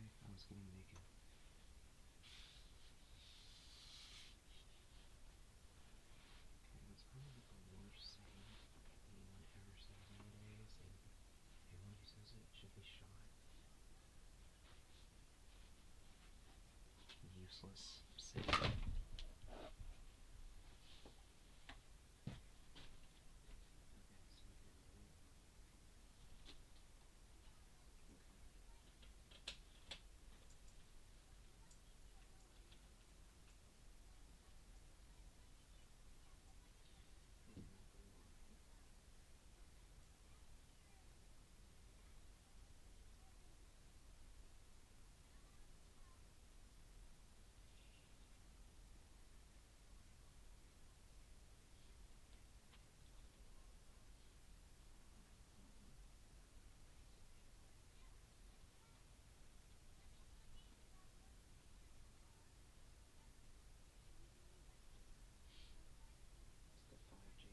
I was getting naked. Okay, that's probably the worst saying anyone ever says nowadays, and anyone who says it should be shot. Useless saying. It's the 5G.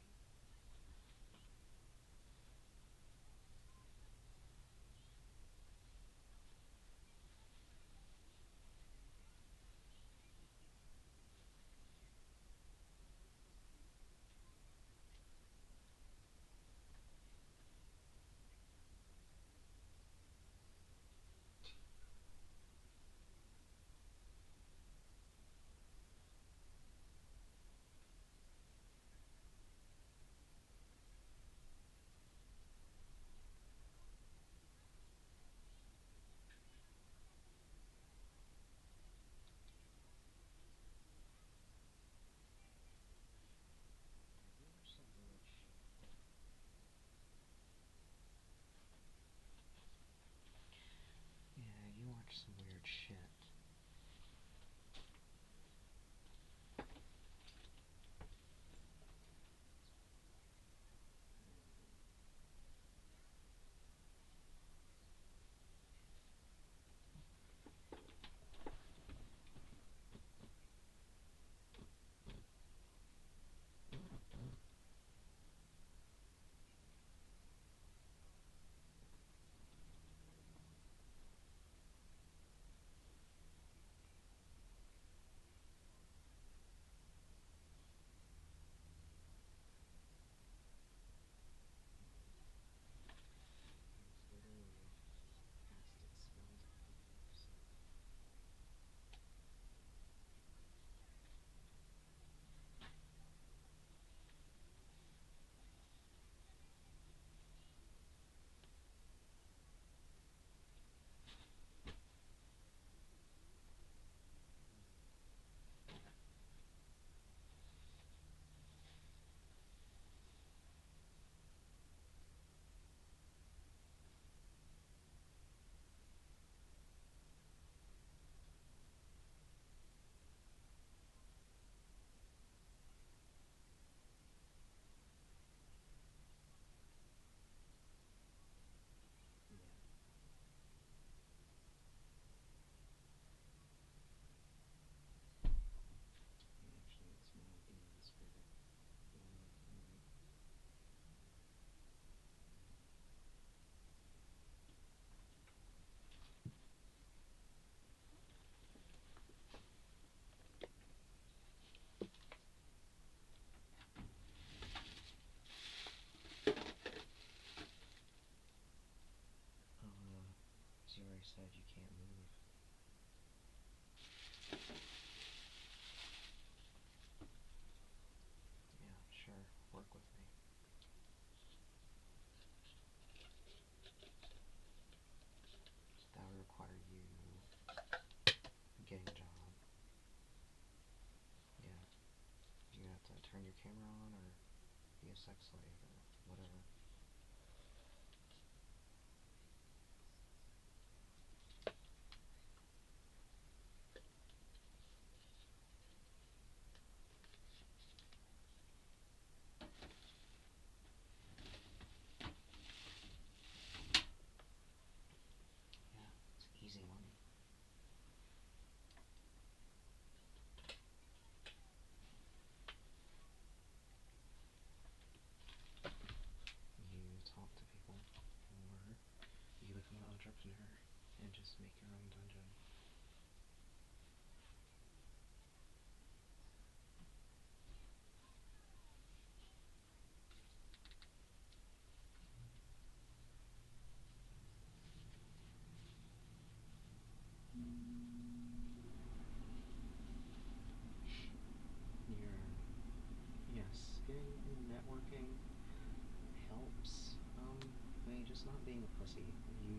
Yeah, you watch some weird shit. Actually, it's my demon spirit. As you already said, you can't move. Yeah, sure. Work with me. That would require you getting a job. Yeah. You're gonna have to turn your camera on or be a sex slave or whatever. Yeah, it's easy money.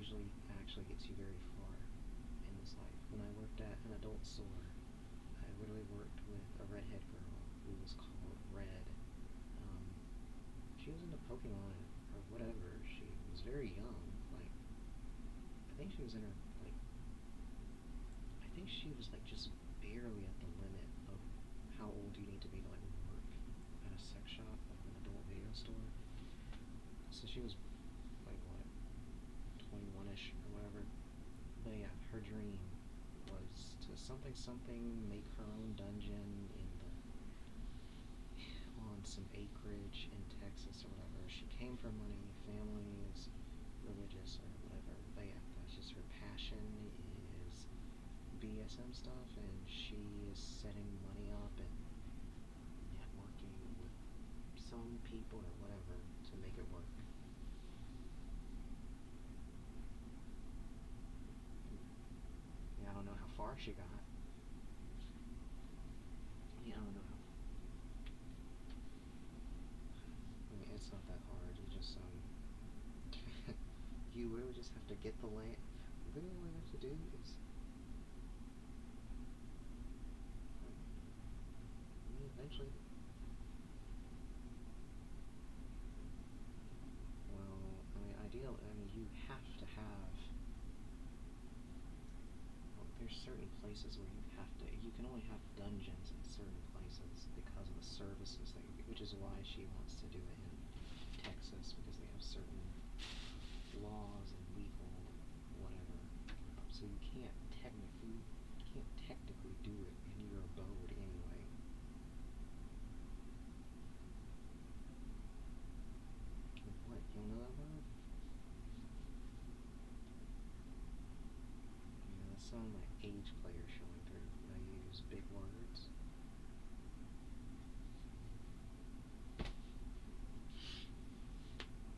usually actually gets you very far in this life. When I worked at an adult store, I literally worked with a redhead girl who was called Red. Um, she was into Pokemon or whatever. She was very young. Like, I think she was in her, like, I think she was like just barely at the limit of how old you need to be to like work at a sex shop, like an adult video store. So she was like what, 21ish or whatever. But yeah, her dream was to something something make her own dungeon in the on some acreage in Texas or whatever. She came from money, family is religious or whatever. But yeah, that's just her passion is BSM stuff, and she is setting money up and networking with some people or whatever to make it work. Yeah, I don't know how far she got. Yeah, I don't know how. I mean, it's not that hard. You just you really just have to get the land. Literally, all you have to do is. I mean, eventually. Well, I mean, I mean, you have to have. Well, there's certain places where you have to. You can only have dungeons in certain places because of the services that you, which is why she wants to do it in Texas because they have certain laws and legal whatever. So you can't technically do it in your abode anyway. What? You don't know that word? Yeah, that's some like age player showing through. I use big words.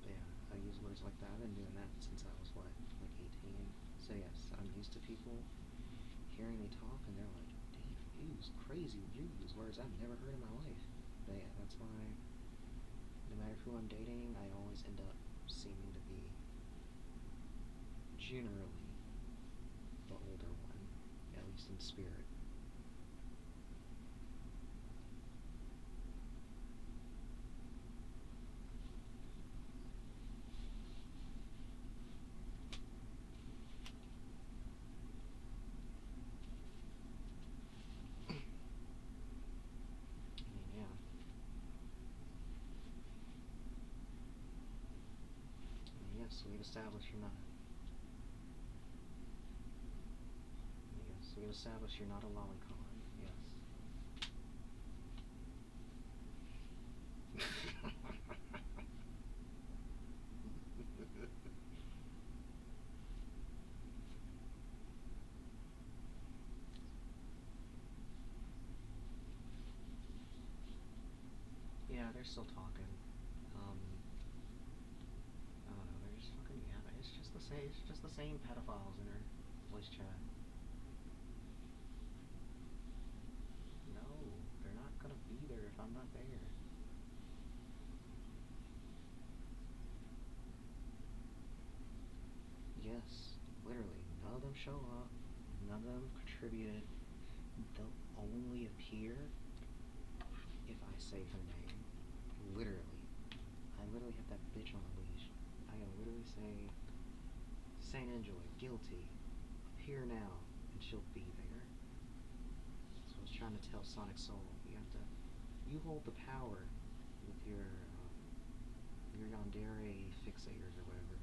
But yeah, I use words like that. I've been doing that since I was what, like 18. So yes, I'm used to people hearing me talk and they're like, "Dave, you use crazy. You use words I've never heard in my life." But yeah, that's why no matter who I'm dating, I always end up seeming to be generally the older one, at least in spirit. I mean, yeah. I mean, yes, we've established you're not. Yes, we've established you're not a lolicon. Yes. Yeah, they're still talking. Um, I don't know. They're just fucking yapping. It's just the same. It's just the same pedophiles in her voice chat. No, they're not gonna be there if I'm not there. Yes, literally. None of them show up. None of them contributed. They'll only appear if I say her name. Literally. I literally have that bitch on a leash. I can literally say, Saint Angela, guilty. Appear now, and she'll be there. So I was trying to tell Sonic Soul, you have to, you hold the power with your Yandere fixators or whatever.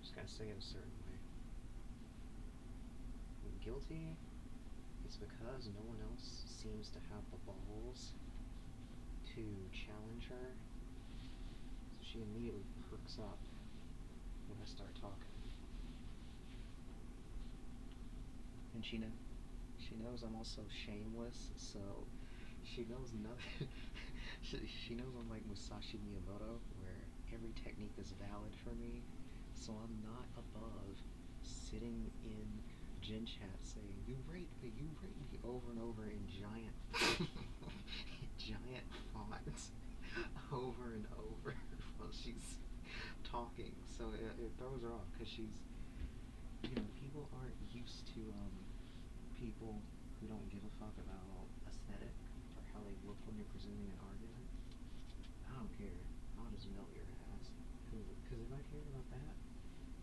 Just gotta say it a certain way. And guilty, it's because no one else seems to have the balls to challenge her. So she immediately perks up when I start talking. And she knows I'm also shameless, so she knows nothing. She knows I'm like Musashi Miyamoto, where every technique is valid for me. So I'm not above sitting in Gen Chat saying, you rate me over and over in giant, giant fonts over and over while she's talking. So it throws her off because people aren't used to people who don't give a fuck about aesthetic or how they look when you're presenting an argument. I don't care. I'll just melt your ass. Because if I cared about that,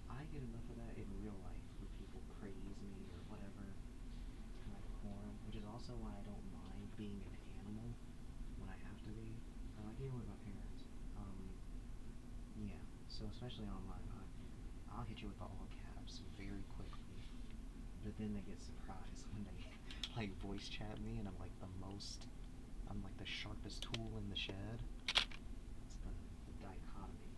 I get enough of that in real life where people praise me or whatever, my decorum, which is also why I don't mind being an animal when I have to be. Even with my parents. Yeah. So especially online, I'll hit you with the all caps very quickly. But then they get surprised when they like voice chat me and I'm like the sharpest tool in the shed. It's the dichotomy.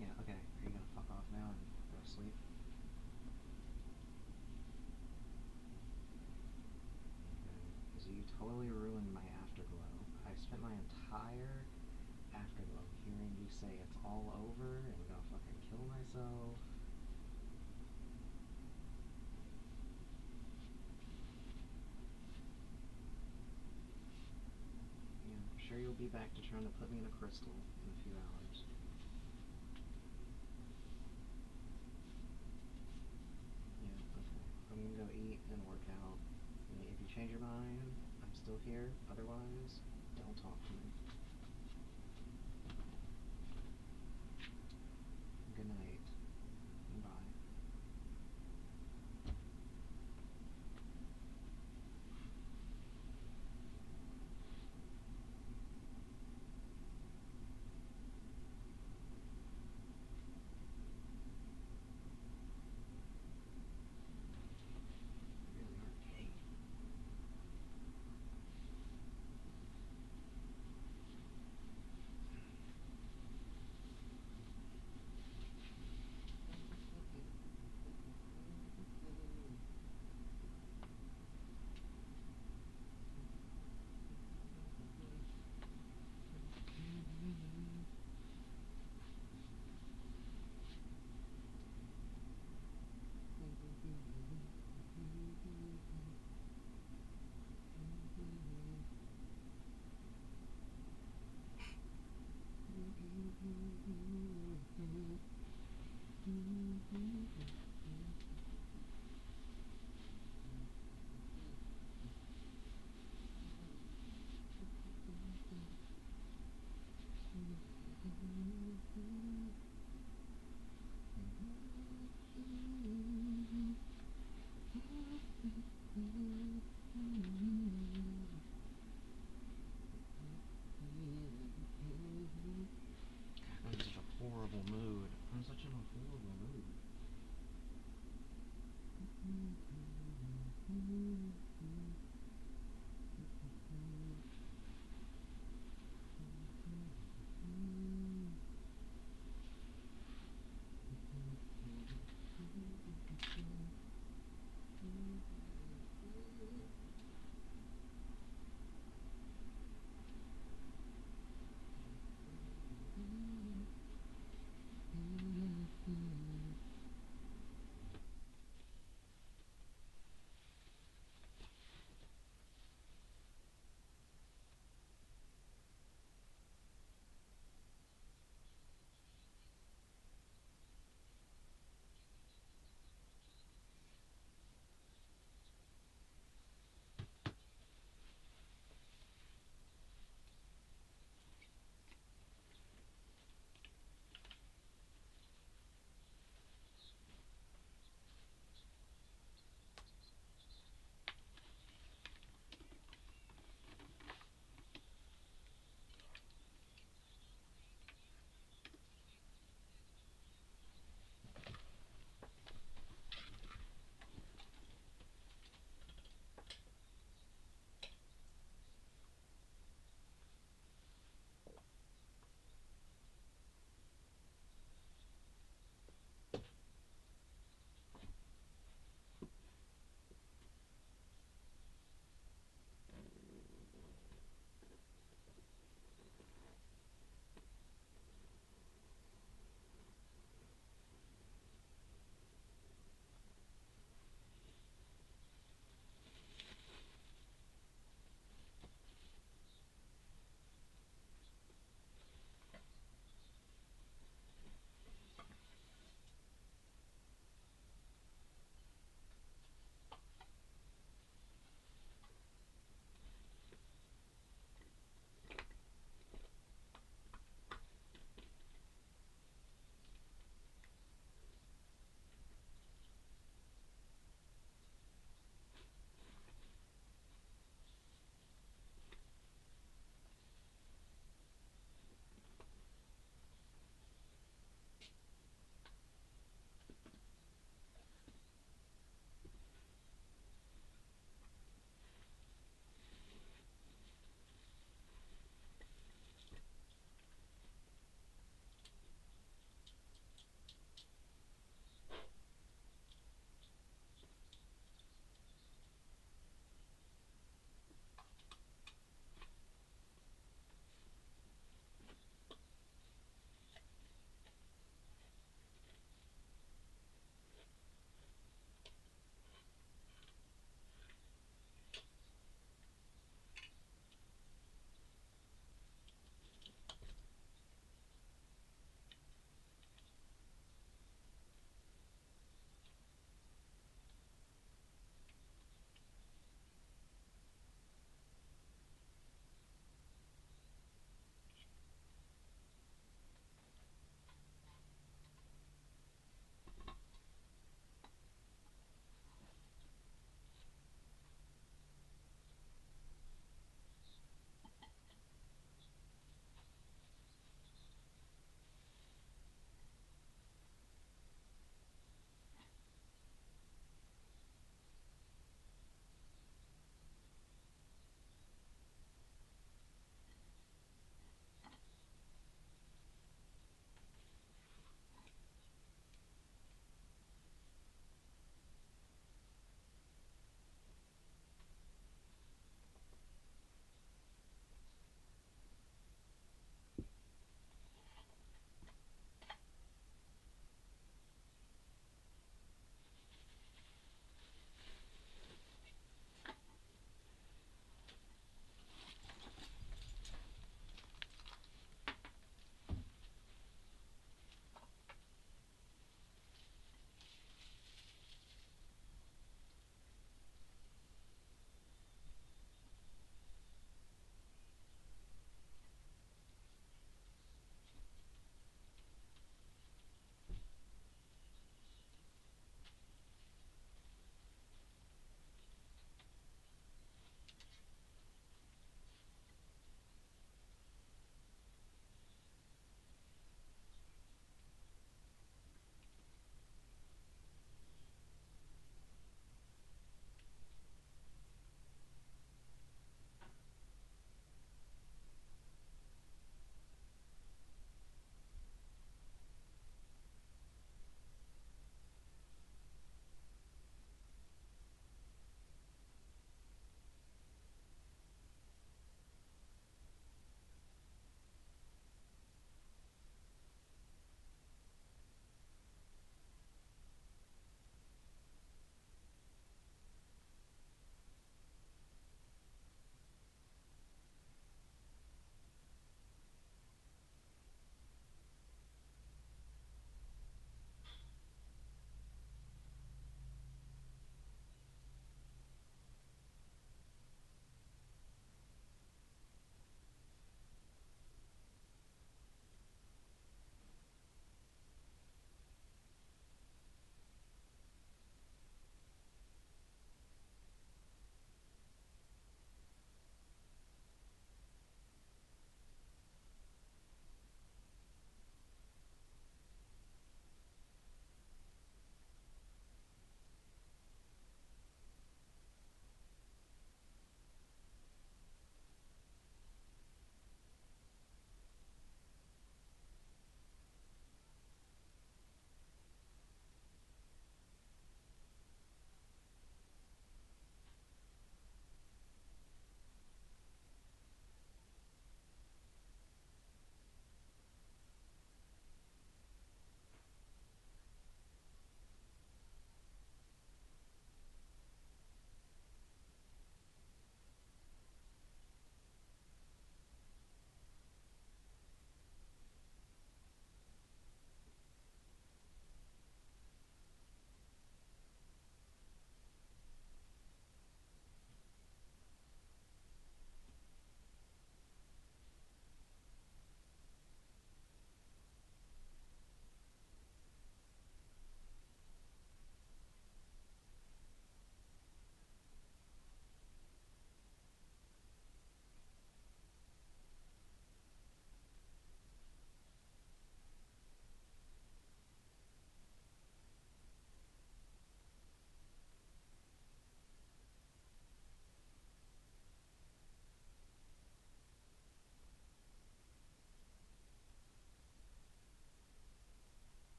Yeah, okay. Are you gonna fuck off now and go to sleep? Because you totally ruined my afterglow. I spent my entire afterglow hearing you say it's all over and I'm gonna fucking kill myself. Yeah, I'm sure you'll be back to trying to put me in a crystal in a few hours. Yeah, okay. I'm gonna go eat and work out. And if you change your mind, I'm still here. Otherwise, don't talk to me. Good night. Bye. You really are gay.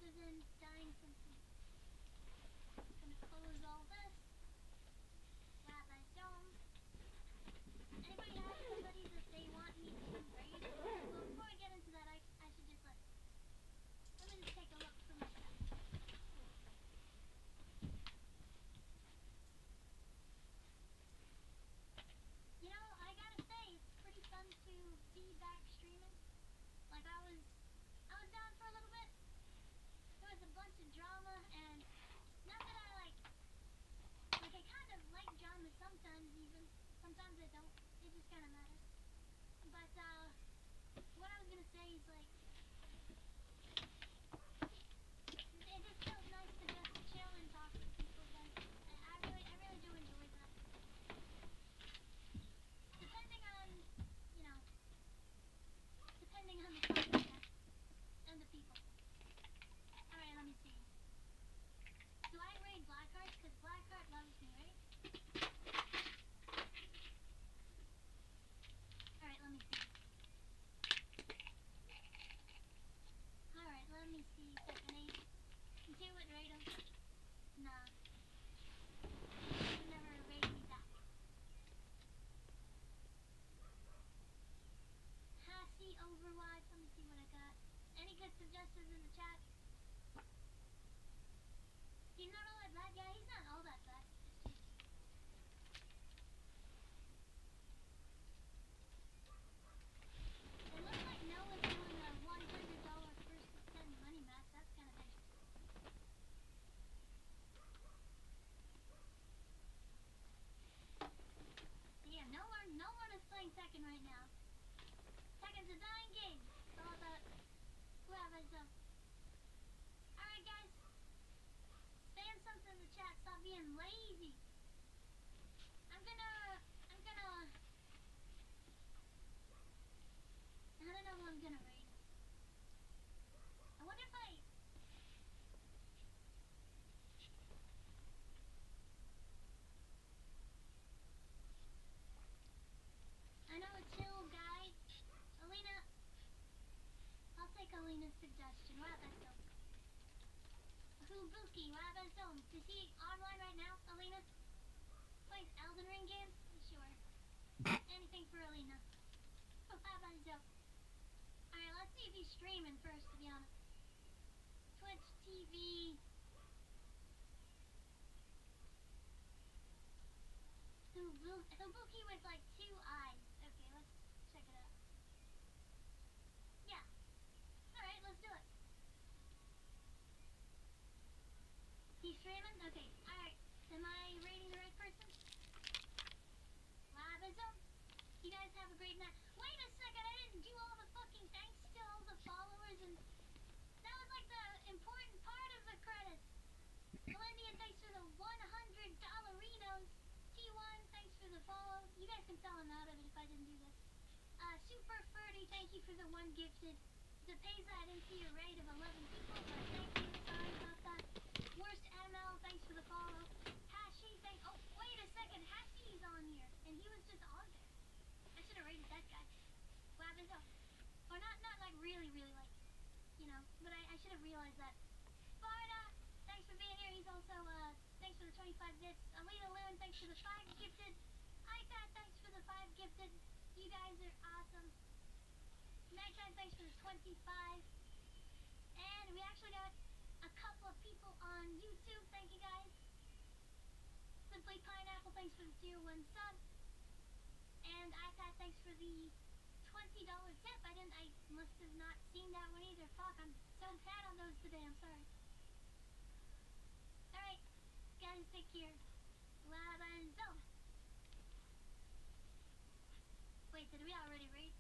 rather than dying from food. Gonna close all this. Rabbi Dome. Anybody have somebody that they want me to raid? Well, before I get into that, I should just let me just take a look through my chat. You know, I gotta say, it's pretty fun to be back streaming. Like I was down for a little bit. There was a bunch of drama, and not that I like I kind of like drama sometimes even. Sometimes I don't. It just kind of matters. But what I was gonna say is like it just feels nice to just chill and talk to people again. I really do enjoy that. Depending on, you know, depending on the topic and the people. All right, let me see. Do I raid Blackheart? Because Blackheart loves me, right? All right, let me see. All right, let me see. Second 8. Do it, raid him. Nah. You never raid me back. Hassie Overwatch. Let me see what I got. Any good suggestions in the chat? He's not all that bad. Yeah, he's not all that bad. It looks like Noah's doing a $100 first to 10 money match. That's kind of interesting. Yeah, no one is playing Tekken right now. Tekken's a dying game. It's all about who have myself. Alright guys. Spam something in the chat. Stop being lazy. I'm gonna I don't know who I'm gonna raid. I wonder if I know a chill guy. Alina. I'll take Alina's suggestion. What about that? Hubuki, what about Zone? Is he online right now, Alina? Plays Elden Ring games? Sure. Anything for Alina. What about Zone? Alright, let's see if he's streaming first, to be honest. Twitch TV. Hubuki with like 2 eyes. Okay, let's check it out. Yeah. Alright, let's do it. He's streaming? Okay, alright. Am I rating the right person? Labism? You guys have a great night. Wait a second, I didn't do all the fucking thanks to all the followers, and that was like the important part of the credits. Melindian, thanks for the $100 T1, thanks for the follow. You guys can tell I'm out of it if I didn't do this. Super Ferdy, thank you for the 1 gifted. Depeza, I didn't see a raid of 11 people, but thank you. Sorry about that. Worst ML, thanks for the follow. Hashi, oh, wait a second. Hashi's on here, and he was just on there. I should have rated that guy. What happened though? Or not like really, like, you know, but I should have realized that. Sparta, thanks for being here. He's also, thanks for the 25 bits. Alina Lewin, thanks for the 5 gifted. iPad, thanks for the 5 gifted. You guys are awesome. Nighttime, thanks for the 25. And we actually got a couple of people on YouTube. Thank you guys. Simply Pineapple, thanks for the tier 1 sub. And iPad, thanks for the $20 tip. I must have not seen that one either. Fuck, I'm so bad on those today. I'm sorry. Alright, guys, take care. Lab and zone. Wait, did we already read?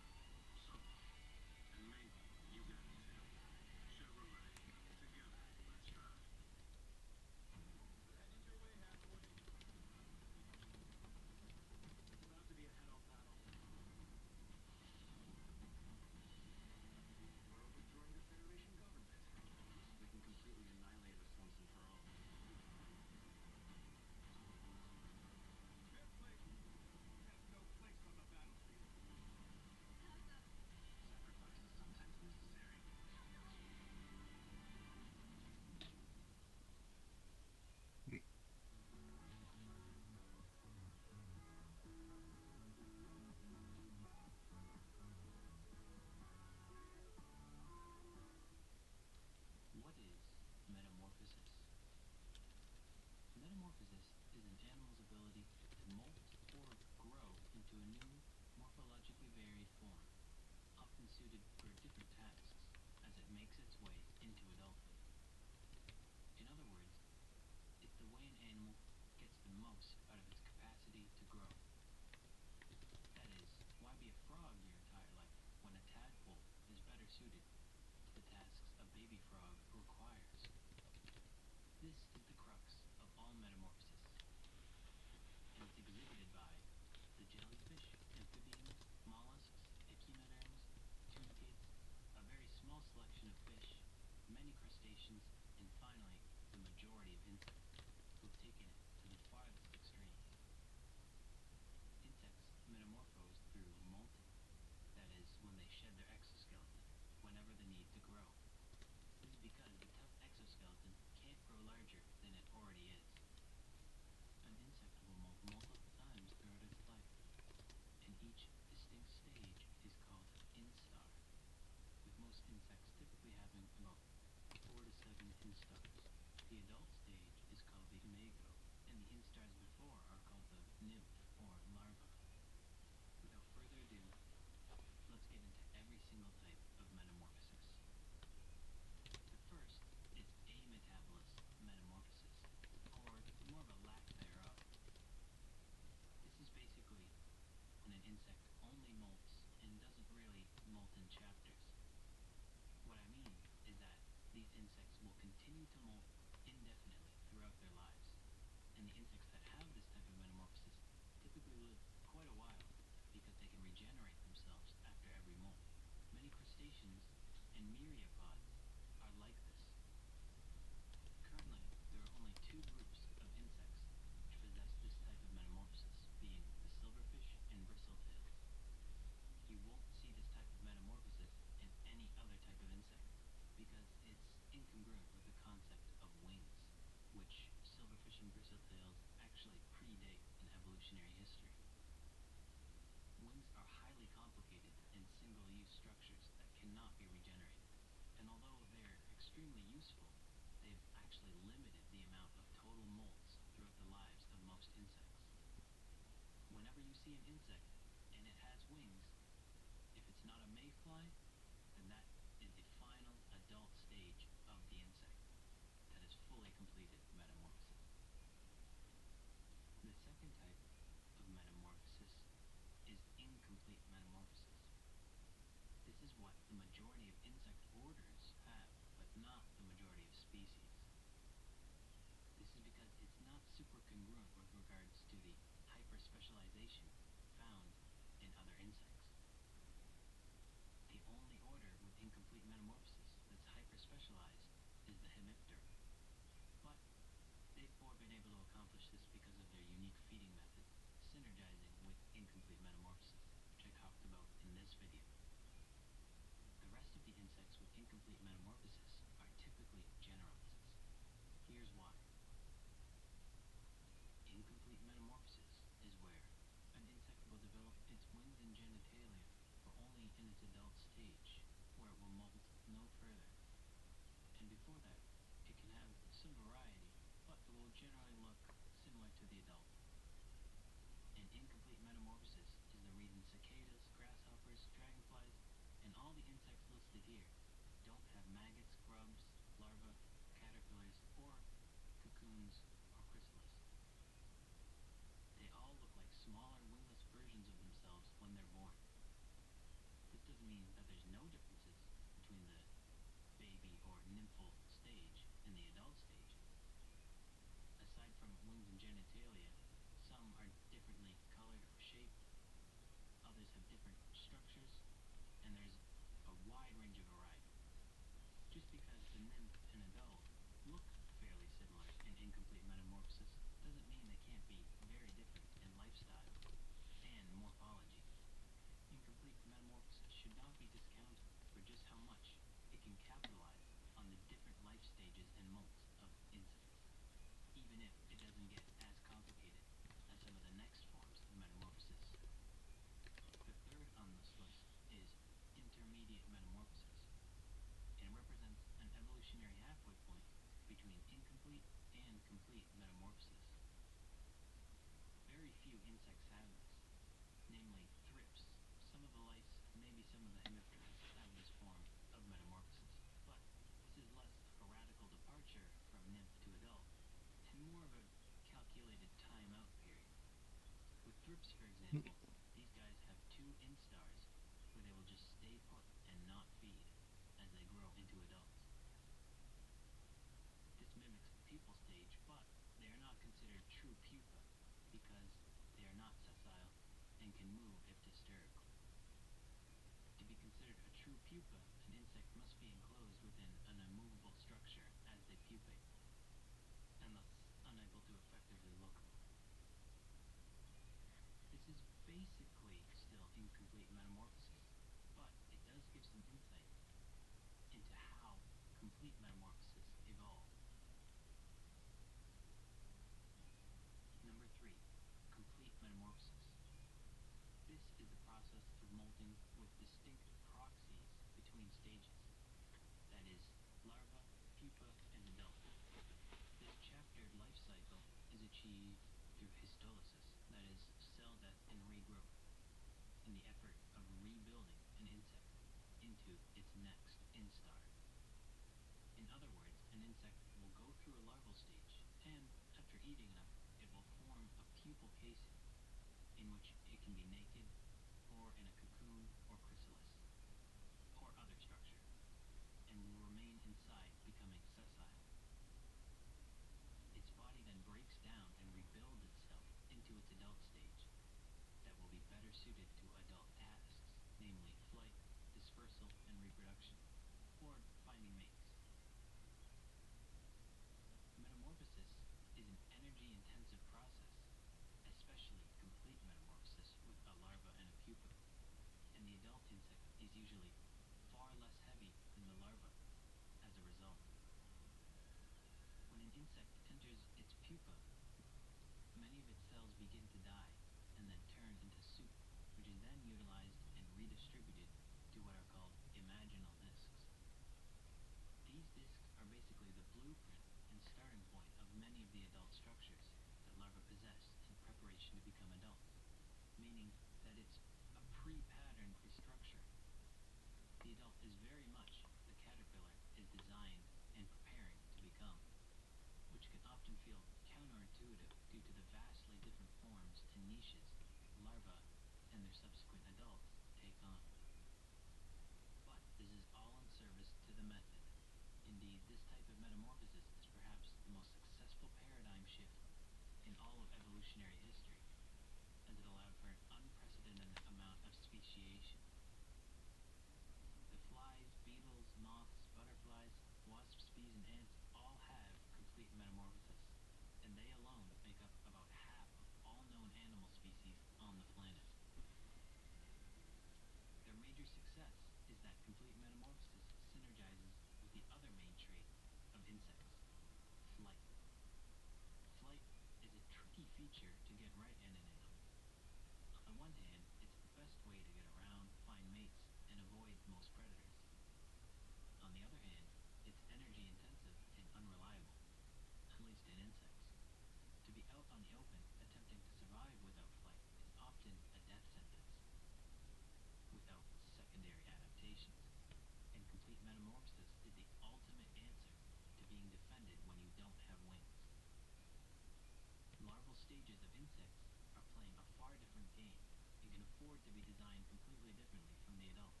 for it to be designed completely differently from the adults.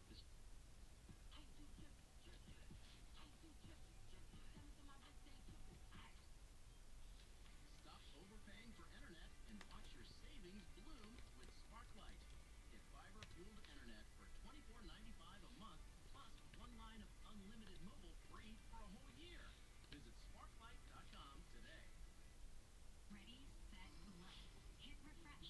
This Stop overpaying for internet and watch your savings bloom with Sparklight. Get fiber-fueled internet for $24.95 a month, plus one line of unlimited mobile free for a whole year. Visit sparklight.com today. Ready, set, go. Hit refresh.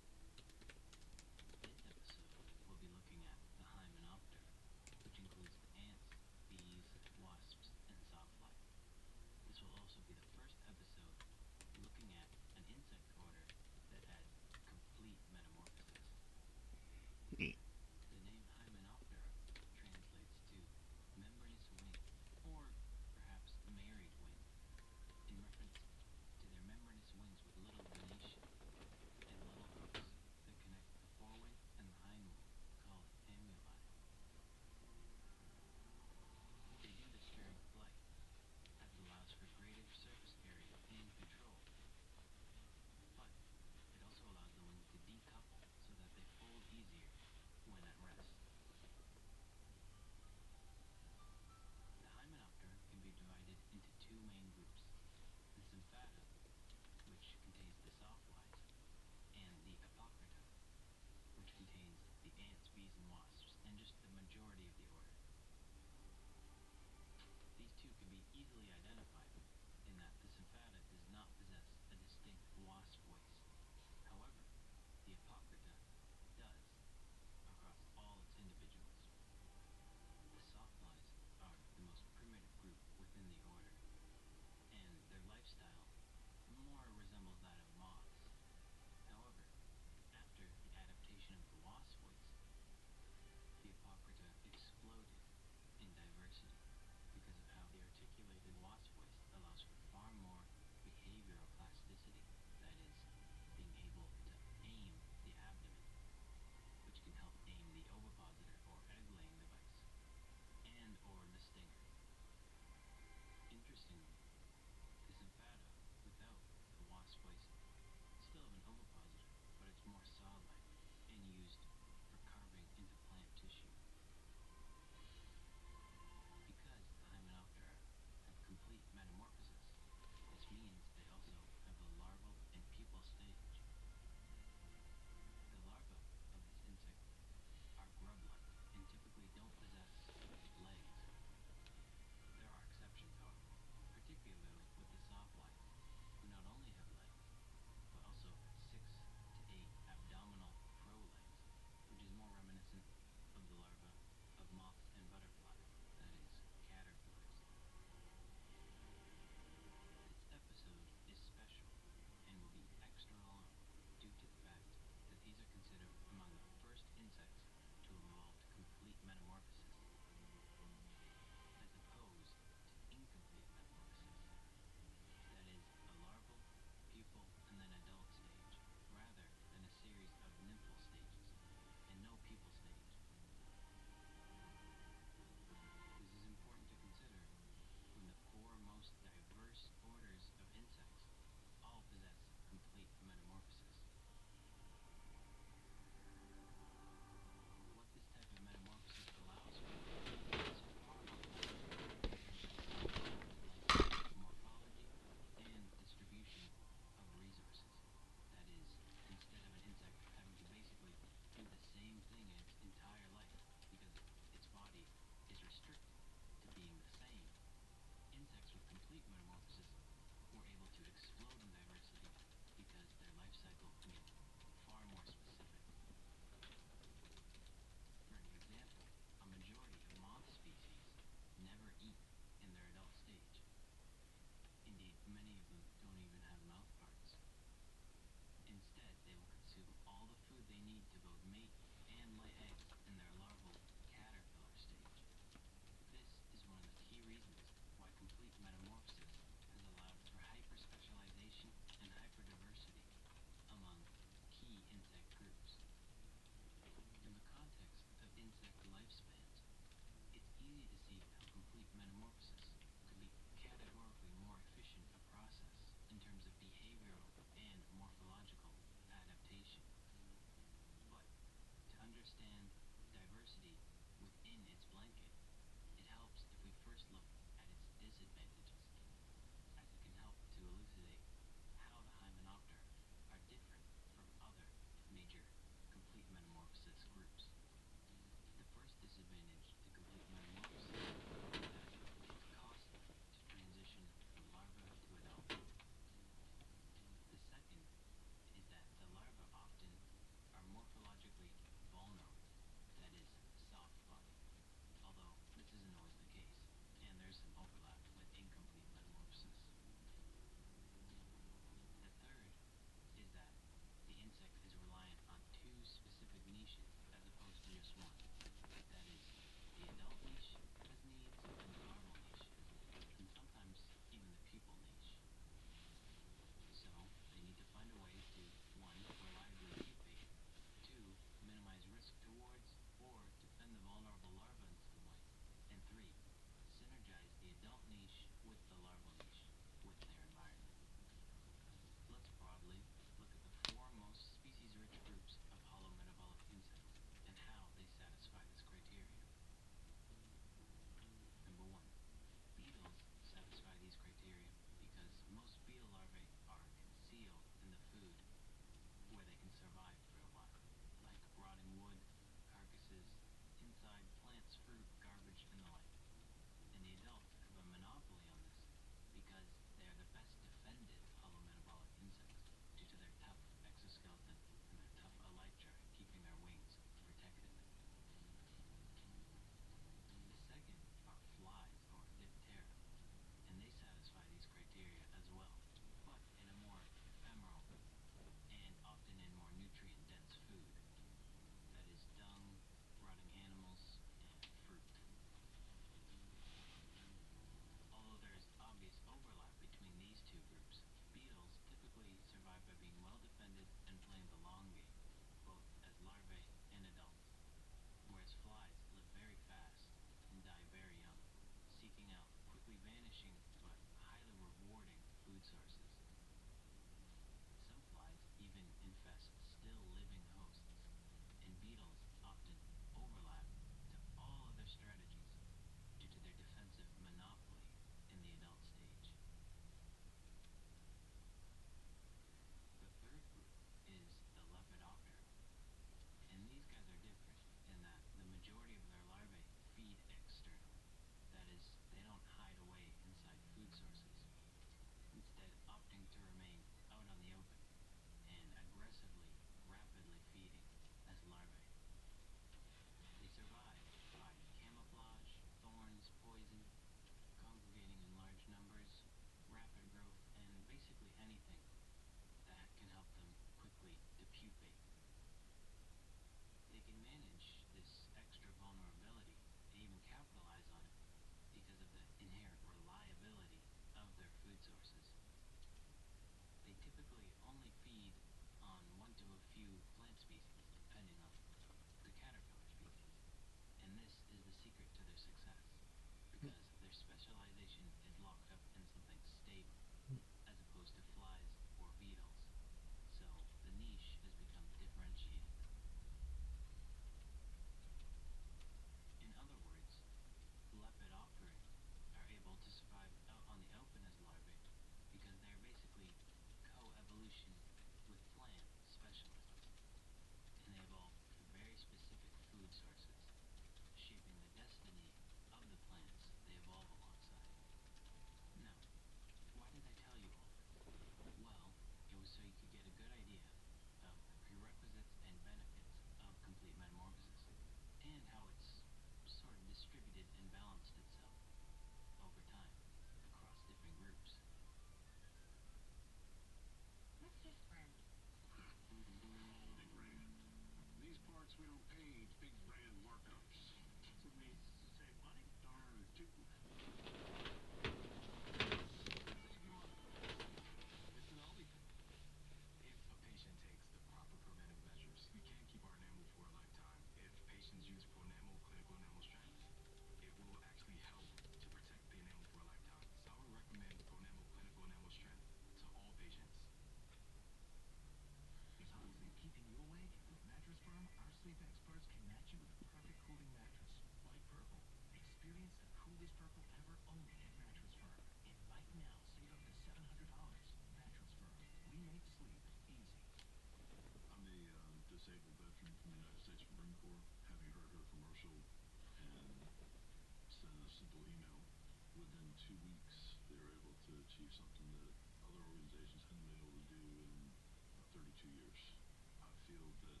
feel that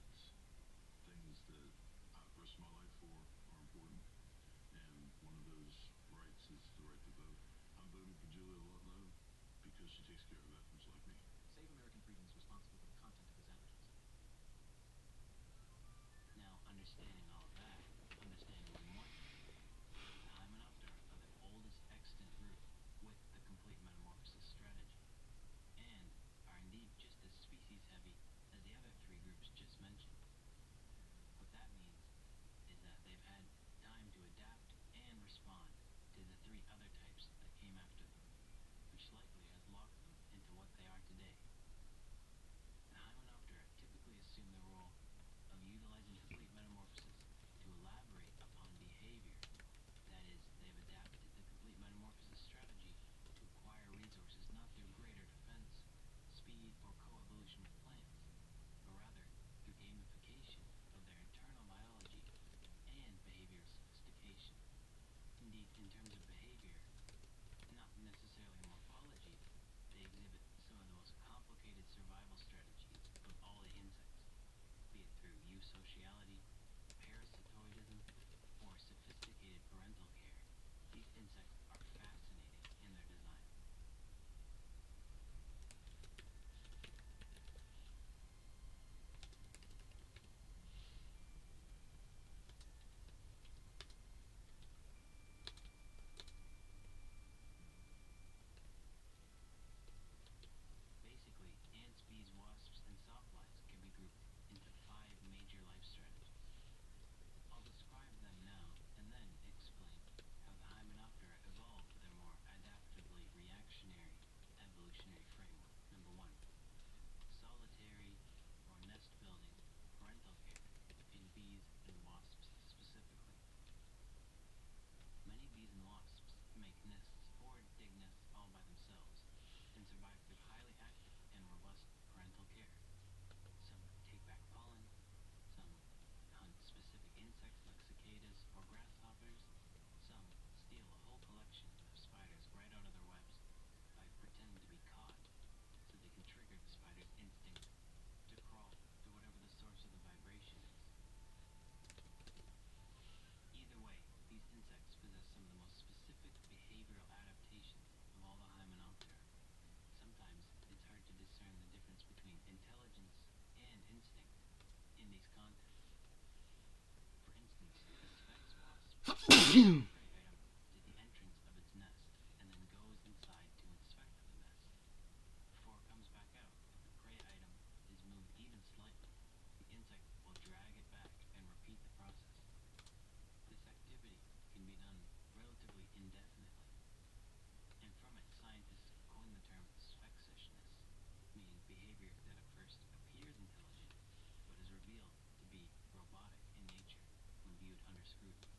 things that I've risked my life for are important, and one of those rights is the right to vote. I'm voting for Julia Lutlow because she takes care of veterans like me. Save American Freedom is responsible for the content of this advertising. Now, understanding all of that, understand one more thing. The Hymenoptera are the oldest extant group with the complete metamorphosis strategy, and are indeed just as species heavy as the other three groups just mentioned. What that means is that they've had time to adapt and respond to the three other types that came after them, which likely has locked them into what they are today. The Hymenoptera typically assume the role of utilizing complete metamorphosis to elaborate upon behavior. That is, they've adapted the complete metamorphosis strategy to acquire resources not through greater defense, speed, or coevolution with plants, but rather through gamification of their internal biology and behavioral sophistication. Indeed, in terms of behavior, not necessarily morphology, they exhibit some of the most complicated survival strategies of all the insects, be it through eusociality, parasitoidism, or sophisticated parental care. These insects are fascinating in their design. Basically, ants, bees, wasps, and sawflies can be grouped into 5 major life strategies. I'll describe them now and then explain how the Hymenoptera evolved their more adaptively reactionary evolutionary framework. Number 1. Solitary or nest building parental care in bees and wasps specifically. Many bees and wasps make nests or dig nests all by themselves and survive through highly active and robust parental care. Some take back pollen, some hunt specific insects like cicadas or grasshoppers, some steal a whole collection of spiders right out of their webs by pretending to be caught so they can trigger the spider's instinct to crawl to whatever the source of the vibration is. Either way, these insects possess some of the most specific behavioral adaptations of all the Hymenoptera. Sometimes it's hard to discern the difference between intelligence and instinct in these contexts. For instance, a Sphex wasp follows a prey item to the entrance of its nest and then goes inside to inspect the nest. Before it comes back out, if the prey item is moved even slightly, the insect will drag it back and repeat the process. This activity can be done relatively indefinitely, and from it scientists coined the term sphexischness, meaning behavior that at first appears intelligent, but is revealed to be robotic in nature when viewed under scrutiny.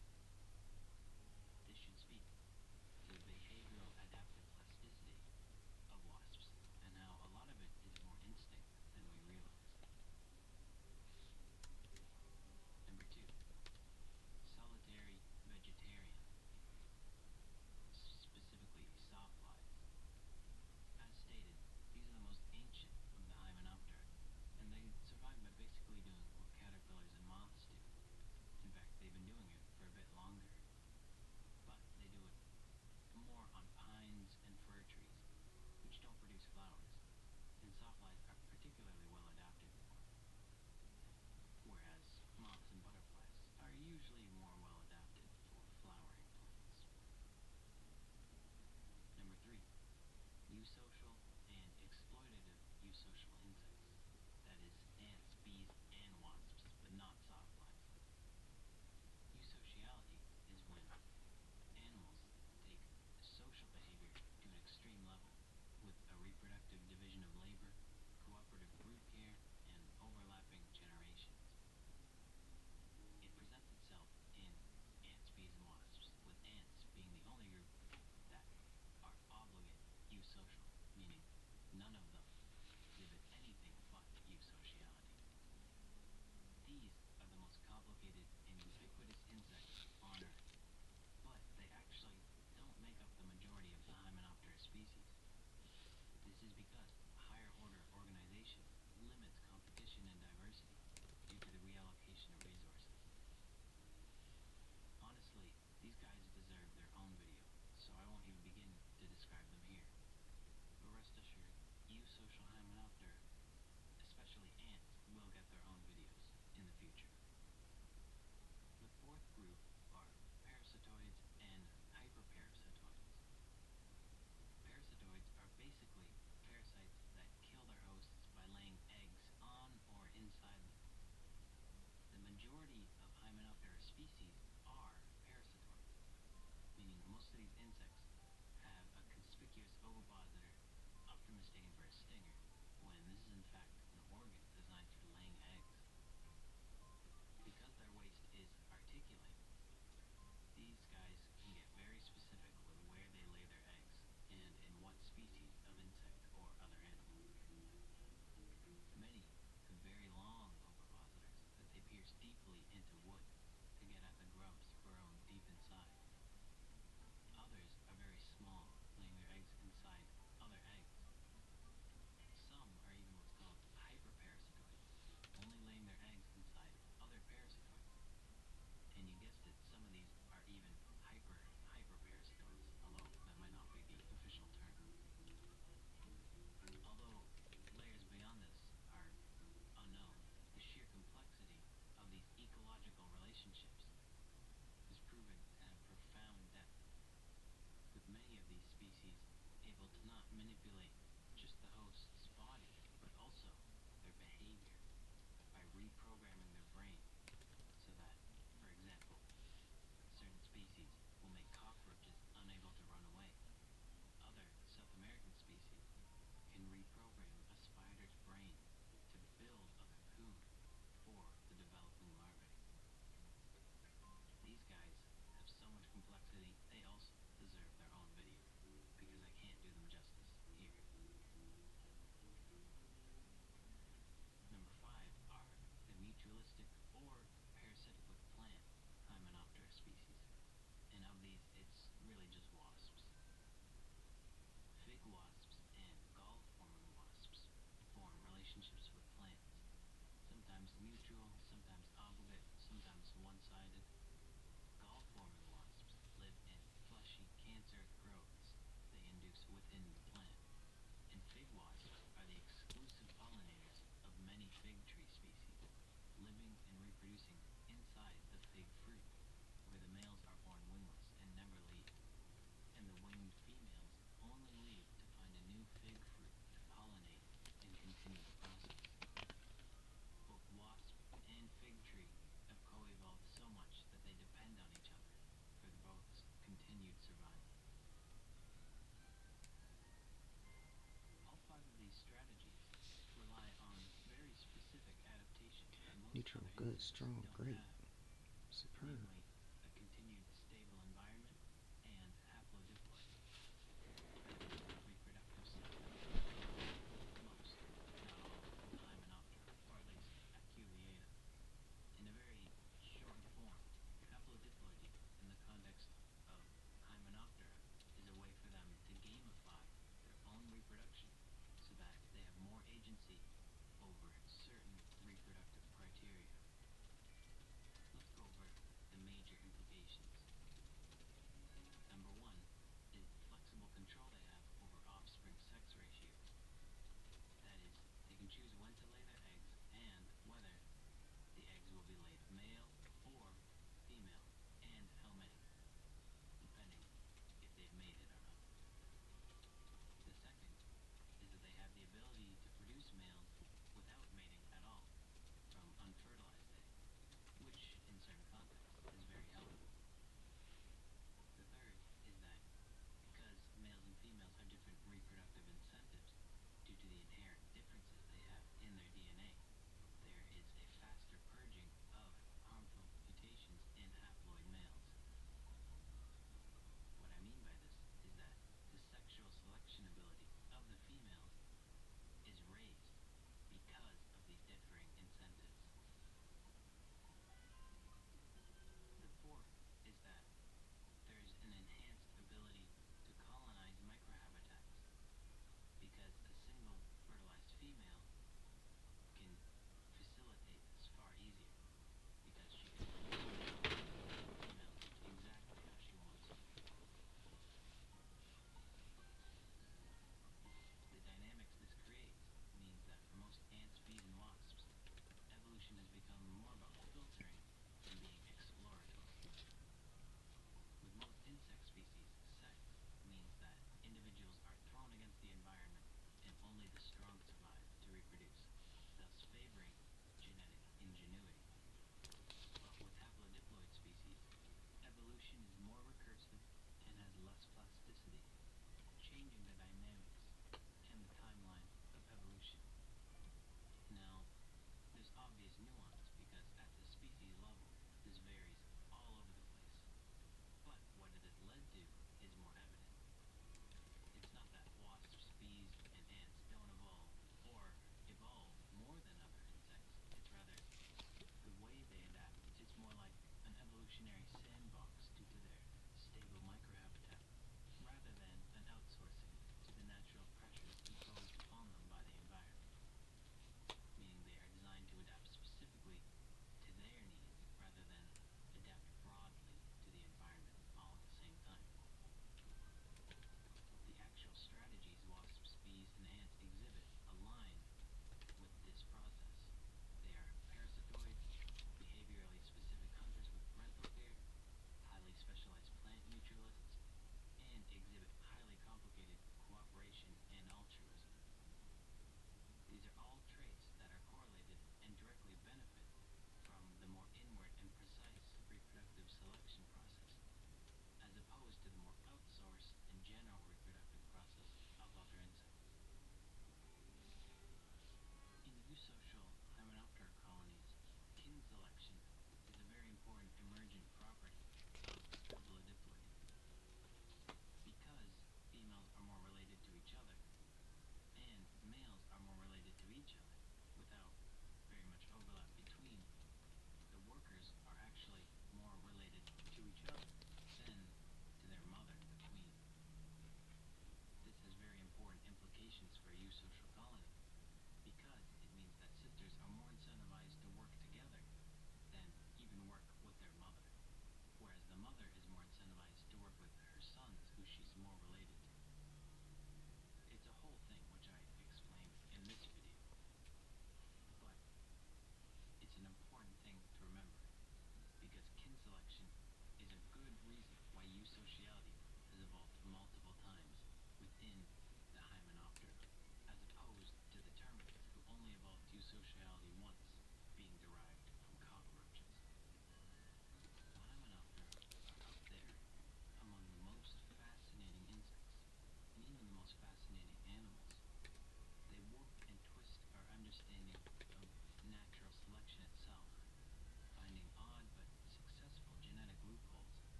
good, strong, don't great, have, superb. namely a continued stable environment and haplodiploid. That is the reproductive cycle of most, not all, Hymenoptera, or at least Aculeata. In a very short form, haplodiploidy in the context of Hymenoptera is a way for them to gamify their own reproduction so that they have more agency over certain reproductive criteria. Let's go over the main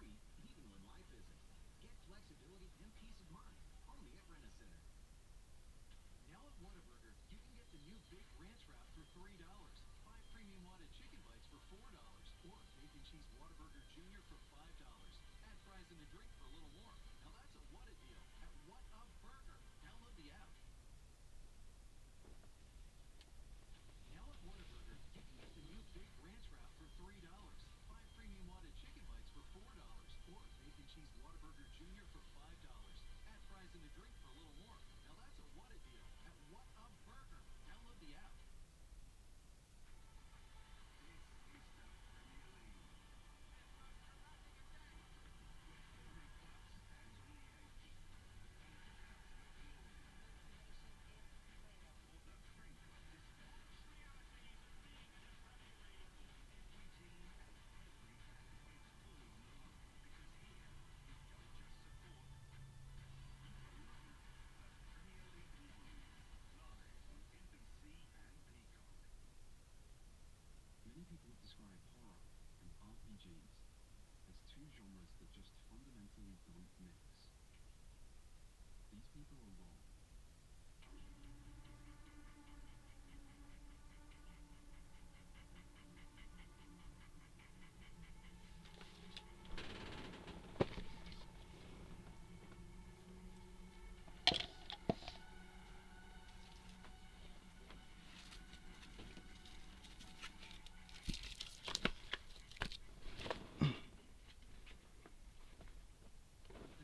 free even when life isn't. Get flexibility and peace of mind only at Rent-A-Center. Now at Whataburger, you can get the new Big Ranch Wrap for $3, 5 premium watted chicken bites for $4, or Bacon Cheese Whataburger Jr. for $5. Add fries and a drink for a little more. Now that's a What a deal at What a Burger. Download the app. Now at Whataburger, you can get the new Big Ranch Wrap for $3, 5 premium watted chicken bites for $4, or Bacon Cheese Whataburger Jr. for $5. Add fries and a drink for a little more. Now that's a What a deal at What a Burger. Download the app. Many people describe horror and RPGs as two genres that just fundamentally don't mix. These people are wrong.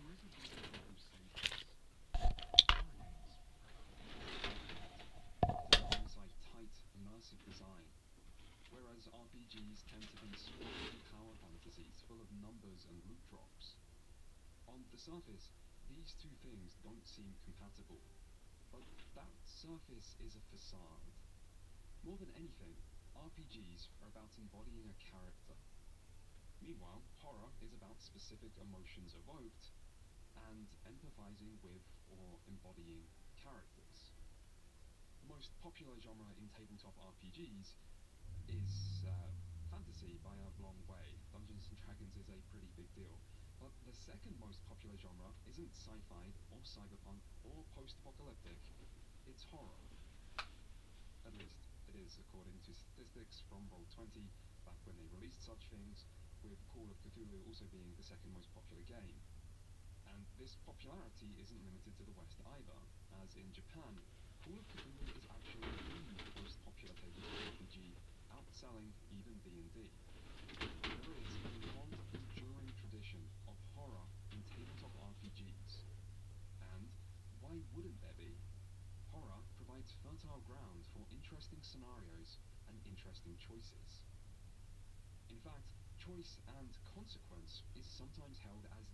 There is a reason people say this. Horror games delivers like tight, immersive design, whereas RPGs tend to be sprawling power fantasies full of numbers and loot drops. On the surface, these two things don't seem compatible, but that surface is a facade. More than anything, RPGs are about embodying a character. Meanwhile, horror is about specific emotions evoked and empathizing with or embodying characters. The most popular genre in tabletop RPGs is fantasy by a long way. Dungeons and Dragons is a pretty big deal. But the second most popular genre isn't sci-fi or cyberpunk or post-apocalyptic, it's horror. At least it is according to statistics from Roll20 back when they released such things, with Call of Cthulhu also being the second most popular game. And this popularity isn't limited to the West either, as in Japan, Call of Cthulhu is actually the most popular tabletop RPG, outselling even D&D. There is a long, enduring tradition of horror in tabletop RPGs. And why wouldn't there be? Horror provides fertile ground for interesting scenarios and interesting choices. In fact, choice and consequence is sometimes held as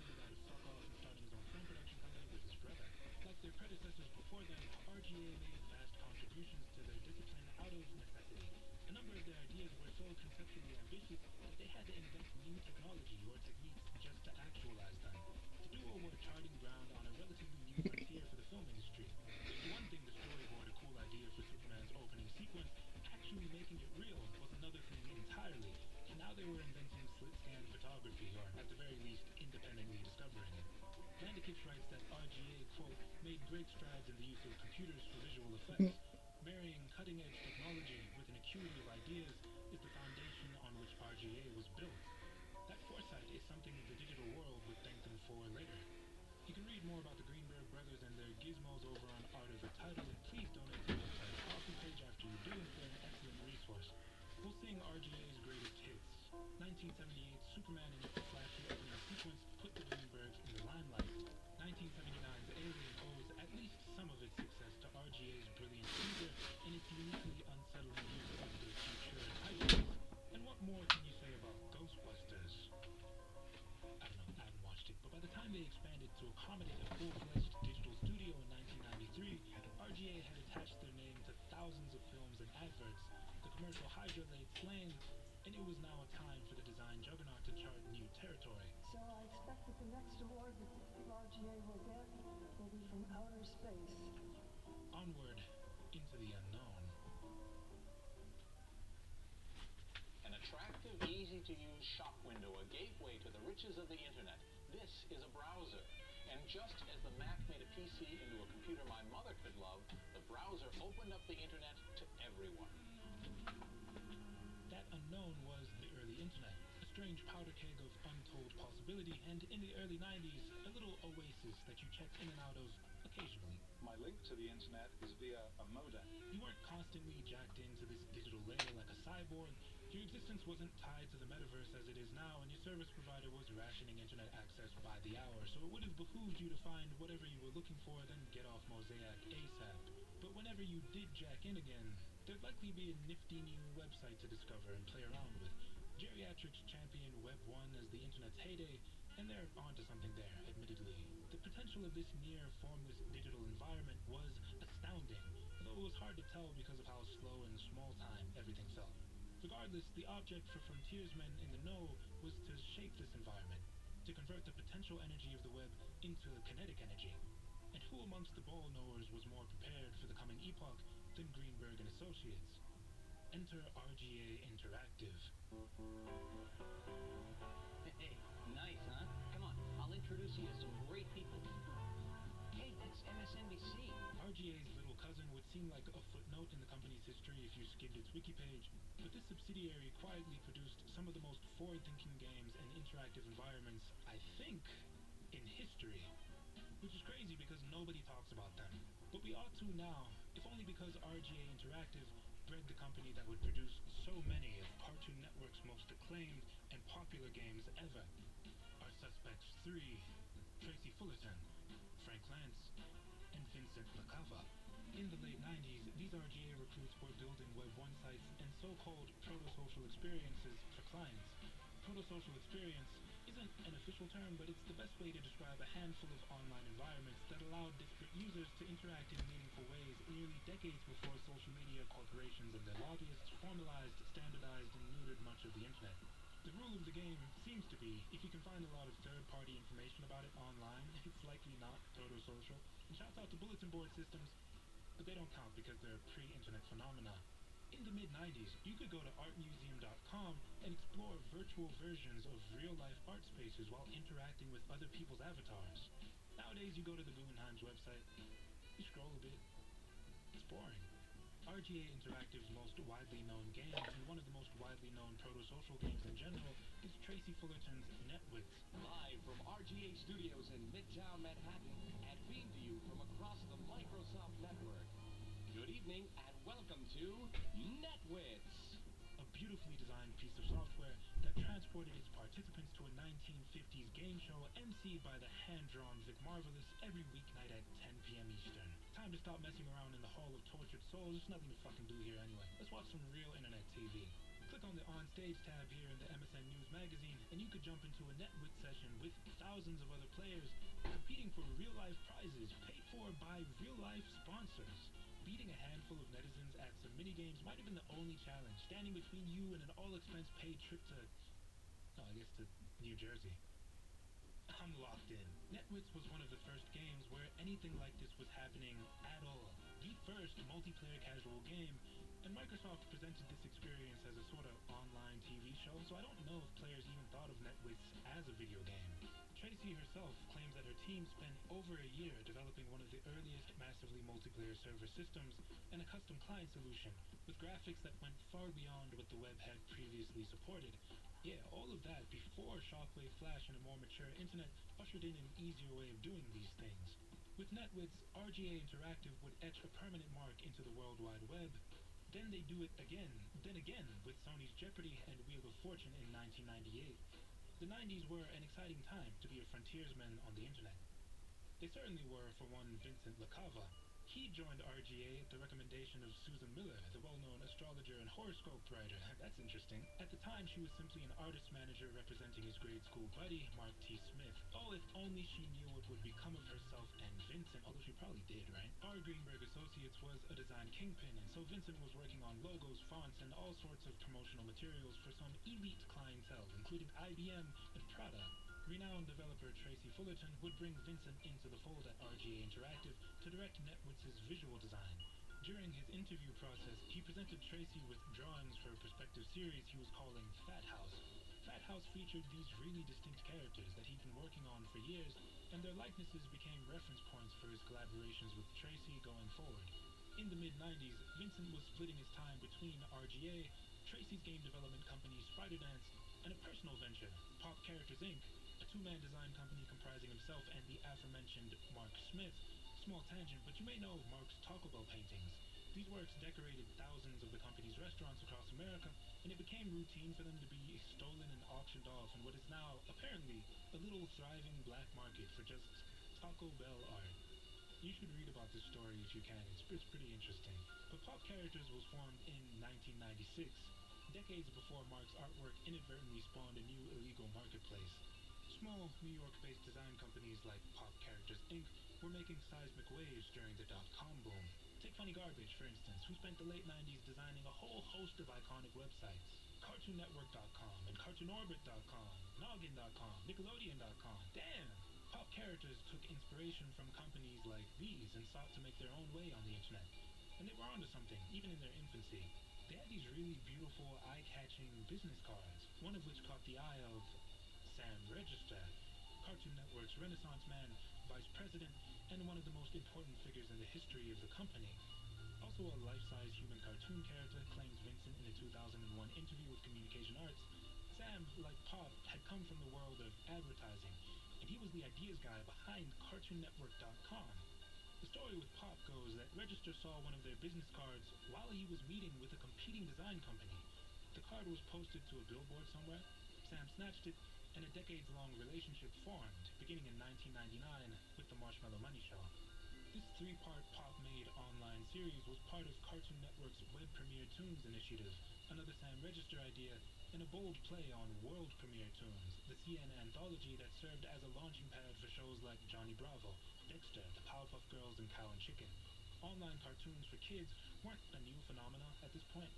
finally got to fuck off and starting his own film production company with his brother. Like their predecessors before them, RGA made vast contributions to their discipline out of necessity. A number of their ideas were so conceptually ambitious that they had to invent new technology or techniques just to actualize them. The duo were charting ground on a relatively new frontier for the film industry. It was one thing to storyboard a cool idea for Superman's opening sequence, actually making it real was another thing entirely. And now they were inventing slit scan photography, or at the very least, independently discovering it. Landakich writes that RGA, quote, made great strides in the use of computers for visual effects. Marrying cutting-edge technology with an acuity of ideas is the foundation on which RGA was built. That foresight is something the digital world would thank them for later. You can read more about the Greenberg brothers and their gizmos over on Art of the Title, and please donate to the website's coffee page after you do, they're an excellent resource. We'll sing RGA's greatest hits. 1978's Superman in its flashy opening sequence put the Greenbergs in the limelight. 1979's Alien owes at least some of its success to RGA's brilliant teaser and its uniquely unsettling use of the future hyperspace. And what more can you say about Ghostbusters? I don't know, I haven't watched it, but by the time they expanded to accommodate a full-fledged digital studio in 1993, RGA had attached their name to thousands of films and adverts. The commercial hydra laid claim, and it was now a time for the design juggernaut to chart new territory. So I expect that the next award that the RGA will get will be from outer space. Onward into the unknown. An attractive, easy-to-use shop window, a gateway to the riches of the internet. This is a browser. And just as the Mac made a PC into a computer my mother could love, the browser opened up the internet to everyone. That unknown was the early internet, a strange powder keg of untold possibility, and in the early 90s, a little oasis that you checked in and out of occasionally. My link to the internet is via a modem. You weren't constantly jacked into this digital layer like a cyborg. Your existence wasn't tied to the metaverse as it is now, and your service provider was rationing internet access by the hour, so it would have behooved you to find whatever you were looking for, then get off Mosaic ASAP. But whenever you did jack in again, there'd likely be a nifty new website to discover and play around with. Geriatrics championed Web 1 as the internet's heyday, and they're onto something there, admittedly. The potential of this near-formless digital environment was astounding, although it was hard to tell because of how slow and small-time everything felt. Regardless, the object for frontiersmen in the know was to shape this environment, to convert the potential energy of the web into kinetic energy. And who amongst the ball knowers was more prepared for the coming epoch than Greenberg and Associates? Enter RGA Interactive. Hey, nice, huh? Come on, I'll introduce you to some great people. Hey, that's MSNBC. RGA's little cousin would seem like a footnote in the company's history if you skimmed its wiki page, but this subsidiary quietly produced some of the most forward-thinking games and interactive environments, I think, in history. Which is crazy because nobody talks about them. But we ought to now, if only because RGA Interactive bred the company that would produce so many of Cartoon Network's most acclaimed and popular games ever. Our suspects 3, Tracy Fullerton, Frank Lance, and Vincent LaCava. In the late 90s, these RGA recruits were building Web 1 sites and so-called proto-social experiences for clients. Proto-social experience isn't an official term, but it's the best way to describe a handful of online environments that allowed disparate users to interact in meaningful ways nearly decades before social media corporations and their lobbyists formalized, standardized, and neutered much of the internet. The rule of the game seems to be, if you can find a lot of third-party information about it online, it's likely not proto-social. And shouts out to bulletin board systems, but they don't count because they're pre-internet phenomena. In the mid-90s, you could go to artmuseum.com and explore virtual versions of real-life art spaces while interacting with other people's avatars. Nowadays, you go to the Guggenheim's website, you scroll a bit, it's boring. RGA Interactive's most widely known game, and one of the most widely known proto-social games in general, is Tracy Fullerton's NetWits. Live from RGA Studios in Midtown Manhattan and beamed to you from across the Microsoft network. Good evening and welcome to NetWits. A beautifully designed piece of software that transported its participants to a 1950s game show emceed by the hand-drawn Vic Marvelous every weeknight at 10 p.m. Eastern. Time to stop messing around in the Hall of Tortured Souls. There's nothing to fucking do here anyway. Let's watch some real internet TV. Click on the On Stage tab here in the MSN News magazine, and you could jump into a NetWit session with thousands of other players competing for real-life prizes paid for by real-life sponsors. Beating a handful of netizens at some minigames might have been the only challenge, standing between you and an all-expense-paid trip to, to New Jersey. I'm locked in. NetWits was one of the first games where anything like this was happening at all. The first multiplayer casual game, and Microsoft presented this experience as a sort of online TV show, so I don't know if players even thought of NetWits as a video game. Tracy herself claims that her team spent over a year developing one of the earliest massively multiplayer server systems and a custom client solution with graphics that went far beyond what the web had previously supported. Yeah, all of that before Shockwave Flash and a more mature internet ushered in an easier way of doing these things. With NetWits, RGA Interactive would etch a permanent mark into the World Wide Web. Then they do it again with Sony's Jeopardy and Wheel of Fortune in 1998. The 90s were an exciting time to be a frontiersman on the internet. They certainly were for one Vincent LaCava. He joined RGA at the recommendation of Susan Miller, the well-known astrologer and horoscope writer. That's interesting. At the time, she was simply an artist manager representing his grade school buddy, Mark T. Smith. Oh, if only she knew what would become of herself and Vincent, although she probably did, right? R. Greenberg Associates was a design kingpin, and so Vincent was working on logos, fonts, and all sorts of promotional materials for some elite clientele, including IBM and Prada. Renowned developer Tracy Fullerton would bring Vincent into the fold at RGA Interactive to direct NetWits' visual design. During his interview process, he presented Tracy with drawings for a prospective series he was calling Fat House. Fat House featured these really distinct characters that he'd been working on for years, and their likenesses became reference points for his collaborations with Tracy going forward. In the mid-90s, Vincent was splitting his time between RGA, Tracy's game development company Spiderdance, and a personal venture, Pop Characters Inc., a two-man design company comprising himself and the aforementioned Mark Smith. Small tangent, but you may know Mark's Taco Bell paintings. These works decorated thousands of the company's restaurants across America, and it became routine for them to be stolen and auctioned off in what is now, apparently, a little thriving black market for just Taco Bell art. You should read about this story if you can, it's pretty interesting. But Pop Characters was formed in 1996, decades before Mark's artwork inadvertently spawned a new illegal marketplace. Small New York-based design companies like Pop Characters Inc. were making seismic waves during the dot-com boom. Take Funny Garbage, for instance, who spent the late 90s designing a whole host of iconic websites. CartoonNetwork.com and CartoonOrbit.com, Noggin.com, Nickelodeon.com. Damn! Pop Characters took inspiration from companies like these and sought to make their own way on the internet. And they were onto something, even in their infancy. They had these really beautiful, eye-catching business cards, one of which caught the eye of Sam Register, Cartoon Network's Renaissance man, vice president, and one of the most important figures in the history of the company. Also a life-size human cartoon character, claims Vincent in a 2001 interview with Communication Arts, Sam, like Pop, had come from the world of advertising, and he was the ideas guy behind CartoonNetwork.com. The story with Pop goes that Register saw one of their business cards while he was meeting with a competing design company. The card was posted to a billboard somewhere. Sam snatched it, and a decades-long relationship formed, beginning in 1999 with the Marshmallow Money Show. This three-part Pop-made online series was part of Cartoon Network's Web Premiere Tunes initiative, another Sam Register idea, and a bold play on World Premiere Tunes, the CN anthology that served as a launching pad for shows like Johnny Bravo, Dexter, the Powerpuff Girls, and Cow and Chicken. Online cartoons for kids weren't a new phenomenon at this point.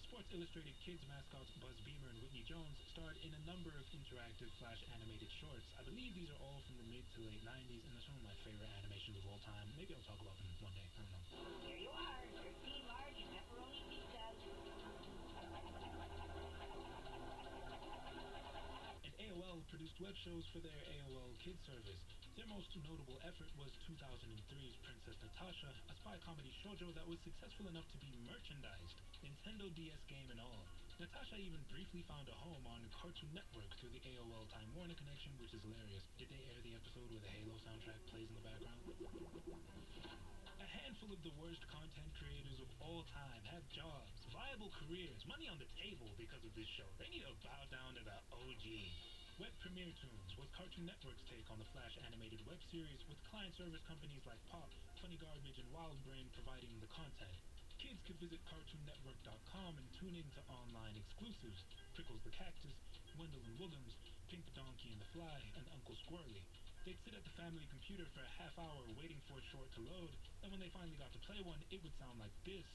Sports Illustrated kids mascots Buzz Beamer and Whitney Jones starred in a number of interactive Flash animated shorts. I believe these are all from the mid to late 90s, and they're some of my favorite animations of all time. Maybe I'll talk about them one day, I don't know. Here you are, 13 large pepperoni pizzas. And AOL produced web shows for their AOL Kids service. Their most notable effort was 2003's Princess Natasha, a spy comedy shoujo that was successful enough to be merchandised, Nintendo DS game and all. Natasha even briefly found a home on Cartoon Network through the AOL Time Warner connection, which is hilarious. Did they air the episode where the Halo soundtrack plays in the background? A handful of the worst content creators of all time have jobs, viable careers, money on the table because of this show. They need to bow down to the OG. Web Premiere Tunes was Cartoon Network's take on the Flash animated web series, with client service companies like Pop, Funny Garbage, and WildBrain providing the content. kids could visit CartoonNetwork.com and tune in to online exclusives, Prickles the Cactus, Wendell and Woogums, Pink Donkey and the Fly, and Uncle Squirrely. They'd sit at the family computer for a half hour waiting for a short to load, and when they finally got to play one, it would sound like this.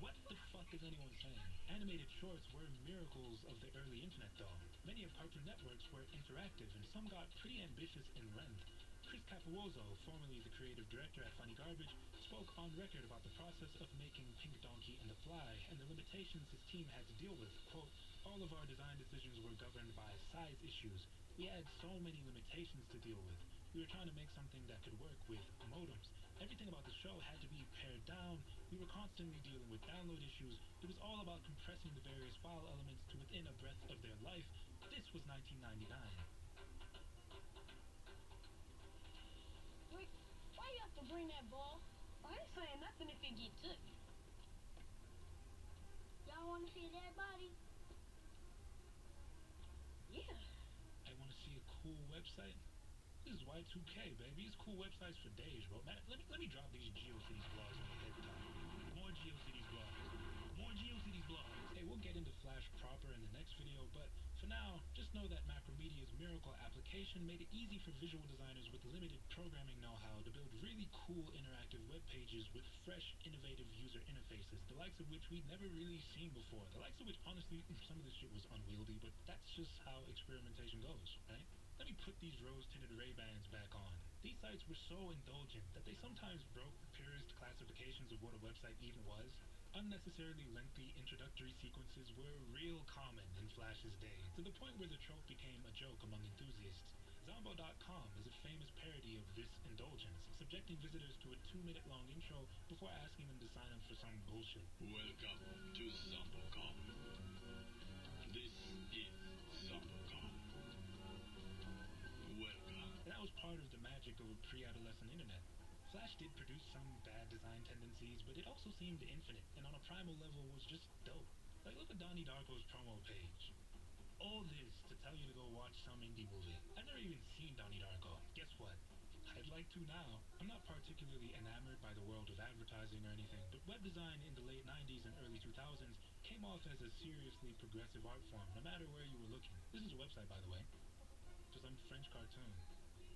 What the fuck is anyone saying? Animated shorts were miracles of the early internet though. Many of Cartoon Networks were interactive and some got pretty ambitious in length. Chris Capuozzo, formerly the creative director at Funny Garbage, spoke on record about the process of making Pink Donkey and the Fly and the limitations his team had to deal with. Quote, all of our design decisions were governed by size issues. We had so many limitations to deal with. We were trying to make something that could work with modems. Everything about the show had to be pared down. We were constantly dealing with download issues. It was all about compressing the various file elements to within a breath of their life. This was 1999. Wait, why you have to bring that ball? I ain't saying nothing if it get took. Y'all wanna see a dead body? Yeah. I want to see a cool website. This is Y2K, baby. It's cool websites for days, bro. Man, let me drop these GeoCities blogs on the head top. More GeoCities blogs. More GeoCities blogs. Hey, we'll get into Flash proper in the next video, but for now, just know that Macromedia's Miracle application made it easy for visual designers with limited programming know-how to build really cool interactive web pages with fresh, innovative user interfaces, the likes of which we'd never really seen before. The likes of which, honestly, some of this shit was unwieldy, but that's just how experimentation goes, right? Let me put these rose-tinted Ray-Bans back on. These sites were so indulgent that they sometimes broke the purest classifications of what a website even was. Unnecessarily lengthy introductory sequences were real common in Flash's day, to the point where the trope became a joke among enthusiasts. Zombo.com is a famous parody of this indulgence, subjecting visitors to a 2-minute-long intro before asking them to sign up for some bullshit. Welcome to Zombo.com. This is Zombo.com. Welcome. And that was part of the magic of a pre-adolescent internet. Flash did produce some bad design tendencies, but it also seemed infinite, and on a primal level was just dope. Like, look at Donnie Darko's promo page. All this to tell you to go watch some indie movie. I've never even seen Donnie Darko. Guess what? I'd like to now. I'm not particularly enamored by the world of advertising or anything, but web design in the late 90s and early 2000s came off as a seriously progressive art form, no matter where you were looking. This is a website, by the way. For some French cartoon.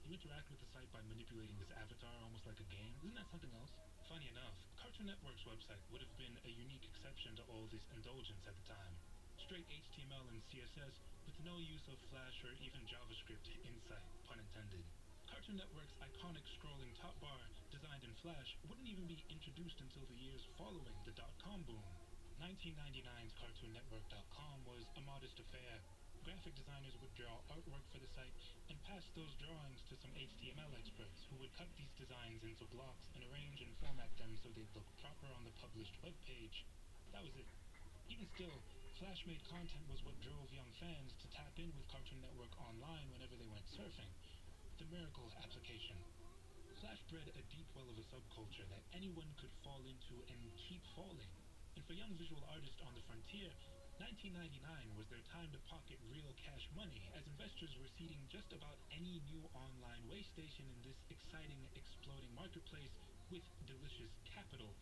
You interact with the site by manipulating this avatar almost like a game. Isn't that something else? Funny enough, Cartoon Network's website would have been a unique exception to all this indulgence at the time. Straight HTML and CSS with no use of Flash or even JavaScript insight, pun intended. Cartoon Network's iconic scrolling top bar, designed in Flash, wouldn't even be introduced until the years following the dot-com boom. 1999's CartoonNetwork.com was a modest affair. Graphic designers would draw artwork for the site and pass those drawings to some HTML experts who would cut these designs into blocks and arrange and format them so they'd look proper on the published web page. That was it. Even still, Flash-made content was what drove young fans to tap in with Cartoon Network online whenever they went surfing. The Miracle application. Flash bred a deep well of a subculture that anyone could fall into and keep falling. And for young visual artists on the frontier, 1999 was their time to pocket real cash money, as investors were seeding just about any new online way station in this exciting, exploding marketplace with delicious capital.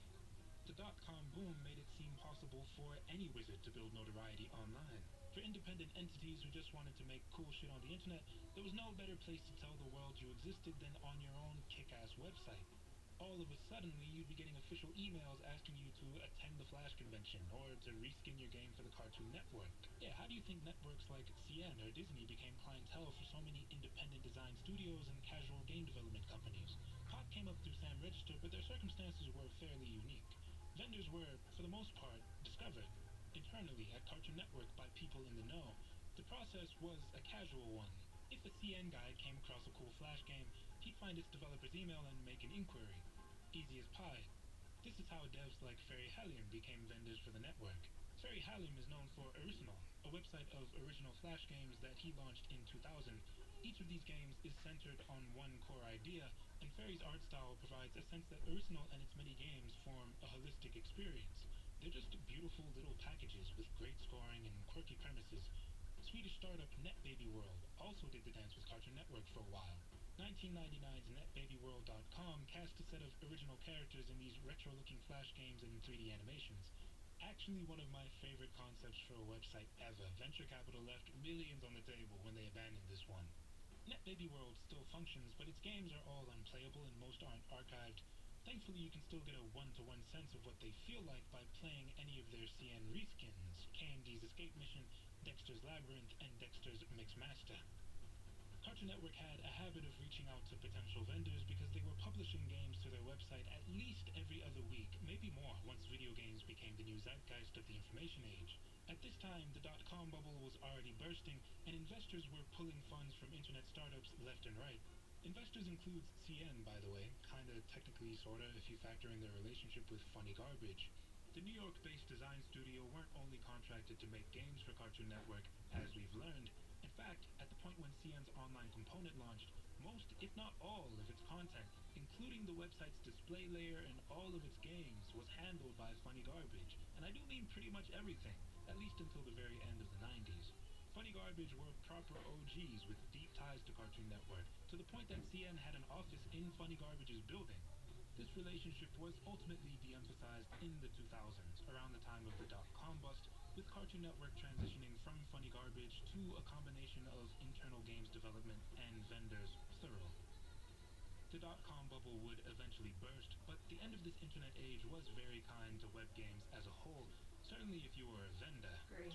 The dot-com boom made it seem possible for any wizard to build notoriety online. For independent entities who just wanted to make cool shit on the internet, there was no better place to tell the world you existed than on your own kick-ass website. All of a sudden, you'd be getting official emails asking you to attend the Flash convention or to reskin your game for the Cartoon Network. Yeah, how do you think networks like CN or Disney became clientele for so many independent design studios and casual game development companies? Pop came up through Sam Register, but their circumstances were fairly unique. Vendors were, for the most part, discovered internally at Cartoon Network by people in the know. The process was a casual one. If a CN guy came across a cool Flash game, he'd find its developer's email and make an inquiry. Easy as pie. This is how devs like Ferry Halium became vendors for the network. Ferry Halium is known for Original, a website of original Flash games that he launched in 2000. Each of these games is centered on one core idea, and Ferry's art style provides a sense that Original and its many games form a holistic experience. They're just beautiful little packages with great scoring and quirky premises. Swedish startup NetBaby World also did the dance with Cartoon Network for a while. 1999's NetBabyWorld.com cast a set of original characters in these retro-looking Flash games and 3D animations. Actually one of my favorite concepts for a website ever. Venture capital left millions on the table when they abandoned this one. NetBaby World still functions, but its games are all unplayable and most aren't archived. Thankfully, you can still get a one-to-one sense of what they feel like by playing any of their CN reskins, KMD's Escape Mission, Dexter's Labyrinth, and Dexter's Mixmaster. Cartoon Network had a habit of reaching out to potential vendors because they were publishing games to their website at least every other week, maybe more once video games became the new zeitgeist of the information age. At this time, the dot-com bubble was already bursting, and investors were pulling funds from internet startups left and right. Investors includes CN, by the way, kinda technically sorta if you factor in their relationship with Funny Garbage. The New York-based design studio weren't only contracted to make games for Cartoon Network, as we've learned. In fact, at the point when CN's online component launched, most, if not all, of its content, including the website's display layer and all of its games, was handled by Funny Garbage. And I do mean pretty much everything, at least until the very end of the 90s. Funny Garbage were proper OGs with deep ties to Cartoon Network, to the point that CN had an office in Funny Garbage's building. This relationship was ultimately de-emphasized in the 2000s, around the time of the dot-com bust, with Cartoon Network transitioning from Funny Garbage to a combination of internal games development and vendors thorough. The dot-com bubble would eventually burst, but the end of this internet age was very kind to web games as a whole, certainly if you were a vendor. 2000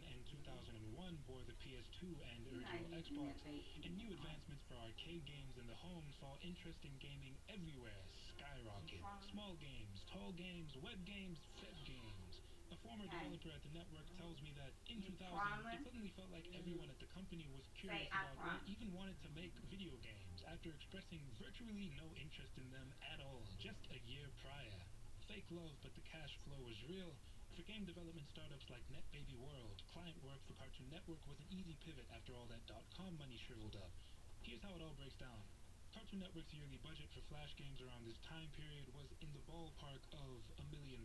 and 2001 bore the PS2 and original Xbox, and new advancements for arcade games in the home saw interest in gaming everywhere skyrocket. Small games, tall games, web games, fed games. A former developer at the network tells me that in 2000, it suddenly felt like everyone at the company was curious about or even wanted to make video games after expressing virtually no interest in them at all just a year prior. Fake love, but the cash flow was real. For game development startups like NetBaby World, client work for Cartoon Network was an easy pivot after all that dot-com money shriveled up. Here's how it all breaks down. Cartoon Network's yearly budget for Flash games around this time period was in the ballpark of $1 million,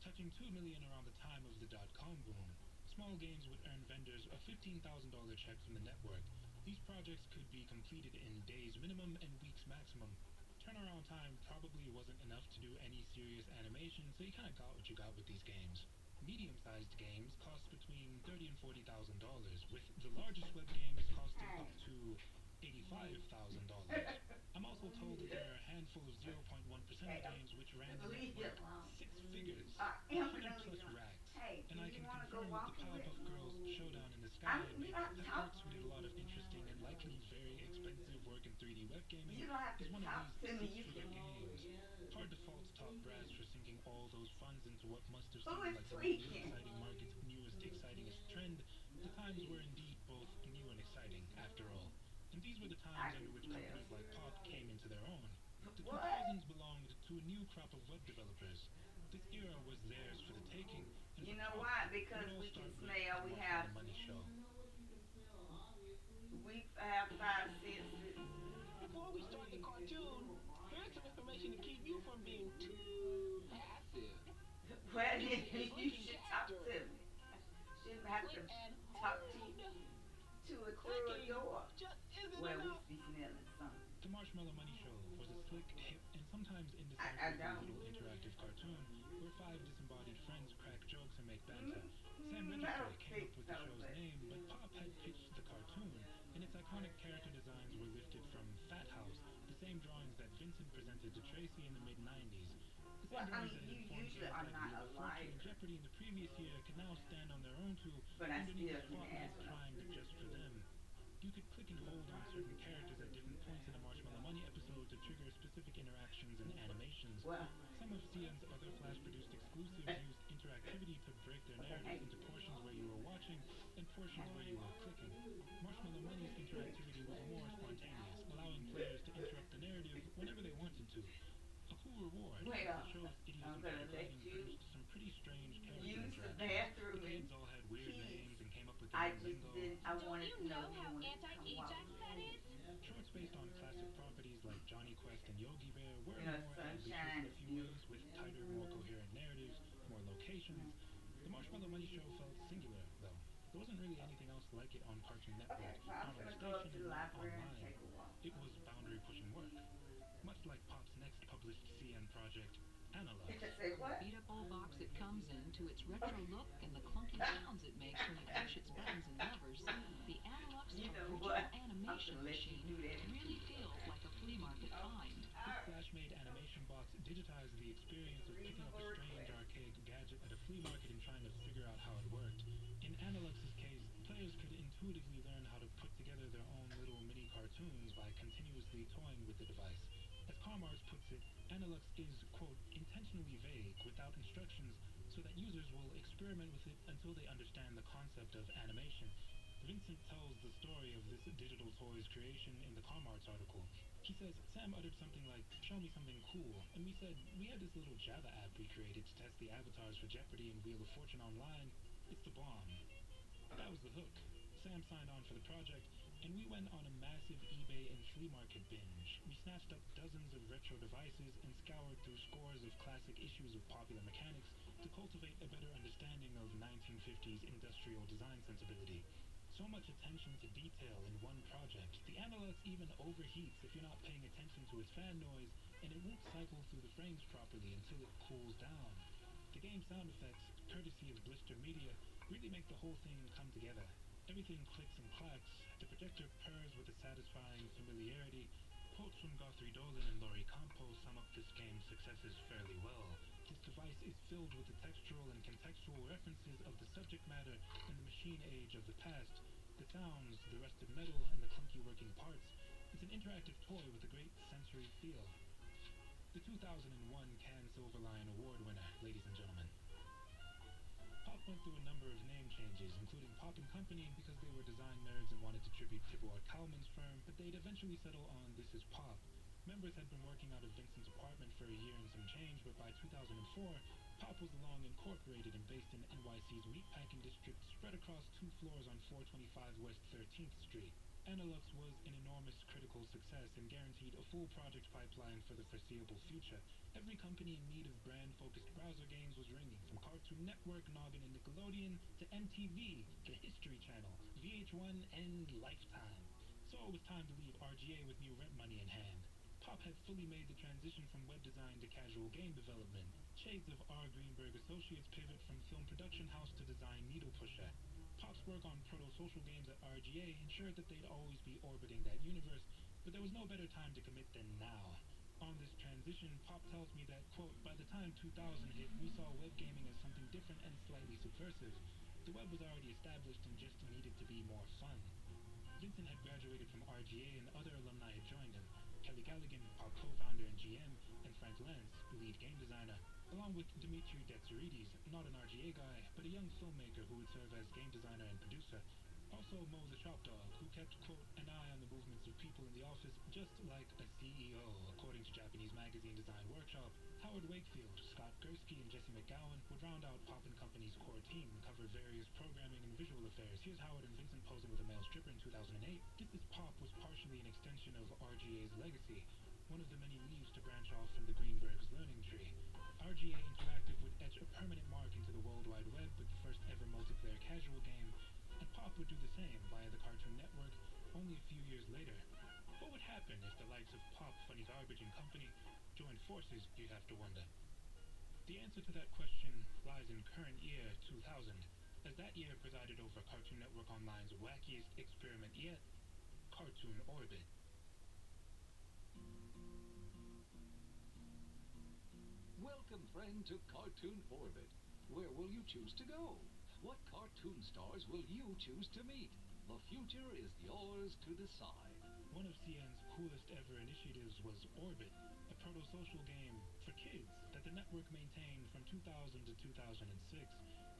touching $2 million around the time of the dot-com boom. Small games would earn vendors a $15,000 check from the network. These projects could be completed in days minimum and weeks maximum. Turnaround time probably wasn't enough to do any serious animation, so you kinda got what you got with these games. Medium-sized games cost between $30,000 and $40,000, with the largest web games costing up to $85,000. I'm also told that there are a handful of 0.1% of games which ran the network six figures, 100 plus racks. And I can confirm that the Powerpuff Girls Showdown in the Sky made efforts who did a lot of interesting and likely very expensive work in 3D web gaming is one of these six-figure games. Hard to fault Top Brass for sinking all those funds into what must have seemed like the most exciting market's newest, excitingest trend. The times were indeed both new and exciting, after all. And these were the times under which companies like Pop came into their own. The 2000s belonged to a new crop of web developers. This era was theirs for the taking. And you know why? Because we can smell. We have Money Show. we have 5 senses. Before we start the cartoon, here's some information to keep you from being too passive. Well, you should talk to me. Shouldn't have to talk to you to it through a door. Well, we be smelling something. The Marshmallow Money Show was a slick, hip, and sometimes I indecisive don't. little interactive cartoon where 5 disembodied friends crack jokes and make banter. Sam I Register don't came think up with the so, show's but name, but Pop had pitched the cartoon, and its iconic character designs were lifted from Fat House, the same drawings that Vincent presented to Tracy in the mid-90s. The well, same I drawings mean, that you had informed usually games are like not Wheel a of Fortune liar, and Jeopardy in the previous year can now stand on their own two but I underneath still a can spotlight ask what I primed just for them. You could click and hold on certain characters at different points in a Marshmallow Money episode to trigger specific interactions and animations. Well, Some of CN's other Flash-produced exclusives used interactivity to break their narratives into portions where you were watching and portions where you were clicking. Marshmallow Money's interactivity was more spontaneous, allowing players to interrupt the narrative whenever they wanted to. A cool reward, well, the show's I'm gonna idiosyncratic let writing you produced some pretty strange character use the interactions. bathroom The in kids all had weird peace. names and came up with I their own just lingo. didn't. I Don't wanted you to know know if how you wanted to come anti-Ajax walk. that is? Shorts based on classic properties like Johnny Quest and Yogi Bear were You know, more ambitious sunshine in a few ways, with tighter, more coherent narratives, more locations. The Marshmallow Money Show felt singular, though. There wasn't really anything else like it on Cartoon Network, Okay, well, I'm not on gonna the go up station to the and not library and online. take a walk. It was boundary-pushing work. Much like Pop's next published CN project, Analog. Say what? Beat up old box it comes in, to its retro look and the clunky sounds it makes when you push its buttons and levers, the Analog's You know original what? animation I'm gonna let you machine do that in really peace. feels like a flea market find. This Flash-made animation box digitized the experience of picking up a strange archaic gadget at a flea market and trying to figure out how it worked. In Analog's case, players could intuitively learn how to put together their own little mini cartoons by continuously toying with the device. As Karmars puts it, Analog is, quote, intentionally vague, without instructions, so that users will experiment with it until they understand the concept of animation. Vincent tells the story of this digital toy's creation in the Karmars article. He says, Sam uttered something like, show me something cool, and we said, we had this little Java app we created to test the avatars for Jeopardy and Wheel of Fortune online. It's the bomb. That was the hook. Sam signed on for the project, and we went on a massive eBay and flea market binge. We snatched up dozens of retro devices and scoured through scores of classic issues of Popular Mechanics to cultivate a better understanding of 1950s industrial design sensibility. So much attention to detail in one project. The Analog even overheats if you're not paying attention to its fan noise, and it won't cycle through the frames properly until it cools down. The game sound effects, courtesy of Blister Media, really make the whole thing come together. Everything clicks and clacks, the projector purrs with a satisfying familiarity. Quotes from Guthrie Dolan and Laurie Campos sum up this game's successes fairly well. This device is filled with the textural and contextual references of the subject matter and the machine age of the past, the sounds, the rusted metal, and the clunky working parts. It's an interactive toy with a great sensory feel. The 2001 Cannes Silver Lion Award winner, ladies and gentlemen. Pop went through a number of name changes, including Pop & Company because they were design nerds and wanted to tribute Tibor Kalman's firm, but they'd eventually settle on This Is Pop. Members had been working out of Vincent's apartment for a year and some change, but by 2004, Pop was long incorporated and based in NYC's meatpacking district, spread across 2 floors on 425 West 13th Street. Analog was an enormous critical success and guaranteed a full project pipeline for the foreseeable future. Every company in need of brand-focused browser games was ringing, from Cartoon Network, Noggin, and Nickelodeon, to MTV, the History Channel, VH1, and Lifetime. So it was time to leave RGA with new rent money in hand. Pop had fully made the transition from web design to casual game development. Shades of R. Greenberg Associates pivot from film production house to design needle pusher. Pop's work on proto-social games at RGA ensured that they'd always be orbiting that universe, but there was no better time to commit than now. On this transition, Pop tells me that, quote, by the time 2000 hit, we saw web gaming as something different and slightly subversive. The web was already established and just needed to be more fun. Vincent had graduated from RGA and other alumni had joined him. Kelly Galligan, Pop co-founder and GM, and Frank Lance, lead game designer, along with Dimitri Detserides, not an RGA guy, but a young filmmaker who would serve as game designer and producer. Also Mo the Shop Dog, who kept, quote, an eye on the movements of people in the office just like a CEO, according to Japanese magazine Design Workshop. Howard Wakefield, Scott Gursky, and Jesse McGowan would round out Pop & Company's core team and cover various programming and visual affairs. Here's Howard and Vincent posing with a male stripper in 2008. This Is Pop was partially an extension of RGA's legacy, one of the many leaves to branch off from the Greenberg's learning tree. RGA Interactive would etch a permanent mark into the World Wide Web with the first ever multiplayer casual game, and Pop would do the same via the Cartoon Network only a few years later. What would happen if the likes of Pop, Funny Garbage, and company joined forces, you have to wonder? The answer to that question lies in current year 2000, as that year presided over Cartoon Network Online's wackiest experiment yet, Cartoon Orbit. Welcome, friend, to Cartoon Orbit. Where will you choose to go? What cartoon stars will you choose to meet? The future is yours to decide. One of CN's coolest ever initiatives was Orbit, a proto-social game for kids that the network maintained from 2000 to 2006.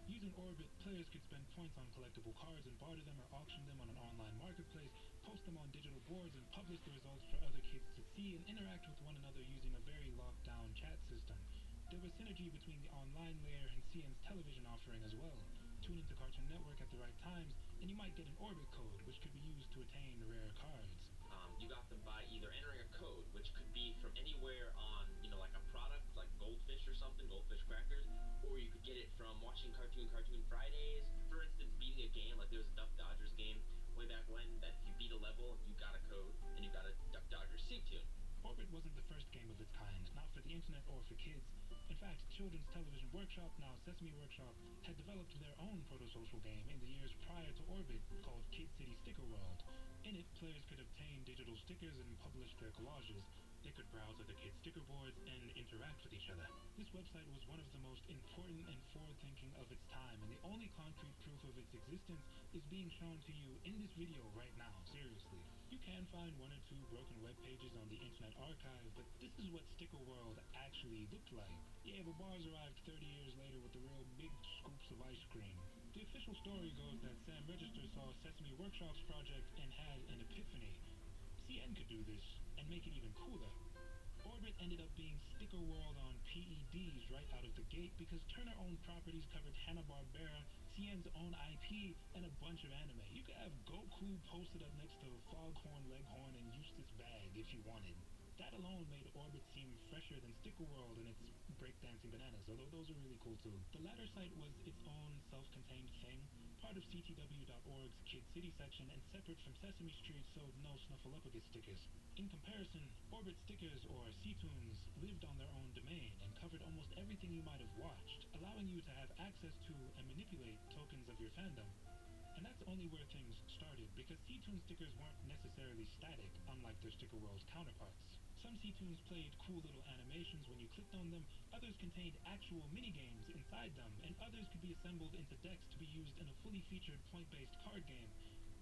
Using Orbit, players could spend points on collectible cards and barter them or auction them on an online marketplace, post them on digital boards, and publish the results for other kids to see and interact with one another using a very locked-down chat system. There was synergy between the online layer and CN's television offering as well. Tune into Cartoon Network at the right times, and you might get an Orbit code, which could be used to attain rare cards. You got them by either entering a code, which could be from anywhere on, like a product, like Goldfish or something, Goldfish crackers, or you could get it from watching Cartoon Fridays. For instance, Bean beating a game, like there was a Duck Dodgers game way back when, that if you beat a level, you got a code, and you got a Duck Dodgers C-tune. Orbit wasn't the first game of its kind, not for the internet or for kids. In fact, Children's Television Workshop, now Sesame Workshop, had developed their own proto-social game in the years prior to Orbit called Kid City Sticker World. In it, players could obtain digital stickers and publish their collages. They could browse other kids' sticker boards and interact with each other. This website was one of the most important and forward-thinking of its time, and the only concrete proof of its existence is being shown to you in this video right now, seriously. You can find one or two broken web pages on the Internet Archive, but this is what Sticker World actually looked like. Yeah, the bars arrived 30 years later with the real big scoops of ice cream. The official story goes that Sam Register saw Sesame Workshop's project and had an epiphany. CN could do this, and make it even cooler. Orbit ended up being Sticker World on PEDs right out of the gate because Turner-owned properties covered Hanna-Barbera, CN's own IP, and a bunch of anime. You could have Goku posted up next to Foghorn Leghorn and Eustace Bag if you wanted. That alone made Orbit seem fresher than Sticker World and its breakdancing bananas, although those are really cool too. The latter site was its own self-contained thing, part of CTW.org's Kid City section, and separate from Sesame Street, so no Snuffleupagus stickers. In comparison, Orbit stickers, or C-Tunes, lived on their own domain and covered almost everything you might have watched, allowing you to have access to and manipulate tokens of your fandom. And that's only where things started, because C-Tune stickers weren't necessarily static, unlike their Sticker World counterparts. Some C-Tunes played cool little animations when you clicked on them, others contained actual minigames inside them, and others could be assembled into decks to be used in a fully featured point-based card game,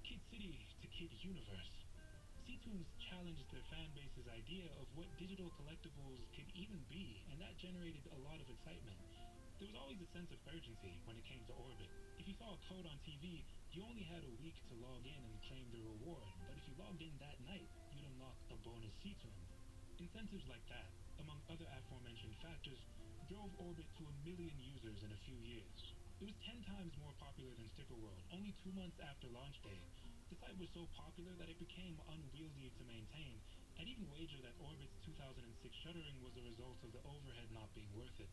Kid City to Kid Universe. C-Tunes challenged their fanbase's idea of what digital collectibles could even be, and that generated a lot of excitement. There was always a sense of urgency when it came to Orbit. If you saw a code on TV, you only had a week to log in and claim the reward, but if you logged in that night, you'd unlock a bonus C-Tune. Incentives like that, among other aforementioned factors, drove Orbit to 1 million users in a few years. It was 10 times more popular than Sticker World, only 2 months after launch day. The site was so popular that it became unwieldy to maintain. I'd even wager that Orbit's 2006 shuttering was a result of the overhead not being worth it.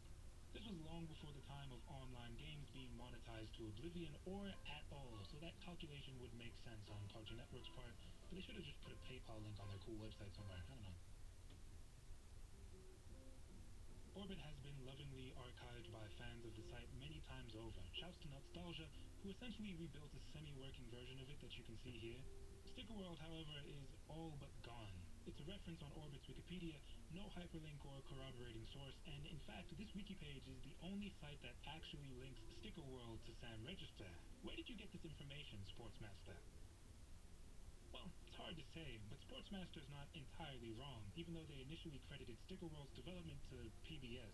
This was long before the time of online games being monetized to oblivion or at all, so that calculation would make sense on Cartoon Network's part, but they should have just put a PayPal link on their cool website somewhere. I don't know. Orbit has been lovingly archived by fans of the site many times over. Shouts to Nostalgia, who essentially rebuilt a semi-working version of it that you can see here. Sticker World, however, is all but gone. It's a reference on Orbit's Wikipedia, no hyperlink or corroborating source, and in fact, this wiki page is the only site that actually links Sticker World to Sam Register. Where did you get this information, Sportsmaster? Well, it's hard to say, but Sportsmaster's not entirely wrong, even though they initially credited Sticker World's development to PBS.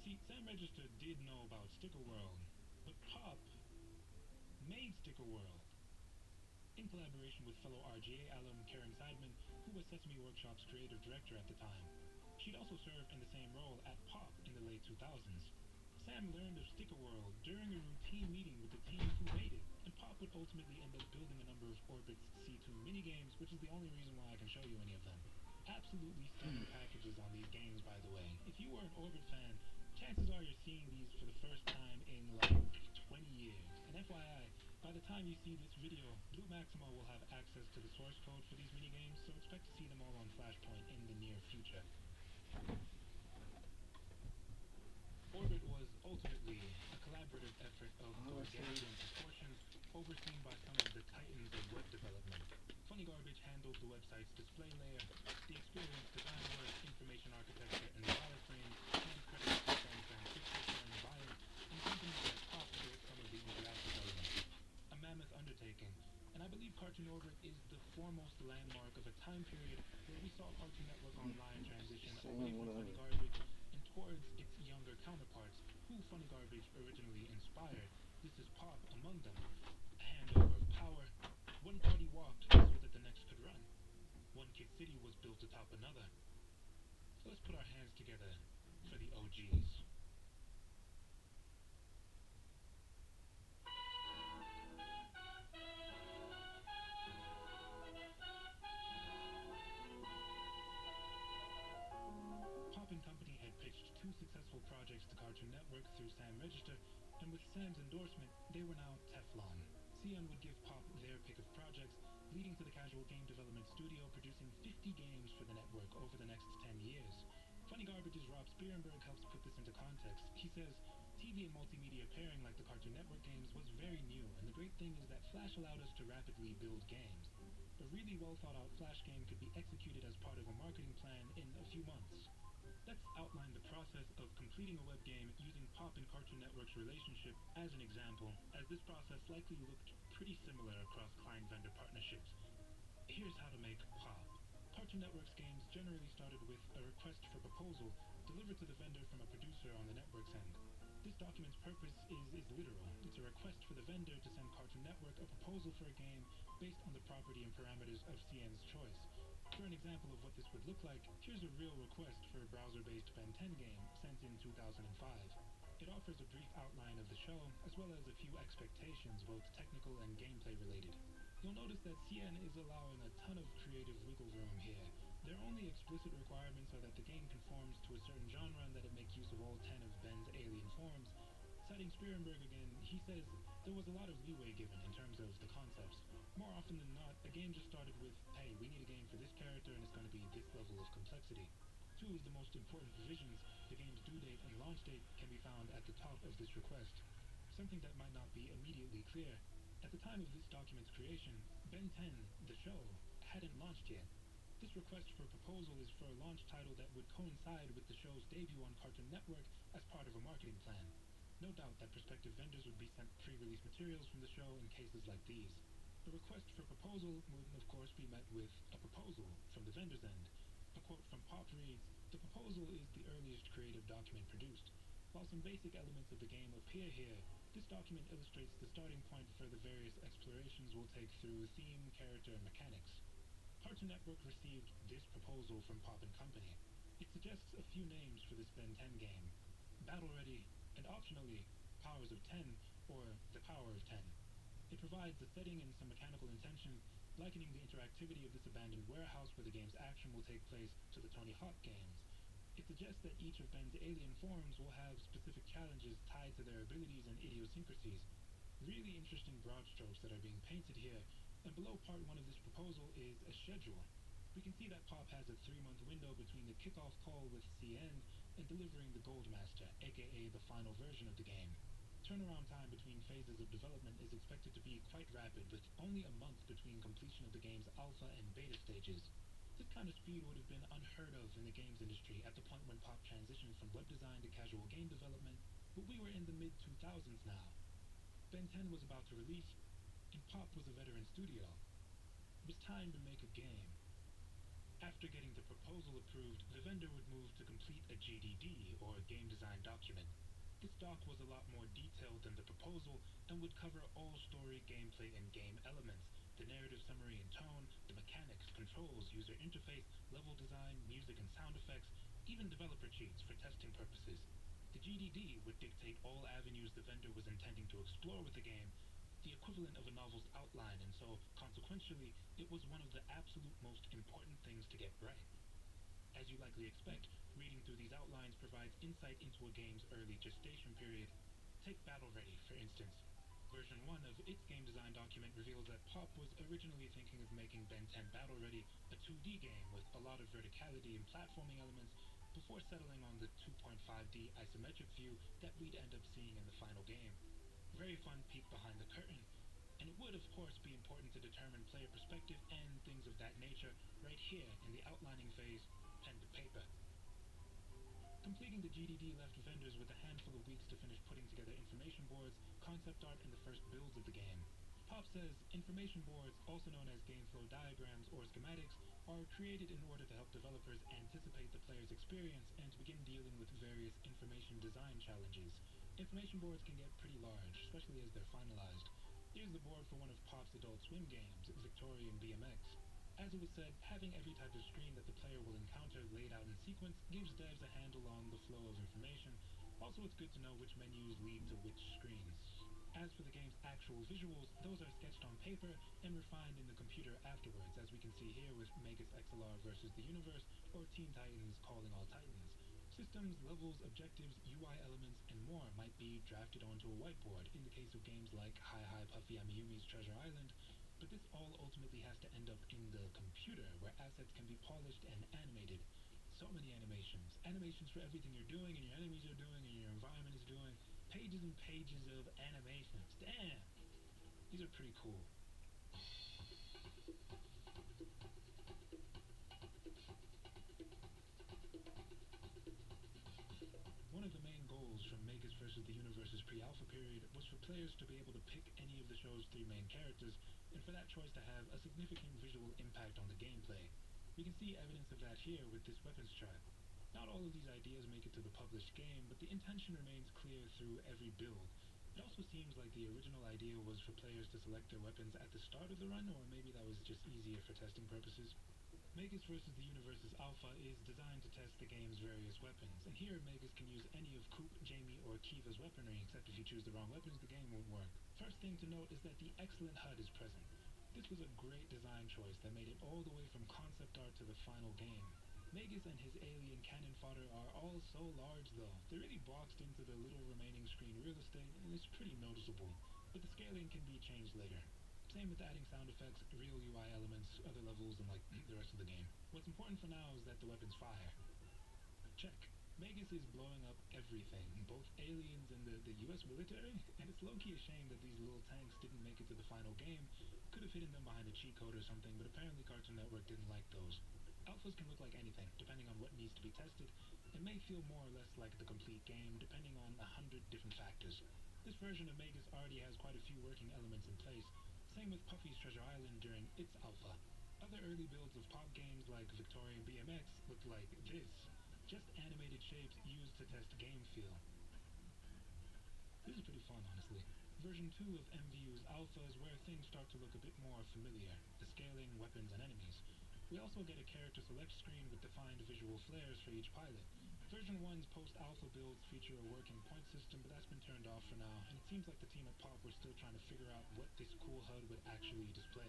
See, Sam Register did know about Sticker World, but Pop made Sticker World, in collaboration with fellow RGA alum Karen Seidman, who was Sesame Workshop's creative director at the time. She'd also served in the same role at Pop in the late 2000s. Sam learned of Sticker World during a routine meeting with the team who made it, and Pop would ultimately end up building a number of Orbit's C-Tune minigames, which is the only reason why I can show you any of them. Absolutely stunning packages on these games, by the way. If you were an Orbit fan, chances are you're seeing these for the first time in like 20 years. And FYI, by the time you see this video, Blue Maximo will have access to the source code for these minigames, so expect to see them all on Flashpoint in the near future. Orbit was ultimately a collaborative effort of gargantuan proportions, overseen by some of the titans of web development. Funny Garbage handled the website's display layer, the experience design work, information architecture, and wireframes, and credits to San Francisco and Viant, and companies like Pop built some of the interactive elements. A mammoth undertaking, and I believe Cartoon Orbit is the foremost landmark of a time period where we saw Cartoon Network Online transition away from Funny Garbage and towards its younger counterparts, who Funny Garbage originally inspired. This is Pop among them. A handover of power. One party walked so that the next could run. One Kid City was built atop another. So let's put our hands together for the OGs. Pop and Company had pitched 2 successful projects to Cartoon Network through Sam Register, and with Sam's endorsement, they were now Teflon. CN would give Pop their pick of projects, leading to the casual game development studio producing 50 games for the network over the next 10 years. Funny Garbage's Rob Spearenberg helps put this into context. He says, TV and multimedia pairing like the Cartoon Network games was very new, and the great thing is that Flash allowed us to rapidly build games. A really well thought out Flash game could be executed as part of a marketing plan in a few months. Let's outline the process of completing a web game using Pop and Cartoon Network's relationship as an example, as this process likely looked pretty similar across client-vendor partnerships. Here's how to make Pop. Cartoon Network's games generally started with a request for proposal delivered to the vendor from a producer on the network's end. This document's purpose is literal. It's a request for the vendor to send Cartoon Network a proposal for a game based on the property and parameters of CN's choice. For an example of what this would look like, here's a real request for a browser-based Ben 10 game sent in 2005. It offers a brief outline of the show, as well as a few expectations, both technical and gameplay related. You'll notice that CN is allowing a ton of creative wiggle room here. Their only explicit requirements are that the game conforms to a certain genre and that it make use of all 10 of Ben's alien forms. Citing Spearenberg again, he says there was a lot of leeway given in terms of the concepts. More often than not, a game just started with, hey, we need a game for this character and it's going to be this level of complexity. Two of the most important provisions, the game's due date and launch date, can be found at the top of this request. Something that might not be immediately clear. At the time of this document's creation, Ben 10, the show, hadn't launched yet. This request for proposal is for a launch title that would coincide with the show's debut on Cartoon Network as part of a marketing plan. No doubt that prospective vendors would be sent pre-release materials from the show in cases like these. A request for proposal would, of course, be met with a proposal from the vendor's end. A quote from Pop reads, "The proposal is the earliest creative document produced. While some basic elements of the game appear here, this document illustrates the starting point for the various explorations we'll take through theme, character, and mechanics." Cartoon Network received this proposal from Pop & Company. It suggests a few names for this Ben 10 game. Battle Ready, and optionally, Powers of 10, or The Power of 10. It provides a setting and some mechanical intention, likening the interactivity of this abandoned warehouse where the game's action will take place to the Tony Hawk games. It suggests that each of Ben's alien forms will have specific challenges tied to their abilities and idiosyncrasies. Really interesting broad strokes that are being painted here, and below part 1 of this proposal is a schedule. We can see that Pop has a 3-month window between the kickoff call with CN and delivering the Goldmaster, aka the final version of the game. Turnaround time between phases of development is expected to be quite rapid, with only a month between completion of the game's alpha and beta stages. This kind of speed would have been unheard of in the games industry at the point when Pop transitioned from web design to casual game development, but we were in the mid-2000s now. Ben 10 was about to release, and Pop was a veteran studio. It was time to make a game. After getting the proposal approved, the vendor would move to complete a GDD, or Game Design Document. This doc was a lot more detailed than the proposal, and would cover all story, gameplay, and game elements, the narrative summary and tone, the mechanics, controls, user interface, level design, music and sound effects, even developer cheats for testing purposes. The GDD would dictate all avenues the vendor was intending to explore with the game, the equivalent of a novel's outline, and so, consequentially, it was one of the absolute most important things to get right. As you likely expect, reading through these outlines provides insight into a game's early gestation period. Take Battle Ready, for instance. Version 1 of its game design document reveals that Pop was originally thinking of making Ben 10 Battle Ready a 2D game with a lot of verticality and platforming elements, before settling on the 2.5D isometric view that we'd end up seeing in the final game. Very fun peek behind the curtain, and it would of course be important to determine player perspective and things of that nature right here in the outlining phase, pen to paper. Completing the GDD left vendors with a handful of weeks to finish putting together information boards, concept art, and the first builds of the game. Pop says information boards, also known as game flow diagrams or schematics, are created in order to help developers anticipate the player's experience and to begin dealing with various information design challenges. Information boards can get pretty large, especially as they're finalized. Here's the board for one of Pop's Adult Swim games, Victorian BMX. As it was said, having every type of screen that the player will encounter laid out in sequence gives devs a handle on the flow of information. Also, it's good to know which menus lead to which screens. As for the game's actual visuals, those are sketched on paper and refined in the computer afterwards, as we can see here with Magus XLR versus the Universe, or Teen Titans Calling All Titans. Systems, levels, objectives, UI elements, and more might be drafted grafted onto a whiteboard in the case of games like Hi Hi Puffy Amiyumi's Treasure Island, but this all ultimately has to end up in the computer, where assets can be polished and animated. So many animations. Animations for everything you're doing, and your enemies are doing, and your environment is doing. Pages and pages of animations. Damn! These are pretty cool. One of the main goals from Magus vs. the Universe's pre-alpha period was for players to be able to pick any of the show's 3 main characters, and for that choice to have a significant visual impact on the gameplay. We can see evidence of that here with this weapons chart. Not all of these ideas make it to the published game, but the intention remains clear through every build. It also seems like the original idea was for players to select their weapons at the start of the run, or maybe that was just easier for testing purposes. Magus vs. the Universe's alpha is designed to test the game's various weapons, and here Magus can use any of Coop, Jamie, or Kiva's weaponry, except if you choose the wrong weapons, the game won't work. First thing to note is that the excellent HUD is present. This was a great design choice that made it all the way from concept art to the final game. Magus and his alien cannon fodder are all so large though. They're really boxed into the little remaining screen real estate, and it's pretty noticeable, but the scaling can be changed later. Same with adding sound effects, real UI elements, other levels, and like the rest of the game. What's important for now is that the weapons fire. Check. Magus is blowing up everything, both aliens and the US military, and it's low-key a shame that these little tanks didn't make it to the final game. Could have hidden them behind a cheat code or something, but apparently Cartoon Network didn't like those. Alphas can look like anything, depending on what needs to be tested, and may feel more or less like the complete game, depending on 100 different factors. This version of Magus already has quite a few working elements in place. Same with Puffy's Treasure Island during its alpha. Other early builds of pop games like Victorian BMX looked like this. Just animated shapes used to test game feel. This is pretty fun, honestly. Version 2 of MVU's alpha is where things start to look a bit more familiar. The scaling, weapons, and enemies. We also get a character select screen with defined visual flares for each pilot. Version 1's post-alpha builds feature a working point system, but that's been turned off for now, and it seems like the team at Pop were still trying to figure out what this cool HUD would actually display.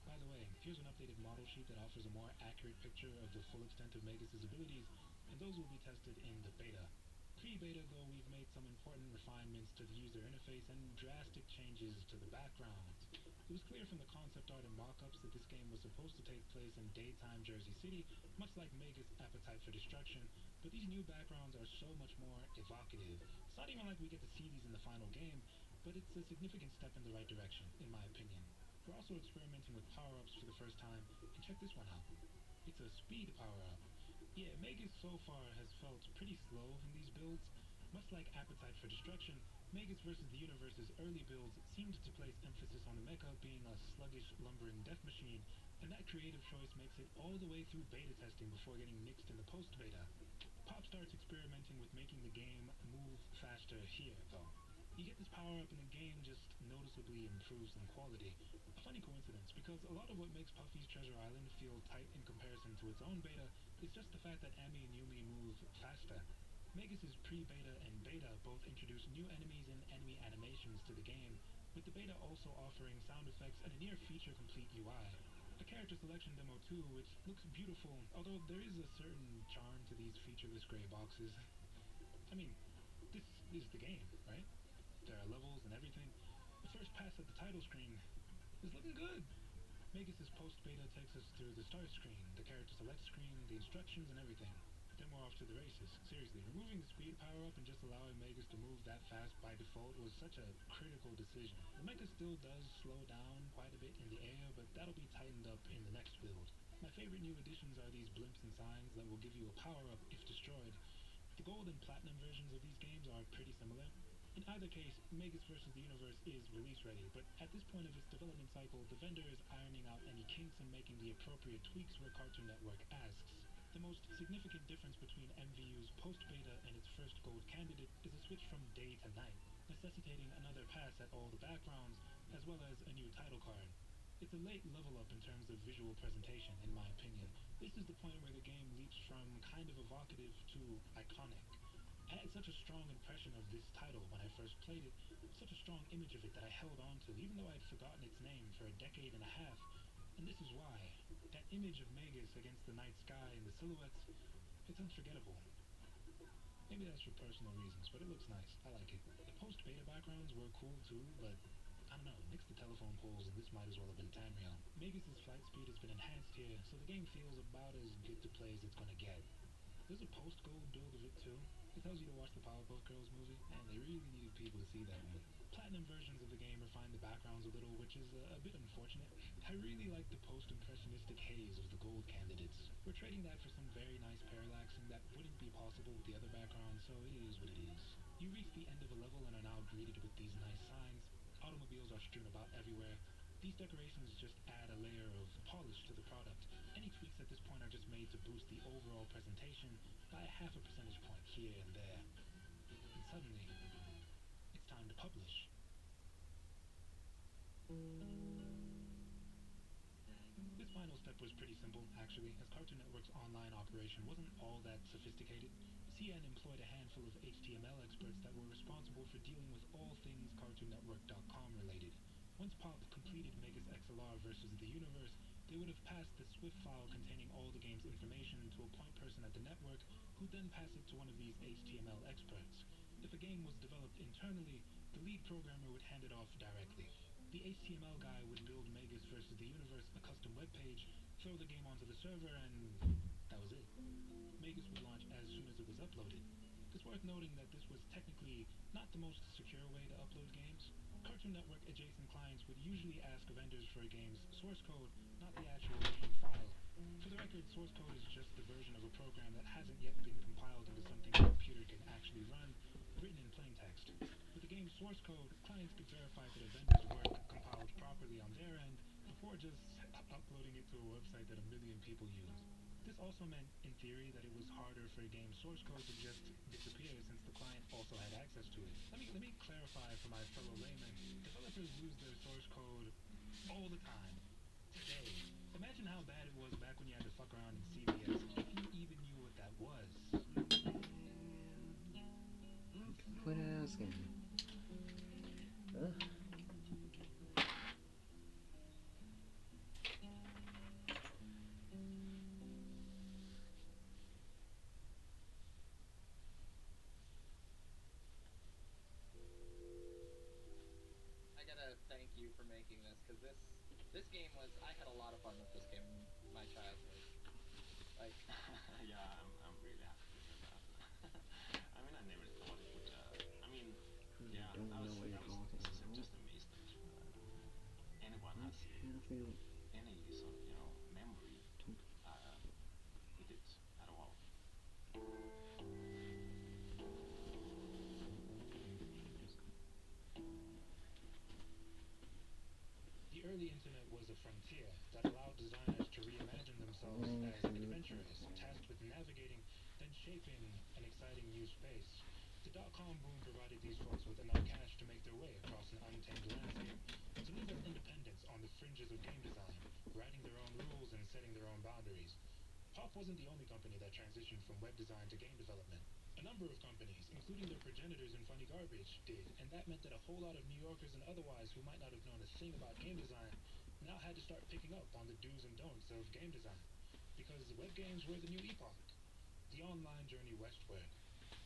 By the way, here's an updated model sheet that offers a more accurate picture of the full extent of Magus' abilities, and those will be tested in the beta. Pre-beta, though, we've made some important refinements to the user interface and drastic changes to the backgrounds. It was clear from the concept art and mock-ups that this game was supposed to take place in daytime Jersey City, much like Magus' Appetite for Destruction, but these new backgrounds are so much more evocative. It's not even like we get to see these in the final game, but it's a significant step in the right direction, in my opinion. We're also experimenting with power-ups for the first time, and check this one out. It's a speed power-up. Yeah, Magus so far has felt pretty slow in these builds. Much like Appetite for Destruction, Magus vs. the Universe's early builds seemed to place emphasis on the mecha being a sluggish, lumbering death machine, and that creative choice makes it all the way through beta testing before getting nixed in the post-beta. Pop starts experimenting with making the game move faster here, though. You get this power-up and the game just noticeably improves in quality. A funny coincidence, because a lot of what makes Puffy's Treasure Island feel tight in comparison to its own beta is just the fact that Ami and Yumi move faster. Magus' pre-beta and beta both introduce new enemies and enemy animations to the game, with the beta also offering sound effects and a near feature-complete UI. A character selection demo too, which looks beautiful, although there is a certain charm to these featureless gray boxes. I mean, this is the game, right? There are levels and everything. The first pass at the title screen is looking good. Magus' post-beta takes us through the start screen, the character select screen, the instructions, and everything. Then we're off to the races. Seriously, removing the speed power-up and just allowing Magus to move that fast by default was such a critical decision. The mecha still does slow down quite a bit in the air, but that'll be tightened up in the next build. My favorite new additions are these blimps and signs that will give you a power-up if destroyed. The gold and platinum versions of these games are pretty similar. In either case, Magus vs. the Universe is release ready, but at this point of its development cycle, the vendor is ironing out any kinks and making the appropriate tweaks where Cartoon Network asks. The most significant difference between MVU's post-beta and its first gold candidate is a switch from day to night, necessitating another pass at all the backgrounds, as well as a new title card. It's a late level up in terms of visual presentation, in my opinion. This is the point where the game leaps from kind of evocative to iconic. I had such a strong impression of this title when I first played it, such a strong image of it that I held on to, even though I had forgotten its name for a decade and a half. And this is why. That image of Magus against the night sky and the silhouettes, it's unforgettable. Maybe that's for personal reasons, but it looks nice. I like it. The post-beta backgrounds were cool too, but I don't know, next to telephone poles, this might as well have been Tamriel. Magus' flight speed has been enhanced here, so the game feels about as good to play as it's gonna get. There's a post-gold build of it too. It tells you to watch the Powerpuff Girls movie, and they really needed people to see that one. Platinum versions of the game refine the backgrounds a little, which is a bit unfortunate. I really like the post-impressionistic haze of the gold candidates. We're trading that for some very nice parallaxing that wouldn't be possible with the other backgrounds, so it is what it is. You reach the end of a level and are now greeted with these nice signs. Automobiles are strewn about everywhere. These decorations just add a layer of polish to the product. Any tweaks at this point are just made to boost the overall presentation by 0.5 percentage point here and there. And suddenly, it's time to publish. This final step was pretty simple, actually, as Cartoon Network's online operation wasn't all that sophisticated. CN employed a handful of HTML experts that were responsible for dealing with all things CartoonNetwork.com related. Once Pop completed Magus XLR versus the universe, they would have passed the SWIFT file containing all the game's information to a point person at the network, who'd then pass it to one of these HTML experts. If a game was developed internally, the lead programmer would hand it off directly. The HTML guy would build Magus versus the universe a custom web page, throw the game onto the server, and that was it. Magus would launch as soon as it was uploaded. It's worth noting that this was technically not the most secure way to upload games. Cartoon Network adjacent clients would usually ask vendors for a game's source code, not the actual game file. For the record, source code is just the version of a program that hasn't yet been compiled into something the computer can actually run, written in plain text. With the game's source code, clients could verify that a vendor's work compiled properly on their end before just uploading it to a website that 1 million people use. This also meant, in theory, that it was harder for a game's source code to just disappear since the client also had access to it. Let me clarify for my fellow laymen. Developers lose their source code all the time. Today. Imagine how bad it was back when you had to fuck around in CVS, if you even knew what that was. Quit asking. Ugh. I gotta thank you for making this, because this game was, I had a lot of fun with this game in my childhood. Like, Yeah, I'm really happy to hear that. I mean, I never thought it would. I mean, yeah, don't know what you're talking about. just amazed that anyone has any sort of, memory with it at all. The early internet was a frontier that allowed designers to reimagine themselves as adventurers, tasked with navigating, then shaping an exciting new space. The dot-com boom provided these folks with enough cash to make their way across an untamed landscape, to live with independence on the fringes of game design, writing their own rules and setting their own boundaries. Pop wasn't the only company that transitioned from web design to game development. A number of companies, including their progenitors in Funny Garbage, did, and that meant that a whole lot of New Yorkers and otherwise who might not have known a thing about game design now had to start picking up on the do's and don'ts of game design. Because web games were the new epoch, the online journey westward.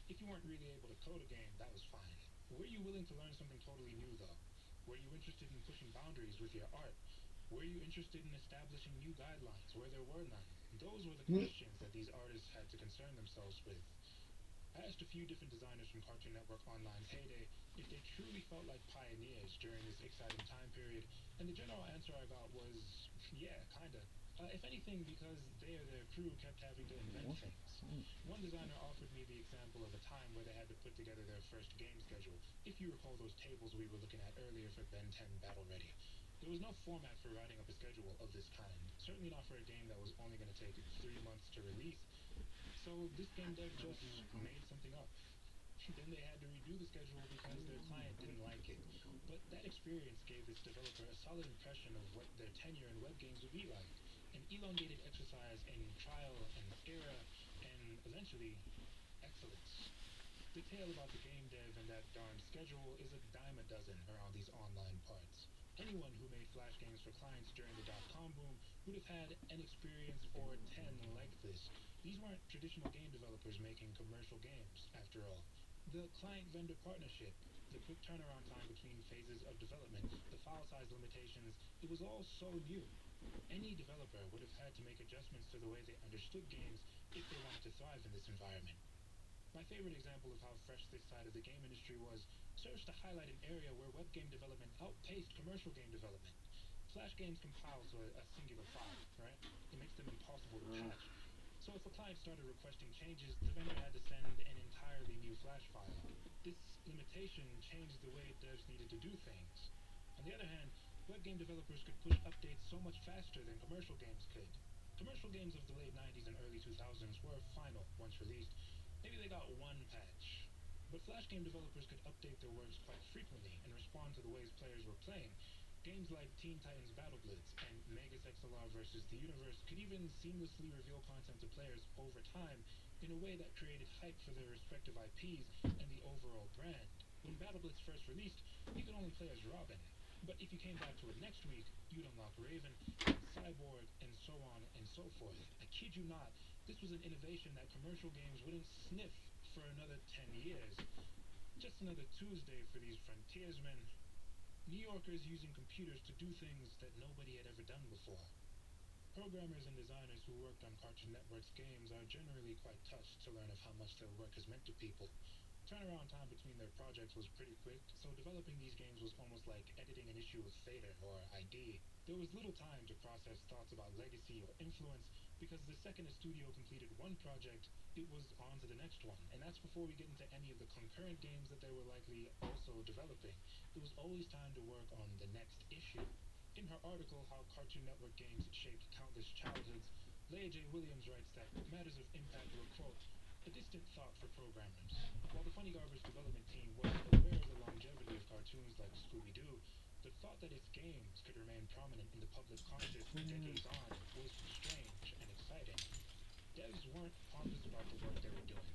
If you weren't really able to code a game, that was fine. Were you willing to learn something totally new, though? Were you interested in pushing boundaries with your art? Were you interested in establishing new guidelines where there were none? Those were the questions that these artists had to concern themselves with. I asked a few different designers from Cartoon Network Online's heyday if they truly felt like pioneers during this exciting time period, and the general answer I got was, yeah, kinda. If anything, because they or their crew kept having to invent things. One designer offered me the example of a time where they had to put together their first game schedule, if you recall those tables we were looking at earlier for Ben 10 Battle Ready. There was no format for writing up a schedule of this kind, certainly not for a game that was only going to take 3 months to release. So this game dev just made something up. Then they had to redo the schedule because their client didn't like it. But that experience gave this developer a solid impression of what their tenure in web games would be like. An elongated exercise in trial and error, and eventually, excellence. The tale about the game dev and that darn schedule is a dime a dozen around these online parts. Anyone who made Flash games for clients during the dot-com boom would have had an experience or 10 like this. These weren't traditional game developers making commercial games, after all. The client-vendor partnership, the quick turnaround time between phases of development, the file size limitations, it was all so new. Any developer would have had to make adjustments to the way they understood games if they wanted to thrive in this environment. My favorite example of how fresh this side of the game industry was serves to highlight an area where web game development outpaced commercial game development. Flash games compile to a singular file, right? It makes them impossible to patch. So if a client started requesting changes, the vendor had to send an entirely new Flash file. This limitation changed the way devs needed to do things. On the other hand, web game developers could push updates so much faster than commercial games could. Commercial games of the late 90s and early 2000s were final once released. Maybe they got one patch. But Flash game developers could update their works quite frequently and respond to the ways players were playing. Games like Teen Titans Battle Blitz and Megas XLR vs. the Universe could even seamlessly reveal content to players over time in a way that created hype for their respective IPs and the overall brand. When Battle Blitz first released, you could only play as Robin. But if you came back to it next week, you'd unlock Raven, and Cyborg, and so on and so forth. I kid you not, this was an innovation that commercial games wouldn't sniff for another 10 years. Just another Tuesday for these frontiersmen. New Yorkers using computers to do things that nobody had ever done before. Programmers and designers who worked on Cartoon Network's games are generally quite touched to learn of how much their work has meant to people. Turnaround time between their projects was pretty quick, so developing these games was almost like editing an issue of Fader or ID. There was little time to process thoughts about legacy or influence, because the second a studio completed one project, it was on to the next one, and that's before we get into any of the concurrent games that they were likely also developing. It was always time to work on the next issue. In her article, How Cartoon Network Games Shaped Countless Childhoods, Leah J. Williams writes that matters of impact were, quote, a distant thought for programmers. While the Funny Garbage development team was aware of the longevity of cartoons like Scooby-Doo, the thought that its games could remain prominent in the public conscious decades on was strange and exciting. Devs weren't pompous about the work they were doing.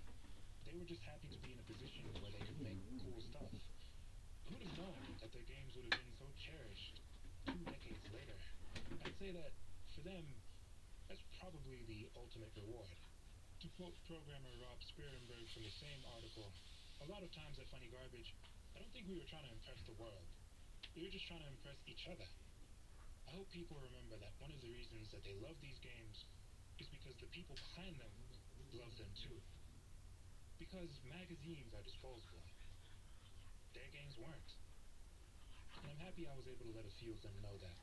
They were just happy to be in a position where they could make cool stuff. Who would have known that their games would have been so cherished 2 decades later? I'd say that, for them, that's probably the ultimate reward. To quote programmer Rob Sperenberg from the same article, a lot of times at Funny Garbage, I don't think we were trying to impress the world. We were just trying to impress each other. I hope people remember that one of the reasons that they love these games is because the people behind them love them too. Because magazines are disposable. Their games weren't. And I'm happy I was able to let a few of them know that.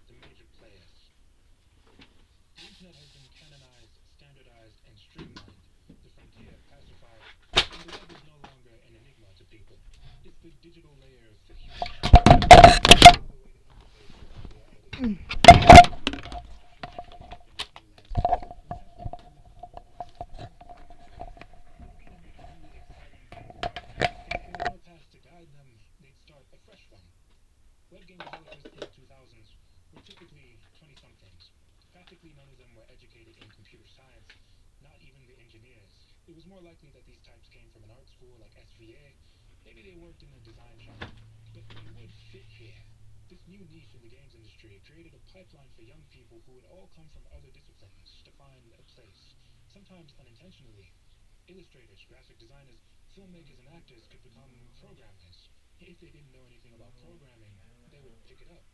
The major players. The internet has been canonized, standardized, and streamlined. The frontier pacified, and the web is no longer an enigma to people. It's the digital layer of the human to guide them, they'd start a fresh one. Web game developers in the 2000s were typically 20-somethings. Practically none of them were educated in computer science, not even the engineers. It was more likely that these types came from an art school like SVA. Maybe they worked in a design shop, but they would fit here. This new niche in the games industry created a pipeline for young people who would all come from other disciplines to find a place, sometimes unintentionally. Illustrators, graphic designers, filmmakers, and actors could become programmers. If they didn't know anything about programming, they would pick it up.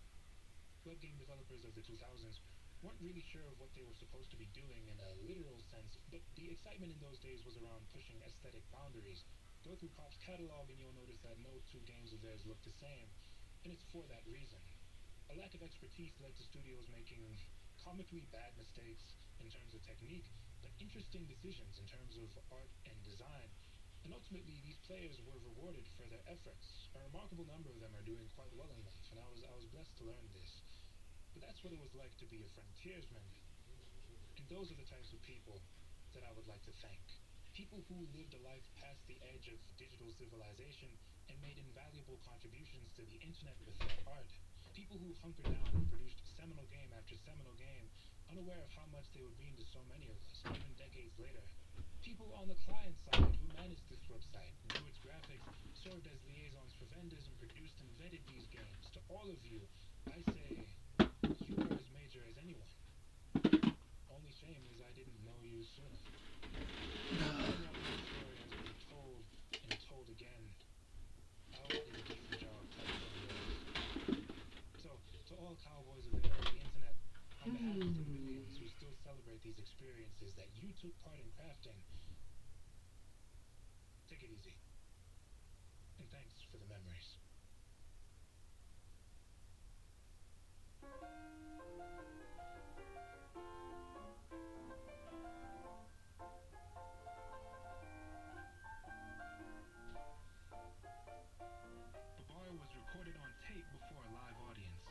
Web game developers of the 2000s weren't really sure of what they were supposed to be doing in a literal sense, but the excitement in those days was around pushing aesthetic boundaries. Go through Pop's catalog and you'll notice that no 2 games of theirs look the same, and it's for that reason. A lack of expertise led to studios making comically bad mistakes in terms of technique, but interesting decisions in terms of art and design. And ultimately, these players were rewarded for their efforts. A remarkable number of them are doing quite well in life, and I was blessed to learn this. But that's what it was like to be a frontiersman. And those are the types of people that I would like to thank. People who lived a life past the edge of digital civilization and made invaluable contributions to the internet with their art. People who hunkered down and produced seminal game after seminal game, unaware of how much they would mean to so many of us, even decades later. People on the client side who managed this website, drew its graphics, served as liaisons for vendors, and produced and vetted these games. To all of you, I say, you are as major as anyone. Only shame is I didn't know you sooner. The story has been told and told again. took part in crafting. Take it easy. And thanks for the memories. Babar was recorded on tape before a live audience.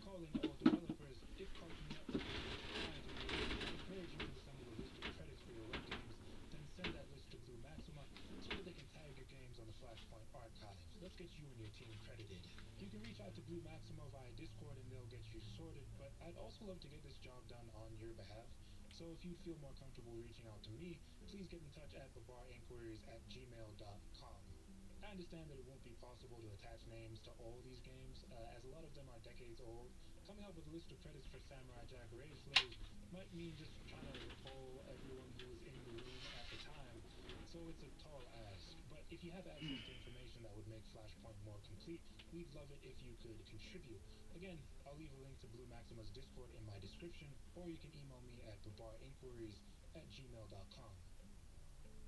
Calling all developers, if Cartoon Network encourage you to assemble a list of credits for your web games, then send that list to Blue Maxima so that they can tag your games on the Flashpoint archives. Let's get you and your team credited. You can reach out to Blue Maxima via Discord and they'll get you sorted, but I'd also love to get this job done on your behalf. So if you'd feel more comfortable reaching out to me, please get in touch at babarinquiries@gmail.com. I understand that it won't be possible to attach names to all these games, as a lot of them are decades old. Coming up with a list of credits for Samurai Jack or Age Slave might mean just trying to recall everyone who was in the room at the time, so it's a tall ask. But if you have access to information that would make Flashpoint more complete, we'd love it if you could contribute. Again, I'll leave a link to Blue Maxima's Discord in my description, or you can email me at babarinquiries@gmail.com.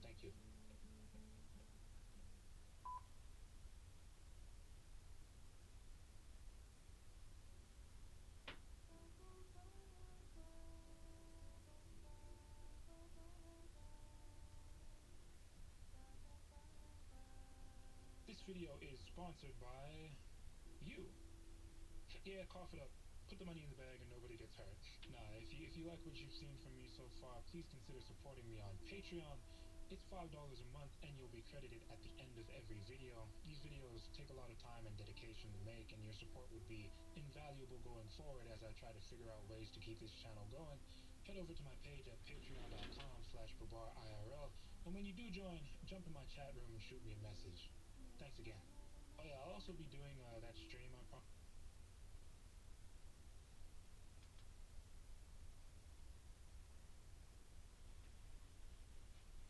Thank you. This video is sponsored by you. Yeah, cough it up. Put the money in the bag and nobody gets hurt. Nah, if you like what you've seen from me so far, please consider supporting me on Patreon. It's $5 a month and you'll be credited at the end of every video. These videos take a lot of time and dedication to make, and your support would be invaluable going forward as I try to figure out ways to keep this channel going. Head over to my page at patreon.com/babarirl, and when you do join, jump in my chat room and shoot me a message. Thanks again. Oh yeah, I'll also be doing that stream, I promise.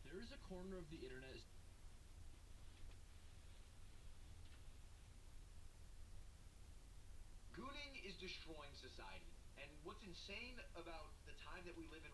There is a corner of the internet. Gooning is destroying society. And what's insane about the time that we live in...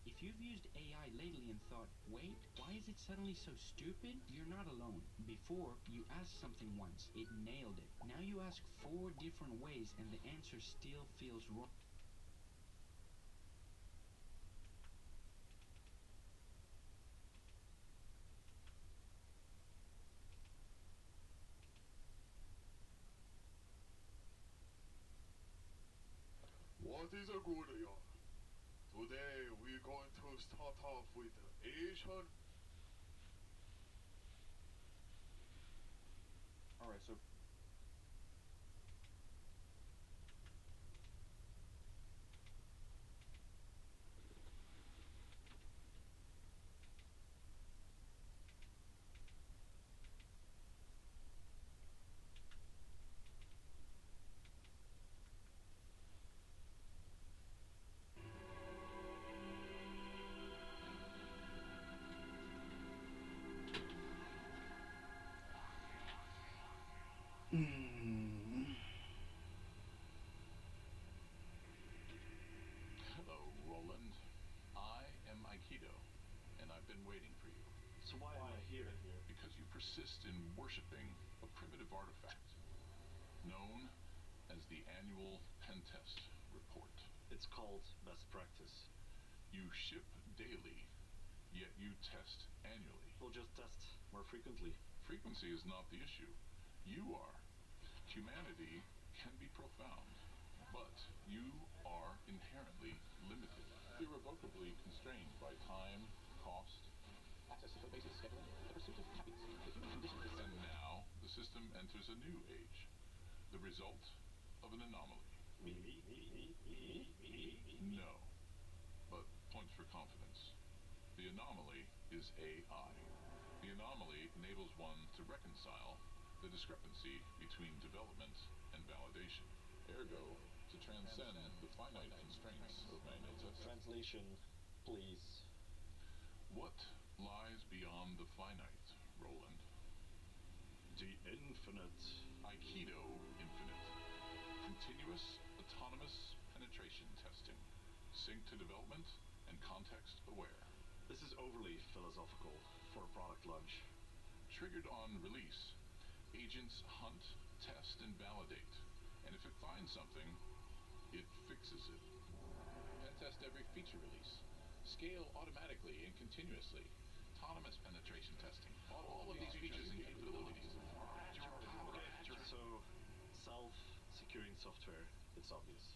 If you've used AI lately and thought, wait, why is it suddenly so stupid? You're not alone. Before, you asked something once, it nailed it. Now you ask 4 different ways and the answer still feels wrong. What is a good year? Today we're going to start off with Asian. Alright, so... Hello, Roland. I am Aikido, and I've been waiting for you. So why am I here? Because you persist in worshipping a primitive artifact known as the annual pen test. report. It's called best practice. You ship daily, yet you test annually. We'll just test more frequently. Frequency is not the issue. You are. Humanity can be profound, but you are inherently limited, irrevocably constrained by time, cost, Access to code-bases, scheduling, the pursuit of happiness. The human condition is... and now the system enters a new age, the result of an anomaly. No, but points for confidence. The anomaly is AI. The anomaly enables one to reconcile the discrepancy between development and validation. Ergo, to transcend the finite constraints of manual testing. Translation, please. What lies beyond the finite, Roland? The infinite. Aikido Infinite. Continuous, autonomous penetration testing. Sync to development and context aware. This is overly philosophical for a product launch. Triggered on release, agents hunt, test, and validate. And if it finds something, it fixes it. Pen test every feature release. Scale automatically and continuously. Autonomous penetration testing. All of these features and capabilities. So, self-securing software, it's obvious.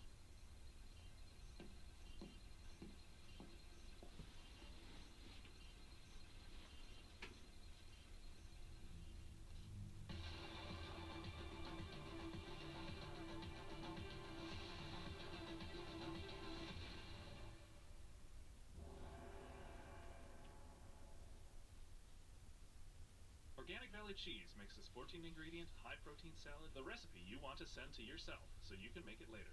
Organic Valley Cheese makes this 14-ingredient, high-protein salad the recipe you want to send to yourself so you can make it later.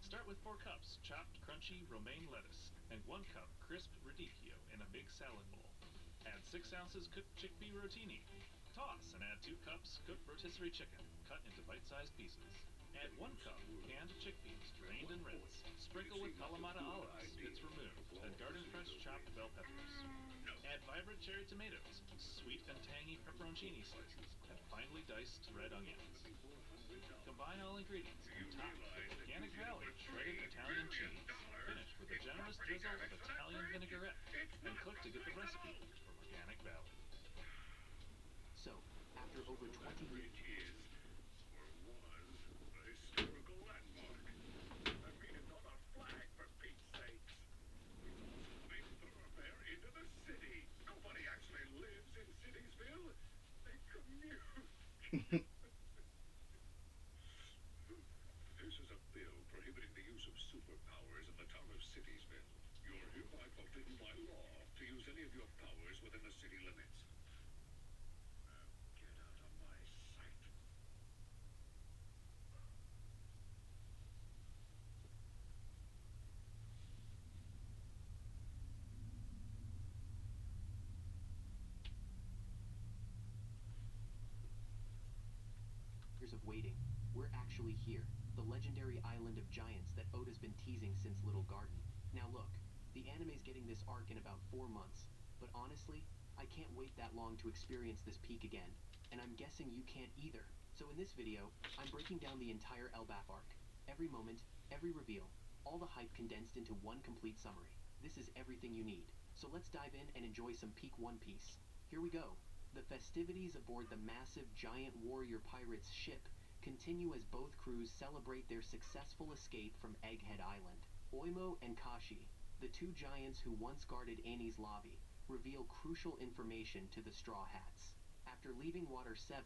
Start with 4 cups chopped, crunchy romaine lettuce and 1 cup crisp radicchio in a big salad bowl. Add 6 ounces cooked chickpea rotini. Toss and add 2 cups cooked rotisserie chicken, cut into bite-sized pieces. Add 1 cup canned chickpeas, drained and rinsed. Sprinkle with Kalamata olives, bits removed, and garden fresh chopped bell peppers. Add vibrant cherry tomatoes, sweet and tangy pepperoncini slices, and finely diced red onions. Combine all ingredients and top with Organic Valley shredded Italian cheese. Finish with a generous drizzle of Italian vinaigrette, and click to get the recipe from Organic Valley. So, after over 20 years... Historical landmark. I mean, it's on a flag, for Pete's sakes. It's also the main thoroughfare into the city. Nobody actually lives in Citiesville. They commute. This is a bill prohibiting the use of superpowers in the town of Citiesville. You're hereby forbidden by law to use any of your powers within the city limits. Get out of my sight. Years of waiting. We're actually here. The legendary island of giants that Oda's been teasing since Little Garden. Now look, the anime's getting this arc in about 4 months, but honestly, I can't wait that long to experience this peak again, and I'm guessing you can't either. So in this video, I'm breaking down the entire Elbaf arc. Every moment, every reveal, all the hype condensed into one complete summary. This is everything you need. So let's dive in and enjoy some peak One Piece. Here we go. The festivities aboard the massive giant warrior pirates ship continue as both crews celebrate their successful escape from Egghead Island. Oimo and Kashi, the 2 giants who once guarded Annie's lobby, reveal crucial information to the Straw Hats. After leaving Water 7,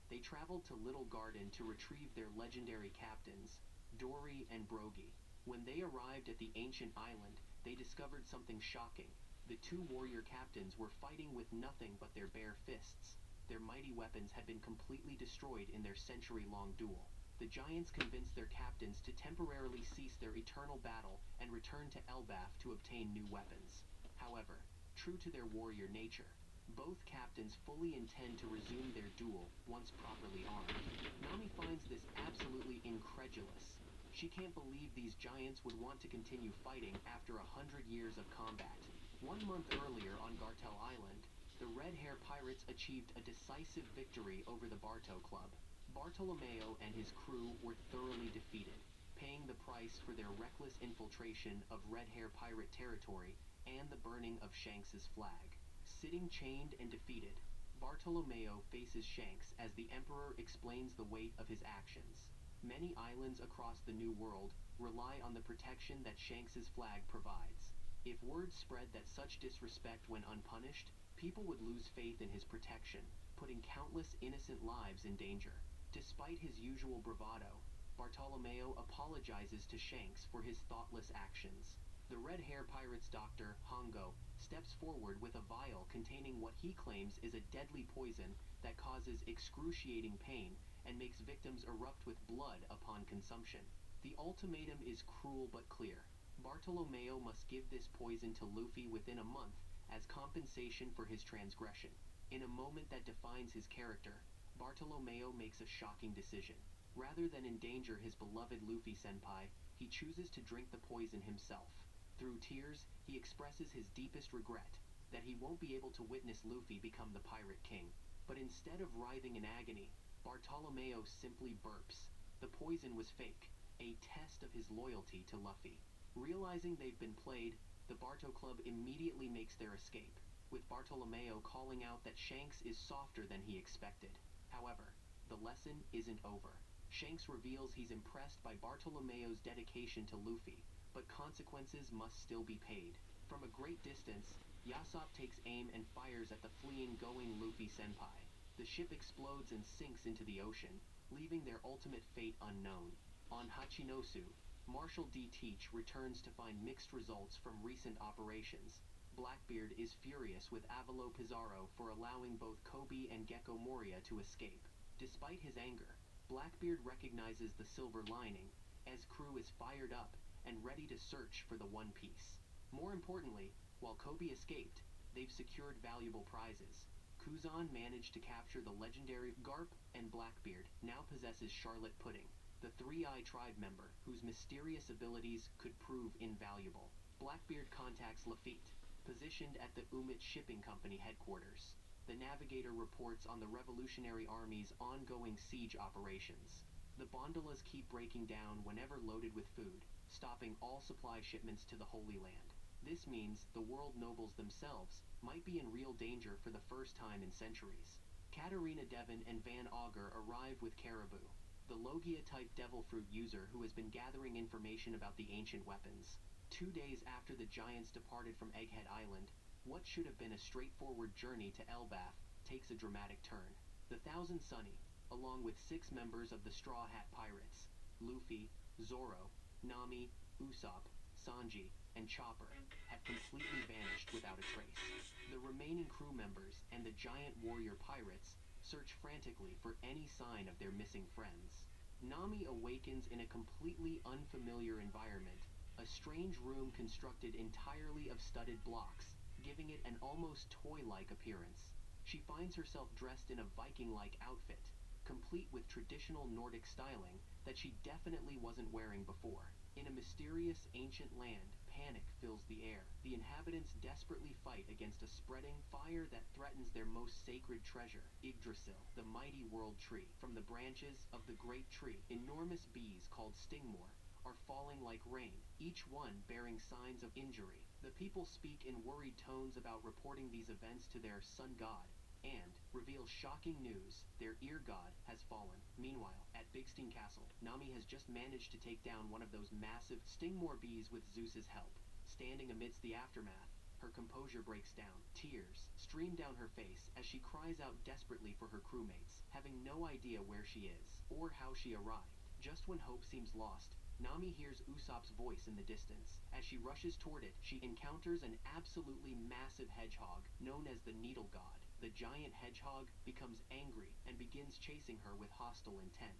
they traveled to Little Garden to retrieve their legendary captains, Dory and Brogy. When they arrived at the ancient island, they discovered something shocking. The 2 warrior captains were fighting with nothing but their bare fists. Their mighty weapons had been completely destroyed in their century-long duel. The giants convinced their captains to temporarily cease their eternal battle and return to Elbaf to obtain new weapons. However, true to their warrior nature, both captains fully intend to resume their duel once properly armed. Nami finds this absolutely incredulous. She can't believe these giants would want to continue fighting after 100 years of combat. 1 month earlier on Gartel Island, the Red Hair Pirates achieved a decisive victory over the Barto Club. Bartolomeo and his crew were thoroughly defeated. paying the price for their reckless infiltration of Red Hair pirate territory and the burning of Shanks's flag. Sitting chained and defeated, Bartolomeo faces Shanks as the Emperor explains the weight of his actions. Many islands across the New World rely on the protection that Shanks's flag provides. If word spread that such disrespect went unpunished, people would lose faith in his protection, putting countless innocent lives in danger. Despite his usual bravado, Bartolomeo apologizes to Shanks for his thoughtless actions. The Red Hair Pirate's doctor, Hongo, steps forward with a vial containing what he claims is a deadly poison that causes excruciating pain and makes victims erupt with blood upon consumption. The ultimatum is cruel but clear. Bartolomeo must give this poison to Luffy within a month as compensation for his transgression. In a moment that defines his character, Bartolomeo makes a shocking decision. Rather than endanger his beloved Luffy-senpai, he chooses to drink the poison himself. Through tears, he expresses his deepest regret, that he won't be able to witness Luffy become the Pirate King. But instead of writhing in agony, Bartolomeo simply burps. The poison was fake, a test of his loyalty to Luffy. Realizing they've been played, the Barto Club immediately makes their escape, with Bartolomeo calling out that Shanks is softer than he expected. However, the lesson isn't over. Shanks reveals he's impressed by Bartolomeo's dedication to Luffy, but consequences must still be paid. From a great distance, Yasop takes aim and fires at the fleeing Going Luffy-senpai. The ship explodes and sinks into the ocean, leaving their ultimate fate unknown. On Hachinosu, Marshal D. Teach returns to find mixed results from recent operations. Blackbeard is furious with Avalo Pizarro for allowing both Kobe and Gecko Moria to escape. Despite his anger, Blackbeard recognizes the silver lining, as crew is fired up and ready to search for the One Piece. More importantly, while Kobe escaped, they've secured valuable prizes. Kuzan managed to capture the legendary Garp, and Blackbeard now possesses Charlotte Pudding, the Three-Eye tribe member whose mysterious abilities could prove invaluable. Blackbeard contacts Lafitte, positioned at the Umit Shipping Company headquarters. The navigator reports on the Revolutionary Army's ongoing siege operations. The Bondolas keep breaking down whenever loaded with food, stopping all supply shipments to the Holy Land. This means the world nobles themselves might be in real danger for the first time in centuries. Katarina Devon and Van Augur arrive with Caribou, the Logia-type devil fruit user who has been gathering information about the ancient weapons. 2 days after the giants departed from Egghead Island, what should have been a straightforward journey to Elbaf takes a dramatic turn. The Thousand Sunny, along with 6 members of the Straw Hat Pirates, Luffy, Zoro, Nami, Usopp, Sanji, and Chopper, have completely vanished without a trace. The remaining crew members and the giant warrior pirates search frantically for any sign of their missing friends. Nami awakens in a completely unfamiliar environment, a strange room constructed entirely of studded blocks, giving it an almost toy-like appearance. She finds herself dressed in a Viking-like outfit, complete with traditional Nordic styling that she definitely wasn't wearing before. In a mysterious ancient land, panic fills the air. The inhabitants desperately fight against a spreading fire that threatens their most sacred treasure, Yggdrasil, the mighty world tree. From the branches of the great tree, enormous bees called stingmore are falling like rain, each one bearing signs of injury. The people speak in worried tones about reporting these events to their sun god, and reveal shocking news: their ear god has fallen. Meanwhile, at Big Steam Castle, Nami has just managed to take down one of those massive stingmore bees with Zeus's help. Standing amidst the aftermath, her composure breaks down. Tears stream down her face as she cries out desperately for her crewmates, having no idea where she is, or how she arrived. Just when hope seems lost, Nami hears Usopp's voice in the distance. As she rushes toward it, she encounters an absolutely massive hedgehog known as the Needle God. The giant hedgehog becomes angry and begins chasing her with hostile intent.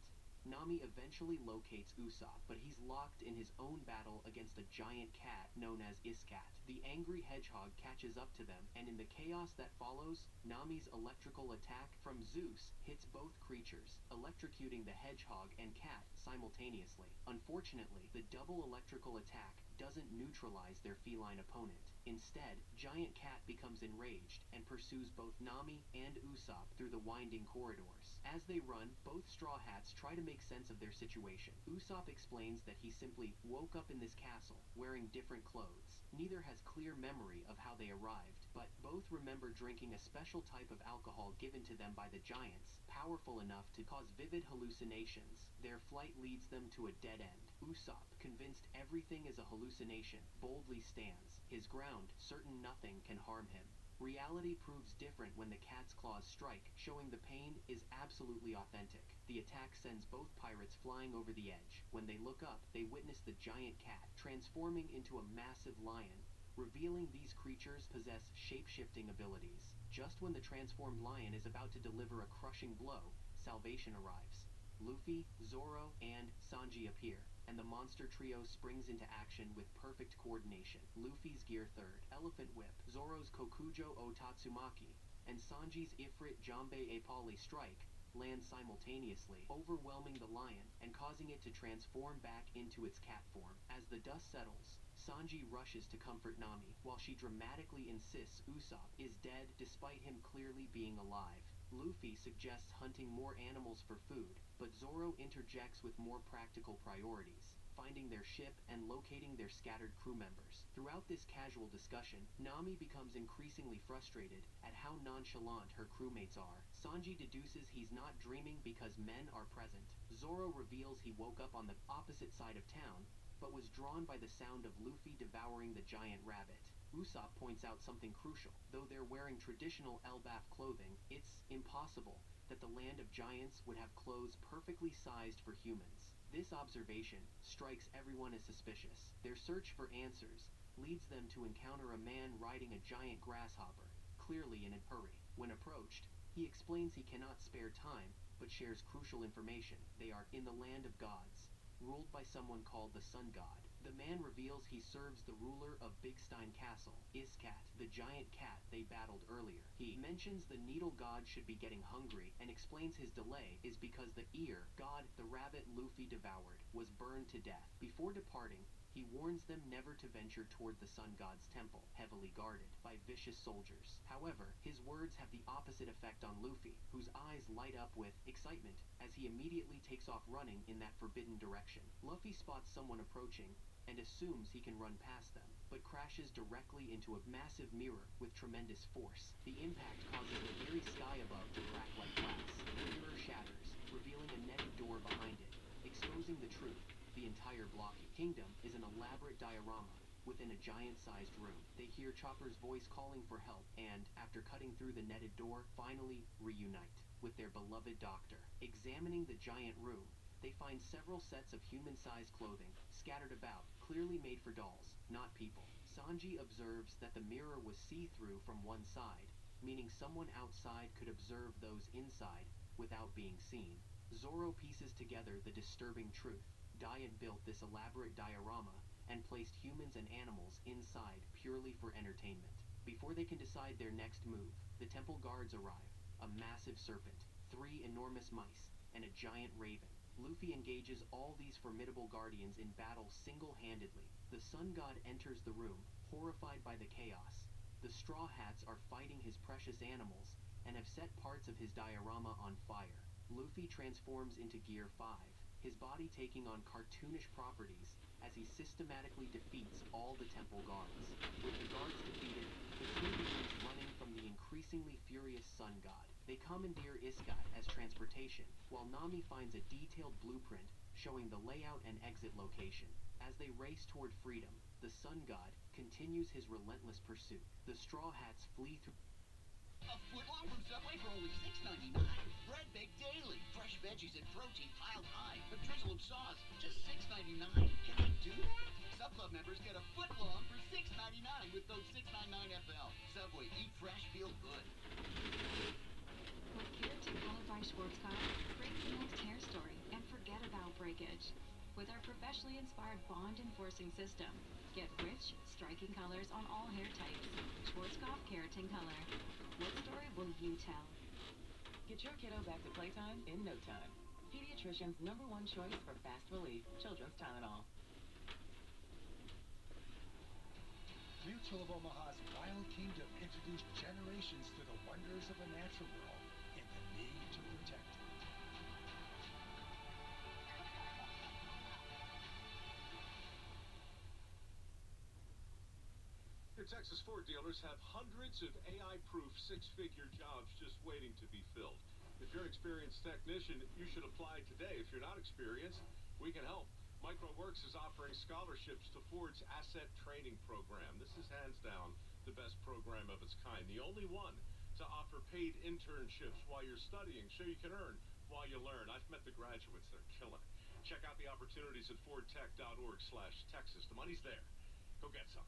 Nami eventually locates Usopp, but he's locked in his own battle against a giant cat known as Iscat. The angry hedgehog catches up to them, and in the chaos that follows, Nami's electrical attack from Zeus hits both creatures, electrocuting the hedgehog and cat simultaneously. Unfortunately, the double electrical attack doesn't neutralize their feline opponent. Instead, Giant Cat becomes enraged and pursues both Nami and Usopp through the winding corridors. As they run, both Straw Hats try to make sense of their situation. Usopp explains that he simply woke up in this castle, wearing different clothes. Neither has clear memory of how they arrived, but both remember drinking a special type of alcohol given to them by the Giants, powerful enough to cause vivid hallucinations. Their flight leads them to a dead end. Usopp, convinced everything is a hallucination, boldly stands, his ground certain nothing can harm him. Reality proves different when the cat's claws strike, showing the pain is absolutely authentic. The attack sends both pirates flying over the edge. When they look up, they witness the giant cat transforming into a massive lion, revealing these creatures possess shape-shifting abilities. Just when the transformed lion is about to deliver a crushing blow, salvation arrives. Luffy, Zoro, and Sanji appear, and the monster trio springs into action with perfect coordination. Luffy's Gear 3rd, Elephant Whip, Zoro's Kokujo o Tatsumaki, and Sanji's Ifrit Jambe Apali Strike land simultaneously, overwhelming the lion and causing it to transform back into its cat form. As the dust settles, Sanji rushes to comfort Nami, while she dramatically insists Usopp is dead despite him clearly being alive. Luffy suggests hunting more animals for food, but Zoro interjects with more practical priorities, finding their ship and locating their scattered crew members. Throughout this casual discussion, Nami becomes increasingly frustrated at how nonchalant her crewmates are. Sanji deduces he's not dreaming because men are present. Zoro reveals he woke up on the opposite side of town, but was drawn by the sound of Luffy devouring the giant rabbit. Usopp points out something crucial. Though they're wearing traditional Elbaf clothing, it's impossible that the land of giants would have clothes perfectly sized for humans. This observation strikes everyone as suspicious. Their search for answers leads them to encounter a man riding a giant grasshopper, clearly in a hurry. When approached, he explains he cannot spare time, but shares crucial information. They are in the land of gods, ruled by someone called the Sun God. The man reveals he serves the ruler of Big Stein Castle, Iskat, the giant cat they battled earlier. He mentions the Needle God should be getting hungry and explains his delay is because the ear god the rabbit Luffy devoured was burned to death. Before departing, he warns them never to venture toward the Sun God's temple, heavily guarded by vicious soldiers. However, his words have the opposite effect on Luffy, whose eyes light up with excitement as he immediately takes off running in that forbidden direction. Luffy spots someone approaching and assumes he can run past them, but crashes directly into a massive mirror with tremendous force. The impact causes the very sky above to crack like glass. The mirror shatters, revealing a netted door behind it, exposing the truth. The entire blocky kingdom is an elaborate diorama within a giant-sized room. They hear Chopper's voice calling for help and, after cutting through the netted door, finally reunite with their beloved doctor. Examining the giant room, they find several sets of human-sized clothing scattered about, clearly made for dolls, not people. Sanji observes that the mirror was see-through from one side, meaning someone outside could observe those inside without being seen. Zoro pieces together the disturbing truth. Dian built this elaborate diorama and placed humans and animals inside purely for entertainment. Before they can decide their next move, the temple guards arrive, a massive serpent, 3 enormous mice, and a giant raven. Luffy engages all these formidable guardians in battle single-handedly. The Sun God enters the room, horrified by the chaos. The Straw Hats are fighting his precious animals and have set parts of his diorama on fire. Luffy transforms into Gear 5, his body taking on cartoonish properties as he systematically defeats all the temple guards. With the guards defeated, the crew begins running from the increasingly furious Sun God. They commandeer Iskat as transportation, while Nami finds a detailed blueprint showing the layout and exit location. As they race toward freedom, the Sun God continues his relentless pursuit. The Straw Hats flee through A footlong from Subway for only $6.99. Bread baked daily. Fresh veggies and protein piled high. A drizzle of sauce, just $6.99. Can I do that? Sub Club members get a footlong for $6.99 with those $6.99 FL. Subway, eat fresh, feel good. With Keratin Color by Schwarzkopf, create the next hair story and forget about breakage. With our professionally inspired bond-enforcing system, get rich, striking colors on all hair types. Schwarzkopf Keratin Color. What story will you tell? Get your kiddo back to playtime in no time. Pediatrician's #1 choice for fast relief, Children's Tylenol. Mutual of Omaha's Wild Kingdom introduced generations to the wonders of the natural world and the need to protect it. Your Texas Ford dealers have hundreds of AI-proof six-figure jobs just waiting to be filled. If you're an experienced technician, you should apply today. If you're not experienced, we can help. MicroWorks is offering scholarships to Ford's asset training program. This is hands down the best program of its kind. The only one to offer paid internships while you're studying so you can earn while you learn. I've met the graduates. They're killing it. Check out the opportunities at fordtech.org/Texas. The money's there. Go get some.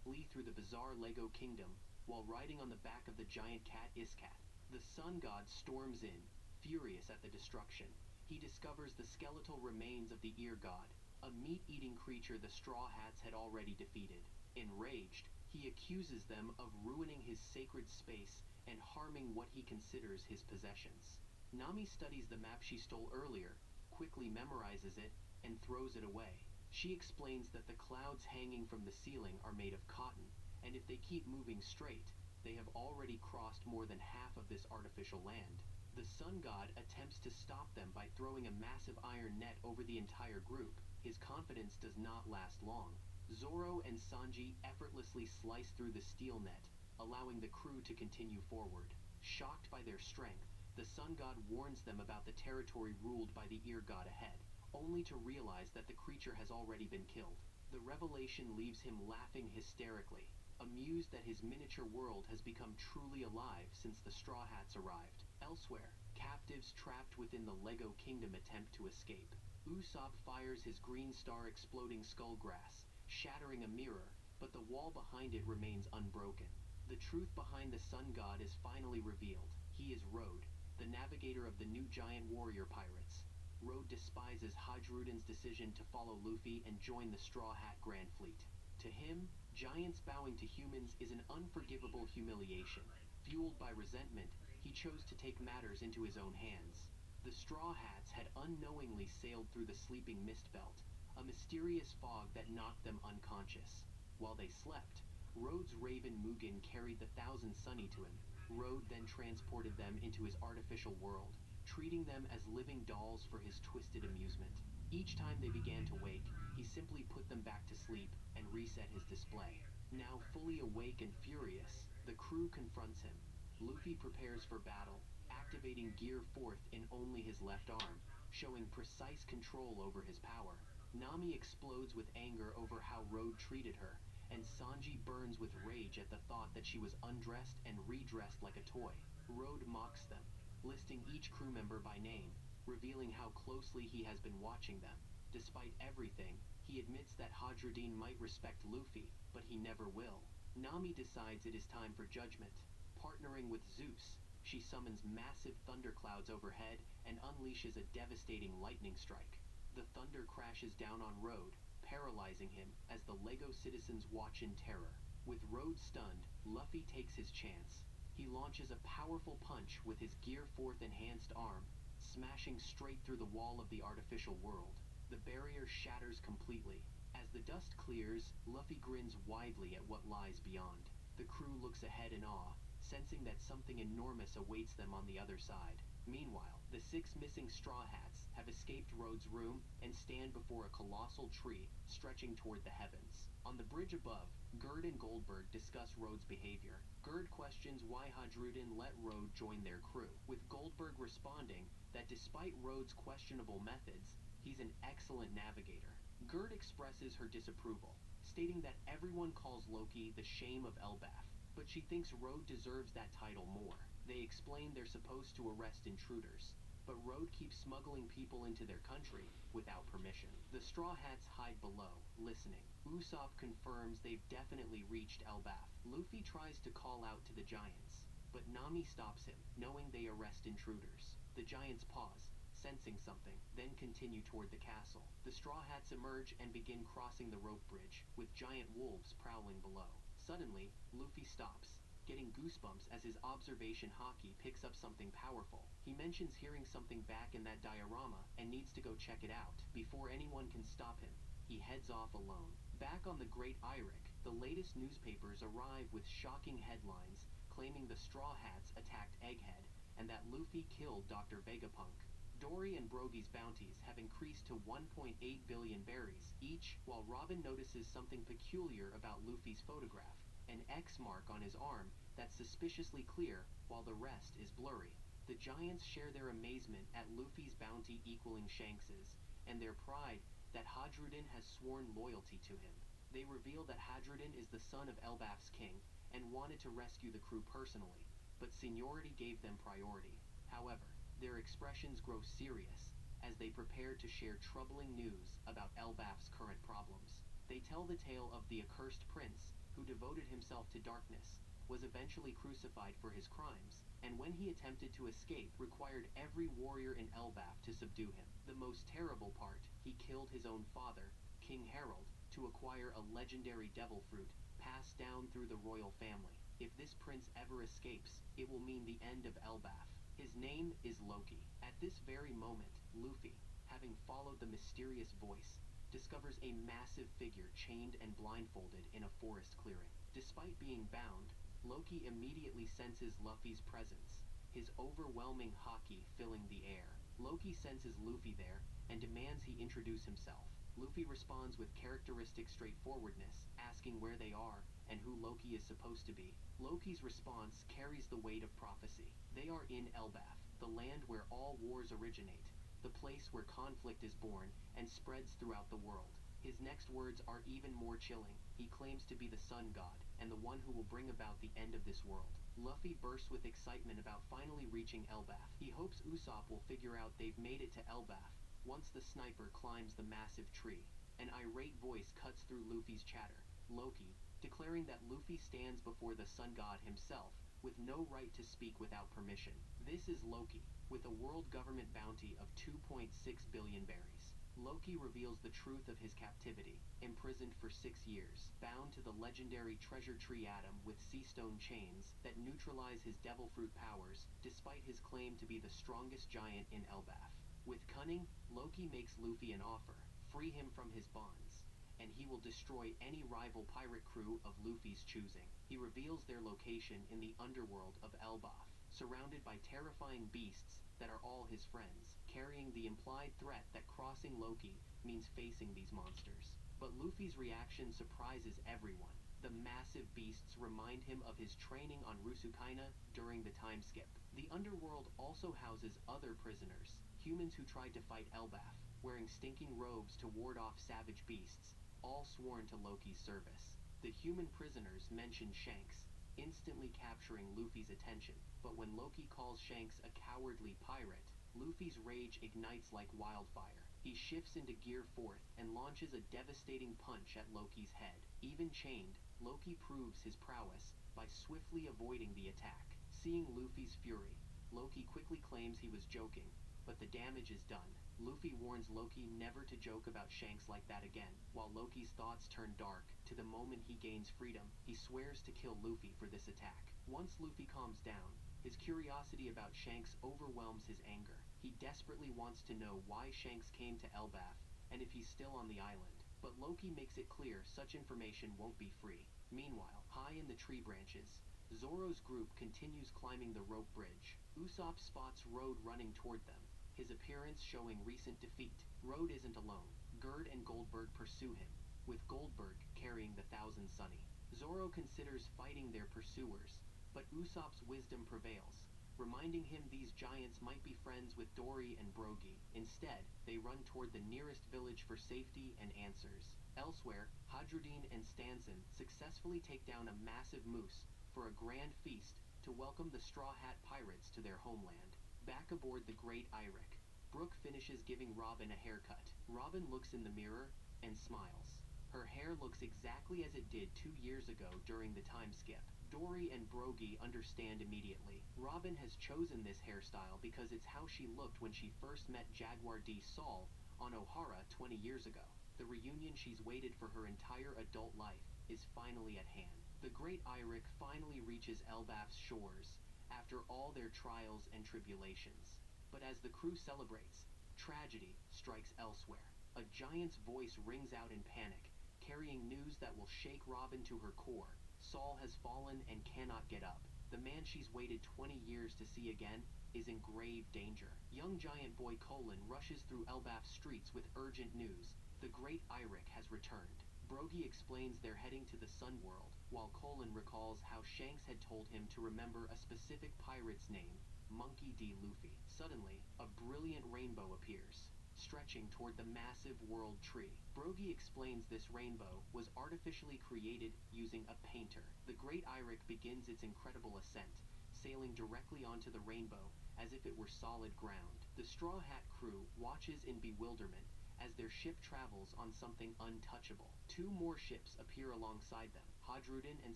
Flee through the bizarre Lego kingdom while riding on the back of the giant cat Iskat. The sun god storms in, furious at the destruction. He discovers the skeletal remains of the ear god, a meat-eating creature the Straw Hats had already defeated. Enraged, he accuses them of ruining his sacred space and harming what he considers his possessions. Nami studies the map she stole earlier, quickly memorizes it, and throws it away. She explains that the clouds hanging from the ceiling are made of cotton, and if they keep moving straight, they have already crossed more than half of this artificial land. The sun god attempts to stop them by throwing a massive iron net over the entire group. His confidence does not last long. Zoro and Sanji effortlessly slice through the steel net, allowing the crew to continue forward. Shocked by their strength, the sun god warns them about the territory ruled by the ear god ahead, only to realize that the creature has already been killed. The revelation leaves him laughing hysterically, amused that his miniature world has become truly alive since the Straw Hats arrived. Elsewhere, captives trapped within the Lego Kingdom attempt to escape. Usopp fires his green star exploding skullgrass, shattering a mirror, but the wall behind it remains unbroken. The truth behind the sun god is finally revealed. He is Road, the navigator of the new giant warrior pirates. Road despises Hadruden's decision to follow Luffy and join the Straw Hat Grand Fleet. To him, giants bowing to humans is an unforgivable humiliation. Fueled by resentment, he chose to take matters into his own hands. The Straw Hats had unknowingly sailed through the sleeping mist belt, a mysterious fog that knocked them unconscious. While they slept, Road's raven Mugen carried the Thousand Sunny to him. Road then transported them into his artificial world, treating them as living dolls for his twisted amusement. Each time they began to wake, he simply put them back to sleep and reset his display. Now fully awake and furious, the crew confronts him. Luffy prepares for battle, activating Gear 4th in only his left arm, showing precise control over his power. Nami explodes with anger over how Road treated her, and Sanji burns with rage at the thought that she was undressed and redressed like a toy. Road mocks them, listing each crew member by name, revealing how closely he has been watching them. Despite everything, he admits that Hadrudin might respect Luffy, but he never will. Nami decides it is time for judgment. Partnering with Zeus, she summons massive thunderclouds overhead and unleashes a devastating lightning strike. The thunder crashes down on Road, paralyzing him as the Lego citizens watch in terror. With Road stunned, Luffy takes his chance. He launches a powerful punch with his Gear 4th enhanced arm, smashing straight through the wall of the artificial world. The barrier shatters completely. As the dust clears, Luffy grins widely at what lies beyond. The crew looks ahead in awe, sensing that something enormous awaits them on the other side. Meanwhile, the 6 missing Straw Hats have escaped Road's room and stand before a colossal tree stretching toward the heavens. On the bridge above, Gerd and Goldberg discuss Road's behavior. Gerd questions why Hadruden let Road join their crew, with Goldberg responding that despite Road's questionable methods, he's an excellent navigator. Gerd expresses her disapproval, stating that everyone calls Loki the shame of Elbaf, but she thinks Road deserves that title more. They explain they're supposed to arrest intruders, but Road keeps smuggling people into their country without permission. The Straw Hats hide below, listening. Usopp confirms they've definitely reached Elbaf. Luffy tries to call out to the giants, but Nami stops him, knowing they arrest intruders. The giants pause, sensing something, then continue toward the castle. The Straw Hats emerge and begin crossing the rope bridge, with giant wolves prowling below. Suddenly, Luffy stops, getting goosebumps as his observation haki picks up something powerful. He mentions hearing something back in that diorama and needs to go check it out. Before anyone can stop him, he heads off alone. Back on the Great Eyrick, the latest newspapers arrive with shocking headlines claiming the Straw Hats attacked Egghead and that Luffy killed Dr. Vegapunk. Dory and Brogy's bounties have increased to 1.8 billion berries each, while Robin notices something peculiar about Luffy's photograph, an X mark on his arm that's suspiciously clear while the rest is blurry. The Giants share their amazement at Luffy's bounty equaling Shanks's, and their pride that Hadrudin has sworn loyalty to him. They reveal that Hadrudin is the son of Elbaf's king and wanted to rescue the crew personally, but seniority gave them priority. However, their expressions grow serious as they prepare to share troubling news about Elbaf's current problems. They tell the tale of the accursed prince who devoted himself to darkness, was eventually crucified for his crimes, and when he attempted to escape required every warrior in Elbaf to subdue him. The most terrible part, he killed his own father, King Harold, to acquire a legendary devil fruit passed down through the royal family. If this prince ever escapes, it will mean the end of Elbaf. His name is Loki. At this very moment, Luffy, having followed the mysterious voice, discovers a massive figure chained and blindfolded in a forest clearing. Despite being bound, Loki immediately senses Luffy's presence, his overwhelming haki filling the air. Loki senses Luffy there and demands he introduce himself. Luffy responds with characteristic straightforwardness, asking where they are and who Loki is supposed to be. Loki's response carries the weight of prophecy. They are in Elbaf, the land where all wars originate, the place where conflict is born and spreads throughout the world. His next words are even more chilling. He claims to be the sun god, and the one who will bring about the end of this world. Luffy bursts with excitement about finally reaching Elbaf. He hopes Usopp will figure out they've made it to Elbaf once the sniper climbs the massive tree. An irate voice cuts through Luffy's chatter, Loki, declaring that Luffy stands before the sun god himself, with no right to speak without permission. This is Loki, with a world government bounty of 2.6 billion berries. Loki reveals the truth of his captivity, imprisoned for 6 years, bound to the legendary treasure tree atom with sea stone chains that neutralize his devil fruit powers, despite his claim to be the strongest giant in Elbaf. With cunning, Loki makes Luffy an offer, free him from his bonds, and he will destroy any rival pirate crew of Luffy's choosing. He reveals their location in the underworld of Elbaf, surrounded by terrifying beasts that are all his friends, carrying the implied threat that crossing Loki means facing these monsters. But Luffy's reaction surprises everyone. The massive beasts remind him of his training on Rusukaina during the time skip. The underworld also houses other prisoners, humans who tried to fight Elbaf, wearing stinking robes to ward off savage beasts, all sworn to Loki's service. The human prisoners mention Shanks, instantly capturing Luffy's attention, but when Loki calls Shanks a cowardly pirate, Luffy's rage ignites like wildfire. He shifts into Gear 4th and launches a devastating punch at Loki's head. Even chained, Loki proves his prowess by swiftly avoiding the attack. Seeing Luffy's fury, Loki quickly claims he was joking, but the damage is done. Luffy warns Loki never to joke about Shanks like that again. While Loki's thoughts turn dark, to the moment he gains freedom, he swears to kill Luffy for this attack. Once Luffy calms down, his curiosity about Shanks overwhelms his anger. He desperately wants to know why Shanks came to Elbaf, and if he's still on the island. But Loki makes it clear such information won't be free. Meanwhile, high in the tree branches, Zoro's group continues climbing the rope bridge. Usopp spots Road running toward them, his appearance showing recent defeat. Road isn't alone. Gerd and Goldberg pursue him, with Goldberg carrying the Thousand Sunny. Zoro considers fighting their pursuers, but Usopp's wisdom prevails, reminding him these giants might be friends with Dory and Brogy. Instead, they run toward the nearest village for safety and answers. Elsewhere, Hadrudin and Stanson successfully take down a massive moose for a grand feast to welcome the Straw Hat Pirates to their homeland. Back aboard the Great Eyrick, Brooke finishes giving Robin a haircut. Robin looks in the mirror and smiles. Her hair looks exactly as it did 2 years ago during the time skip. Dory and Brogy understand immediately. Robin has chosen this hairstyle because it's how she looked when she first met Jaguar D. Saul on Ohara 20 years ago. The reunion she's waited for her entire adult life is finally at hand. The Great Eyrick finally reaches Elbaf's shores after all their trials and tribulations. But as the crew celebrates, tragedy strikes elsewhere. A giant's voice rings out in panic, carrying news that will shake Robin to her core. Saul has fallen and cannot get up. The man she's waited 20 years to see again is in grave danger. Young giant boy Colin rushes through Elbaf's streets with urgent news. The great Eirik has returned. Brogy explains they're heading to the Sun World, while Colin recalls how Shanks had told him to remember a specific pirate's name, Monkey D. Luffy. Suddenly, a brilliant rainbow appears, stretching toward the massive world tree. Brogy explains this rainbow was artificially created using a painter. The great Eirik begins its incredible ascent, sailing directly onto the rainbow as if it were solid ground. The Straw Hat crew watches in bewilderment as their ship travels on something untouchable. Two more ships appear alongside them. Hadrudin and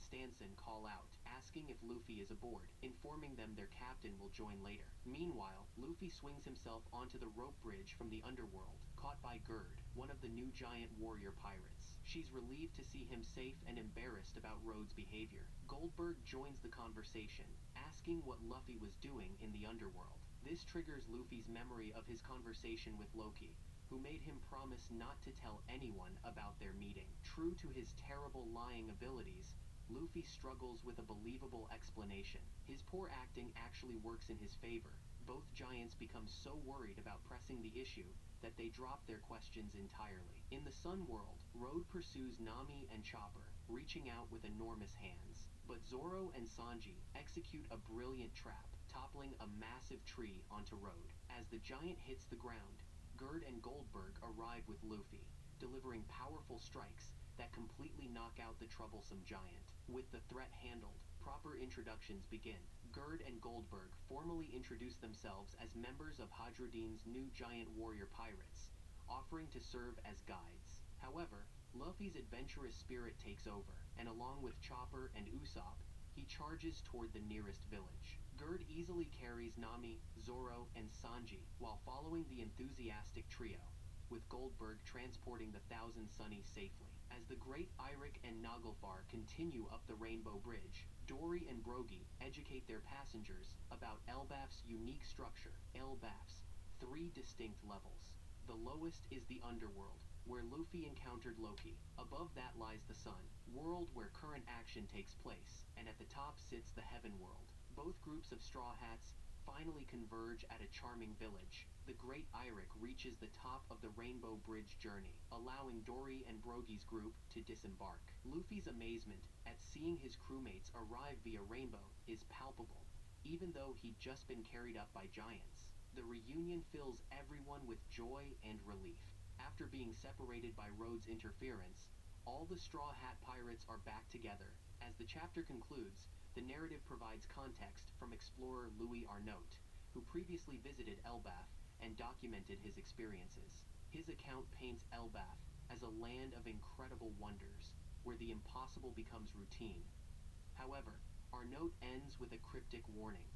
Stanson call out, asking if Luffy is aboard, informing them their captain will join later. Meanwhile, Luffy swings himself onto the rope bridge from the underworld, caught by Gerd, one of the new giant warrior pirates. She's relieved to see him safe and embarrassed about Road's behavior. Goldberg joins the conversation, asking what Luffy was doing in the underworld. This triggers Luffy's memory of his conversation with Loki, who made him promise not to tell anyone about their meeting. True to his terrible lying abilities, Luffy struggles with a believable explanation. His poor acting actually works in his favor. Both giants become so worried about pressing the issue that they drop their questions entirely. In the Sun World, Road pursues Nami and Chopper, reaching out with enormous hands. But Zoro and Sanji execute a brilliant trap, toppling a massive tree onto Road. As the giant hits the ground, Gerd and Goldberg arrive with Luffy, delivering powerful strikes that completely knock out the troublesome giant. With the threat handled, proper introductions begin. Gerd and Goldberg formally introduce themselves as members of Hadrudin's new giant warrior pirates, offering to serve as guides. However, Luffy's adventurous spirit takes over, and along with Chopper and Usopp, he charges toward the nearest village. Gerd easily carries Nami, Zoro, and Sanji while following the enthusiastic trio, with Goldberg transporting the Thousand Sunnies safely. As the great Eirik and Naglfar continue up the Rainbow Bridge, Dory and Brogy educate their passengers about Elbaf's unique structure. Elbaf's 3 distinct levels. The lowest is the underworld, where Luffy encountered Loki. Above that lies the Sun, world where current action takes place, and at the top sits the Heaven World. Both groups of Straw Hats finally converge at a charming village. The great Eirik reaches the top of the Rainbow Bridge journey, allowing Dory and Brogy's group to disembark. Luffy's amazement at seeing his crewmates arrive via Rainbow is palpable, even though he'd just been carried up by giants. The reunion fills everyone with joy and relief. After being separated by Road's interference, all the Straw Hat pirates are back together. As the chapter concludes, the narrative provides context from explorer Louis Arnault, who previously visited Elbaf and documented his experiences. His account paints Elbaf as a land of incredible wonders, where the impossible becomes routine. However, Arnault ends with a cryptic warning.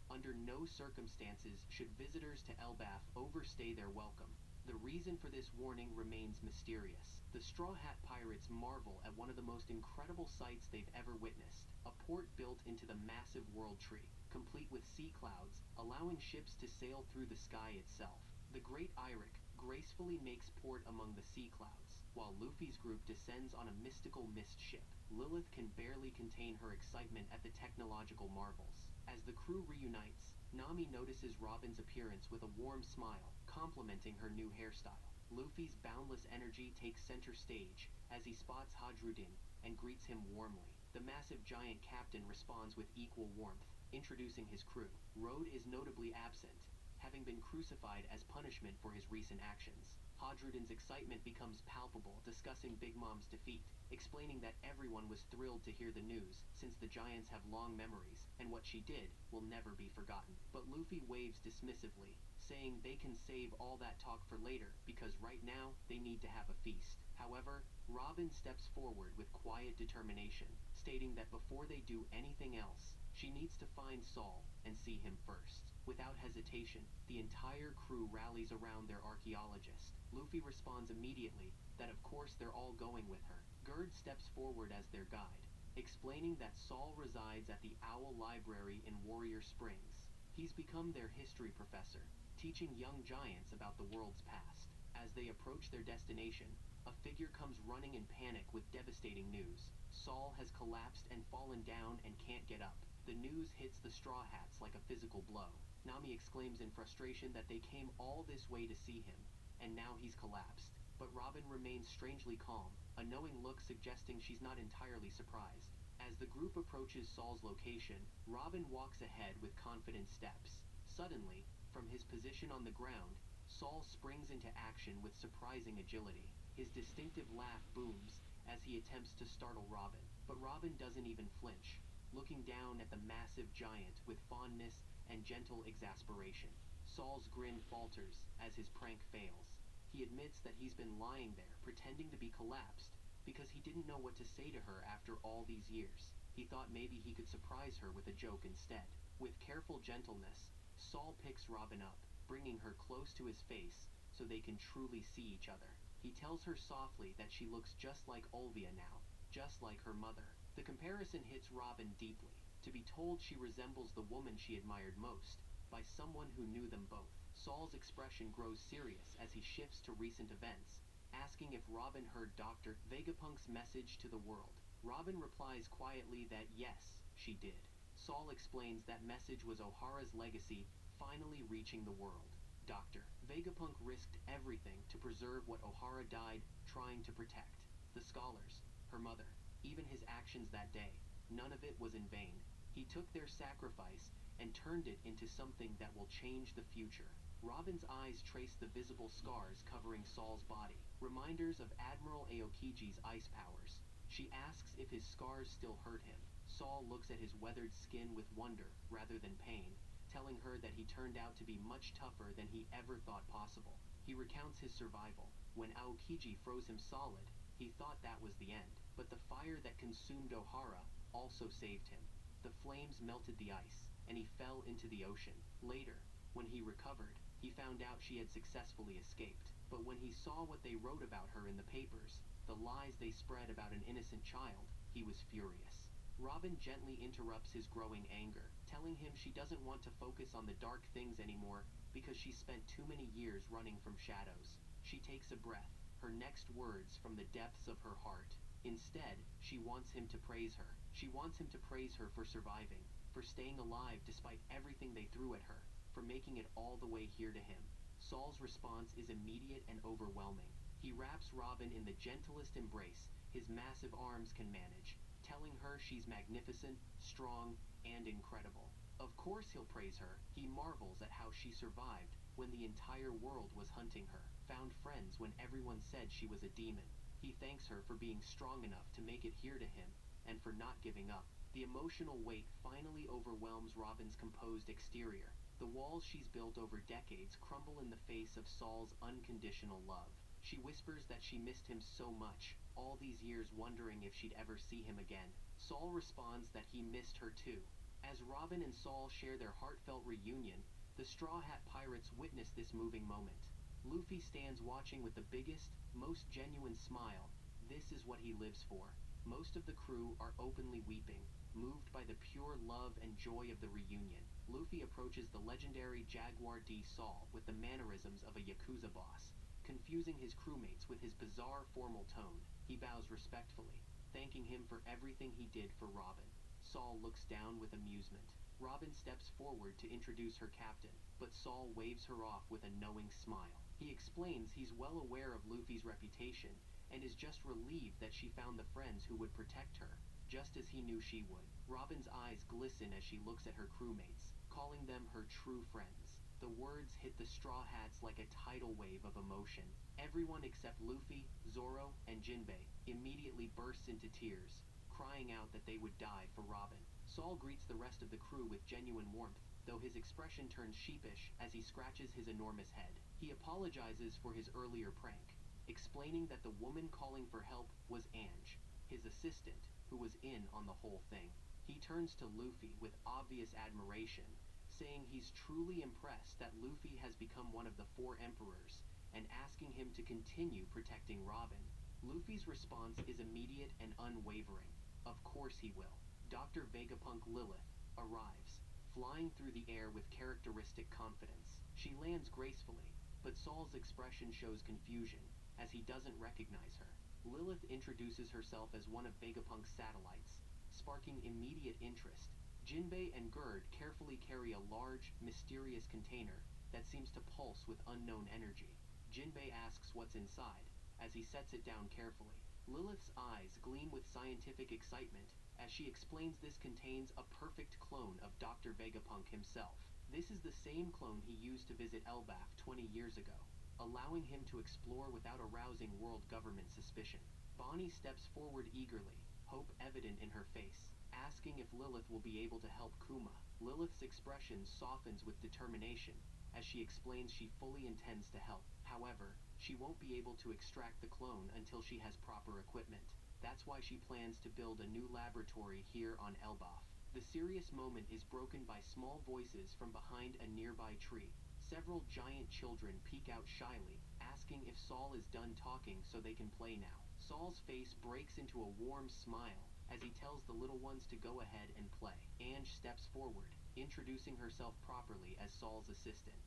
Under no circumstances should visitors to Elbaf overstay their welcome. The reason for this warning remains mysterious. The Straw Hat pirates marvel at one of the most incredible sights they've ever witnessed, a port built into the massive world tree, complete with sea clouds, allowing ships to sail through the sky itself. The great Eirik gracefully makes port among the sea clouds, while Luffy's group descends on a mystical mist ship. Lilith can barely contain her excitement at the technological marvels. As the crew reunites, Nami notices Robin's appearance with a warm smile, complimenting her new hairstyle. Luffy's boundless energy takes center stage as he spots Hadrudin and greets him warmly. The massive giant captain responds with equal warmth, introducing his crew. Road is notably absent, having been crucified as punishment for his recent actions. Hadrudin's excitement becomes palpable, discussing Big Mom's defeat, explaining that everyone was thrilled to hear the news, since the giants have long memories, and what she did will never be forgotten. But Luffy waves dismissively, saying they can save all that talk for later, because right now, they need to have a feast. However, Robin steps forward with quiet determination, stating that before they do anything else, she needs to find Saul and see him first. Without hesitation, the entire crew rallies around their archaeologist. Luffy responds immediately that of course they're all going with her. Gerd steps forward as their guide, explaining that Saul resides at the Owl Library in Warrior Springs. He's become their history professor, teaching young giants about the world's past. As they approach their destination, a figure comes running in panic with devastating news. Saul has collapsed and fallen down and can't get up. The news hits the Straw Hats like a physical blow. Nami exclaims in frustration that they came all this way to see him, and now he's collapsed. But Robin remains strangely calm, a knowing look suggesting she's not entirely surprised. As the group approaches Saul's location, Robin walks ahead with confident steps. Suddenly, from his position on the ground, Saul springs into action with surprising agility. His distinctive laugh booms as he attempts to startle Robin, but Robin doesn't even flinch, looking down at the massive giant with fondness and gentle exasperation. Saul's grin falters as his prank fails. He admits that he's been lying there, pretending to be collapsed, because he didn't know what to say to her after all these years. He thought maybe he could surprise her with a joke instead. With careful gentleness, Saul picks Robin up, bringing her close to his face so they can truly see each other. He tells her softly that she looks just like Olvia now, just like her mother. The comparison hits Robin deeply. To be told she resembles the woman she admired most, by someone who knew them both. Saul's expression grows serious as he shifts to recent events, asking if Robin heard Dr. Vegapunk's message to the world. Robin replies quietly that yes, she did. Saul explains that message was O'Hara's legacy finally reaching the world. Dr. Vegapunk risked everything to preserve what O'Hara died trying to protect. The scholars, her mother, even his actions that day, none of it was in vain. He took their sacrifice and turned it into something that will change the future. Robin's eyes trace the visible scars covering Saul's body, reminders of Admiral Aokiji's ice powers. She asks if his scars still hurt him. Saul looks at his weathered skin with wonder rather than pain, telling her that he turned out to be much tougher than he ever thought possible. He recounts his survival. When Aokiji froze him solid, he thought that was the end, but the fire that consumed O'Hara also saved him. The flames melted the ice, and he fell into the ocean. Later, when he recovered, he found out she had successfully escaped. But when he saw what they wrote about her in the papers, the lies they spread about an innocent child, he was furious. Robin gently interrupts his growing anger, telling him she doesn't want to focus on the dark things anymore because she spent too many years running from shadows. She takes a breath, her next words from the depths of her heart. Instead, she wants him to praise her. She wants him to praise her for surviving, for staying alive despite everything they threw at her, for making it all the way here to him. Saul's response is immediate and overwhelming. He wraps Robin in the gentlest embrace his massive arms can manage, telling her she's magnificent, strong, and incredible. Of course he'll praise her. He marvels at how she survived when the entire world was hunting her, found friends when everyone said she was a demon. He thanks her for being strong enough to make it here to him, and for not giving up. The emotional weight finally overwhelms Robin's composed exterior. The walls she's built over decades crumble in the face of Saul's unconditional love. She whispers that she missed him so much, all these years wondering if she'd ever see him again. Saul responds that he missed her too. As Robin and Saul share their heartfelt reunion, the Straw Hat Pirates witness this moving moment. Luffy stands watching with the biggest, most genuine smile. This is what he lives for. Most of the crew are openly weeping, moved by the pure love and joy of the reunion. Luffy approaches the legendary Jaguar D Saul with the mannerisms of a Yakuza boss, confusing his crewmates with his bizarre formal tone. He bows respectfully, thanking him for everything he did for Robin. Saul looks down with amusement. Robin steps forward to introduce her captain, but Saul waves her off with a knowing smile. He explains he's well aware of Luffy's reputation and is just relieved that she found the friends who would protect her, just as he knew she would. Robin's eyes glisten as she looks at her crewmates, calling them her true friends. The words hit the Straw Hats like a tidal wave of emotion. Everyone except Luffy, Zoro, and Jinbei immediately bursts into tears, crying out that they would die for Robin. Saul greets the rest of the crew with genuine warmth, though his expression turns sheepish as he scratches his enormous head. He apologizes for his earlier prank, explaining that the woman calling for help was Ange, his assistant, who was in on the whole thing. He turns to Luffy with obvious admiration, saying he's truly impressed that Luffy has become one of the 4 emperors, and asking him to continue protecting Robin. Luffy's response is immediate and unwavering. Of course he will. Dr. Vegapunk Lilith arrives, flying through the air with characteristic confidence. She lands gracefully, but Saul's expression shows confusion. as he doesn't recognize her. Lilith introduces herself as one of Vegapunk's satellites, sparking immediate interest. Jinbei and Gerd carefully carry a large, mysterious container that seems to pulse with unknown energy. Jinbei asks what's inside, as he sets it down carefully. Lilith's eyes gleam with scientific excitement as she explains this contains a perfect clone of Dr. Vegapunk himself. This is the same clone he used to visit Elbaf 20 years ago, allowing him to explore without arousing world government suspicion. Bonnie steps forward eagerly, hope evident in her face, asking if Lilith will be able to help Kuma. Lilith's expression softens with determination as she explains she fully intends to help. However, she won't be able to extract the clone until she has proper equipment. That's why she plans to build a new laboratory here on Elbaf. The serious moment is broken by small voices from behind a nearby tree. Several giant children peek out shyly, asking if Saul is done talking so they can play now. Saul's face breaks into a warm smile as he tells the little ones to go ahead and play. Ange steps forward, introducing herself properly as Saul's assistant.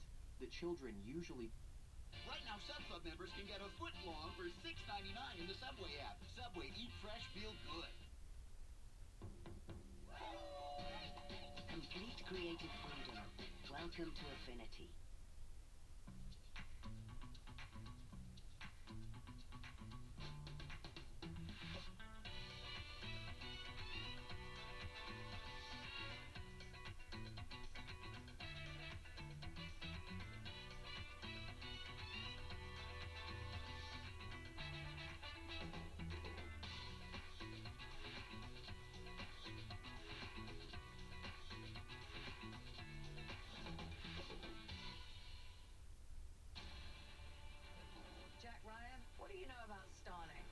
The children usually... Right now, Sub Club members can get a foot long for $6.99 in the Subway app. Subway, eat fresh, feel good. Complete creative freedom. Welcome to Affinity. Jack Ryan, what do you know about Stawning?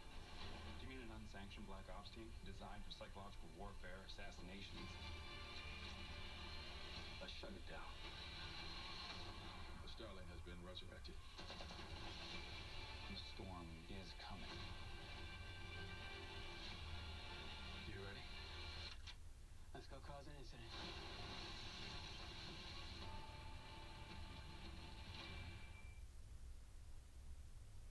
Do you mean an unsanctioned black ops team designed for psychological warfare, assassinations? Let's shut it down. The Starling has been resurrected. The storm is coming. You ready? Let's go cause an incident.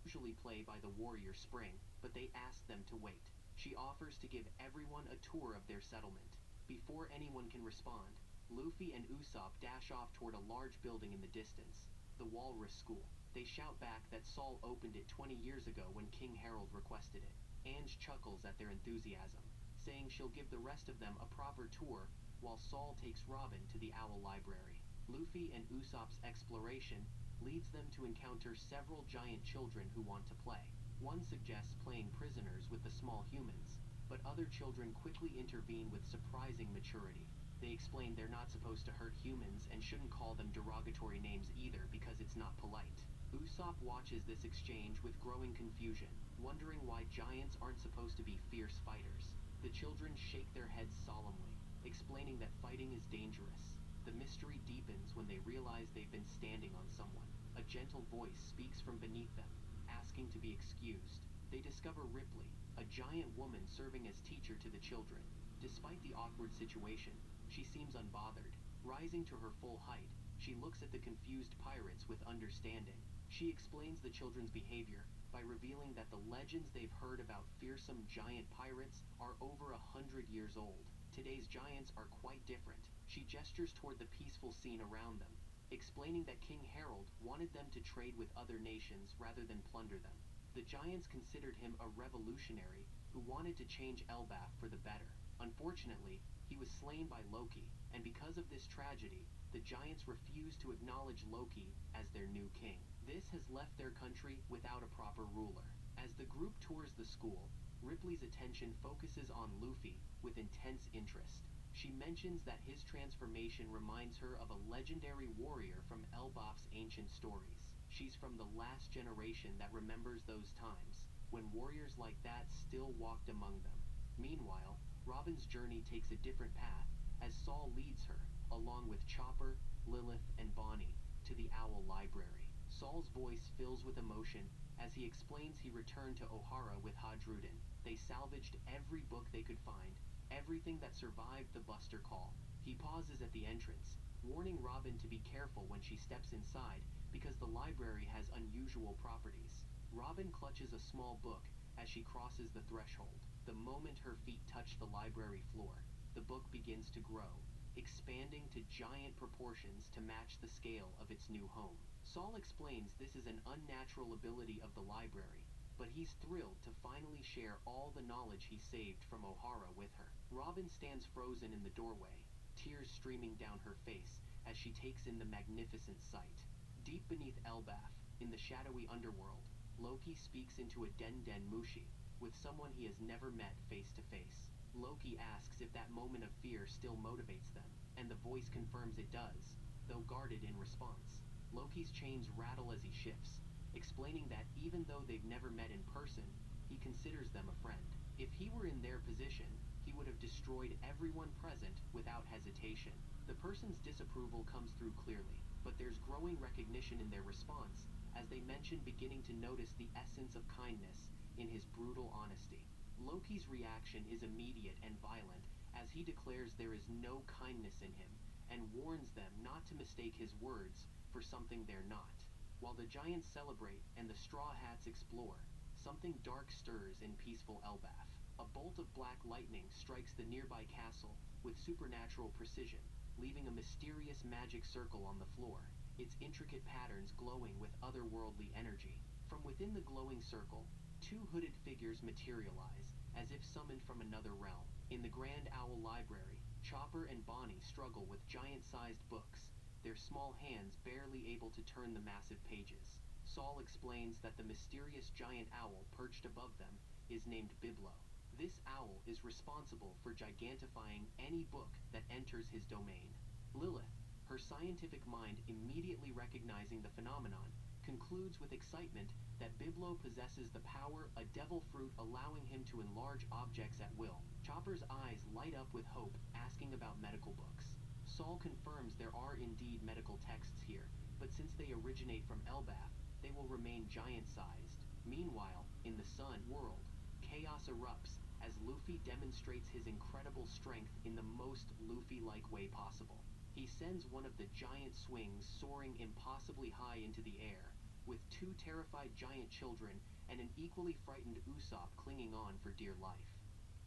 Usually play by the Warrior Spring, but they ask them to wait. She offers to give everyone a tour of their settlement. Before anyone can respond, Luffy and Usopp dash off toward a large building in the distance, the Walrus School. They shout back that Saul opened it 20 years ago when King Harold requested it. Ange chuckles at their enthusiasm, saying she'll give the rest of them a proper tour while Saul takes Robin to the Owl Library. Luffy and Usopp's exploration leads them to encounter several giant children who want to play. One suggests playing prisoners with the small humans, but other children quickly intervene with surprising maturity. They explain they're not supposed to hurt humans and shouldn't call them derogatory names either because it's not polite. Usopp watches this exchange with growing confusion, wondering why giants aren't supposed to be fierce fighters. The children shake their heads solemnly, explaining that fighting is dangerous. The mystery deepens when they realize they've been standing on someone. A gentle voice speaks from beneath them, asking to be excused. They discover Ripley, a giant woman serving as teacher to the children. Despite the awkward situation, she seems unbothered. Rising to her full height, she looks at the confused pirates with understanding. She explains the children's behavior by revealing that the legends they've heard about fearsome giant pirates are over 100 years old. Today's giants are quite different. She gestures toward the peaceful scene around them, explaining that King Harold wanted them to trade with other nations rather than plunder them. The giants considered him a revolutionary who wanted to change Elbaf for the better. Unfortunately, he was slain by Loki, and because of this tragedy, the giants refused to acknowledge Loki as their new king. This has left their country without a proper ruler. As the group tours the school, Ripley's attention focuses on Luffy with intense interest. She mentions that his transformation reminds her of a legendary warrior from Elbaf's ancient stories. She's from the last generation that remembers those times, when warriors like that still walked among them. Meanwhile, Robin's journey takes a different path as Saul leads her, along with Chopper, Lilith, and Bonnie, to the Owl Library. Saul's voice fills with emotion as he explains he returned to Ohara with Hadrudin. They salvaged every book they could find, everything that survived the Buster Call. He pauses at the entrance, warning Robin to be careful when she steps inside because the library has unusual properties. Robin clutches a small book as she crosses the threshold. The moment her feet touch the library floor, the book begins to grow, expanding to giant proportions to match the scale of its new home. Saul explains this is an unnatural ability of the library, but he's thrilled to finally share all the knowledge he saved from O'Hara with her. Robin stands frozen in the doorway, tears streaming down her face as she takes in the magnificent sight. Deep beneath Elbaf, in the shadowy underworld, Loki speaks into a Den Mushi with someone he has never met face to face. Loki asks if that moment of fear still motivates them, and the voice confirms it does, though guarded in response. Loki's chains rattle as he shifts, explaining that even though they've never met in person, he considers them a friend. If he were in their position, he would have destroyed everyone present without hesitation. The person's disapproval comes through clearly, but there's growing recognition in their response as they mention beginning to notice the essence of kindness in his brutal honesty. Loki's reaction is immediate and violent as he declares there is no kindness in him and warns them not to mistake his words for something they're not. While the giants celebrate and the Straw Hats explore, something dark stirs in peaceful Elbaf. A bolt of black lightning strikes the nearby castle with supernatural precision, leaving a mysterious magic circle on the floor, its intricate patterns glowing with otherworldly energy. From within the glowing circle, two hooded figures materialize, as if summoned from another realm. In the Grand Owl Library, Chopper and Bonnie struggle with giant-sized books, their small hands barely able to turn the massive pages. Saul explains that the mysterious giant owl perched above them is named Biblo. This owl is responsible for gigantifying any book that enters his domain. Lilith, her scientific mind immediately recognizing the phenomenon, concludes with excitement that Biblo possesses the power, a devil fruit allowing him to enlarge objects at will. Chopper's eyes light up with hope, asking about medical books. Saul confirms there are indeed medical texts here, but since they originate from Elbaf, they will remain giant-sized. Meanwhile, in the Sun world, chaos erupts as Luffy demonstrates his incredible strength in the most Luffy-like way possible. He sends one of the giant swings soaring impossibly high into the air, with two terrified giant children and an equally frightened Usopp clinging on for dear life.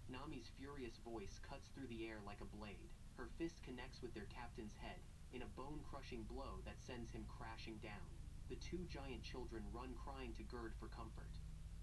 Nami's furious voice cuts through the air like a blade. Her fist connects with their captain's head in a bone-crushing blow that sends him crashing down. The two giant children run crying to Gerd for comfort.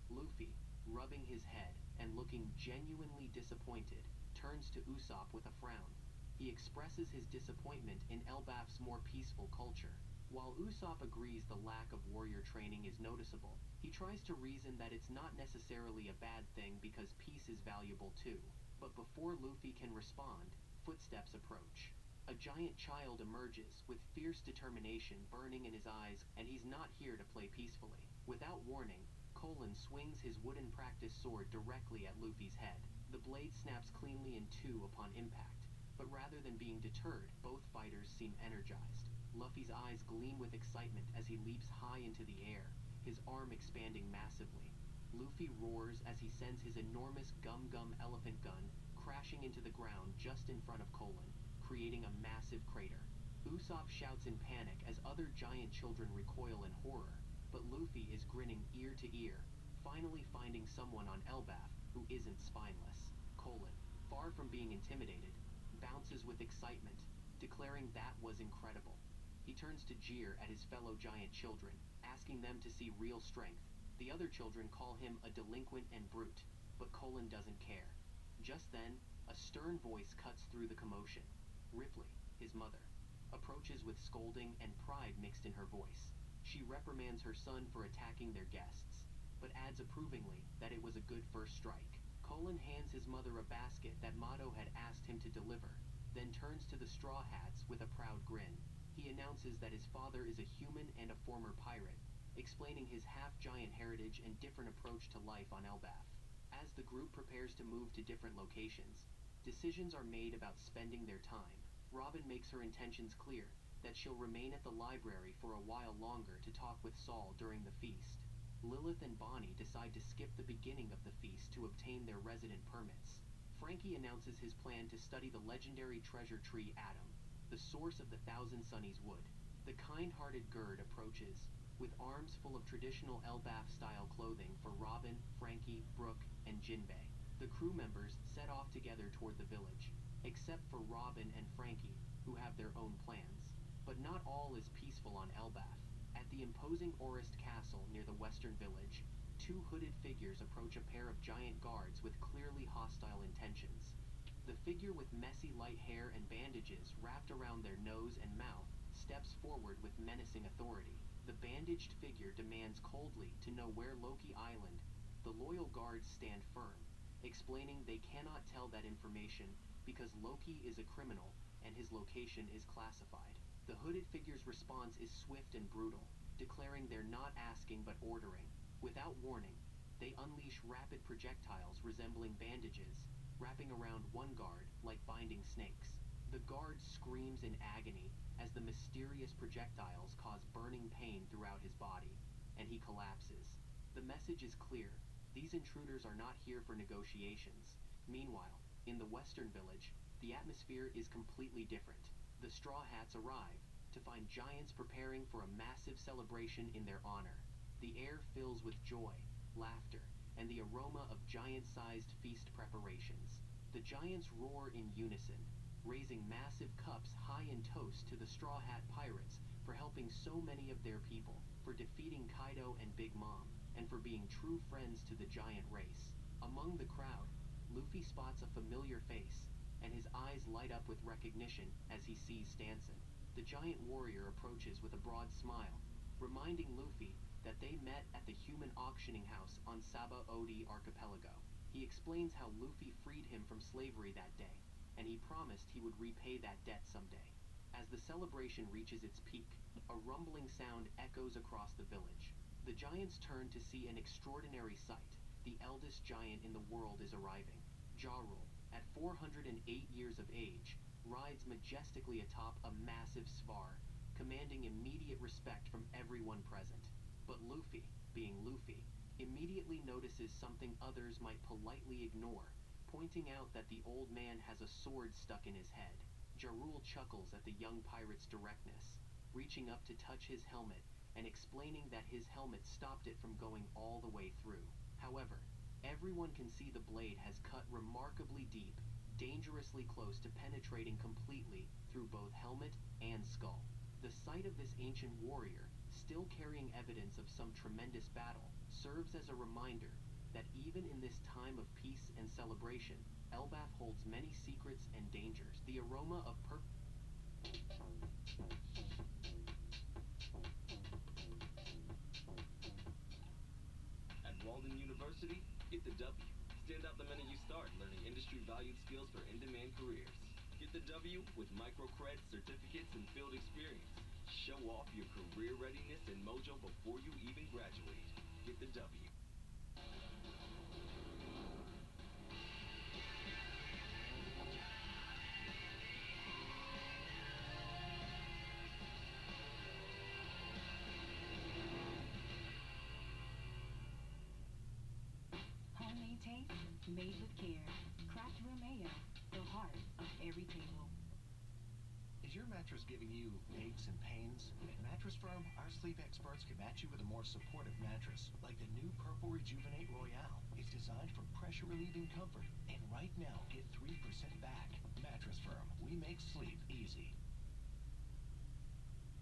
Luffy, rubbing his head and looking genuinely disappointed, turns to Usopp with a frown. He expresses his disappointment in Elbaf's more peaceful culture. While Usopp agrees the lack of warrior training is noticeable, he tries to reason that it's not necessarily a bad thing because peace is valuable too. But before Luffy can respond, footsteps approach. A giant child emerges with fierce determination burning in his eyes, and he's not here to play peacefully. Without warning, Colin swings his wooden practice sword directly at Luffy's head. The blade snaps cleanly in two upon impact, but rather than being deterred, both fighters seem energized. Luffy's eyes gleam with excitement as he leaps high into the air, his arm expanding massively. Luffy roars as he sends his enormous Gum elephant gun crashing into the ground just in front of Colin, creating a massive crater. Usopp shouts in panic as other giant children recoil in horror, but Luffy is grinning ear to ear, finally finding someone on Elbaf who isn't spineless. Colin, far from being intimidated, bounces with excitement, declaring that was incredible. He turns to jeer at his fellow giant children, asking them to see real strength. The other children call him a delinquent and brute, but Colin doesn't care. Just then, a stern voice cuts through the commotion. Ripley, his mother, approaches with scolding and pride mixed in her voice. She reprimands her son for attacking their guests, but adds approvingly that it was a good first strike. Colin hands his mother a basket that Mado had asked him to deliver, then turns to the Straw Hats with a proud grin. He announces that his father is a human and a former pirate, explaining his half-giant heritage and different approach to life on Elbaf. As the group prepares to move to different locations, decisions are made about spending their time. Robin makes her intentions clear, that she'll remain at the library for a while longer to talk with Saul during the feast. Lilith and Bonnie decide to skip the beginning of the feast to obtain their resident permits. Frankie announces his plan to study the legendary treasure tree Adam, the source of the Thousand Sunnies wood. The kind-hearted Gerd approaches, with arms full of traditional Elbaf-style clothing for Robin, Frankie, Brooke, and Jinbei. The crew members set off together toward the village, except for Robin and Frankie, who have their own plans. But not all is peaceful on Elbaf. At the imposing Orist Castle near the western village, two hooded figures approach a pair of giant guards with clearly hostile intentions. The figure with messy light hair and bandages wrapped around their nose and mouth steps forward with menacing authority. The bandaged figure demands coldly to know where Loki Island. The loyal guards stand firm, explaining they cannot tell that information because Loki is a criminal and his location is classified. The hooded figure's response is swift and brutal, declaring they're not asking but ordering. Without warning, they unleash rapid projectiles resembling bandages, wrapping around one guard like binding snakes. The guard screams in agony as the mysterious projectiles cause burning pain throughout his body, and he collapses. The message is clear. These intruders are not here for negotiations. Meanwhile, in the western village, the atmosphere is completely different. The Straw Hats arrive to find giants preparing for a massive celebration in their honor. The air fills with joy, laughter, and the aroma of giant-sized feast preparations. The giants roar in unison, raising massive cups high in toast to the Straw Hat Pirates for helping so many of their people, for defeating Kaido and Big Mom, and for being true friends to the giant race. Among the crowd, Luffy spots a familiar face, and his eyes light up with recognition as he sees Stanson. The giant warrior approaches with a broad smile, reminding Luffy that they met at the human auctioning house on Saba Odi Archipelago. He explains how Luffy freed him from slavery that day, and he promised he would repay that debt someday. As the celebration reaches its peak, a rumbling sound echoes across the village. The giants turn to see an extraordinary sight. The eldest giant in the world is arriving. Ja Rule, at 408 years of age, rides majestically atop a massive Svar, commanding immediate respect from everyone present. But Luffy, being Luffy, immediately notices something others might politely ignore, pointing out that the old man has a sword stuck in his head. Ja Rule chuckles at the young pirate's directness, reaching up to touch his helmet and explaining that his helmet stopped it from going all the way through. However, everyone can see the blade has cut remarkably deep, dangerously close to penetrating completely through both helmet and skull. The sight of this ancient warrior, still carrying evidence of some tremendous battle, serves as a reminder that even in this time of peace and celebration, Elbaf holds many secrets and dangers. The aroma of At Walden University, get the W. Stand out the minute you start learning industry-valued skills for in-demand careers. Get the W with microcred, certificates, and field experience. Show off your career readiness and mojo before you even graduate. Get the W. Homemade taste, made with care. Craft Room Mayo, the heart of every table. Is your mattress giving you aches and pains? At Mattress Firm, our sleep experts can match you with a more supportive mattress, like the new Purple Rejuvenate Royale. It's designed for pressure-relieving comfort. And right now, get 3% back. Mattress Firm, we make sleep easy.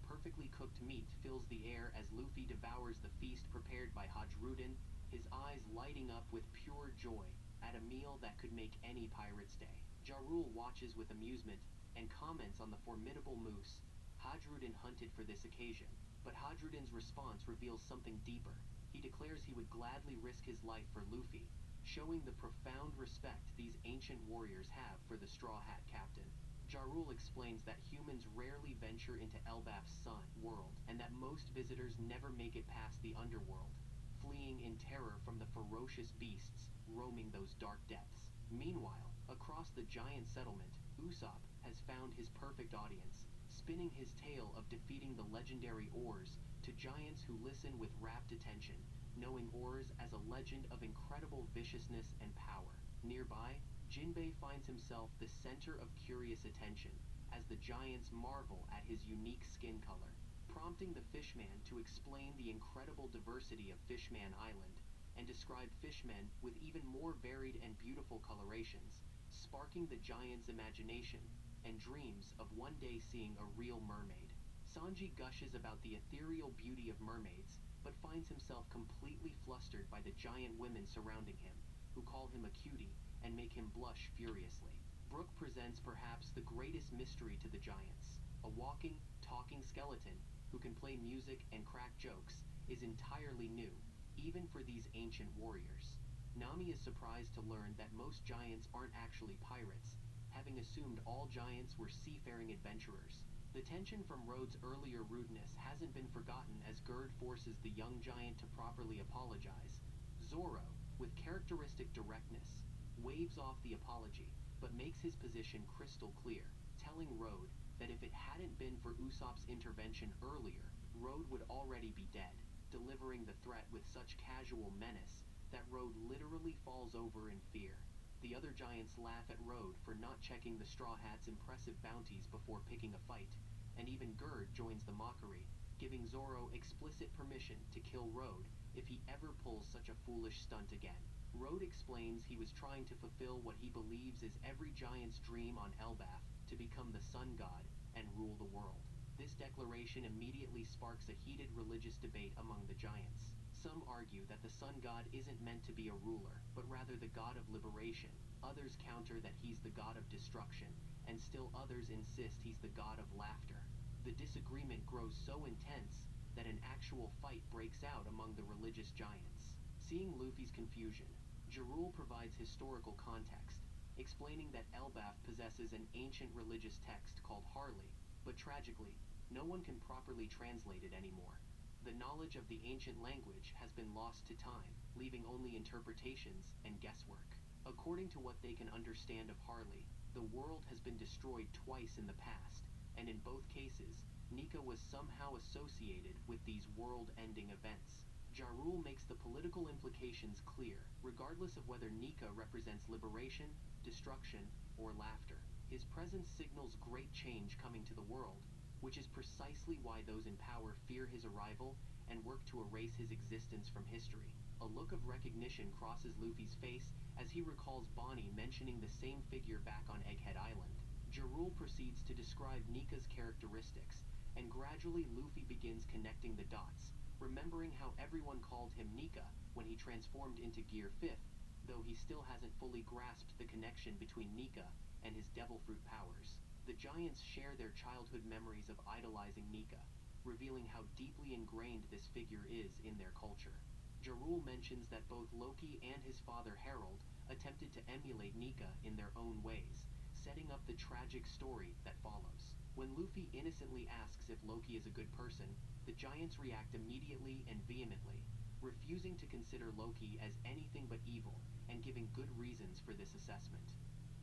Perfectly cooked meat fills the air as Luffy devours the feast prepared by Hajrudin, his eyes lighting up with pure joy at a meal that could make any pirate's day. Ja Rule watches with amusement and comments on the formidable moose Hajrudin hunted for this occasion, but Hajrudin's response reveals something deeper. He declares he would gladly risk his life for Luffy, showing the profound respect these ancient warriors have for the Straw Hat captain. Ja Rule explains that humans rarely venture into Elbaf's sun world, and that most visitors never make it past the underworld, fleeing in terror from the ferocious beasts roaming those dark depths. Meanwhile, across the giant settlement, Usopp has found his perfect audience, spinning his tale of defeating the legendary Oars to giants who listen with rapt attention, knowing Oars as a legend of incredible viciousness and power. Nearby, Jinbei finds himself the center of curious attention as the giants marvel at his unique skin color, prompting the Fishman to explain the incredible diversity of Fishman Island and describe fishmen with even more varied and beautiful colorations, sparking the giant's imagination and dreams of one day seeing a real mermaid. Sanji gushes about the ethereal beauty of mermaids, but finds himself completely flustered by the giant women surrounding him, who call him a cutie and make him blush furiously. Brook presents perhaps the greatest mystery to the giants. A walking, talking skeleton who can play music and crack jokes is entirely new, even for these ancient warriors. Nami is surprised to learn that most giants aren't actually pirates, having assumed all giants were seafaring adventurers. The tension from Road's earlier rudeness hasn't been forgotten as Gerd forces the young giant to properly apologize. Zoro, with characteristic directness, waves off the apology, but makes his position crystal clear, telling Road that if it hadn't been for Usopp's intervention earlier, Road would already be dead, delivering the threat with such casual menace that Road literally falls over in fear. The other giants laugh at Road for not checking the Straw Hat's impressive bounties before picking a fight, and even Gerd joins the mockery, giving Zoro explicit permission to kill Road if he ever pulls such a foolish stunt again. Road explains he was trying to fulfill what he believes is every giant's dream on Elbaf, to become the sun god and rule the world. This declaration immediately sparks a heated religious debate among the giants. Some argue that the sun god isn't meant to be a ruler, but rather the god of liberation. Others counter that he's the god of destruction, and still others insist he's the god of laughter. The disagreement grows so intense that an actual fight breaks out among the religious giants. Seeing Luffy's confusion, Jarul provides historical context, explaining that Elbaf possesses an ancient religious text called Harley, but tragically, no one can properly translate it anymore. The knowledge of the ancient language has been lost to time, leaving only interpretations and guesswork. According to what they can understand of Harley, the world has been destroyed twice in the past, and in both cases, Nika was somehow associated with these world-ending events. Jarul makes the political implications clear, regardless of whether Nika represents liberation, destruction, or laughter. His presence signals great change coming to the world, which is precisely why those in power fear his arrival and work to erase his existence from history. A look of recognition crosses Luffy's face as he recalls Bonnie mentioning the same figure back on Egghead Island. Jarul proceeds to describe Nika's characteristics, and gradually Luffy begins connecting the dots, remembering how everyone called him Nika when he transformed into Gear 5th, though he still hasn't fully grasped the connection between Nika and his devil fruit powers. The giants share their childhood memories of idolizing Nika, revealing how deeply ingrained this figure is in their culture. Jarul mentions that both Loki and his father Harold attempted to emulate Nika in their own ways, setting up the tragic story that follows. When Luffy innocently asks if Loki is a good person, the giants react immediately and vehemently, refusing to consider Loki as anything but evil and giving good reasons for this assessment.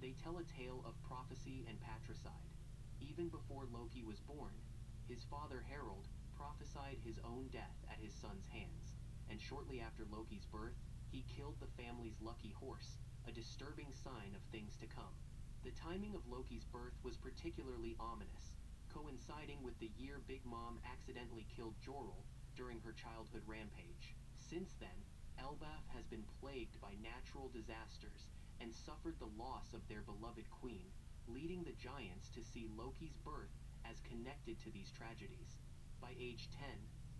They tell a tale of prophecy and patricide. Even before Loki was born, his father Harold prophesied his own death at his son's hands, and shortly after Loki's birth, he killed the family's lucky horse, a disturbing sign of things to come. The timing of Loki's birth was particularly ominous, coinciding with the year Big Mom accidentally killed Jorul during her childhood rampage. Since then, Elbaf has been plagued by natural disasters and suffered the loss of their beloved queen, leading the giants to see Loki's birth as connected to these tragedies. By age 10,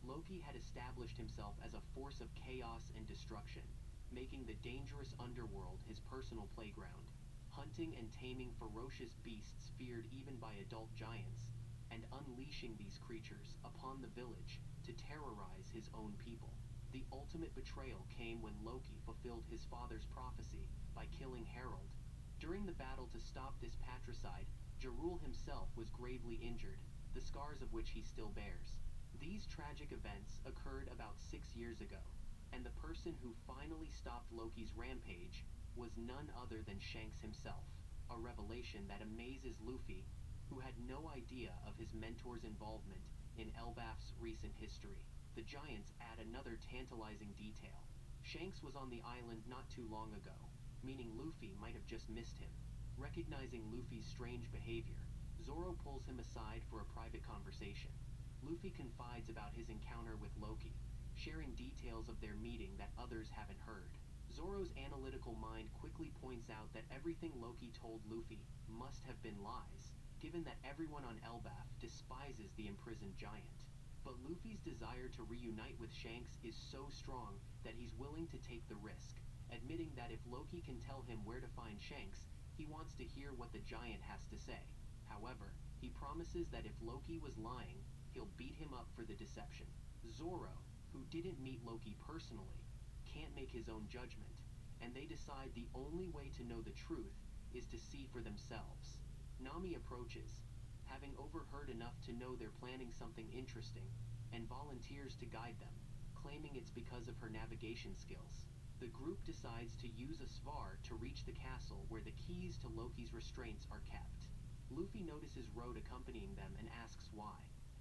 Loki had established himself as a force of chaos and destruction, making the dangerous underworld his personal playground, hunting and taming ferocious beasts feared even by adult giants, and unleashing these creatures upon the village to terrorize his own people. The ultimate betrayal came when Loki fulfilled his father's prophecy by killing Harold. During the battle to stop this patricide, Jarul himself was gravely injured, the scars of which he still bears. These tragic events occurred about 6 years ago, and the person who finally stopped Loki's rampage was none other than Shanks himself, a revelation that amazes Luffy, who had no idea of his mentor's involvement in Elbaf's recent history. The giants add another tantalizing detail. Shanks was on the island not too long ago, meaning Luffy might have just missed him. Recognizing Luffy's strange behavior, Zoro pulls him aside for a private conversation. Luffy confides about his encounter with Loki, sharing details of their meeting that others haven't heard. Zoro's analytical mind quickly points out that everything Loki told Luffy must have been lies, given that everyone on Elbaf despises the imprisoned giant. But Luffy's desire to reunite with Shanks is so strong that he's willing to take the risk, admitting that if Loki can tell him where to find Shanks, he wants to hear what the giant has to say. However, he promises that if Loki was lying, he'll beat him up for the deception. Zoro, who didn't meet Loki personally, can't make his own judgment, and they decide the only way to know the truth is to see for themselves. Nami approaches, having overheard enough to know they're planning something interesting, and volunteers to guide them, claiming it's because of her navigation skills. The group decides to use a Svar to reach the castle where the keys to Loki's restraints are kept. Luffy notices Road accompanying them and asks why,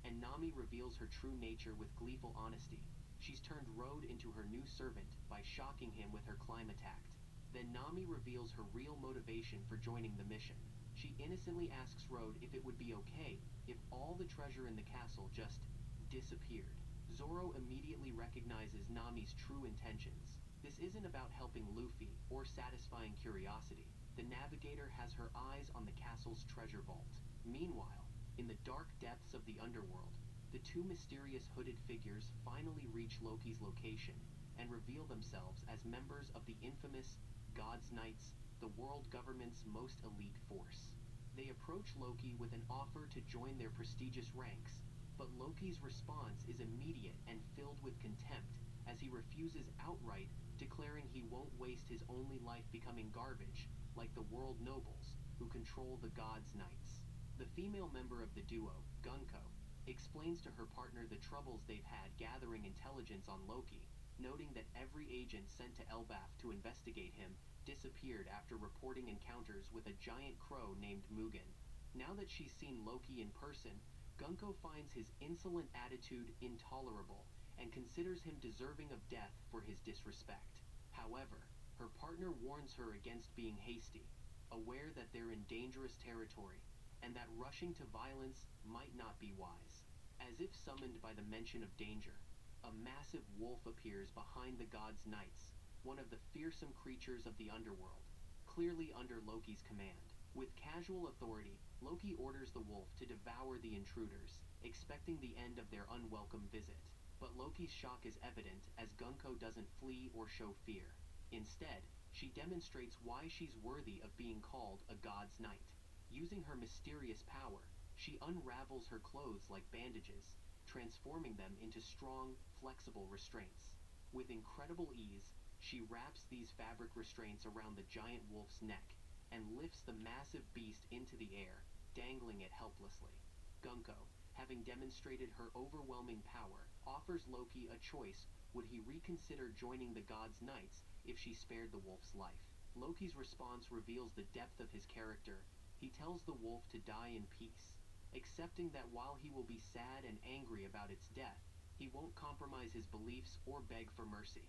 and Nami reveals her true nature with gleeful honesty. She's turned Road into her new servant by shocking him with her Climattact. Then Nami reveals her real motivation for joining the mission. She innocently asks Road if it would be okay if all the treasure in the castle just disappeared. Zoro immediately recognizes Nami's true intentions. This isn't about helping Luffy or satisfying curiosity. The navigator has her eyes on the castle's treasure vault. Meanwhile, in the dark depths of the underworld, the two mysterious hooded figures finally reach Loki's location and reveal themselves as members of the infamous God's Knights, the world government's most elite force. They approach Loki with an offer to join their prestigious ranks, but Loki's response is immediate and filled with contempt as he refuses outright, declaring he won't waste his only life becoming garbage like the world nobles who control the God's Knights. The female member of the duo, Gunko, explains to her partner the troubles they've had gathering intelligence on Loki, noting that every agent sent to Elbaf to investigate him disappeared after reporting encounters with a giant crow named Mugen. Now that she's seen Loki in person, Gunko finds his insolent attitude intolerable and considers him deserving of death for his disrespect. However, her partner warns her against being hasty, aware that they're in dangerous territory and that rushing to violence might not be wise. As if summoned by the mention of danger, a massive wolf appears behind the God's Knights, one of the fearsome creatures of the underworld, clearly under Loki's command. With casual authority, Loki orders the wolf to devour the intruders, expecting the end of their unwelcome visit. But Loki's shock is evident as Gunko doesn't flee or show fear. Instead, she demonstrates why she's worthy of being called a God's Knight. Using her mysterious power, she unravels her clothes like bandages, transforming them into strong, flexible restraints. With incredible ease, she wraps these fabric restraints around the giant wolf's neck and lifts the massive beast into the air, dangling it helplessly. Gunko, having demonstrated her overwhelming power, offers Loki a choice: would he reconsider joining the God's Knights if she spared the wolf's life? Loki's response reveals the depth of his character. He tells the wolf to die in peace, accepting that while he will be sad and angry about its death, he won't compromise his beliefs or beg for mercy.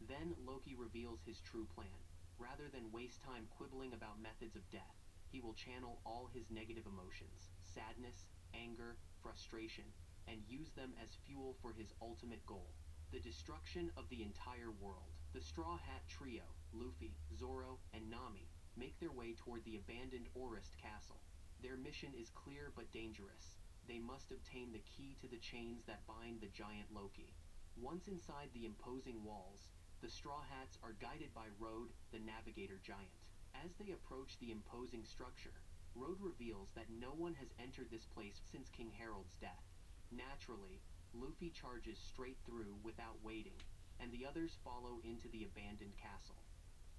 Then Loki reveals his true plan. Rather than waste time quibbling about methods of death, he will channel all his negative emotions, sadness, anger, frustration, and use them as fuel for his ultimate goal: the destruction of the entire world. The Straw Hat Trio, Luffy, Zoro, and Nami, make their way toward the abandoned Orist Castle. Their mission is clear but dangerous. They must obtain the key to the chains that bind the giant Loki. Once inside the imposing walls, the Straw Hats are guided by Road, the Navigator Giant. As they approach the imposing structure, Road reveals that no one has entered this place since King Harold's death. Naturally, Luffy charges straight through without waiting, and the others follow into the abandoned castle.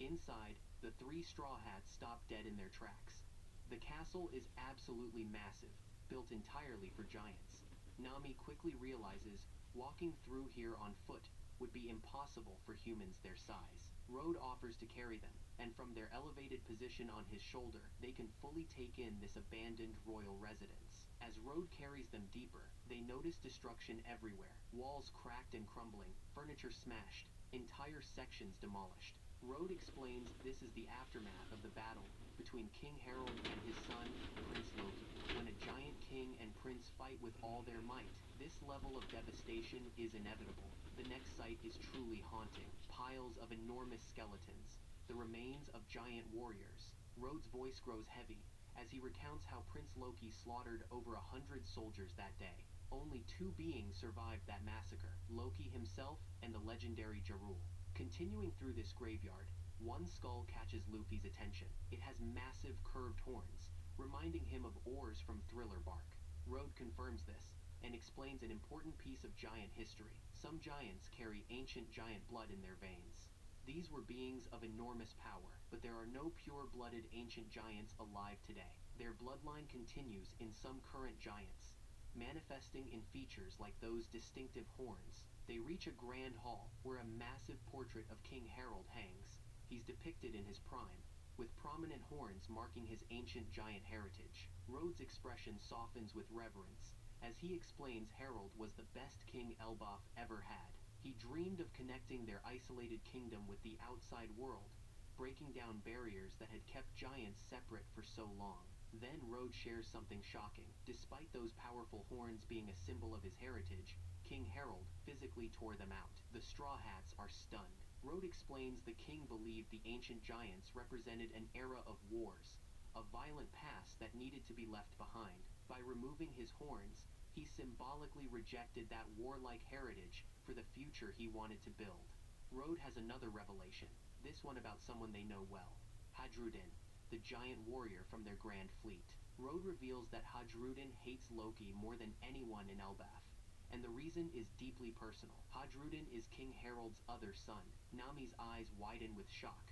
Inside, the three Straw Hats stop dead in their tracks. The castle is absolutely massive, built entirely for giants. Nami quickly realizes walking through here on foot would be impossible for humans their size. Road offers to carry them, and from their elevated position on his shoulder, they can fully take in this abandoned royal residence. As Road carries them deeper, they notice destruction everywhere. Walls cracked and crumbling, furniture smashed, entire sections demolished. Road explains this is the aftermath of the battle between King Harold and his son, Prince Loki. When a giant king and prince fight fight with all their might. This level of devastation is inevitable. The next sight is truly haunting. Piles of enormous skeletons, the remains of giant warriors. Rhodes' voice grows heavy as he recounts how Prince Loki slaughtered over 100 soldiers that day. Only 2 beings survived that massacre, Loki himself and the legendary Jarul. Continuing through this graveyard, one skull catches Luffy's attention. It has massive curved horns, reminding him of oars from Thriller Bark. Road confirms this and explains an important piece of giant history. Some giants carry ancient giant blood in their veins. These were beings of enormous power, but there are no pure-blooded ancient giants alive today. Their bloodline continues in some current giants, manifesting in features like those distinctive horns. They reach a grand hall where a massive portrait of King Harold hangs. He's depicted in his prime, with prominent horns marking his ancient giant heritage. Rhodes' expression softens with reverence as he explains Harold was the best king Elbaf ever had. He dreamed of connecting their isolated kingdom with the outside world, breaking down barriers that had kept giants separate for so long. Then Rhodes shares something shocking. Despite those powerful horns being a symbol of his heritage, King Harold physically tore them out. The Straw Hats are stunned. Rhodes explains the king believed the ancient giants represented an era of wars, a violent past that needed to be left behind. By removing his horns, he symbolically rejected that warlike heritage for the future he wanted to build. Rhodes has another revelation, this one about someone they know well, Hadrudin, the giant warrior from their grand fleet. Rhodes reveals that Hadrudin hates Loki more than anyone in Elbaf, and the reason is deeply personal. Hadrudin is King Harold's other son. Nami's eyes widen with shock.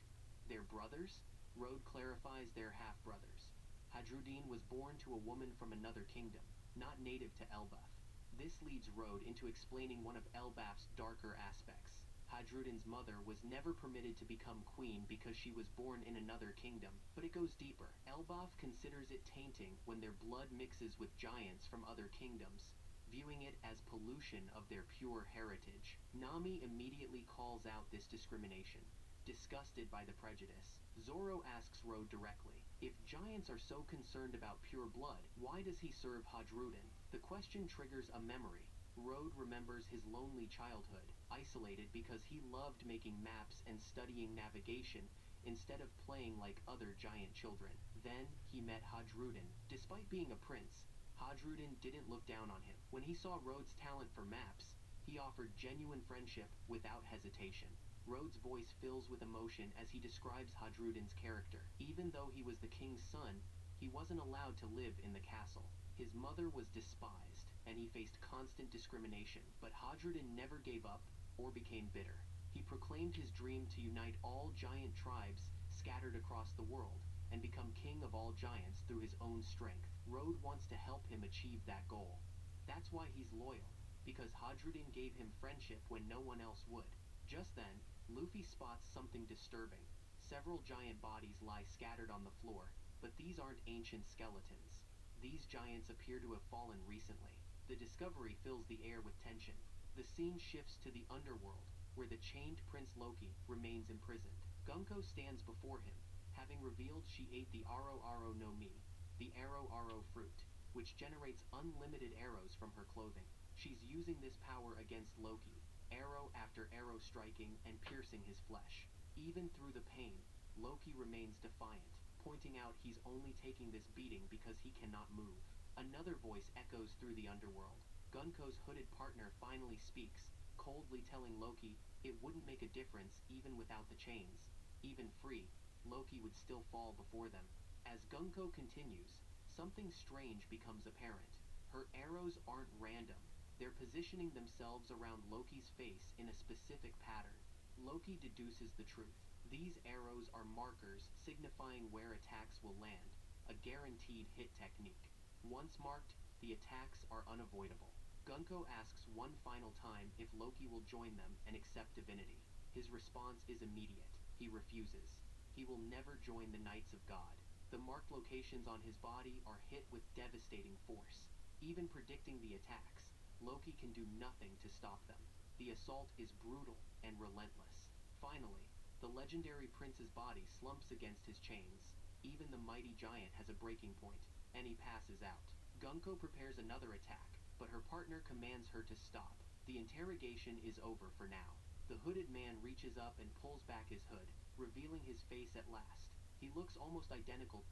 They're brothers? Rhodes clarifies they're half-brothers. Hadrudin was born to a woman from another kingdom, not native to Elbaf. This leads Rhodes into explaining one of Elbaf's darker aspects. Hadrudin's mother was never permitted to become queen because she was born in another kingdom, but it goes deeper. Elbaf considers it tainting when their blood mixes with giants from other kingdoms, viewing it as pollution of their pure heritage. Nami immediately calls out this discrimination, disgusted by the prejudice. Zoro asks Rhodes directly, if giants are so concerned about pure blood, why does he serve Hadrudin? The question triggers a memory. Rhodes remembers his lonely childhood, isolated because he loved making maps and studying navigation instead of playing like other giant children. Then he met Hadrudin. Despite being a prince, Hadrudin didn't look down on him. When he saw Rhodes' talent for maps, he offered genuine friendship without hesitation. Rhodes' voice fills with emotion as he describes Hadrudin's character. Even though he was the king's son, he wasn't allowed to live in the castle. His mother was despised, and he faced constant discrimination. But Hadrudin never gave up or became bitter. He proclaimed his dream to unite all giant tribes scattered across the world and become king of all giants through his own strength. Rhodes wants to help him achieve that goal. That's why he's loyal, because Hadrudin gave him friendship when no one else would. Just then, Luffy spots something disturbing. Several giant bodies lie scattered on the floor, but these aren't ancient skeletons. These giants appear to have fallen recently. The discovery fills the air with tension. The scene shifts to the underworld, where the chained Prince Loki remains imprisoned. Gunko stands before him, having revealed she ate the Aro Aro no Mi, the Arrow Arrow fruit, which generates unlimited arrows from her clothing. She's using this power against Loki, arrow after arrow striking and piercing his flesh. Even through the pain, Loki remains defiant, pointing out he's only taking this beating because he cannot move. Another voice echoes through the underworld. Gunko's hooded partner finally speaks, coldly telling Loki it wouldn't make a difference even without the chains. Even free, Loki would still fall before them. As Gunko continues, something strange becomes apparent. Her arrows aren't random. They're positioning themselves around Loki's face in a specific pattern. Loki deduces the truth. These arrows are markers signifying where attacks will land, a guaranteed hit technique. Once marked, the attacks are unavoidable. Gunko asks one final time if Loki will join them and accept divinity. His response is immediate. He refuses. He will never join the Knights of God. The marked locations on his body are hit with devastating force. Even predicting the attacks, Loki can do nothing to stop them. The assault is brutal and relentless. Finally, the legendary prince's body slumps against his chains. Even the mighty giant has a breaking point, and he passes out. Gunko prepares another attack, but her partner commands her to stop. The interrogation is over for now. The hooded man reaches up and pulls back his hood, revealing his face at last. He looks almost identical.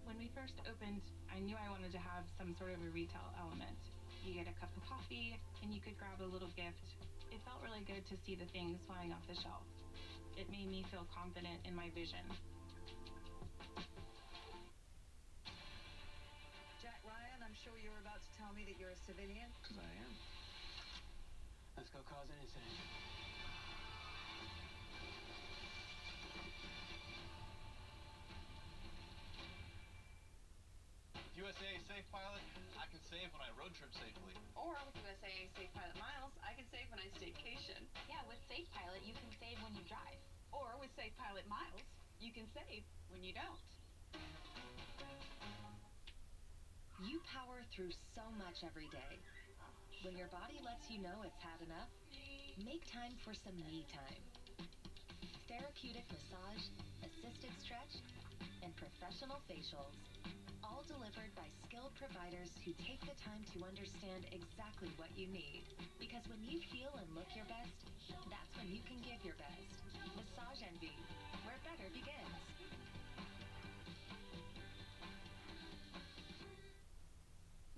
When we first opened, I knew I wanted to have some sort of a retail element. You get a cup of coffee, and you could grab a little gift. It felt really good to see the things flying off the shelf. It made me feel confident in my vision. Jack Ryan, I'm sure you're about to tell me that you're a civilian. Because I am. Let's go cause an incident. USAA Safe Pilot, I can save when I road trip safely. Or with USAA Safe Pilot Miles, I can save when I staycation. Yeah, with Safe Pilot, you can save when you drive. Or with Safe Pilot Miles, you can save when you don't. You power through so much every day. When your body lets you know it's had enough, make time for some me time. Therapeutic massage, assisted stretch, and professional facials. All delivered by skilled providers who take the time to understand exactly what you need. Because when you feel and look your best, that's when you can give your best. Massage Envy, where better begins.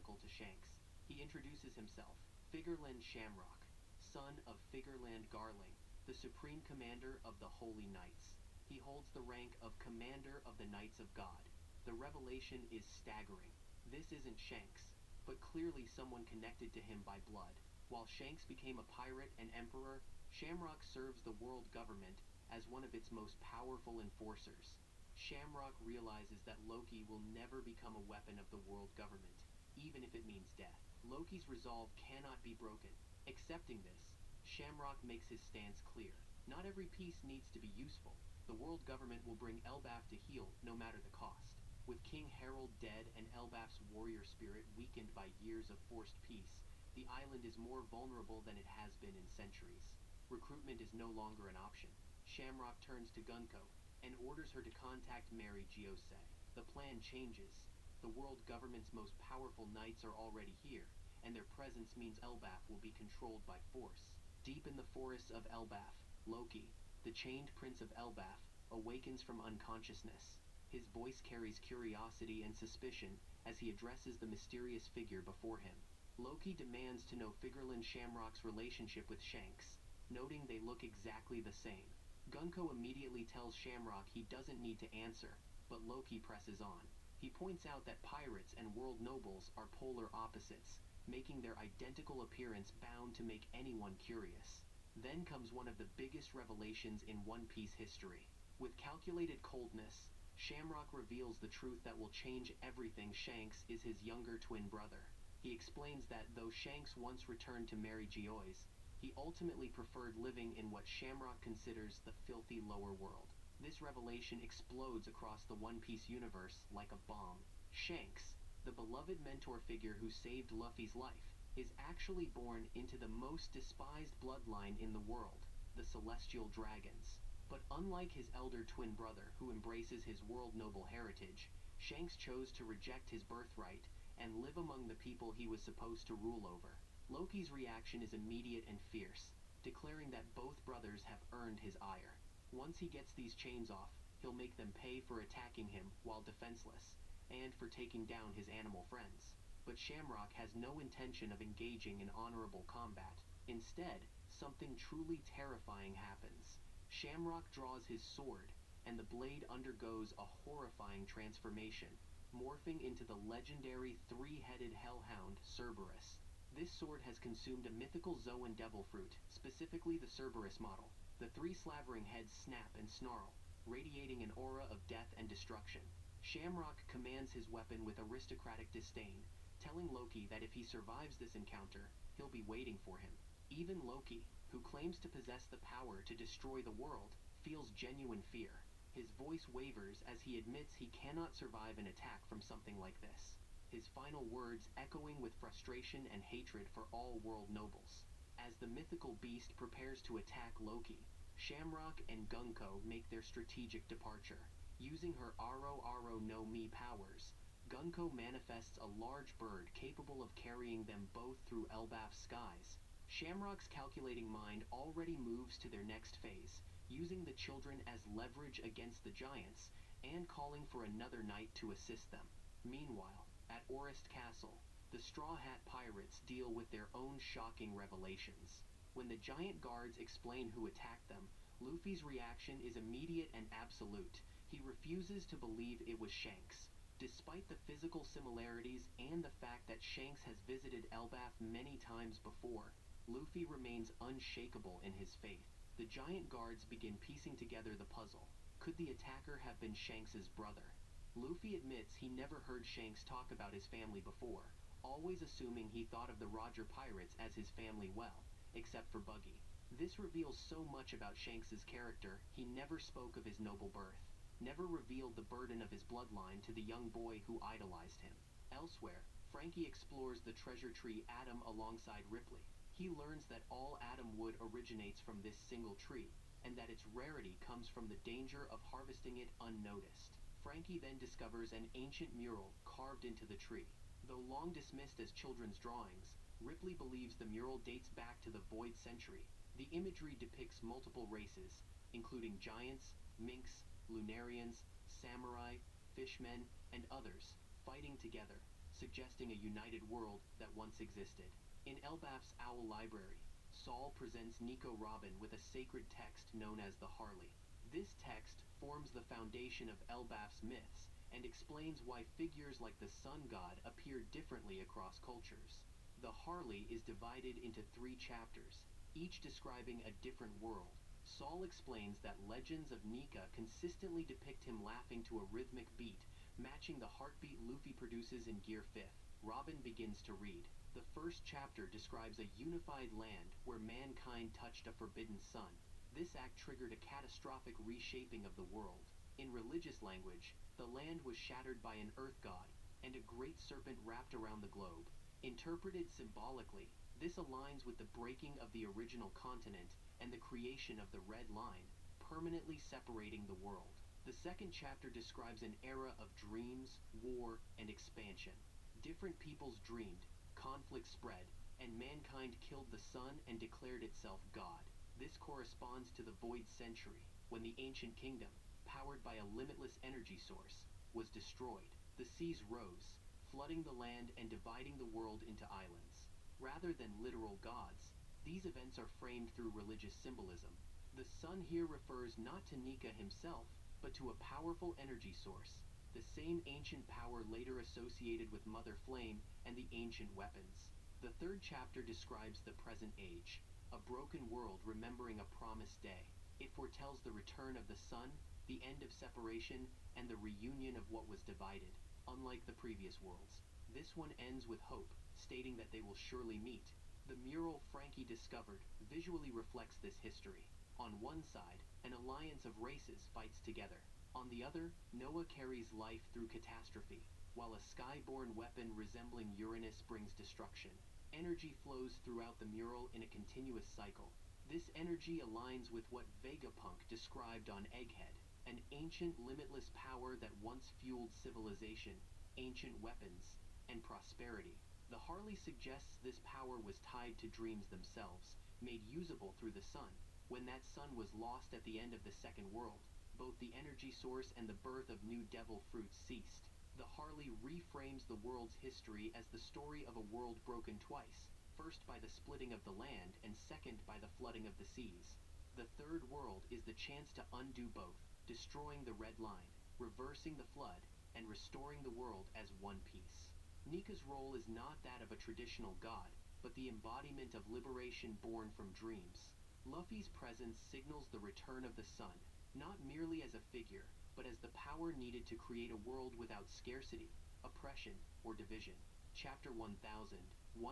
To Shanks. He introduces himself, Figurland Shamrock, son of Figurland Garling, the supreme commander of the Holy Knights. He holds the rank of Commander of the Knights of God. The revelation is staggering. This isn't Shanks, but clearly someone connected to him by blood. While Shanks became a pirate and emperor, Shamrock serves the world government as one of its most powerful enforcers. Shamrock realizes that Loki will never become a weapon of the world government, even if it means death. Loki's resolve cannot be broken. Accepting this, Shamrock makes his stance clear. Not every peace needs to be useful. The world government will bring Elbaf to heel, no matter the cost. With King Harold dead and Elbaf's warrior spirit weakened by years of forced peace, the island is more vulnerable than it has been in centuries. Recruitment is no longer an option. Shamrock turns to Gunko and orders her to contact Mary Giose. The plan changes. The world government's most powerful knights are already here, and their presence means Elbaf will be controlled by force. Deep in the forests of Elbaf, Loki, the chained prince of Elbaf, awakens from unconsciousness. His voice carries curiosity and suspicion as he addresses the mysterious figure before him. Loki demands to know Figurland Shamrock's relationship with Shanks, noting they look exactly the same. Gunko immediately tells Shamrock he doesn't need to answer, but Loki presses on. He points out that pirates and world nobles are polar opposites, making their identical appearance bound to make anyone curious. Then comes one of the biggest revelations in One Piece history. With calculated coldness, Shamrock reveals the truth that will change everything. Shanks is his younger twin brother. He explains that though Shanks once returned to Mary Giose, he ultimately preferred living in what Shamrock considers the filthy lower world. This revelation explodes across the One Piece universe like a bomb. Shanks, the beloved mentor figure who saved Luffy's life, is actually born into the most despised bloodline in the world, the Celestial Dragons. But unlike his elder twin brother, who embraces his world noble heritage, Shanks chose to reject his birthright and live among the people he was supposed to rule over. Loki's reaction is immediate and fierce, declaring that both brothers have earned his ire. Once he gets these chains off, he'll make them pay for attacking him while defenseless, and for taking down his animal friends. But Shamrock has no intention of engaging in honorable combat. Instead, something truly terrifying happens. Shamrock draws his sword, and the blade undergoes a horrifying transformation, morphing into the legendary three-headed hellhound Cerberus. This sword has consumed a mythical Zoan devil fruit, specifically the Cerberus model. The three slavering heads snap and snarl, radiating an aura of death and destruction. Shamrock commands his weapon with aristocratic disdain, telling Loki that if he survives this encounter, he'll be waiting for him. Even Loki, who claims to possess the power to destroy the world, feels genuine fear. His voice wavers as he admits he cannot survive an attack from something like this, his final words echoing with frustration and hatred for all world nobles. As the mythical beast prepares to attack Loki, Shamrock and Gunko make their strategic departure. Using her Aro Aro no Mi powers, Gunko manifests a large bird capable of carrying them both through Elbaf's skies. Shamrock's calculating mind already moves to their next phase, using the children as leverage against the giants, and calling for another knight to assist them. Meanwhile, at Orist Castle, the Straw Hat Pirates deal with their own shocking revelations. When the giant guards explain who attacked them, Luffy's reaction is immediate and absolute. He refuses to believe it was Shanks. Despite the physical similarities and the fact that Shanks has visited Elbaf many times before, Luffy remains unshakable in his faith. The giant guards begin piecing together the puzzle. Could the attacker have been Shanks's brother? Luffy admits he never heard Shanks talk about his family before, always assuming he thought of the Roger Pirates as his family well, except for Buggy. This reveals so much about Shanks's character. He never spoke of his noble birth, never revealed the burden of his bloodline to the young boy who idolized him. Elsewhere, Frankie explores the treasure tree Adam alongside Ripley. He learns that all Adam wood originates from this single tree, and that its rarity comes from the danger of harvesting it unnoticed. Frankie then discovers an ancient mural carved into the tree. Though long dismissed as children's drawings, Ripley believes the mural dates back to the Void Century. The imagery depicts multiple races, including giants, minks, Lunarians, samurai, fishmen, and others, fighting together, suggesting a united world that once existed. In Elbaf's Owl Library, Saul presents Nico Robin with a sacred text known as the Harley. This text forms the foundation of Elbaf's myths and explains why figures like the sun god appear differently across cultures. The Harley is divided into 3 chapters, each describing a different world. Saul explains that legends of Nika consistently depict him laughing to a rhythmic beat, matching the heartbeat Luffy produces in Gear 5th. Robin begins to read. The first chapter describes a unified land where mankind touched a forbidden sun. This act triggered a catastrophic reshaping of the world. In religious language, the land was shattered by an earth god, and a great serpent wrapped around the globe. Interpreted symbolically, this aligns with the breaking of the original continent and the creation of the Red Line, permanently separating the world. The second chapter describes an era of dreams, war, and expansion. Different peoples dreamed, conflict spread, and mankind killed the sun and declared itself God. This corresponds to the Void Century, when the ancient kingdom, powered by a limitless energy source, was destroyed. The seas rose, flooding the land and dividing the world into islands. Rather than literal gods, these events are framed through religious symbolism. The sun here refers not to Nika himself, but to a powerful energy source, the same ancient power later associated with Mother Flame and the ancient weapons. The third chapter describes the present age, a broken world remembering a promised day. It foretells the return of the sun, the end of separation, and the reunion of what was divided. Unlike the previous worlds, this one ends with hope, stating that they will surely meet. The mural Frankie discovered visually reflects this history. On one side, an alliance of races fights together. On the other, Noah carries life through catastrophe, while a sky-born weapon resembling Uranus brings destruction. Energy flows throughout the mural in a continuous cycle. This energy aligns with what Vegapunk described on Egghead, an ancient limitless power that once fueled civilization, ancient weapons, and prosperity. The Harley suggests this power was tied to dreams themselves, made usable through the sun. When that sun was lost at the end of the Second World, both the energy source and the birth of new devil fruits ceased. The Harley reframes the world's history as the story of a world broken twice, first by the splitting of the land and second by the flooding of the seas. The third world is the chance to undo both, destroying the Red Line, reversing the flood, and restoring the world as one piece. Nika's role is not that of a traditional god, but the embodiment of liberation born from dreams. Luffy's presence signals the return of the sun, not merely as a figure, but as the power needed to create a world without scarcity, oppression, or division. Chapter 1138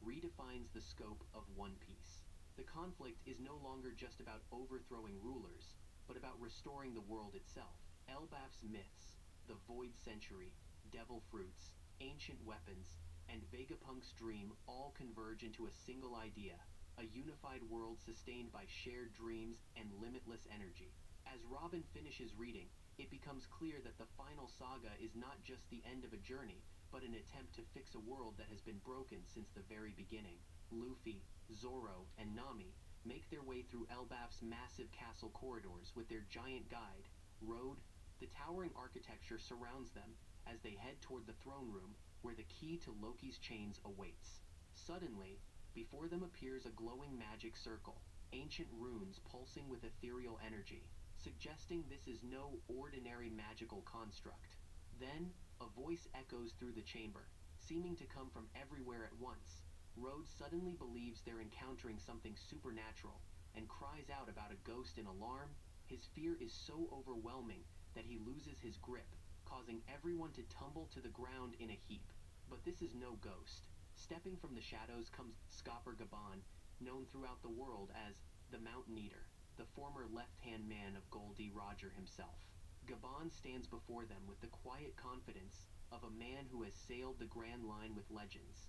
redefines the scope of One Piece. The conflict is no longer just about overthrowing rulers, but about restoring the world itself. Elbaf's myths, the Void Century, devil fruits, ancient weapons, and Vegapunk's dream all converge into a single idea, a unified world sustained by shared dreams and limitless energy. As Robin finishes reading, it becomes clear that the final saga is not just the end of a journey, but an attempt to fix a world that has been broken since the very beginning. Luffy, Zoro, and Nami make their way through Elbaf's massive castle corridors with their giant guide, Road. The towering architecture surrounds them as they head toward the throne room where the key to Loki's chains awaits. Suddenly, before them appears a glowing magic circle, ancient runes pulsing with ethereal energy, suggesting this is no ordinary magical construct. Then, a voice echoes through the chamber, seeming to come from everywhere at once. Rhodes suddenly believes they're encountering something supernatural and cries out about a ghost in alarm. His fear is so overwhelming that he loses his grip, causing everyone to tumble to the ground in a heap. But this is no ghost. Stepping from the shadows comes Skopper Gaban, known throughout the world as the Mountain Eater, the former left-hand man of Gol D. Roger himself. Gaban stands before them with the quiet confidence of a man who has sailed the Grand Line with legends.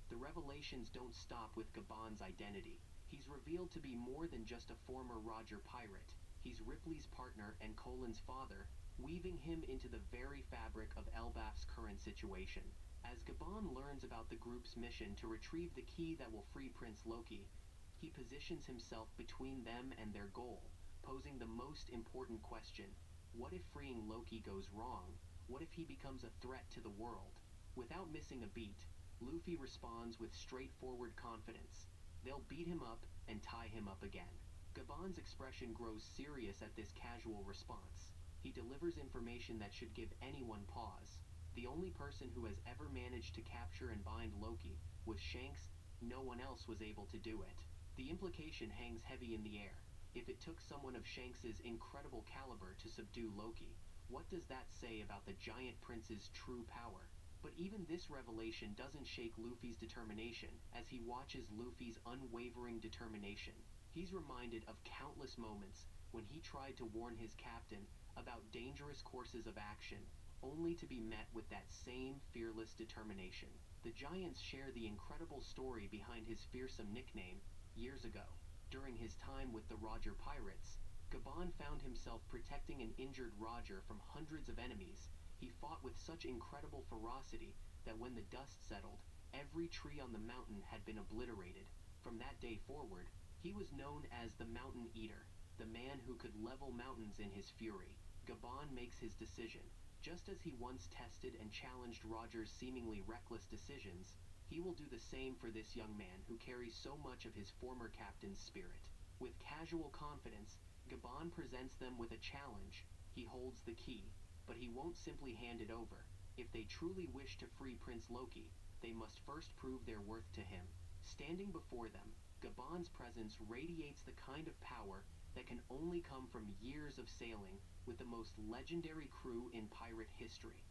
The revelations don't stop with Gaban's identity. He's revealed to be more than just a former Roger pirate. He's Ripley's partner and Colin's father, weaving him into the very fabric of Elbaf's current situation. As Gaban learns about the group's mission to retrieve the key that will free Prince Loki, he positions himself between them and their goal, posing the most important question: what if freeing Loki goes wrong? What if he becomes a threat to the world? Without missing a beat, Luffy responds with straightforward confidence. They'll beat him up and tie him up again. Gaban's expression grows serious at this casual response. He delivers information that should give anyone pause. The only person who has ever managed to capture and bind Loki was Shanks. No one else was able to do it. The implication hangs heavy in the air. If it took someone of Shanks's incredible caliber to subdue Loki, what does that say about the giant prince's true power? But even this revelation doesn't shake Luffy's determination as he watches Luffy's unwavering determination. He's reminded of countless moments when he tried to warn his captain about dangerous courses of action, only to be met with that same fearless determination. The Giants share the incredible story behind his fearsome nickname. Years ago, during his time with the Roger Pirates, Gaban found himself protecting an injured Roger from hundreds of enemies. He fought with such incredible ferocity that when the dust settled, every tree on the mountain had been obliterated. From that day forward, he was known as the Mountain Eater, the man who could level mountains in his fury. Gaban makes his decision. Just as he once tested and challenged Roger's seemingly reckless decisions, he will do the same for this young man who carries so much of his former captain's spirit. With casual confidence, Gaban presents them with a challenge. He holds the key, but he won't simply hand it over. If they truly wish to free Prince Loki, they must first prove their worth to him. Standing before them, Gaban's presence radiates the kind of power that can only come from years of sailing with the most legendary crew in pirate history.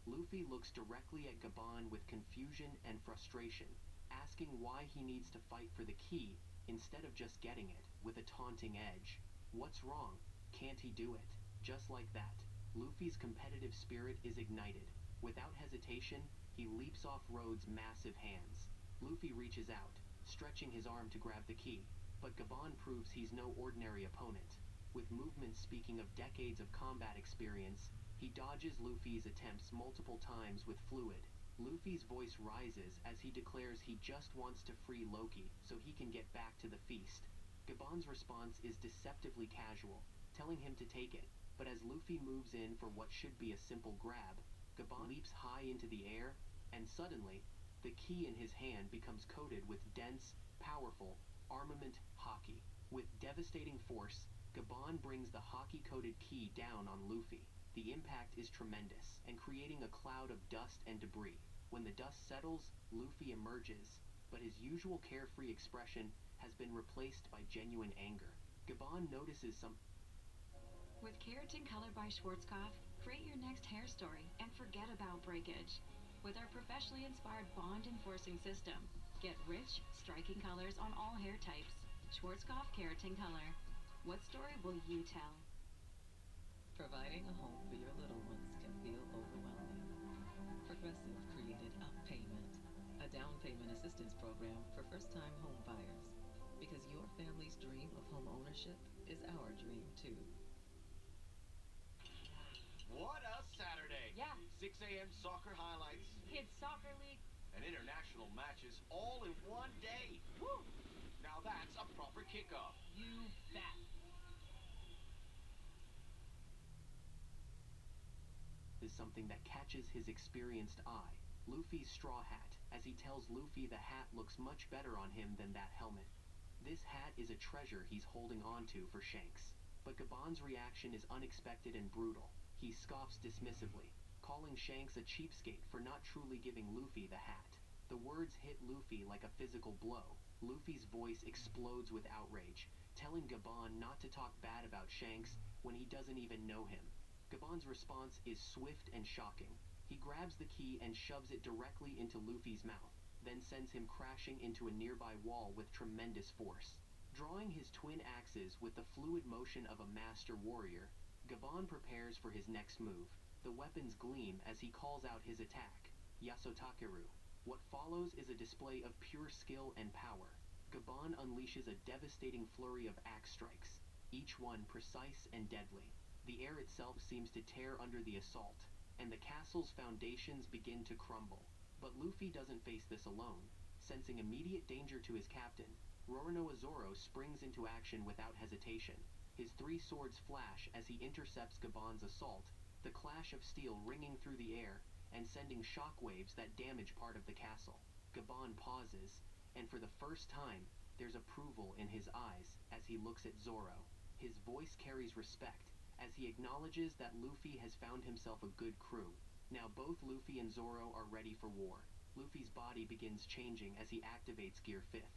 Luffy looks directly at Gaban with confusion and frustration, asking why he needs to fight for the key instead of just getting it, with a taunting edge. What's wrong? Can't he do it? Just like that, Luffy's competitive spirit is ignited. Without hesitation, he leaps off Rhodes' massive hands. Luffy reaches out, stretching his arm to grab the key, but Gaban proves he's no ordinary opponent. With movements speaking of decades of combat experience, he dodges Luffy's attempts multiple times with fluid. Luffy's voice rises as he declares he just wants to free Loki so he can get back to the feast. Gaban's response is deceptively casual, telling him to take it, but as Luffy moves in for what should be a simple grab, Gaban leaps high into the air, and suddenly, the key in his hand becomes coated with dense, powerful, armament haki. With devastating force, Gaban brings the haki-coated key down on Luffy. The impact is tremendous, and creating a cloud of dust and debris. When the dust settles, Luffy emerges, but his usual carefree expression has been replaced by genuine anger. Gaban notices some... With keratin color by Schwarzkopf, create your next hair story and forget about breakage. With our professionally inspired bond-enforcing system, get rich, striking colors on all hair types. Schwarzkopf Keratin Color. What story will you tell? Providing a home for your little ones can feel overwhelming. Progressive created Up Payment, a down payment assistance program for first-time home buyers. Because your family's dream of home ownership is our dream too. What a Saturday! Yeah. 6 a.m. soccer highlights. Kids Soccer League. And international matches all in one day. Woo! Now that's a proper kickoff. You bet. Is something that catches his experienced eye. Luffy's straw hat, as he tells Luffy the hat looks much better on him than that helmet. This hat is a treasure he's holding on to for Shanks. But Gabon's reaction is unexpected and brutal. He scoffs dismissively, calling Shanks a cheapskate for not truly giving Luffy the hat. The words hit Luffy like a physical blow. Luffy's voice explodes with outrage, telling Gabon not to talk bad about Shanks when he doesn't even know him. Gabon's response is swift and shocking. He grabs the key and shoves it directly into Luffy's mouth, then sends him crashing into a nearby wall with tremendous force. Drawing his twin axes with the fluid motion of a master warrior, Gabon prepares for his next move. The weapons gleam as he calls out his attack, Yasotakeru. What follows is a display of pure skill and power. Gabon unleashes a devastating flurry of axe strikes, each one precise and deadly. The air itself seems to tear under the assault, and the castle's foundations begin to crumble. But Luffy doesn't face this alone. Sensing immediate danger to his captain, Roronoa Zoro springs into action without hesitation. His three swords flash as he intercepts Gabon's assault, the clash of steel ringing through the air and sending shockwaves that damage part of the castle. Gabon pauses, and for the first time, there's approval in his eyes as he looks at Zoro. His voice carries respect as he acknowledges that Luffy has found himself a good crew. Now both Luffy and Zoro are ready for war. Luffy's body begins changing as he activates Gear 5th.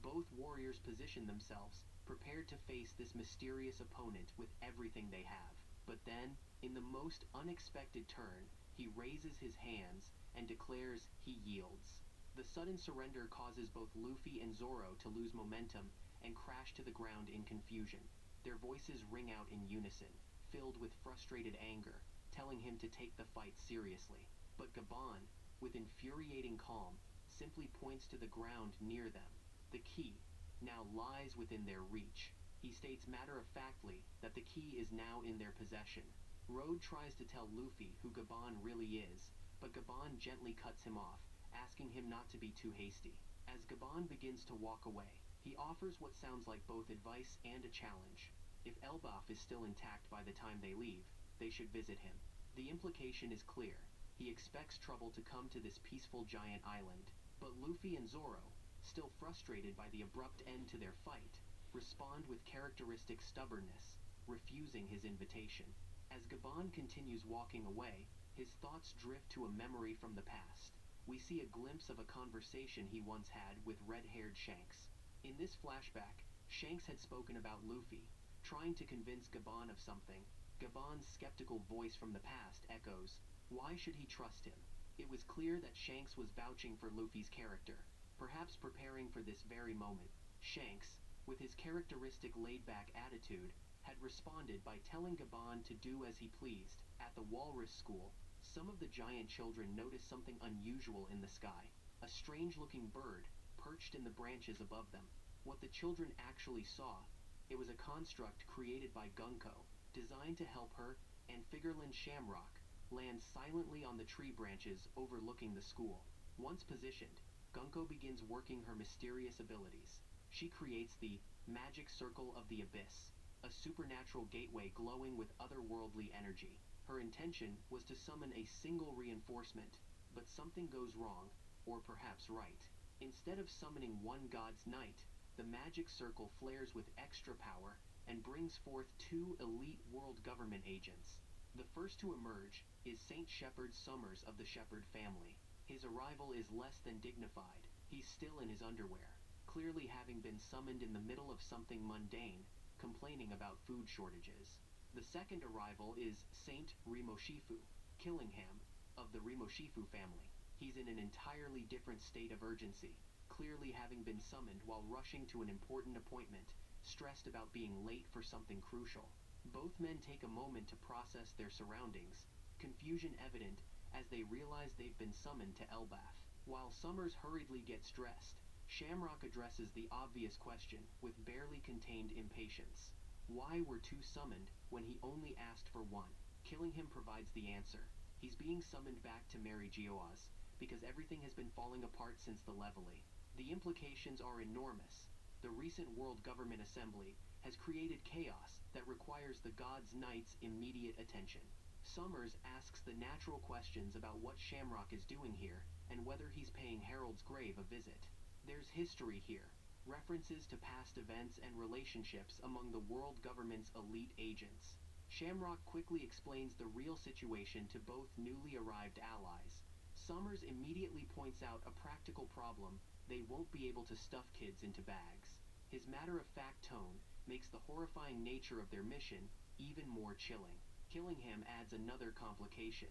Both warriors position themselves, prepared to face this mysterious opponent with everything they have. But then, in the most unexpected turn, he raises his hands and declares he yields. The sudden surrender causes both Luffy and Zoro to lose momentum and crash to the ground in confusion. Their voices ring out in unison, filled with frustrated anger, telling him to take the fight seriously. But Gabon, with infuriating calm, simply points to the ground near them. The key now lies within their reach. He states matter-of-factly that the key is now in their possession. Road tries to tell Luffy who Gabon really is, but Gabon gently cuts him off, asking him not to be too hasty. As Gabon begins to walk away, he offers what sounds like both advice and a challenge. If Elbaf is still intact by the time they leave, they should visit him. The implication is clear. He expects trouble to come to this peaceful giant island, but Luffy and Zoro, still frustrated by the abrupt end to their fight, respond with characteristic stubbornness, refusing his invitation. As Gabon continues walking away, his thoughts drift to a memory from the past. We see a glimpse of a conversation he once had with red-haired Shanks. In this flashback, Shanks had spoken about Luffy, trying to convince Gabon of something. Gabon's skeptical voice from the past echoes, why should he trust him? It was clear that Shanks was vouching for Luffy's character, perhaps preparing for this very moment. Shanks, with his characteristic laid-back attitude, had responded by telling Gabon to do as he pleased. At the Walrus School, some of the giant children noticed something unusual in the sky. A strange-looking bird perched in the branches above them. What the children actually saw, it was a construct created by Gunko, designed to help her and Figurlin Shamrock land silently on the tree branches overlooking the school. Once positioned, Gunko begins working her mysterious abilities. She creates the Magic Circle of the Abyss, a supernatural gateway glowing with otherworldly energy. Her intention was to summon a single reinforcement, but something goes wrong, or perhaps right. Instead of summoning one god's knight, the Magic Circle flares with extra power and brings forth two elite world government agents. The first to emerge is Saint Shepard Summers of the Shepard family. His arrival is less than dignified. He's still in his underwear, clearly having been summoned in the middle of something mundane, complaining about food shortages. The second arrival is Saint Rimoshifu, Killingham, of the Rimoshifu family. He's in an entirely different state of urgency, clearly having been summoned while rushing to an important appointment, stressed about being late for something crucial. Both men take a moment to process their surroundings, confusion evident as they realize they've been summoned to Elbaf. While Summers hurriedly gets dressed, Shamrock addresses the obvious question with barely contained impatience. Why were two summoned when he only asked for one? Killing him provides the answer. He's being summoned back to Mary Geoise, because everything has been falling apart since the Leveille. The implications are enormous. The recent World Government Assembly has created chaos that requires the God's Knight's immediate attention. Summers asks the natural questions about what Shamrock is doing here, and whether he's paying Harold's grave a visit. There's history here, references to past events and relationships among the world government's elite agents. Shamrock quickly explains the real situation to both newly arrived allies. Summers immediately points out a practical problem: they won't be able to stuff kids into bags. His matter-of-fact tone makes the horrifying nature of their mission even more chilling. Killing him adds another complication.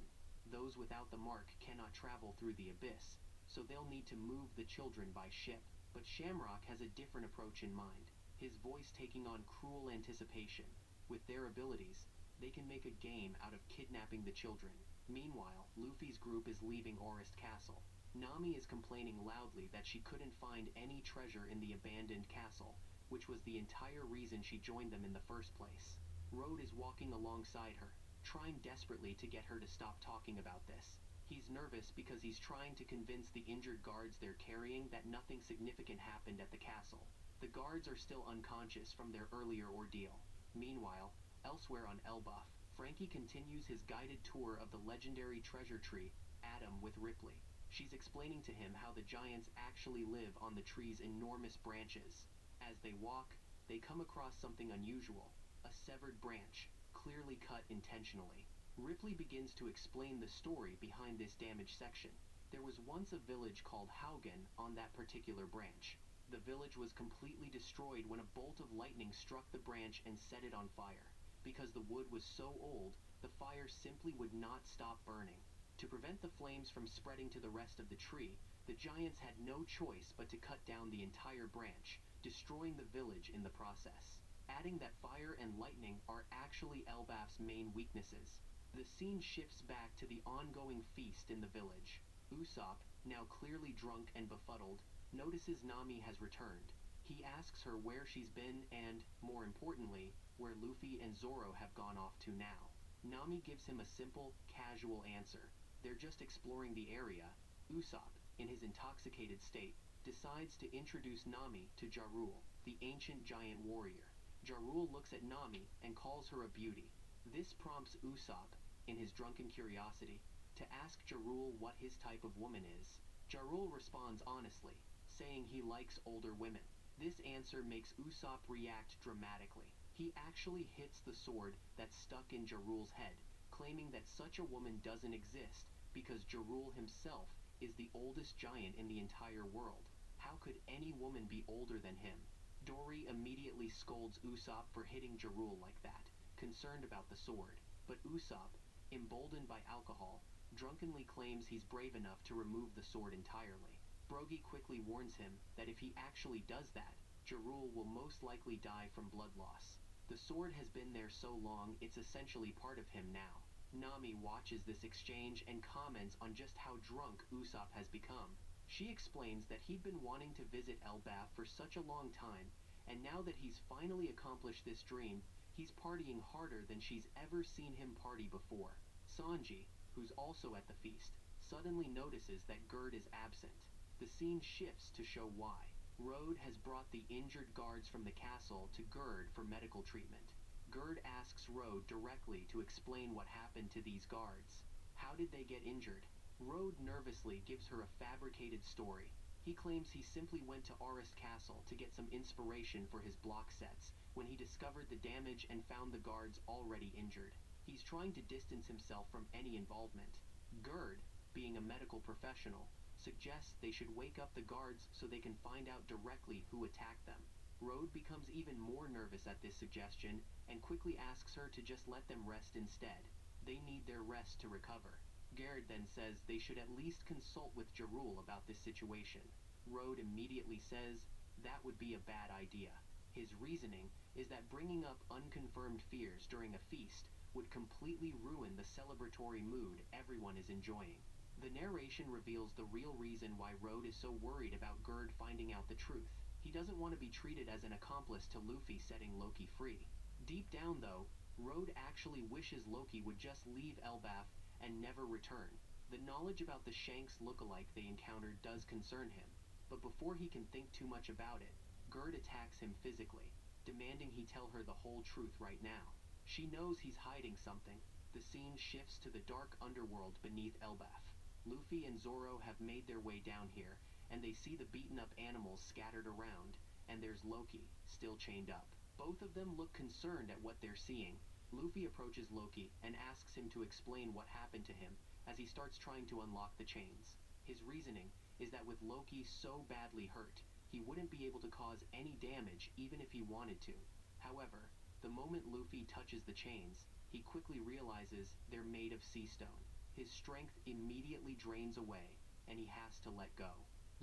Those without the mark cannot travel through the abyss, so they'll need to move the children by ship. But Shamrock has a different approach in mind, his voice taking on cruel anticipation. With their abilities, they can make a game out of kidnapping the children. Meanwhile, Luffy's group is leaving Orist Castle. Nami is complaining loudly that she couldn't find any treasure in the abandoned castle, which was the entire reason she joined them in the first place. Road is walking alongside her, trying desperately to get her to stop talking about this. He's nervous because he's trying to convince the injured guards they're carrying that nothing significant happened at the castle. The guards are still unconscious from their earlier ordeal. Meanwhile, elsewhere on Elbaf, Frankie continues his guided tour of the legendary treasure tree, Adam, with Ripley. She's explaining to him how the giants actually live on the tree's enormous branches. As they walk, they come across something unusual, a severed branch, clearly cut intentionally. Ripley begins to explain the story behind this damaged section. There was once a village called Haugen on that particular branch. The village was completely destroyed when a bolt of lightning struck the branch and set it on fire. Because the wood was so old, the fire simply would not stop burning. To prevent the flames from spreading to the rest of the tree, the giants had no choice but to cut down the entire branch, destroying the village in the process. Adding that fire and lightning are actually Elbaf's main weaknesses. The scene shifts back to the ongoing feast in the village. Usopp, now clearly drunk and befuddled, notices Nami has returned. He asks her where she's been and, more importantly, where Luffy and Zoro have gone off to now. Nami gives him a simple, casual answer. They're just exploring the area. Usopp, in his intoxicated state, decides to introduce Nami to Jarul, the ancient giant warrior. Jarul looks at Nami and calls her a beauty. This prompts Usopp, in his drunken curiosity, to ask Jarul what his type of woman is. Jarul responds honestly, saying he likes older women. This answer makes Usopp react dramatically. He actually hits the sword that's stuck in Jarul's head, claiming that such a woman doesn't exist because Jarul himself is the oldest giant in the entire world. How could any woman be older than him? Dory immediately scolds Usopp for hitting Jarul like that, concerned about the sword. But Usopp, emboldened by alcohol, drunkenly claims he's brave enough to remove the sword entirely. Brogy quickly warns him that if he actually does that, Jarul will most likely die from blood loss. The sword has been there so long it's essentially part of him now. Nami watches this exchange and comments on just how drunk Usopp has become. She explains that he'd been wanting to visit Elbaf for such a long time, and now that he's finally accomplished this dream, he's partying harder than she's ever seen him party before. Sanji, who's also at the feast, suddenly notices that Gerd is absent. The scene shifts to show why. Road has brought the injured guards from the castle to Gerd for medical treatment. Gerd asks Road directly to explain what happened to these guards. How did they get injured? Road nervously gives her a fabricated story. He claims he simply went to Orist Castle to get some inspiration for his block sets when he discovered the damage and found the guards already injured. He's trying to distance himself from any involvement. Gerd, being a medical professional, suggests they should wake up the guards so they can find out directly who attacked them. Road becomes even more nervous at this suggestion and quickly asks her to just let them rest instead. They need their rest to recover. Gerd then says they should at least consult with Jarul about this situation. Road immediately says that would be a bad idea. His reasoning is that bringing up unconfirmed fears during a feast would completely ruin the celebratory mood everyone is enjoying. The narration reveals the real reason why Road is so worried about Gerd finding out the truth. He doesn't want to be treated as an accomplice to Luffy setting Loki free. Deep down, though, Rode actually wishes Loki would just leave Elbaf and never return. The knowledge about the Shanks look-alike they encountered does concern him, but before he can think too much about it, Gerd attacks him physically, demanding he tell her the whole truth right now. She knows he's hiding something. The scene shifts to the dark underworld beneath Elbaf. Luffy and Zoro have made their way down here, and they see the beaten-up animals scattered around, and there's Loki, still chained up. Both of them look concerned at what they're seeing. Luffy approaches Loki and asks him to explain what happened to him as he starts trying to unlock the chains. His reasoning is that with Loki so badly hurt, he wouldn't be able to cause any damage even if he wanted to. However, the moment Luffy touches the chains, he quickly realizes they're made of sea stone. His strength immediately drains away, and he has to let go.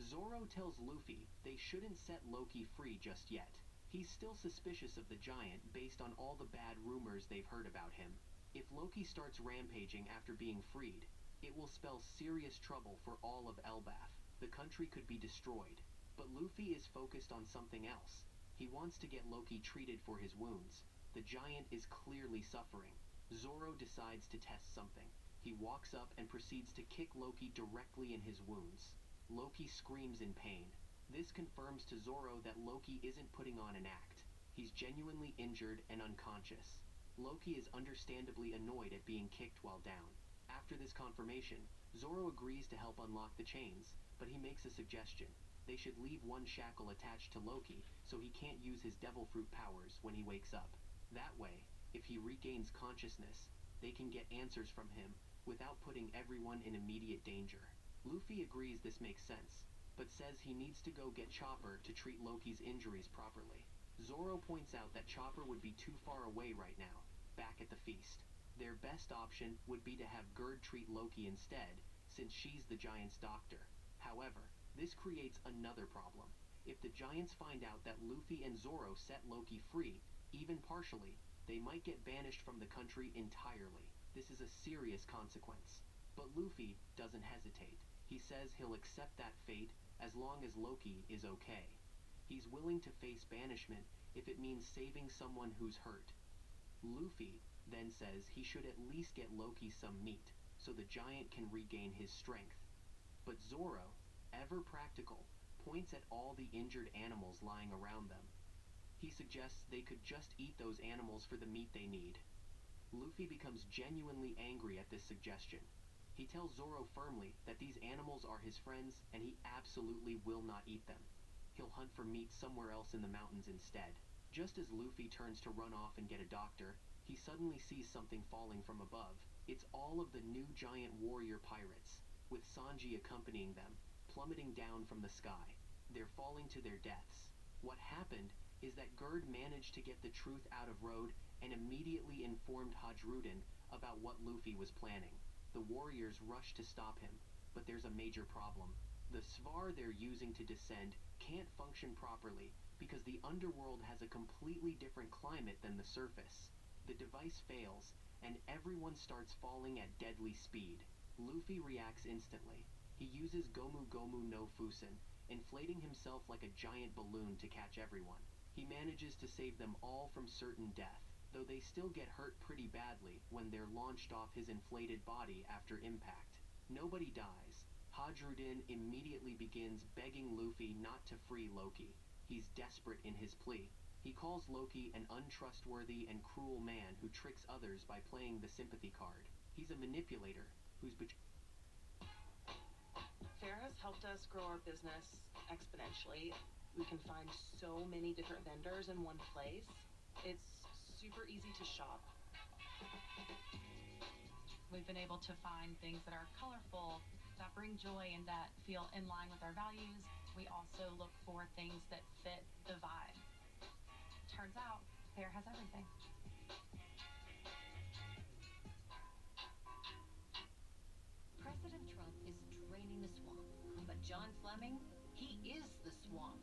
Zoro tells Luffy they shouldn't set Loki free just yet. He's still suspicious of the giant based on all the bad rumors they've heard about him. If Loki starts rampaging after being freed, it will spell serious trouble for all of Elbaf. The country could be destroyed. But Luffy is focused on something else. He wants to get Loki treated for his wounds. The giant is clearly suffering. Zoro decides to test something. He walks up and proceeds to kick Loki directly in his wounds. Loki screams in pain. This confirms to Zoro that Loki isn't putting on an act. He's genuinely injured and unconscious. Loki is understandably annoyed at being kicked while down. After this confirmation, Zoro agrees to help unlock the chains, but he makes a suggestion. They should leave one shackle attached to Loki so he can't use his devil fruit powers when he wakes up. That way, if he regains consciousness, they can get answers from him without putting everyone in immediate danger. Luffy agrees this makes sense, but says he needs to go get Chopper to treat Loki's injuries properly. Zoro points out that Chopper would be too far away right now, back at the feast. Their best option would be to have Gerd treat Loki instead, since she's the giant's doctor. However, this creates another problem. If the giants find out that Luffy and Zoro set Loki free, even partially, they might get banished from the country entirely. This is a serious consequence. But Luffy doesn't hesitate. He says he'll accept that fate as long as Loki is okay. He's willing to face banishment if it means saving someone who's hurt. Luffy then says he should at least get Loki some meat, so the giant can regain his strength. But Zoro, ever practical, points at all the injured animals lying around them. He suggests they could just eat those animals for the meat they need. Luffy becomes genuinely angry at this suggestion. He tells Zoro firmly that these animals are his friends and he absolutely will not eat them. He'll hunt for meat somewhere else in the mountains instead. Just as Luffy turns to run off and get a doctor, he suddenly sees something falling from above. It's all of the new giant warrior pirates, with Sanji accompanying them, plummeting down from the sky. They're falling to their deaths. What happened is that Gerd managed to get the truth out of Rode and immediately informed Hajrudin about what Luffy was planning. The warriors rush to stop him, but there's a major problem. The Svar they're using to descend can't function properly because the underworld has a completely different climate than the surface. The device fails, and everyone starts falling at deadly speed. Luffy reacts instantly. He uses Gomu Gomu no Fusen, inflating himself like a giant balloon to catch everyone. He manages to save them all from certain death, though they still get hurt pretty badly when they're launched off his inflated body after impact. Nobody dies. Hajrudin immediately begins begging Luffy not to free Loki. He's desperate in his plea. He calls Loki an untrustworthy and cruel man who tricks others by playing the sympathy card. He's a manipulator who's Fair has helped us grow our business exponentially. We can find so many different vendors in one place. It's super easy to shop. We've been able to find things that are colorful, that bring joy, and that feel in line with our values. We also look for things that fit the vibe. Turns out, Fair has everything. President Trump is draining the swamp, but John Fleming, he is the swamp.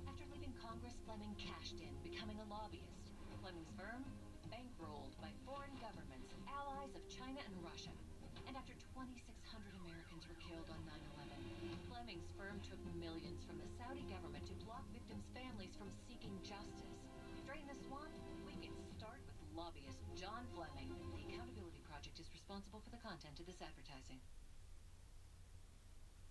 After leaving Congress, Fleming cashed in, becoming a lobbyist. Fleming's firm, bankrolled by foreign governments, allies of China and Russia. And after 2,600 Americans were killed on 9/11, Fleming's firm took millions from the Saudi government to block victims' families from seeking justice. Drain the swamp? We can start with lobbyist John Fleming. The Accountability Project is responsible for the content of this advertising.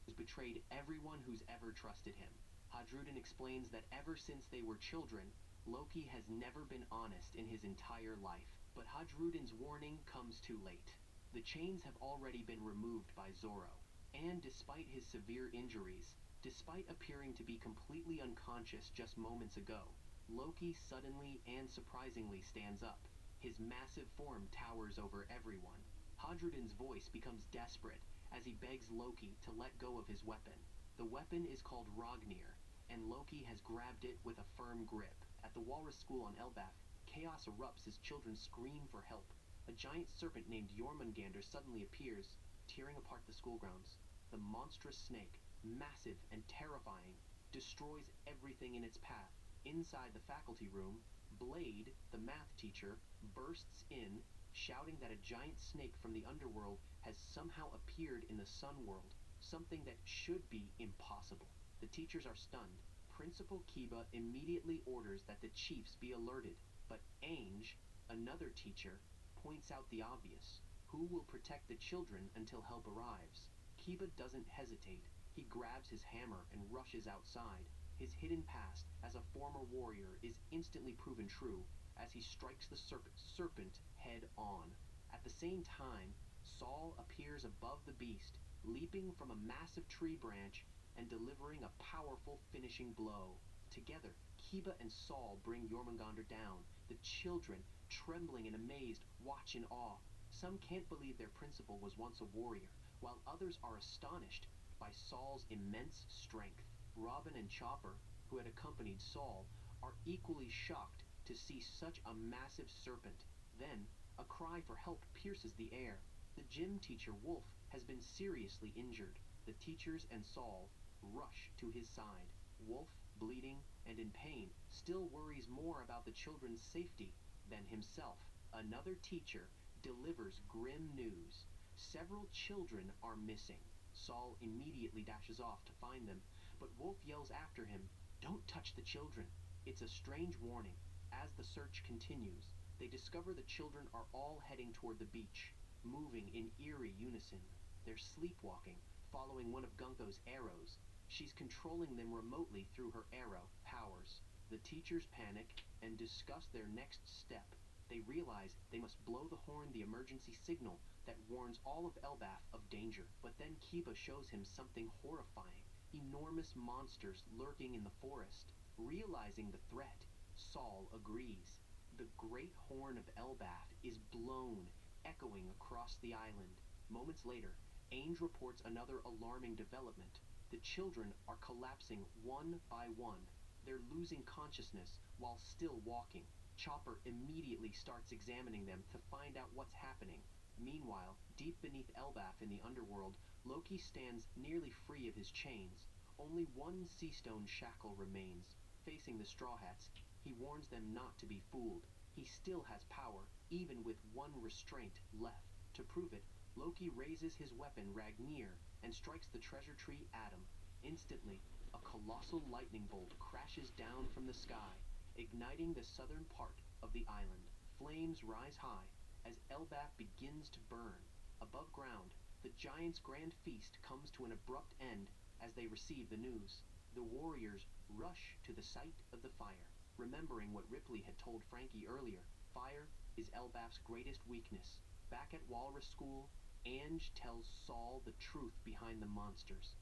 Has betrayed everyone who's ever trusted him. Hadrudin explains that ever since they were children, Loki has never been honest in his entire life. But Hadrudin's warning comes too late. The chains have already been removed by Zorro, and despite his severe injuries, despite appearing to be completely unconscious just moments ago, Loki suddenly and surprisingly stands up. His massive form towers over everyone. Hadrudin's voice becomes desperate as he begs Loki to let go of his weapon. The weapon is called Rognir, and Loki has grabbed it with a firm grip. At the Walrus School on Elbaf, chaos erupts as children scream for help. A giant serpent named Jormungandr suddenly appears, tearing apart the school grounds. The monstrous snake, massive and terrifying, destroys everything in its path. Inside the faculty room, Blade, the math teacher, bursts in, shouting that a giant snake from the underworld has somehow appeared in the Sun World, something that should be impossible. The teachers are stunned. Principal Kiba immediately orders that the chiefs be alerted, but Ainge, another teacher, points out the obvious. Who will protect the children until help arrives? Kiba doesn't hesitate. He grabs his hammer and rushes outside. His hidden past as a former warrior is instantly proven true as he strikes the serpent head on. At the same time, Saul appears above the beast, leaping from a massive tree branch and delivering a powerful finishing blow. Together, Kiba and Saul bring Jormungandr down. The children, trembling and amazed, watch in awe. Some can't believe their principal was once a warrior, while others are astonished by Saul's immense strength. Robin and Chopper, who had accompanied Saul, are equally shocked to see such a massive serpent. Then, a cry for help pierces the air. The gym teacher, Wolf, has been seriously injured. The teachers and Saul rush to his side. Wolf, bleeding and in pain, still worries more about the children's safety than himself. Another teacher delivers grim news. Several children are missing. Saul immediately dashes off to find them, but Wolf yells after him, "Don't touch the children." It's a strange warning. As the search continues, they discover the children are all heading toward the beach, moving in eerie unison. They're sleepwalking, following one of Gunko's arrows. She's controlling them remotely through her arrow powers. The teachers panic and discuss their next step. They realize they must blow the horn, the emergency signal that warns all of Elbaf of danger. But then Kiba shows him something horrifying. Enormous monsters lurking in the forest. Realizing the threat, Saul agrees. The great horn of Elbaf is blown, echoing across the island. Moments later, Ainge reports another alarming development. The children are collapsing one by one. They're losing consciousness while still walking. Chopper immediately starts examining them to find out what's happening. Meanwhile, deep beneath Elbaf in the underworld, Loki stands nearly free of his chains. Only one sea stone shackle remains. Facing the Straw Hats, he warns them not to be fooled. He still has power, even with one restraint left. To prove it, Loki raises his weapon Ragnir and strikes the treasure tree Adam. Instantly, a colossal lightning bolt crashes down from the sky, igniting the southern part of the island. Flames rise high as Elbaf begins to burn. Above ground, the giants' grand feast comes to an abrupt end as they receive the news. The warriors rush to the site of the fire, remembering what Ripley had told Frankie earlier. Fire is Elbaf's greatest weakness. Back at Walrus School, Ainge tells Saul the truth behind the monsters.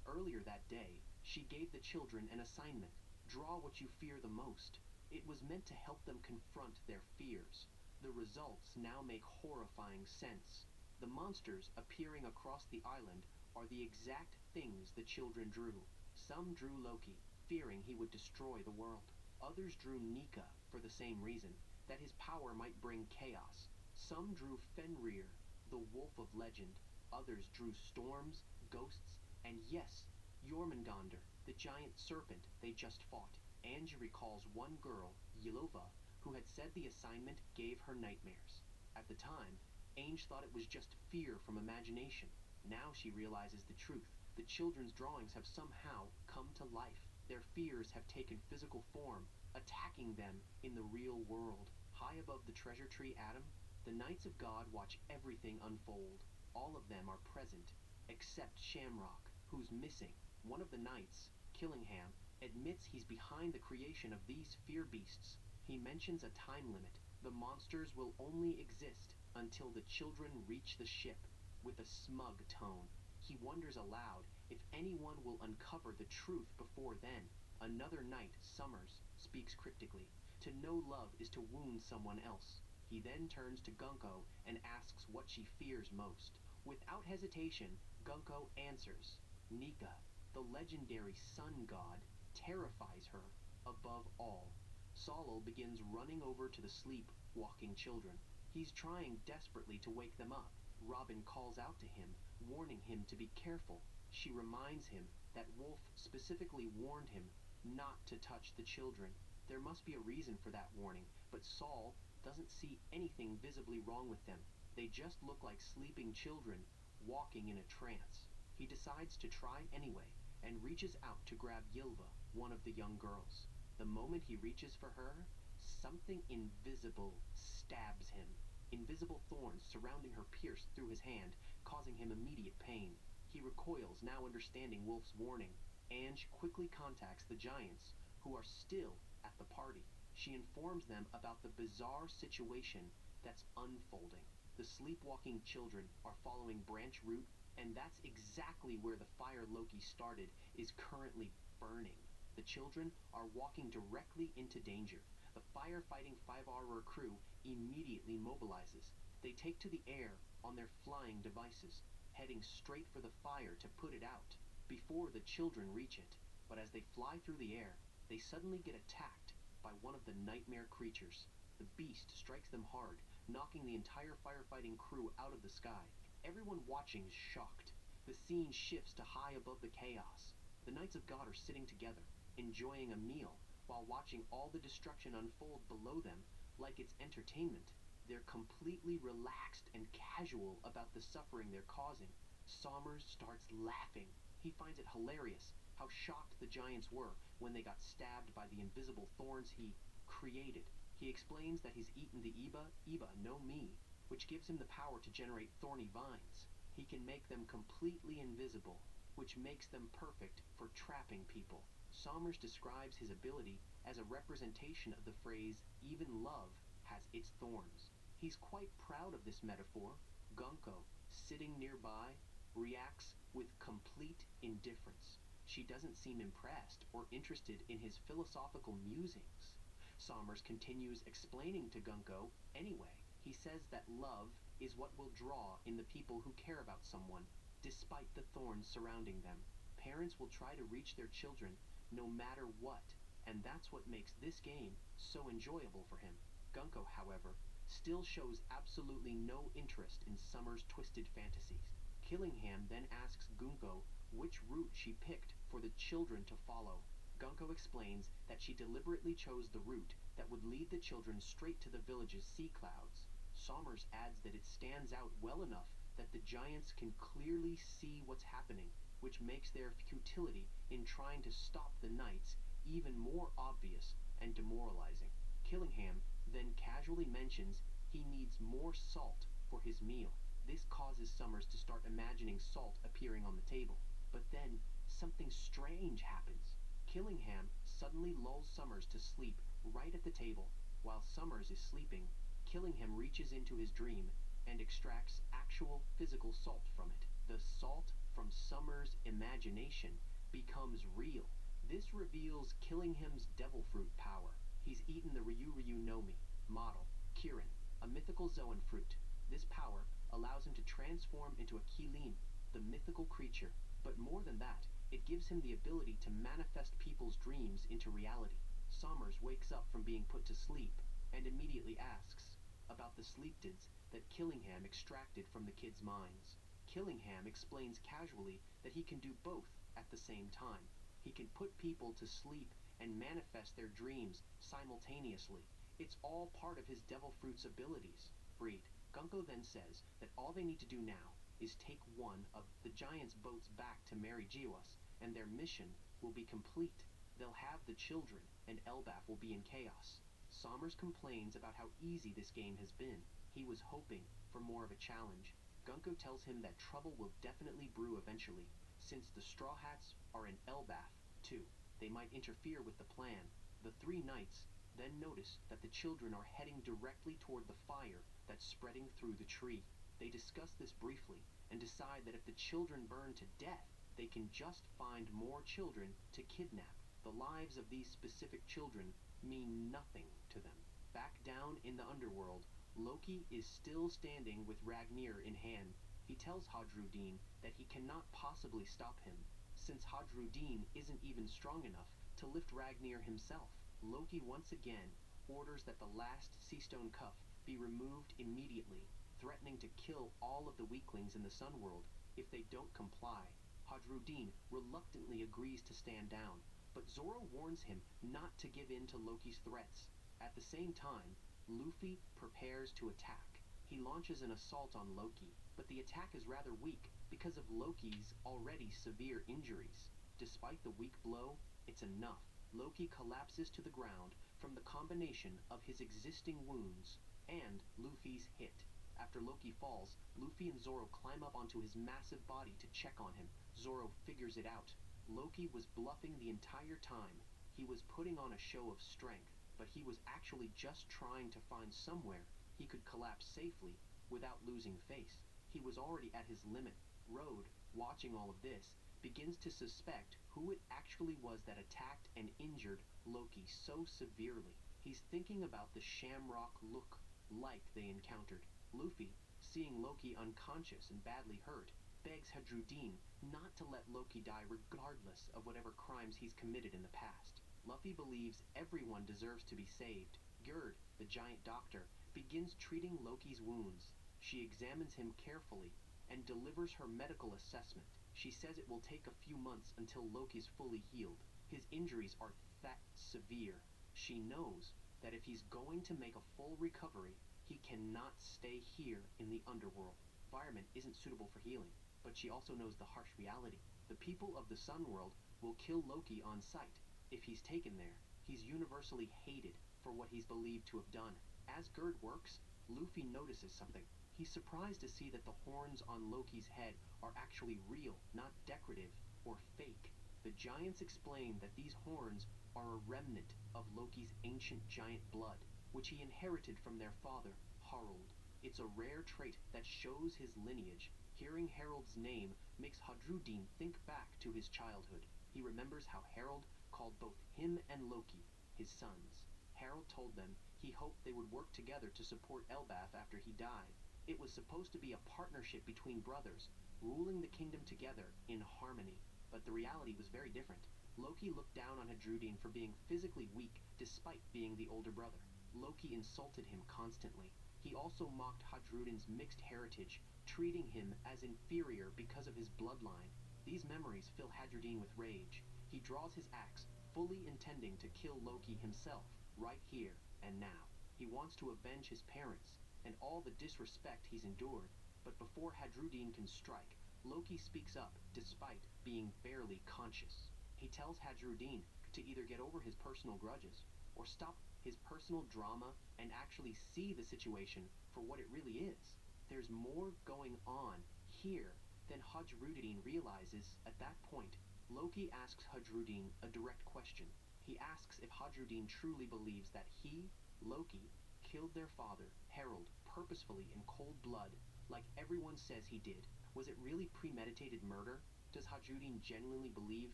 Earlier that day, she gave the children an assignment. Draw what you fear the most. It was meant to help them confront their fears. The results now make horrifying sense. The monsters appearing across the island are the exact things the children drew. Some drew Loki, fearing he would destroy the world. Others drew Nika for the same reason, that his power might bring chaos. Some drew Fenrir, the wolf of legend. Others drew storms, ghosts, and yes, Jormungandr, the giant serpent they just fought. Angie recalls one girl, Yelova, who had said the assignment gave her nightmares. At the time, Ainge thought it was just fear from imagination. Now she realizes the truth. The children's drawings have somehow come to life. Their fears have taken physical form, attacking them in the real world. High above the treasure tree atom, the Knights of God watch everything unfold. All of them are present, except Shamrock, who's missing. One of the knights, Killingham, admits he's behind the creation of these fear beasts. He mentions a time limit. The monsters will only exist until the children reach the ship. With a smug tone, he wonders aloud if anyone will uncover the truth before then. Another knight, Summers, speaks cryptically. To know love is to wound someone else. He then turns to Gunko and asks what she fears most. Without hesitation, Gunko answers. Nika, the legendary sun god, terrifies her above all. Solal begins running over to the sleep-walking children. He's trying desperately to wake them up. Robin calls out to him, warning him to be careful. She reminds him that Wolf specifically warned him not to touch the children. There must be a reason for that warning, but Saul doesn't see anything visibly wrong with them. They just look like sleeping children walking in a trance. He decides to try anyway and reaches out to grab Ylva, one of the young girls. The moment he reaches for her, something invisible stabs him. Invisible thorns surrounding her pierce through his hand, causing him immediate pain. He recoils, now understanding Wolf's warning. Ange quickly contacts the Giants, who are still at the party. She informs them about the bizarre situation that's unfolding. The sleepwalking children are following Branch Root, and that's exactly where the fire Loki started is currently burning. The children are walking directly into danger. The firefighting 5-hour crew immediately mobilizes. They take to the air on their flying devices, heading straight for the fire to put it out before the children reach it. But as they fly through the air, they suddenly get attacked by one of the nightmare creatures. The beast strikes them hard, knocking the entire firefighting crew out of the sky. Everyone watching is shocked. The scene shifts to high above the chaos. The Knights of God are sitting together, enjoying a meal, while watching all the destruction unfold below them like it's entertainment. They're completely relaxed and casual about the suffering they're causing. Sommers starts laughing. He finds it hilarious how shocked the Giants were when they got stabbed by the invisible thorns he created. He explains that he's eaten the Iba no Mi, which gives him the power to generate thorny vines. He can make them completely invisible, which makes them perfect for trapping people. Sommers describes his ability as a representation of the phrase, even love has its thorns. He's quite proud of this metaphor. Gunko, sitting nearby, reacts with complete indifference. She doesn't seem impressed or interested in his philosophical musings. Sommers continues explaining to Gunko anyway. He says that love is what will draw in the people who care about someone, despite the thorns surrounding them. Parents will try to reach their children no matter what, and that's what makes this game so enjoyable for him. Gunko, however, still shows absolutely no interest in Summer's twisted fantasies. Killingham then asks Gunko which route she picked for the children to follow. Gunko explains that she deliberately chose the route that would lead the children straight to the village's sea clouds. Sommers adds that it stands out well enough that the Giants can clearly see what's happening, which makes their futility in trying to stop the Knights even more obvious and demoralizing. Killingham then casually mentions he needs more salt for his meal. This causes Summers to start imagining salt appearing on the table. But then, something strange happens. Killingham suddenly lulls Summers to sleep right at the table. While Summers is sleeping, Killingham reaches into his dream and extracts actual physical salt from it. The salt from Summers' imagination becomes real. This reveals Killingham's devil fruit power. He's eaten the Ryu Nomi, model, Kirin, a mythical Zoan fruit. This power allows him to transform into a Kilin, the mythical creature. But more than that, it gives him the ability to manifest people's dreams into reality. Sommers wakes up from being put to sleep and immediately asks about the sleeptids that Killingham extracted from the kids' minds. Killingham explains casually that he can do both at the same time. He can put people to sleep and manifest their dreams simultaneously. It's all part of his devil fruit's abilities. Breed. Gunko then says that all they need to do now is take one of the Giants' boats back to Mary Giwas, and their mission will be complete. They'll have the children, and Elbaf will be in chaos. Sommers complains about how easy this game has been. He was hoping for more of a challenge. Gunko tells him that trouble will definitely brew eventually, since the Straw Hats are in Elbaf, too. They might interfere with the plan. The three knights then notice that the children are heading directly toward the fire that's spreading through the tree. They discuss this briefly and decide that if the children burn to death, they can just find more children to kidnap. The lives of these specific children mean nothing to them. Back down in the underworld, Loki is still standing with Ragnir in hand. He tells Hadrudin that he cannot possibly stop him, since Hadrudin isn't even strong enough to lift Ragnir himself. Loki once again orders that the last Seastone Cuff be removed immediately, threatening to kill all of the weaklings in the Sun World if they don't comply. Hadrudin reluctantly agrees to stand down, but Zoro warns him not to give in to Loki's threats. At the same time, Luffy prepares to attack. He launches an assault on Loki, but the attack is rather weak because of Loki's already severe injuries. Despite the weak blow, it's enough. Loki collapses to the ground from the combination of his existing wounds and Luffy's hit. After Loki falls, Luffy and Zoro climb up onto his massive body to check on him. Zoro figures it out. Loki was bluffing the entire time. He was putting on a show of strength, but he was actually just trying to find somewhere he could collapse safely without losing face. He was already at his limit. Road, watching all of this, begins to suspect who it actually was that attacked and injured Loki so severely. He's thinking about the Shamrock look-like they encountered. Luffy, seeing Loki unconscious and badly hurt, begs Hadrudin not to let Loki die regardless of whatever crimes he's committed in the past. Luffy believes everyone deserves to be saved. Gerd, the giant doctor, begins treating Loki's wounds. She examines him carefully and delivers her medical assessment. She says it will take a few months until Loki's fully healed. His injuries are that severe. She knows that if he's going to make a full recovery, he cannot stay here in the underworld. Environment isn't suitable for healing, but she also knows the harsh reality. The people of the Sun World will kill Loki on sight. If he's taken there, he's universally hated for what he's believed to have done. As Gerd works, Luffy notices something. He's surprised to see that the horns on Loki's head are actually real, not decorative or fake. The giants explain that these horns are a remnant of Loki's ancient giant blood, which he inherited from their father, Harald. It's a rare trait that shows his lineage. Hearing Harald's name makes Hadrudin think back to his childhood. He remembers how Harald called both him and Loki his sons. Harald told them he hoped they would work together to support Elbaf after he died. It was supposed to be a partnership between brothers, ruling the kingdom together in harmony. But the reality was very different. Loki looked down on Hadrudin for being physically weak despite being the older brother. Loki insulted him constantly. He also mocked Hadrudin's mixed heritage, treating him as inferior because of his bloodline. These memories fill Hadrudin with rage. He draws his axe, fully intending to kill Loki himself, right here and now. He wants to avenge his parents and all the disrespect he's endured. But before Hadrudin can strike, Loki speaks up despite being barely conscious. He tells Hadrudin to either get over his personal grudges or stop his personal drama and actually see the situation for what it really is. There's more going on here than Hadrudin realizes. At that point, Loki asks Hadrudin a direct question. He asks if Hadrudin truly believes that he, Loki, killed their father, Harald, purposefully in cold blood, like everyone says he did. Was it really premeditated murder? Does Hadrudin genuinely believe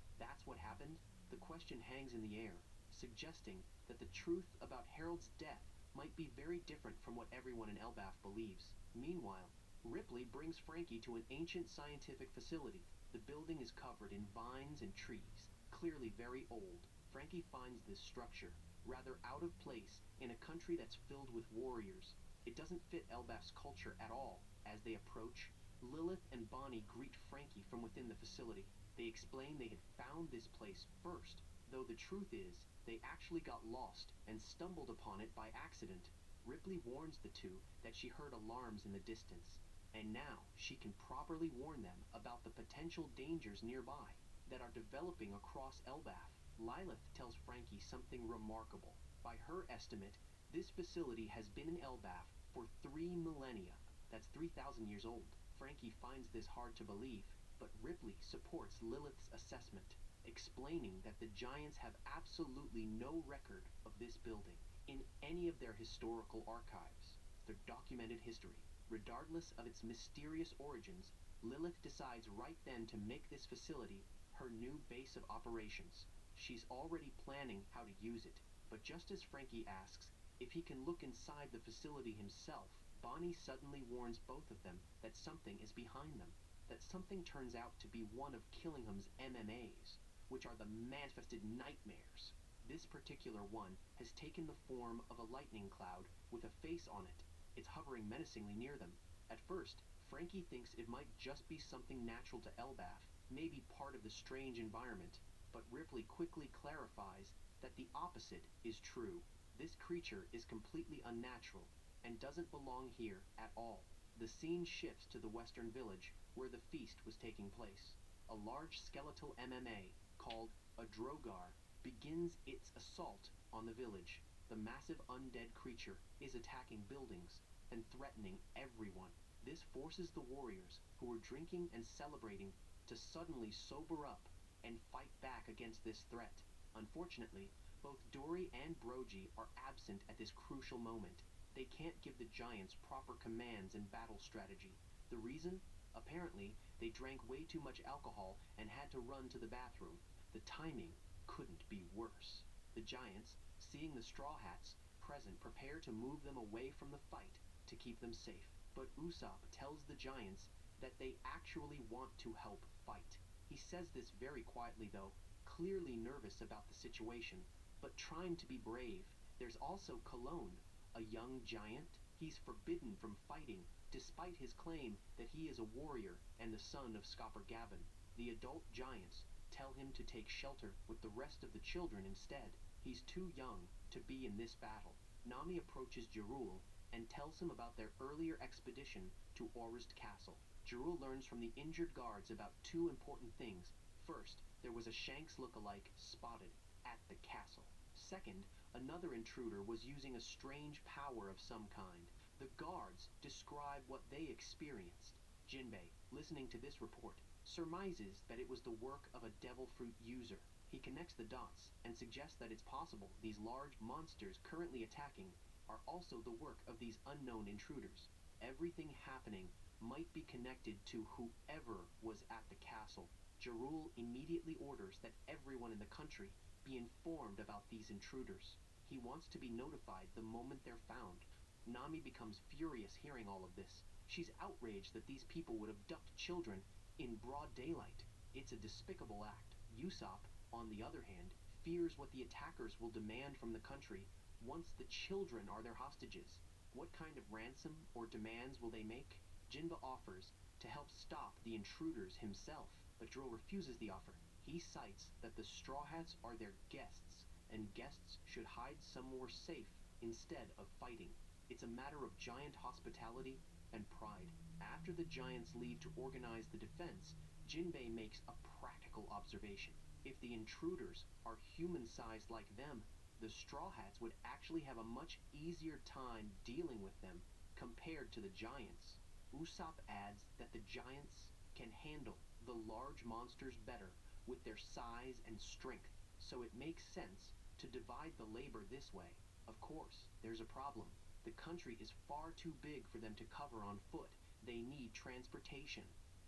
that's what happened? The question hangs in the air, suggesting that the truth about Harald's death might be very different from what everyone in Elbaf believes. Meanwhile, Ripley brings Frankie to an ancient scientific facility. The building is covered in vines and trees, clearly very old. Frankie finds this structure rather out of place in a country that's filled with warriors. It doesn't fit Elbaf's culture at all. As they approach, Lilith and Bonnie greet Frankie from within the facility. They explain they had found this place first, though the truth is, they actually got lost and stumbled upon it by accident. Ripley warns the two that she heard alarms in the distance, and now she can properly warn them about the potential dangers nearby that are developing across Elbaf. Lilith tells Frankie something remarkable. By her estimate, This facility has been in Elbaf for 3 millennia. That's 3,000 years old. Frankie finds this hard to believe, but Ripley supports Lilith's assessment, explaining that the Giants have absolutely no record of this building in any of their historical archives, their documented history. Regardless of its mysterious origins, Lilith decides right then to make this facility her new base of operations. She's already planning how to use it, but just as Frankie asks if he can look inside the facility himself, Bonnie suddenly warns both of them that something is behind them, that something turns out to be one of Killingham's MMAs, which are the manifested nightmares. This particular one has taken the form of a lightning cloud with a face on it. It's hovering menacingly near them. At first, Frankie thinks it might just be something natural to Elbaf, maybe part of the strange environment, but Ripley quickly clarifies that the opposite is true. This creature is completely unnatural and doesn't belong here at all. The scene shifts to the western village where the feast was taking place. A large skeletal MMA called a Drogar begins its assault on the village. The massive undead creature is attacking buildings and threatening everyone. This forces the warriors who were drinking and celebrating to suddenly sober up and fight back against this threat. Unfortunately, both Dory and Brogy are absent at this crucial moment. They can't give the Giants proper commands and battle strategy. The reason? Apparently, they drank way too much alcohol and had to run to the bathroom. The timing couldn't be worse. The Giants, seeing the Straw Hats present, prepare to move them away from the fight to keep them safe. But Usopp tells the Giants that they actually want to help fight. He says this very quietly though, clearly nervous about the situation, but trying to be brave. There's also Cologne, a young giant. He's forbidden from fighting, despite his claim that he is a warrior and the son of Scopper Gavin. The adult giants tell him to take shelter with the rest of the children instead. He's too young to be in this battle. Nami approaches Jarul and tells him about their earlier expedition to Orist Castle. Jarul learns from the injured guards about 2 important things. First, there was a Shanks look-alike spotted at the castle. Second, another intruder was using a strange power of some kind. The guards describe what they experienced. Jinbei, listening to this report, surmises that it was the work of a devil fruit user. He connects the dots and suggests that it's possible these large monsters currently attacking are also the work of these unknown intruders. Everything happening might be connected to whoever was at the castle. Jarul immediately orders that everyone in the country be informed about these intruders. He wants to be notified the moment they're found. Nami becomes furious hearing all of this. She's outraged that these people would abduct children in broad daylight. It's a despicable act. Usopp, on the other hand, fears what the attackers will demand from the country once the children are their hostages. What kind of ransom or demands will they make? Jinba offers to help stop the intruders himself, but Droll refuses the offer. He cites that the Straw Hats are their guests, and guests should hide somewhere safe instead of fighting. It's a matter of giant hospitality and pride. After the Giants leave to organize the defense, Jinbei makes a practical observation. If the intruders are human-sized like them, the Straw Hats would actually have a much easier time dealing with them compared to the Giants. Usopp adds that the Giants can handle the large monsters better with their size and strength, so it makes sense to divide the labor this way. Of course, there's a problem. The country is far too big for them to cover on foot. They need transportation.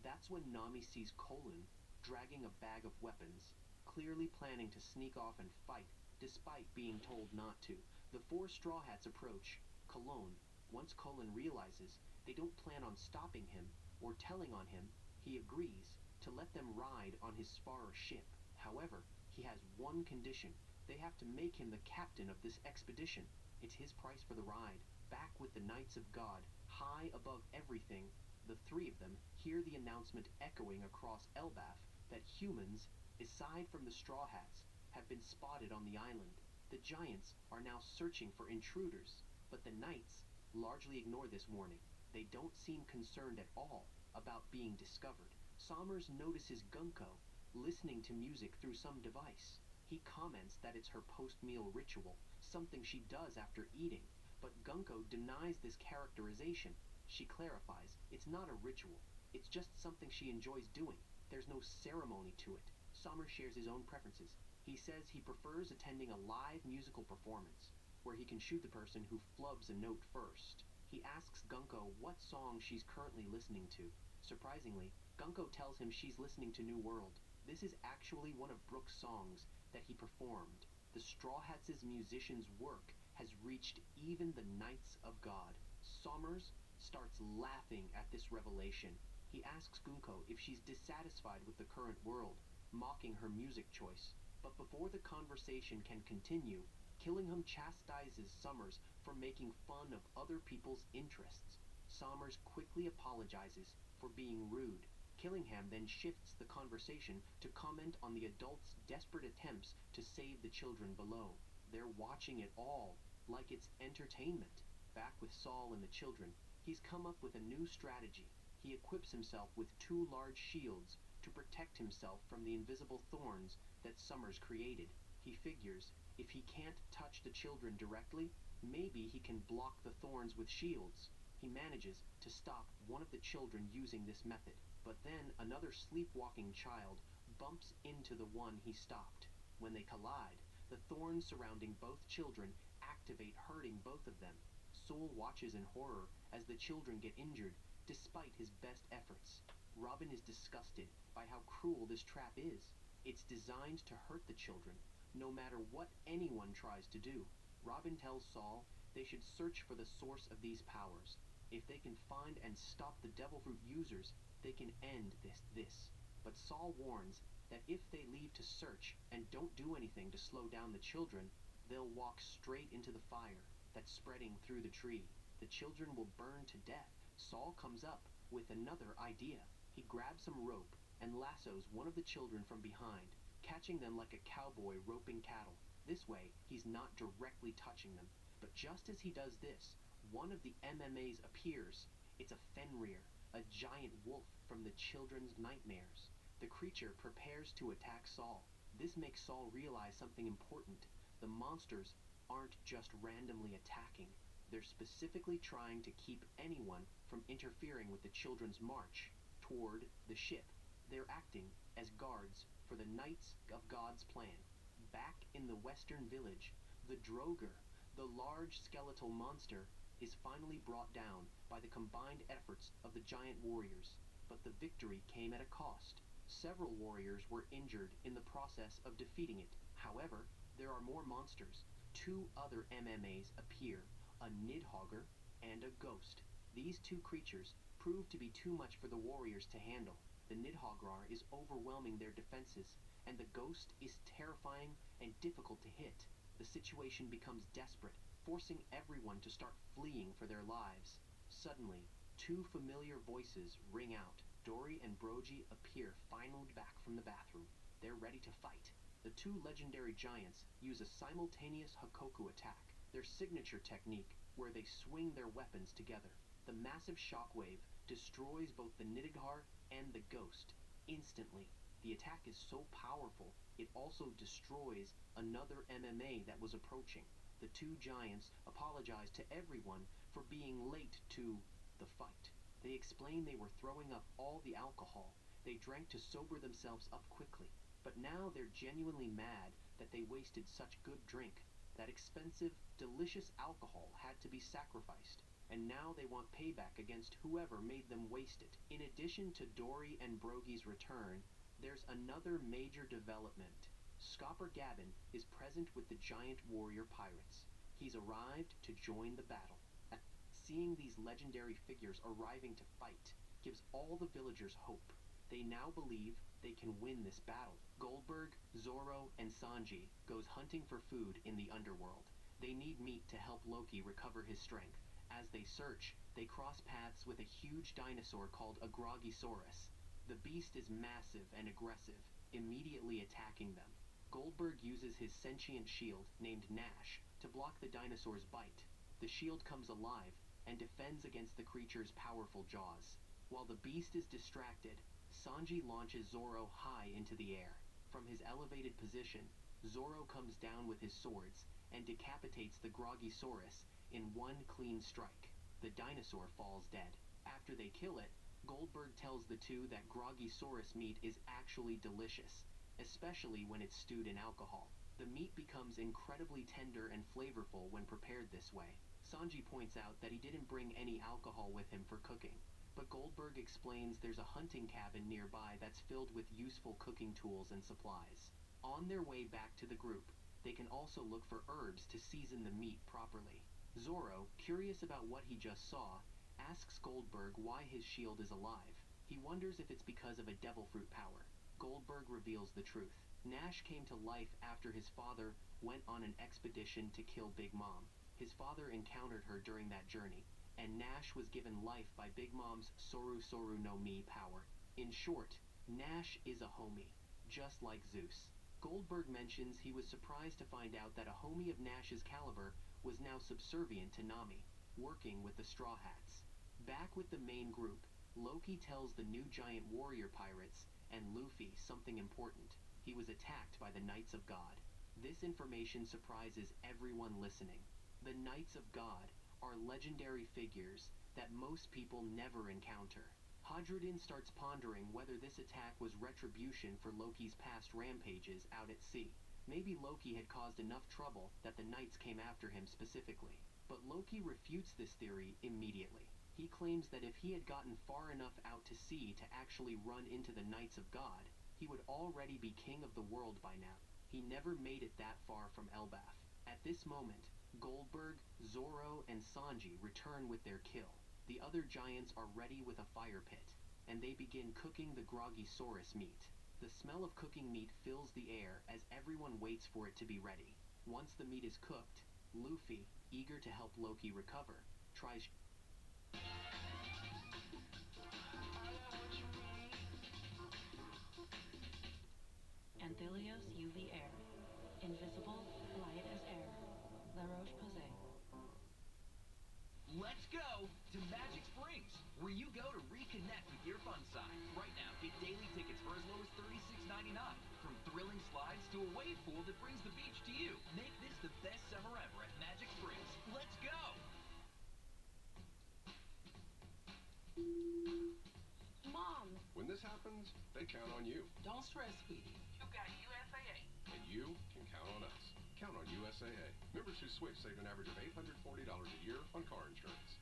That's when Nami sees Colin dragging a bag of weapons, clearly planning to sneak off and fight, despite being told not to. The 4 Straw Hats approach Cologne. Once Colin realizes they don't plan on stopping him or telling on him, he agrees to let them ride on his Sparrow ship. However, he has one condition. They have to make him the captain of this expedition. It's his price for the ride. Back with the Knights of God, high above everything, the 3 of them hear the announcement echoing across Elbaf that humans, aside from the Straw Hats, have been spotted on the island. The Giants are now searching for intruders, but the Knights largely ignore this warning. They don't seem concerned at all about being discovered. Sommers notices Gunko listening to music through some device. He comments that it's her post-meal ritual, something she does after eating. But Gunko denies this characterization. She clarifies, it's not a ritual. It's just something she enjoys doing. There's no ceremony to it. Somers shares his own preferences. He says he prefers attending a live musical performance, where he can shoot the person who flubs a note first. He asks Gunko what song she's currently listening to. Surprisingly, Gunko tells him she's listening to New World. This is actually one of Brooks' songs that he performed. The Straw Hats' musician's work has reached even the Knights of God. Somers starts laughing at this revelation. He asks Gunko if she's dissatisfied with the current world, mocking her music choice. But before the conversation can continue, Killingham chastises Somers for making fun of other people's interests. Somers quickly apologizes for being rude. Killingham then shifts the conversation to comment on the adults' desperate attempts to save the children below. They're watching it all like it's entertainment. Back with Saul and the children, he's come up with a new strategy. He equips himself with 2 large shields to protect himself from the invisible thorns that Somers created. He figures if he can't touch the children directly, maybe he can block the thorns with shields. He manages to stop one of the children using this method, but then another sleepwalking child bumps into the one he stopped. When they collide, the thorns surrounding both children activate, hurting both of them. Soul watches in horror as the children get injured despite his best efforts. Robin is disgusted by how cruel this trap is. It's designed to hurt the children, no matter what anyone tries to do. Robin tells Saul they should search for the source of these powers. If they can find and stop the Devil Fruit users, they can end this. But Saul warns that if they leave to search and don't do anything to slow down the children, they'll walk straight into the fire that's spreading through the tree. The children will burn to death. Saul comes up with another idea. He grabs some rope and lassos one of the children from behind, catching them like a cowboy roping cattle. This way, he's not directly touching them. But just as he does this, one of the MMAs appears. It's a Fenrir, a giant wolf from the children's nightmares. The creature prepares to attack Saul. This makes Saul realize something important. The monsters aren't just randomly attacking. They're specifically trying to keep anyone from interfering with the children's march toward the ship. They're acting as guards for the Knights of God's plan. Back in the western village, the Droger, the large skeletal monster, is finally brought down by the combined efforts of the giant warriors. But the victory came at a cost. Several warriors were injured in the process of defeating it. However, there are more monsters. 2 other MMAs appear, a Nidhogger and a Ghost. These 2 creatures prove to be too much for the warriors to handle. The Nidhoggar is overwhelming their defenses, and the Ghost is terrifying and difficult to hit. The situation becomes desperate, forcing everyone to start fleeing for their lives. Suddenly, 2 familiar voices ring out. Dory and Brogy appear finally back from the bathroom. They're ready to fight. The 2 legendary giants use a simultaneous Hakoku attack, their signature technique where they swing their weapons together. The massive shockwave destroys both the Nidhoggar and the Ghost instantly. The attack is so powerful, it also destroys another MMA that was approaching. The 2 giants apologize to everyone for being late to the fight. They explain they were throwing up all the alcohol they drank to sober themselves up quickly. But now they're genuinely mad that they wasted such good drink. That expensive, delicious alcohol had to be sacrificed, and now they want payback against whoever made them waste it. In addition to Dory and Brogy's return, there's another major development. Scopper Gavin is present with the giant warrior pirates. He's arrived to join the battle. Seeing these legendary figures arriving to fight gives all the villagers hope. They now believe they can win this battle. Goldberg, Zoro, and Sanji goes hunting for food in the underworld. They need meat to help Loki recover his strength. As they search, they cross paths with a huge dinosaur called a Groggysaurus. The beast is massive and aggressive, immediately attacking them. Goldberg uses his sentient shield, named Nash, to block the dinosaur's bite. The shield comes alive and defends against the creature's powerful jaws. While the beast is distracted, Sanji launches Zoro high into the air. From his elevated position, Zoro comes down with his swords and decapitates the Groggysaurus in one clean strike. The dinosaur falls dead. After they kill it, Goldberg tells the two that Groggysaurus meat is actually delicious, especially when it's stewed in alcohol. The meat becomes incredibly tender and flavorful when prepared this way. Sanji points out that he didn't bring any alcohol with him for cooking, but Goldberg explains there's a hunting cabin nearby that's filled with useful cooking tools and supplies. On their way back to the group, they can also look for herbs to season the meat properly. Zoro, curious about what he just saw, asks Goldberg why his shield is alive. He wonders if it's because of a devil fruit power. Goldberg reveals the truth. Nash came to life after his father went on an expedition to kill Big Mom. His father encountered her during that journey, and Nash was given life by Big Mom's Soru Soru no Mi power. In short, Nash is a homie, just like Zeus. Goldberg mentions he was surprised to find out that a homie of Nash's caliber was now subservient to Nami, working with the Straw Hats. Back with the main group, Loki tells the new giant warrior pirates and Luffy something important. He was attacked by the Knights of God. This information surprises everyone listening. The Knights of God are legendary figures that most people never encounter. Hadrudin starts pondering whether this attack was retribution for Loki's past rampages out at sea. Maybe Loki had caused enough trouble that the Knights came after him specifically. But Loki refutes this theory immediately. He claims that if he had gotten far enough out to sea to actually run into the Knights of God, he would already be king of the world by now. He never made it that far from Elbaf. At this moment, Goldberg, Zoro, and Sanji return with their kill. The other giants are ready with a fire pit, and they begin cooking the Groggysaurus meat. The smell of cooking meat fills the air as everyone waits for it to be ready. Once the meat is cooked, Luffy, eager to help Loki recover, tries Anthelios UV Air. Invisible, light as air. La Roche-Posay. Let's go to Magic Springs, where you go to reconnect with your fun side. Right now, get daily tickets for as low as $36.99. From thrilling slides to a wave pool that brings the beach to you. Make this the best summer ever at Magic Springs. Let's go! Mom! When this happens, they count on you. Don't stress, sweetie. You got USAA. And you can count on us. Count on USAA. Members who switch save an average of $840 a year on car insurance.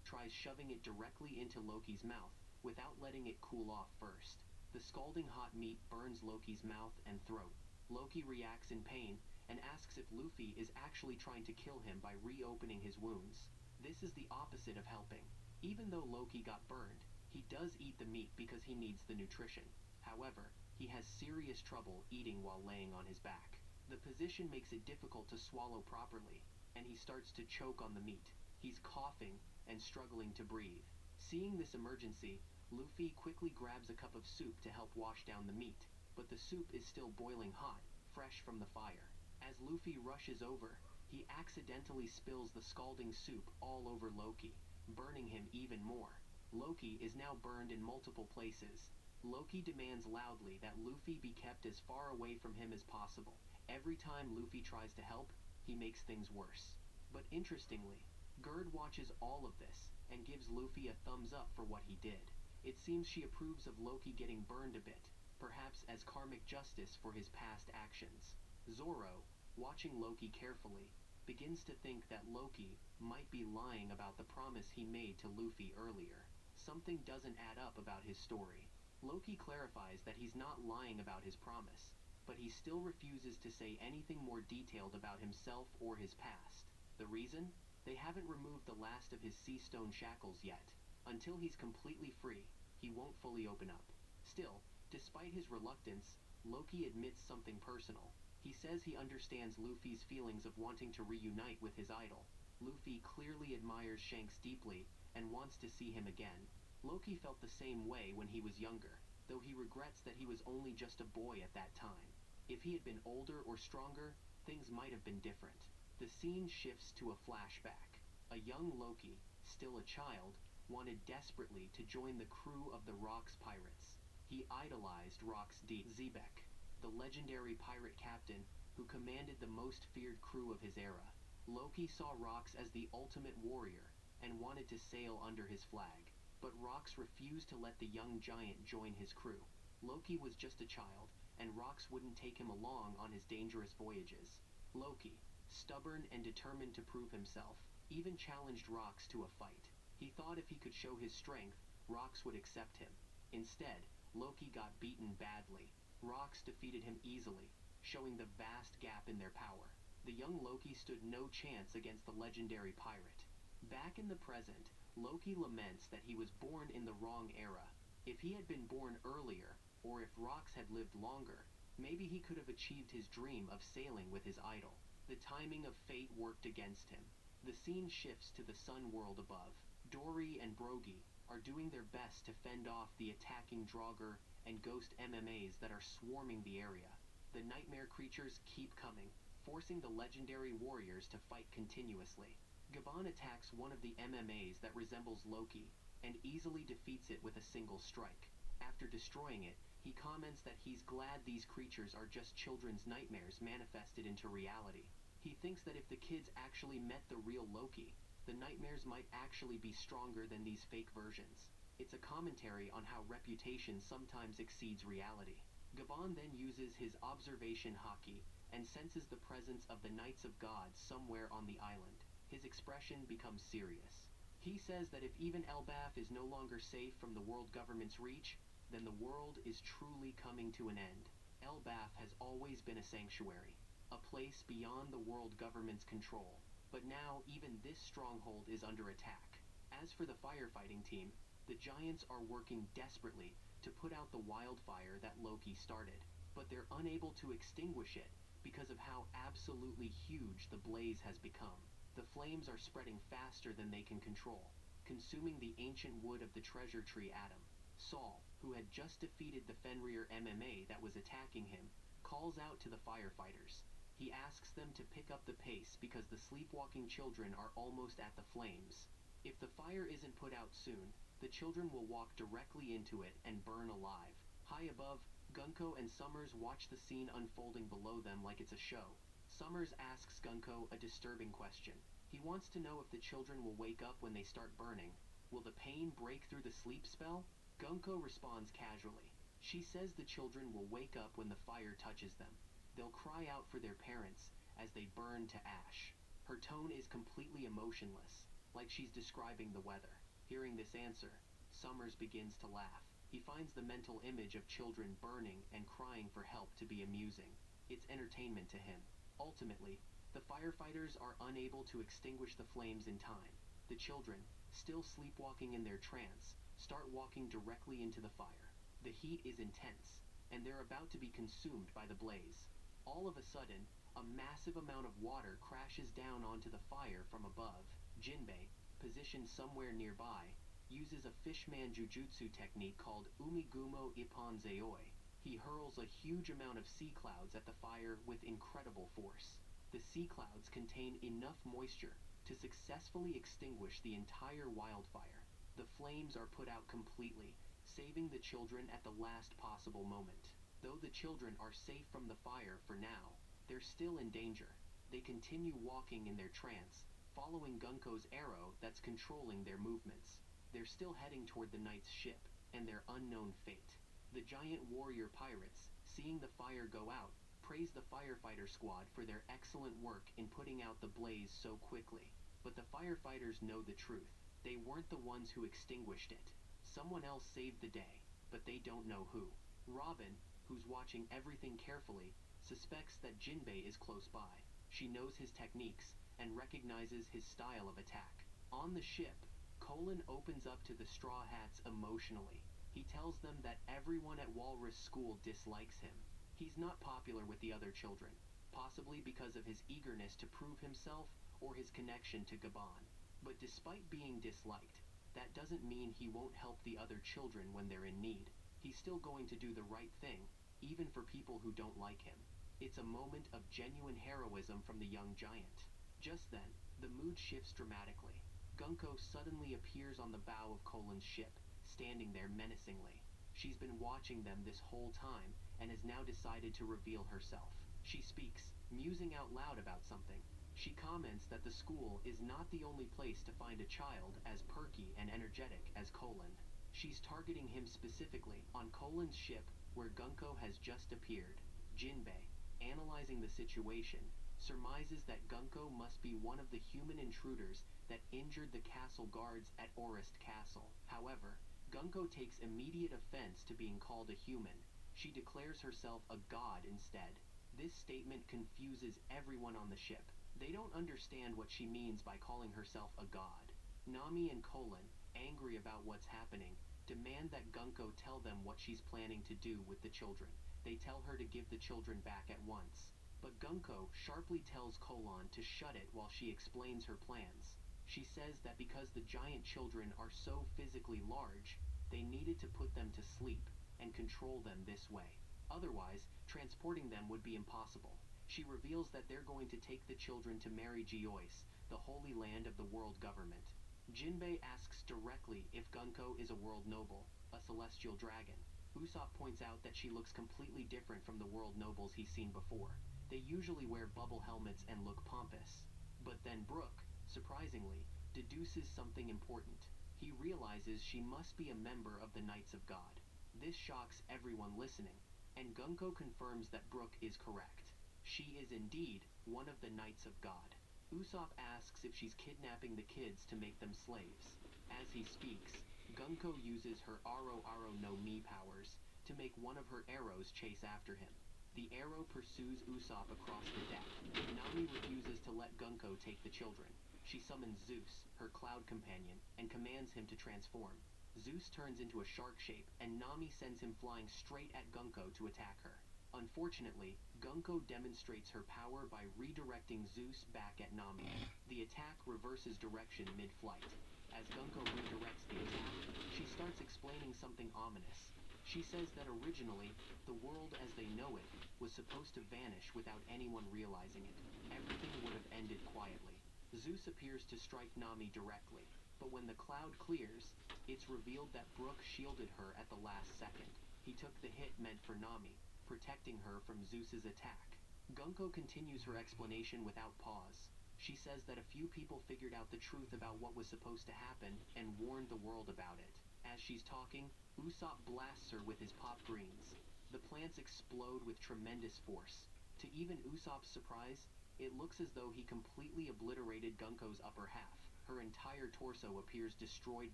Tries shoving it directly into Loki's mouth without letting it cool off first. The scalding hot meat burns Loki's mouth and throat. Loki reacts in pain and asks if Luffy is actually trying to kill him by reopening his wounds. This is the opposite of helping. Even though Loki got burned, he does eat the meat because he needs the nutrition. However, he has serious trouble eating while laying on his back. The position makes it difficult to swallow properly, and he starts to choke on the meat. He's coughing and struggling to breathe. Seeing this emergency, Luffy quickly grabs a cup of soup to help wash down the meat, but the soup is still boiling hot, fresh from the fire. As Luffy rushes over, he accidentally spills the scalding soup all over Loki, burning him even more. Loki is now burned in multiple places. Loki demands loudly that Luffy be kept as far away from him as possible. Every time Luffy tries to help, he makes things worse. But interestingly, Gerd watches all of this and gives Luffy a thumbs up for what he did. It seems she approves of Loki getting burned a bit, perhaps as karmic justice for his past actions. Zoro, watching Loki carefully, begins to think that Loki might be lying about the promise he made to Luffy earlier. Something doesn't add up about his story. Loki clarifies that he's not lying about his promise, but he still refuses to say anything more detailed about himself or his past. The reason? They haven't removed the last of his sea stone shackles yet. Until he's completely free, he won't fully open up. Still, despite his reluctance, Loki admits something personal. He says he understands Luffy's feelings of wanting to reunite with his idol. Luffy clearly admires Shanks deeply and wants to see him again. Loki felt the same way when he was younger, though he regrets that he was only just a boy at that time. If he had been older or stronger, things might have been different. The scene shifts to a flashback. A young Loki, still a child, wanted desperately to join the crew of the Rocks pirates. He idolized Rocks D. Zebek, the legendary pirate captain who commanded the most feared crew of his era. Loki saw Rox as the ultimate warrior and wanted to sail under his flag, but Rox refused to let the young giant join his crew. Loki was just a child, and Rox wouldn't take him along on his dangerous voyages. Loki, stubborn and determined to prove himself, even challenged Rox to a fight. He thought if he could show his strength, Rox would accept him. Instead, Loki got beaten badly. Rox defeated him easily, showing the vast gap in their power. The young Loki stood no chance against the legendary pirate. Back in the present, Loki laments that he was born in the wrong era. If he had been born earlier, or if Rox had lived longer, maybe he could have achieved his dream of sailing with his idol. The timing of fate worked against him. The scene shifts to the sun world above. Dory and Brogy are doing their best to fend off the attacking Draugr and ghost MMAs that are swarming the area. The nightmare creatures keep coming, forcing the legendary warriors to fight continuously. Gabon attacks one of the MMAs that resembles Loki, and easily defeats it with a single strike. After destroying it, he comments that he's glad these creatures are just children's nightmares manifested into reality. He thinks that if the kids actually met the real Loki, the nightmares might actually be stronger than these fake versions. It's a commentary on how reputation sometimes exceeds reality. Gabon then uses his observation haki and senses the presence of the Knights of God somewhere on the island. His expression becomes serious. He says that if even Elbaf is no longer safe from the world government's reach, then the world is truly coming to an end. Elbaf has always been a sanctuary, a place beyond the world government's control. But now, even this stronghold is under attack. As for the firefighting team, the Giants are working desperately to put out the wildfire that Loki started, but they're unable to extinguish it because of how absolutely huge the blaze has become. The flames are spreading faster than they can control, consuming the ancient wood of the treasure tree Adam. Saul, who had just defeated the Fenrir MMA that was attacking him, calls out to the firefighters. He asks them to pick up the pace because the sleepwalking children are almost at the flames. If the fire isn't put out soon, the children will walk directly into it and burn alive. High above, Gunko and Summers watch the scene unfolding below them like it's a show. Summers asks Gunko a disturbing question. He wants to know if the children will wake up when they start burning. Will the pain break through the sleep spell? Gunko responds casually. She says the children will wake up when the fire touches them. They'll cry out for their parents as they burn to ash. Her tone is completely emotionless, like she's describing the weather. Hearing this answer, Summers begins to laugh. He finds the mental image of children burning and crying for help to be amusing. It's entertainment to him. Ultimately, the firefighters are unable to extinguish the flames in time. The children, still sleepwalking in their trance, start walking directly into the fire. The heat is intense, and they're about to be consumed by the blaze. All of a sudden, a massive amount of water crashes down onto the fire from above. Jinbei, positioned somewhere nearby, uses a fishman jujutsu technique called Umigumo Ippon Zeoi. He hurls a huge amount of sea clouds at the fire with incredible force. The sea clouds contain enough moisture to successfully extinguish the entire wildfire. The flames are put out completely, saving the children at the last possible moment. Though the children are safe from the fire for now, they're still in danger. They continue walking in their trance, following Gunko's arrow that's controlling their movements. They're still heading toward the knight's ship and their unknown fate. The giant warrior pirates, seeing the fire go out, praise the firefighter squad for their excellent work in putting out the blaze so quickly. But the firefighters know the truth. They weren't the ones who extinguished it. Someone else saved the day, but they don't know who. Robin, who's watching everything carefully, suspects that Jinbei is close by. She knows his techniques and recognizes his style of attack. On the ship, Colin opens up to the Straw Hats emotionally. He tells them that everyone at Walrus School dislikes him. He's not popular with the other children, possibly because of his eagerness to prove himself or his connection to Gabon. But despite being disliked, that doesn't mean he won't help the other children when they're in need. He's still going to do the right thing, even for people who don't like him. It's a moment of genuine heroism from the young giant. Just then, the mood shifts dramatically. Gunko suddenly appears on the bow of Colin's ship, standing there menacingly. She's been watching them this whole time and has now decided to reveal herself. She speaks, musing out loud about something. She comments that the school is not the only place to find a child as perky and energetic as Colin. She's targeting him specifically on Colin's ship where Gunko has just appeared. Jinbei, analyzing the situation, surmises that Gunko must be one of the human intruders that injured the castle guards at Orist Castle. However, Gunko takes immediate offense to being called a human. She declares herself a god instead. This statement confuses everyone on the ship. They don't understand what she means by calling herself a god. Nami and Colin, angry about what's happening, demand that Gunko tell them what she's planning to do with the children. They tell her to give the children back at once. But Gunko sharply tells Colin to shut it while she explains her plans. She says that because the giant children are so physically large, they needed to put them to sleep and control them this way. Otherwise, transporting them would be impossible. She reveals that they're going to take the children to Mary Geoise, the holy land of the world government. Jinbei asks directly if Gunko is a world noble, a celestial dragon. Usopp points out that she looks completely different from the world nobles he's seen before. They usually wear bubble helmets and look pompous. But then Brook, surprisingly, deduces something important. He realizes she must be a member of the Knights of God. This shocks everyone listening, and Gunko confirms that Brook is correct. She is indeed one of the Knights of God. Usopp asks if she's kidnapping the kids to make them slaves. As he speaks, Gunko uses her Aro Aro no Mi powers to make one of her arrows chase after him. The arrow pursues Usopp across the deck. Nami refuses to let Gunko take the children. She summons Zeus, her cloud companion, and commands him to transform. Zeus turns into a shark shape, and Nami sends him flying straight at Gunko to attack her. Unfortunately, Gunko demonstrates her power by redirecting Zeus back at Nami. The attack reverses direction mid-flight. As Gunko redirects the attack, she starts explaining something ominous. She says that originally, the world as they know it was supposed to vanish without anyone realizing it. Everything would have ended quietly. Zeus appears to strike Nami directly, but when the cloud clears, it's revealed that Brook shielded her at the last second. He took the hit meant for Nami, protecting her from Zeus's attack. Gunko continues her explanation without pause. She says that a few people figured out the truth about what was supposed to happen and warned the world about it. As she's talking, Usopp blasts her with his pop greens. The plants explode with tremendous force. To even Usopp's surprise, it looks as though he completely obliterated Gunko's upper half. Her entire torso appears destroyed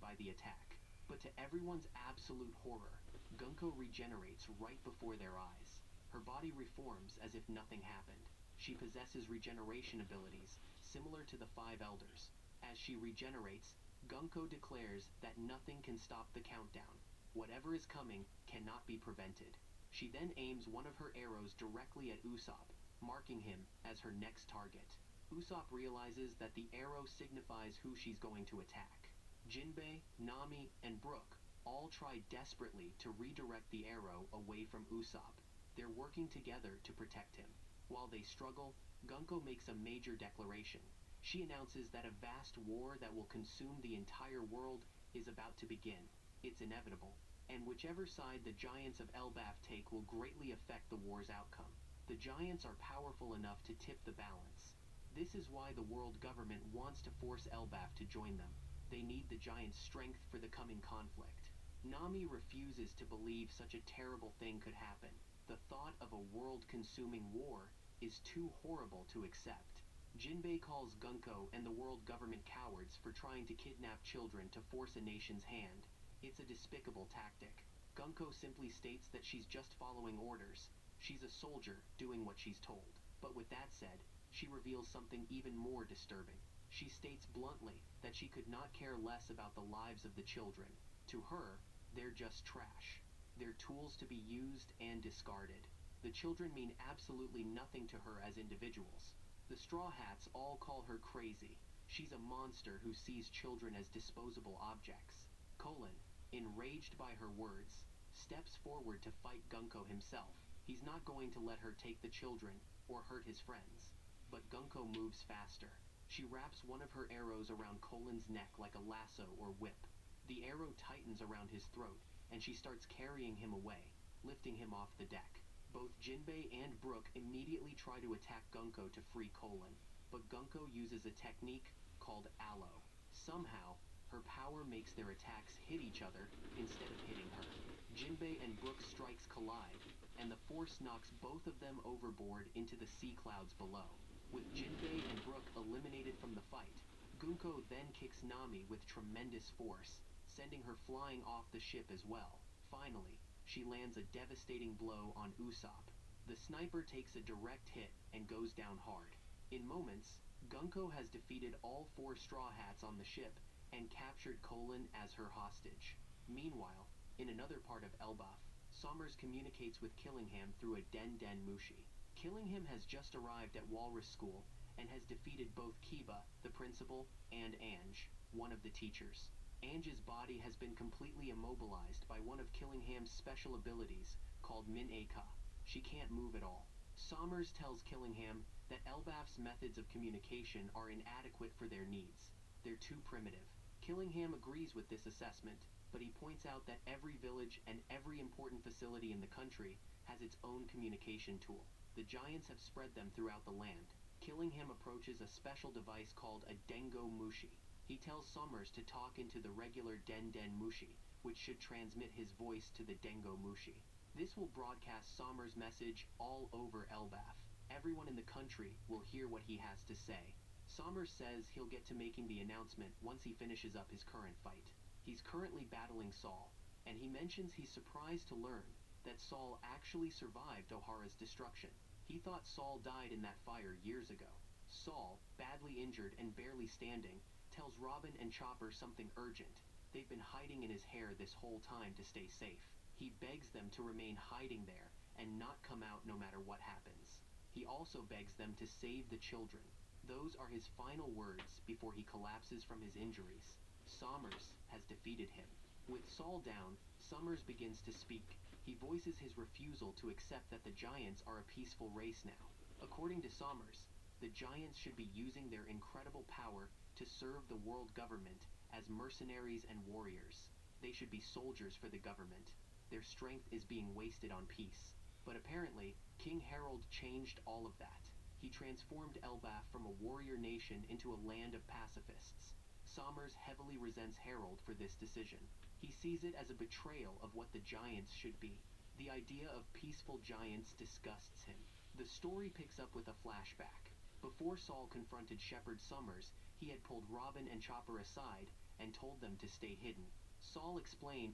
by the attack. But to everyone's absolute horror, Gunko regenerates right before their eyes. Her body reforms as if nothing happened. She possesses regeneration abilities, similar to the Five Elders. As she regenerates, Gunko declares that nothing can stop the countdown. Whatever is coming cannot be prevented. She then aims one of her arrows directly at Usopp, marking him as her next target. Usopp realizes that the arrow signifies who she's going to attack. Jinbei, Nami, and Brook all try desperately to redirect the arrow away from Usopp. They're working together to protect him. While they struggle, Gunko makes a major declaration. She announces that a vast war that will consume the entire world is about to begin. It's inevitable, and whichever side the giants of Elbaf take will greatly affect the war's outcome. The giants are powerful enough to tip the balance. This is why the world government wants to force Elbaf to join them. They need the giants' strength for the coming conflict. Nami refuses to believe such a terrible thing could happen. The thought of a world-consuming war is too horrible to accept. Jinbei calls Gunko and the world government cowards for trying to kidnap children to force a nation's hand. It's a despicable tactic. Gunko simply states that she's just following orders. She's a soldier doing what she's told. But with that said, she reveals something even more disturbing. She states bluntly that she could not care less about the lives of the children. To her, they're just trash. They're tools to be used and discarded. The children mean absolutely nothing to her as individuals. The Straw Hats all call her crazy. She's a monster who sees children as disposable objects. Colin, enraged by her words, steps forward to fight Gunko himself. He's not going to let her take the children or hurt his friends. But Gunko moves faster. She wraps one of her arrows around Colin's neck like a lasso or whip. The arrow tightens around his throat, and she starts carrying him away, lifting him off the deck. Both Jinbei and Brook immediately try to attack Gunko to free Colin. but Gunko uses a technique called Aloe. Somehow, her power makes their attacks hit each other instead of hitting her. Jinbei and Brook's strikes collide, and the force knocks both of them overboard into the sea clouds below. With Jinbei and Brook eliminated from the fight, Gunko then kicks Nami with tremendous force, sending her flying off the ship as well. Finally, she lands a devastating blow on Usopp. The sniper takes a direct hit and goes down hard. In moments, Gunko has defeated all 4 Straw Hats on the ship and captured Colin as her hostage. Meanwhile, in another part of Elbaf, Sommers communicates with Killingham through a Den Den Mushi. Killingham has just arrived at Walrus School and has defeated both Kiba, the principal, and Ange, one of the teachers. Ange's body has been completely immobilized by one of Killingham's special abilities called Min-A-Ka. She can't move at all. Sommers tells Killingham that Elbaf's methods of communication are inadequate for their needs. They're too primitive. Killingham agrees with this assessment, but he points out that every village and every important facility in the country has its own communication tool. The Giants have spread them throughout the land. Killingham approaches a special device called a Dengo Mushi. He tells Sommers to talk into the regular Den Den Mushi, which should transmit his voice to the Dengo Mushi. This will broadcast Sommers' message all over Elbaf. Everyone in the country will hear what he has to say. Sommers says he'll get to making the announcement once he finishes up his current fight. He's currently battling Saul, and he mentions he's surprised to learn that Saul actually survived Ohara's destruction. He thought Saul died in that fire years ago. Saul, badly injured and barely standing, tells Robin and Chopper something urgent. They've been hiding in his hair this whole time to stay safe. He begs them to remain hiding there and not come out no matter what happens. He also begs them to save the children. Those are his final words before he collapses from his injuries. Sommers has defeated him. With Saul down, Sommers begins to speak. He voices his refusal to accept that the Giants are a peaceful race now. According to Sommers, the Giants should be using their incredible power to serve the world government as mercenaries and warriors. They should be soldiers for the government. Their strength is being wasted on peace. But apparently, King Harold changed all of that. He transformed Elbaf from a warrior nation into a land of pacifists. Sommers heavily resents Harold for this decision. He sees it as a betrayal of what the Giants should be. The idea of peaceful giants disgusts him. The story picks up with a flashback. Before Saul confronted Shepherd Sommers, he had pulled Robin and Chopper aside and told them to stay hidden. Saul explained,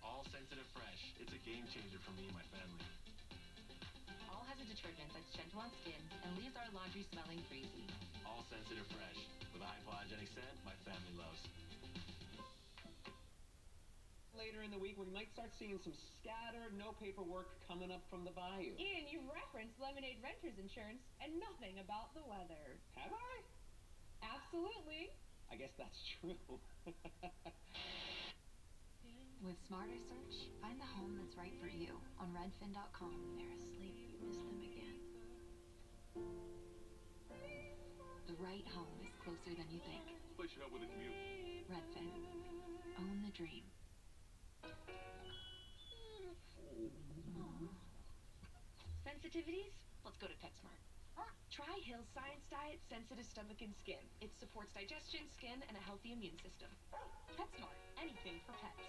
All Sensitive Fresh. It's a game changer for me and my family. All has a detergent that's gentle on skin and leaves our laundry smelling greasy. All Sensitive Fresh. With a hypoallergenic scent my family loves. Later in the week, we might start seeing some scattered, no paperwork coming up from the bayou. Ian, you referenced Lemonade Renters Insurance and nothing about the weather. Have I? Absolutely. I guess that's true. With Smarter Search, find the home that's right for you on redfin.com. They're asleep. You miss them again. The right home is closer than you think. Place should help with the commute. Redfin. Own the dream. Sensitivities? Let's go to PetSmart. Try Hill's Science Diet Sensitive Stomach and Skin. It supports digestion, skin, and a healthy immune system. PetSmart. Anything for pets.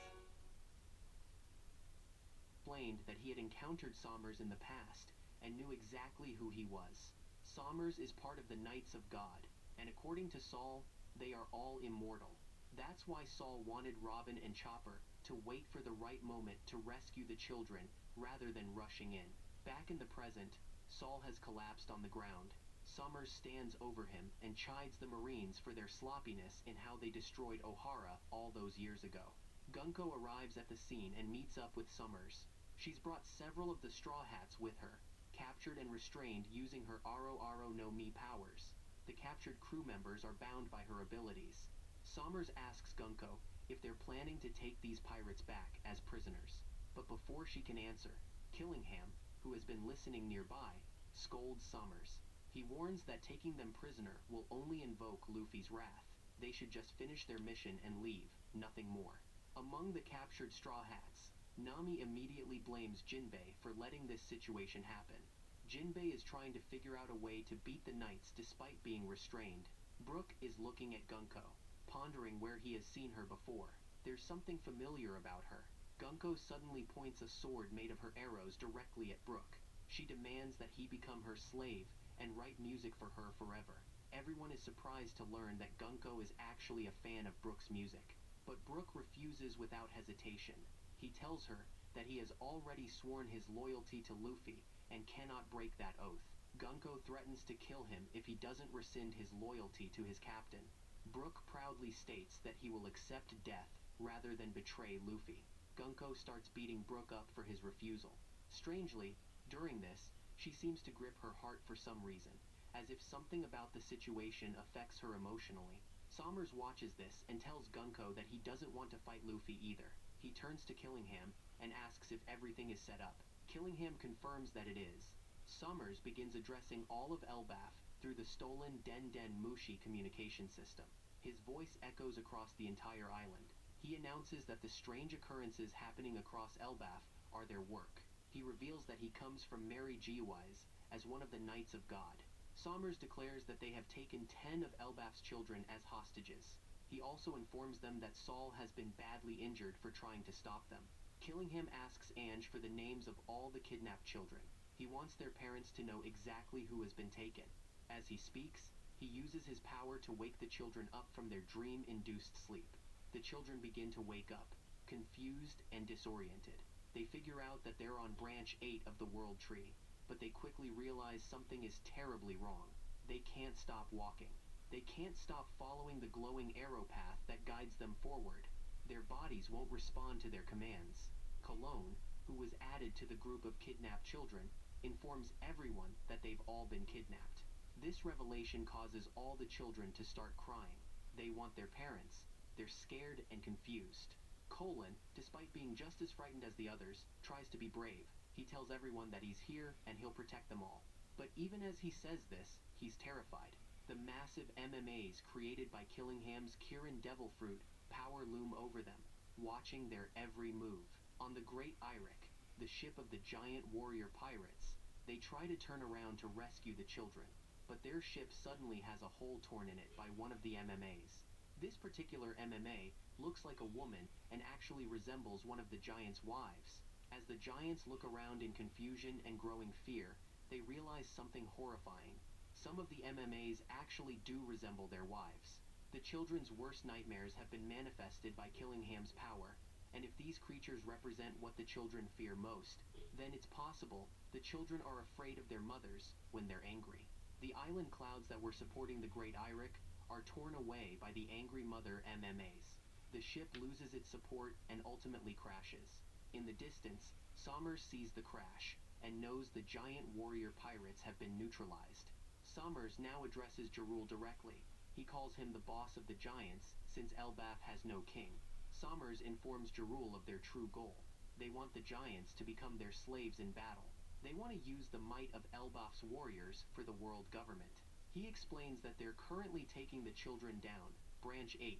Explained that he had encountered Sommers in the past and knew exactly who he was. Sommers is part of the Knights of God, and according to Saul, they are all immortal. That's why Saul wanted Robin and Chopper to wait for the right moment to rescue the children rather than rushing in. Back in the present, Saul has collapsed on the ground. Sommers stands over him and chides the Marines for their sloppiness in how they destroyed Ohara all those years ago. Gunko arrives at the scene and meets up with Sommers. She's brought several of the Straw Hats with her, captured and restrained using her Aro Aro no Mi powers. The captured crew members are bound by her abilities. Sommers asks Gunko if they're planning to take these pirates back as prisoners. But before she can answer, Killingham, who has been listening nearby, scolds Sommers. He warns that taking them prisoner will only invoke Luffy's wrath. They should just finish their mission and leave, nothing more. Among the captured Straw Hats, Nami immediately blames Jinbei for letting this situation happen. Jinbei is trying to figure out a way to beat the knights despite being restrained. Brook is looking at Gunko, pondering where he has seen her before. There's something familiar about her. Gunko suddenly points a sword made of her arrows directly at Brook. She demands that he become her slave and write music for her forever. Everyone is surprised to learn that Gunko is actually a fan of Brook's music. But Brook refuses without hesitation. He tells her that he has already sworn his loyalty to Luffy and cannot break that oath. Gunko threatens to kill him if he doesn't rescind his loyalty to his captain. Brook proudly states that he will accept death rather than betray Luffy. Gunko starts beating Brook up for his refusal. Strangely, during this, she seems to grip her heart for some reason, as if something about the situation affects her emotionally. Sommers watches this and tells Gunko that he doesn't want to fight Luffy either. He turns to Killingham and asks if everything is set up. Killingham confirms that it is. Sommers begins addressing all of Elbaf through the stolen Den Den Mushi communication system. His voice echoes across the entire island. He announces that the strange occurrences happening across Elbaf are their work. He reveals that he comes from Mary G-Wise as one of the Knights of God. Sommers declares that they have taken 10 of Elbaf's children as hostages. He also informs them that Saul has been badly injured for trying to stop them. Killingham asks Ange for the names of all the kidnapped children. He wants their parents to know exactly who has been taken. As he speaks, he uses his power to wake the children up from their dream-induced sleep. The children begin to wake up, confused and disoriented. They figure out that they're on branch 8 of the World Tree, but they quickly realize something is terribly wrong. They can't stop walking. They can't stop following the glowing arrow path that guides them forward. Their bodies won't respond to their commands. Cologne, who was added to the group of kidnapped children, informs everyone that they've all been kidnapped. This revelation causes all the children to start crying. They want their parents. They're scared and confused. Colin, despite being just as frightened as the others, tries to be brave. He tells everyone that he's here and he'll protect them all. But even as he says this, he's terrified. The massive MMAs created by Killingham's Kirin Devilfruit power loom over them, watching their every move. On the Great Eirik, the ship of the giant warrior pirates, they try to turn around to rescue the children, but their ship suddenly has a hole torn in it by one of the MMAs. This particular MMA looks like a woman and actually resembles one of the giant's wives. As the giants look around in confusion and growing fear, they realize something horrifying. Some of the MMAs actually do resemble their wives. The children's worst nightmares have been manifested by Killingham's power, and if these creatures represent what the children fear most, then it's possible the children are afraid of their mothers when they're angry. The island clouds that were supporting the Great Eirik are torn away by the angry mother MMAs. The ship loses its support and ultimately crashes. In the distance, Sommers sees the crash and knows the giant warrior pirates have been neutralized. Sommers now addresses Jarul directly. He calls him the boss of the giants since Elbaf has no king. Sommers informs Jarul of their true goal. They want the giants to become their slaves in battle. They want to use the might of Elbaf's warriors for the world government. He explains that they're currently taking the children down, Branch 8.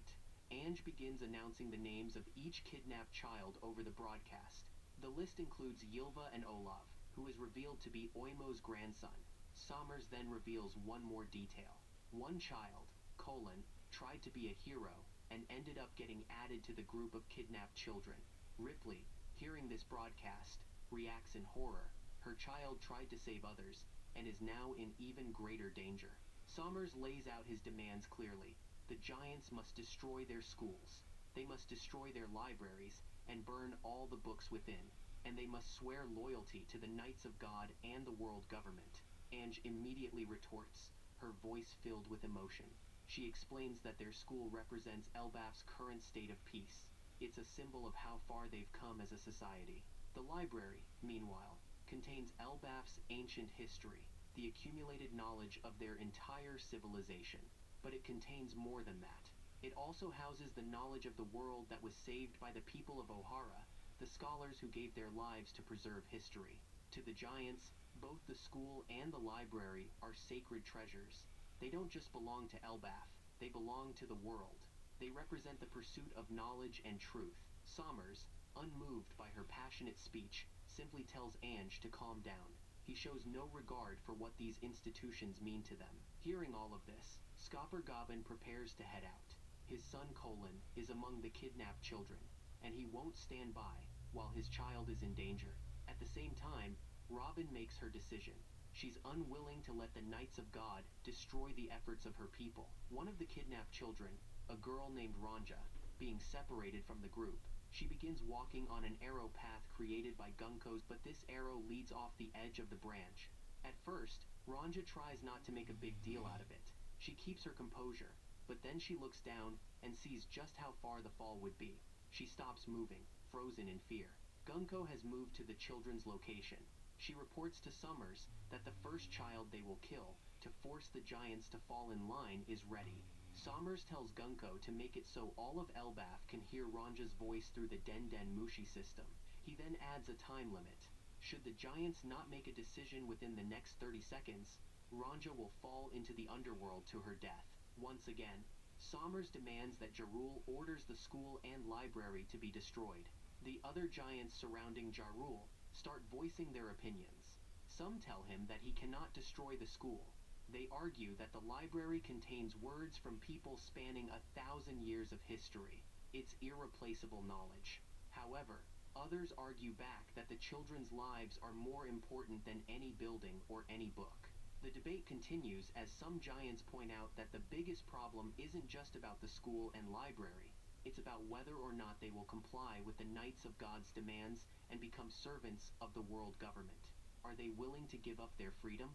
Ange begins announcing the names of each kidnapped child over the broadcast. The list includes Ylva and Olaf, who is revealed to be Oimo's grandson. Sommers then reveals one more detail. One child, Colin, tried to be a hero and ended up getting added to the group of kidnapped children. Ripley, hearing this broadcast, reacts in horror. Her child tried to save others and is now in even greater danger. Sommers lays out his demands clearly. The giants must destroy their schools. They must destroy their libraries and burn all the books within. And they must swear loyalty to the Knights of God and the world government. Ange immediately retorts, her voice filled with emotion. She explains that their school represents Elbaf's current state of peace. It's a symbol of how far they've come as a society. The library, meanwhile, contains Elbaf's ancient history, the accumulated knowledge of their entire civilization. But it contains more than that. It also houses the knowledge of the world that was saved by the people of Ohara, the scholars who gave their lives to preserve history. To the giants, both the school and the library are sacred treasures. They don't just belong to Elbaf, they belong to the world. They represent the pursuit of knowledge and truth. Sommers, unmoved by her passionate speech, simply tells Ange to calm down. He shows no regard for what these institutions mean to them. Hearing all of this, Skopper Goblin prepares to head out. His son Colin is among the kidnapped children, and he won't stand by while his child is in danger. At the same time, Robin makes her decision. She's unwilling to let the Knights of God destroy the efforts of her people. One of the kidnapped children, a girl named Ranja, being separated from the group, she begins walking on an arrow path created by Gunko's, but this arrow leads off the edge of the branch. At first, Ranja tries not to make a big deal out of it. She keeps her composure, but then she looks down and sees just how far the fall would be. She stops moving, frozen in fear. Gunko has moved to the children's location. She reports to Summers that the first child they will kill to force the giants to fall in line is ready. Summers tells Gunko to make it so all of Elbaf can hear Ranja's voice through the Den Den Mushi system. He then adds a time limit. Should the giants not make a decision within the next 30 seconds, Ranja will fall into the underworld to her death. Once again, Summers demands that Jarul orders the school and library to be destroyed. The other giants surrounding Jarul start voicing their opinions. Some tell him that he cannot destroy the school. They argue that the library contains words from people spanning 1,000 years of history. It's irreplaceable knowledge. However, others argue back that the children's lives are more important than any building or any book. The debate continues as some giants point out that the biggest problem isn't just about the school and library. It's about whether or not they will comply with the Knights of God's demands and become servants of the world government. Are they willing to give up their freedom?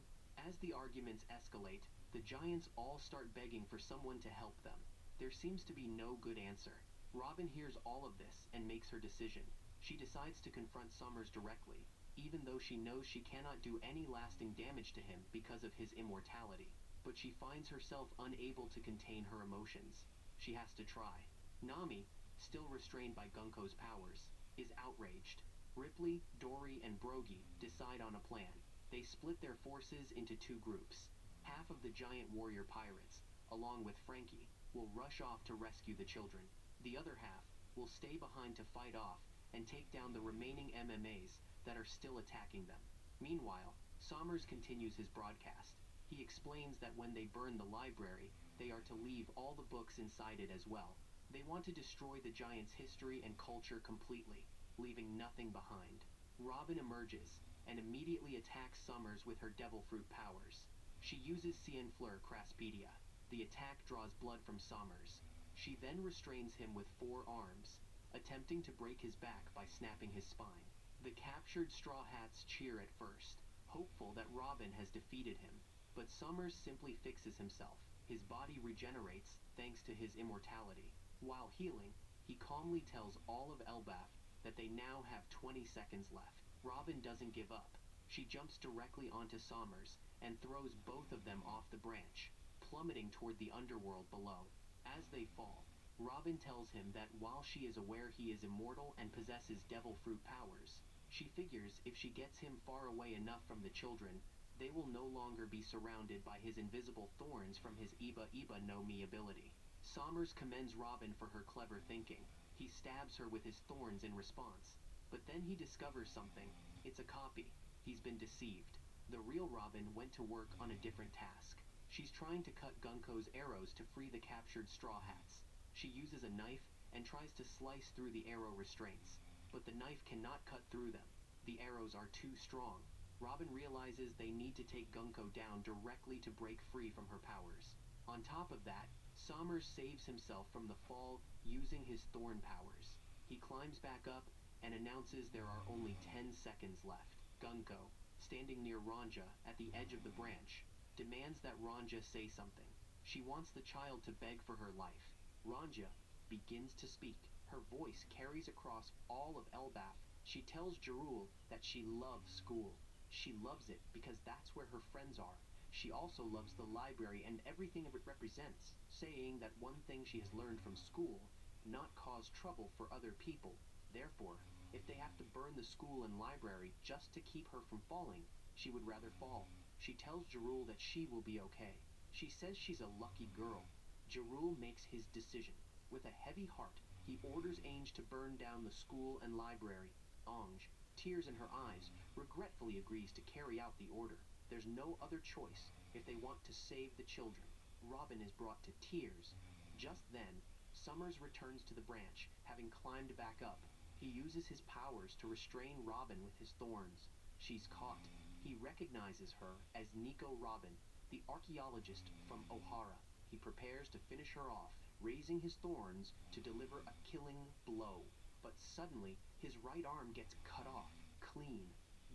As the arguments escalate, the giants all start begging for someone to help them. There seems to be no good answer. Robin hears all of this and makes her decision. She decides to confront Summers directly, even though she knows she cannot do any lasting damage to him because of his immortality. But she finds herself unable to contain her emotions. She has to try. Nami, still restrained by Gunko's powers, is outraged. Ripley, Dory, and Brogy decide on a plan. They split their forces into two groups. Half of the giant warrior pirates, along with Frankie, will rush off to rescue the children. The other half will stay behind to fight off and take down the remaining MMAs that are still attacking them. Meanwhile, Summers continues his broadcast. He explains that when they burn the library, they are to leave all the books inside it as well. They want to destroy the giants' history and culture completely, leaving nothing behind. Robin emerges and immediately attacks Summers with her devil fruit powers. She uses Cienfleur Craspedia. The attack draws blood from Summers. She then restrains him with 4 arms, attempting to break his back by snapping his spine. The captured Straw Hats cheer at first, hopeful that Robin has defeated him, but Summers simply fixes himself. His body regenerates thanks to his immortality. While healing, he calmly tells all of Elbaf that they now have 20 seconds left. Robin doesn't give up. She jumps directly onto Summers and throws both of them off the branch, plummeting toward the underworld below. As they fall, Robin tells him that while she is aware he is immortal and possesses devil fruit powers, she figures if she gets him far away enough from the children, they will no longer be surrounded by his invisible thorns from his Iba Iba no Mi ability. Summers commends Robin for her clever thinking. He stabs her with his thorns in response. But then he discovers something. It's a copy. He's been deceived. The real Robin went to work on a different task. She's trying to cut Gunko's arrows to free the captured Straw Hats. She uses a knife and tries to slice through the arrow restraints, but the knife cannot cut through them. The arrows are too strong. Robin realizes they need to take Gunko down directly to break free from her powers. On top of that, Summers saves himself from the fall using his thorn powers. He climbs back up and announces there are only 10 seconds left. Gunko, standing near Ranja at the edge of the branch, demands that Ranja say something. She wants the child to beg for her life. Ranja begins to speak. Her voice carries across all of Elbaf. She tells Jarul that she loves school. She loves it because that's where her friends are. She also loves the library and everything it represents, saying that one thing she has learned from school, not cause trouble for other people. Therefore, if they have to burn the school and library just to keep her from falling, she would rather fall. She tells Jarul that she will be okay. She says she's a lucky girl. Jarul makes his decision. With a heavy heart, he orders Ainge to burn down the school and library. Ange, tears in her eyes, regretfully agrees to carry out the order. There's no other choice if they want to save the children. Robin is brought to tears. Just then, Summers returns to the branch, having climbed back up. He uses his powers to restrain Robin with his thorns. She's caught. He recognizes her as Nico Robin, the archaeologist from O'Hara. He prepares to finish her off, raising his thorns to deliver a killing blow. But suddenly, his right arm gets cut off, clean.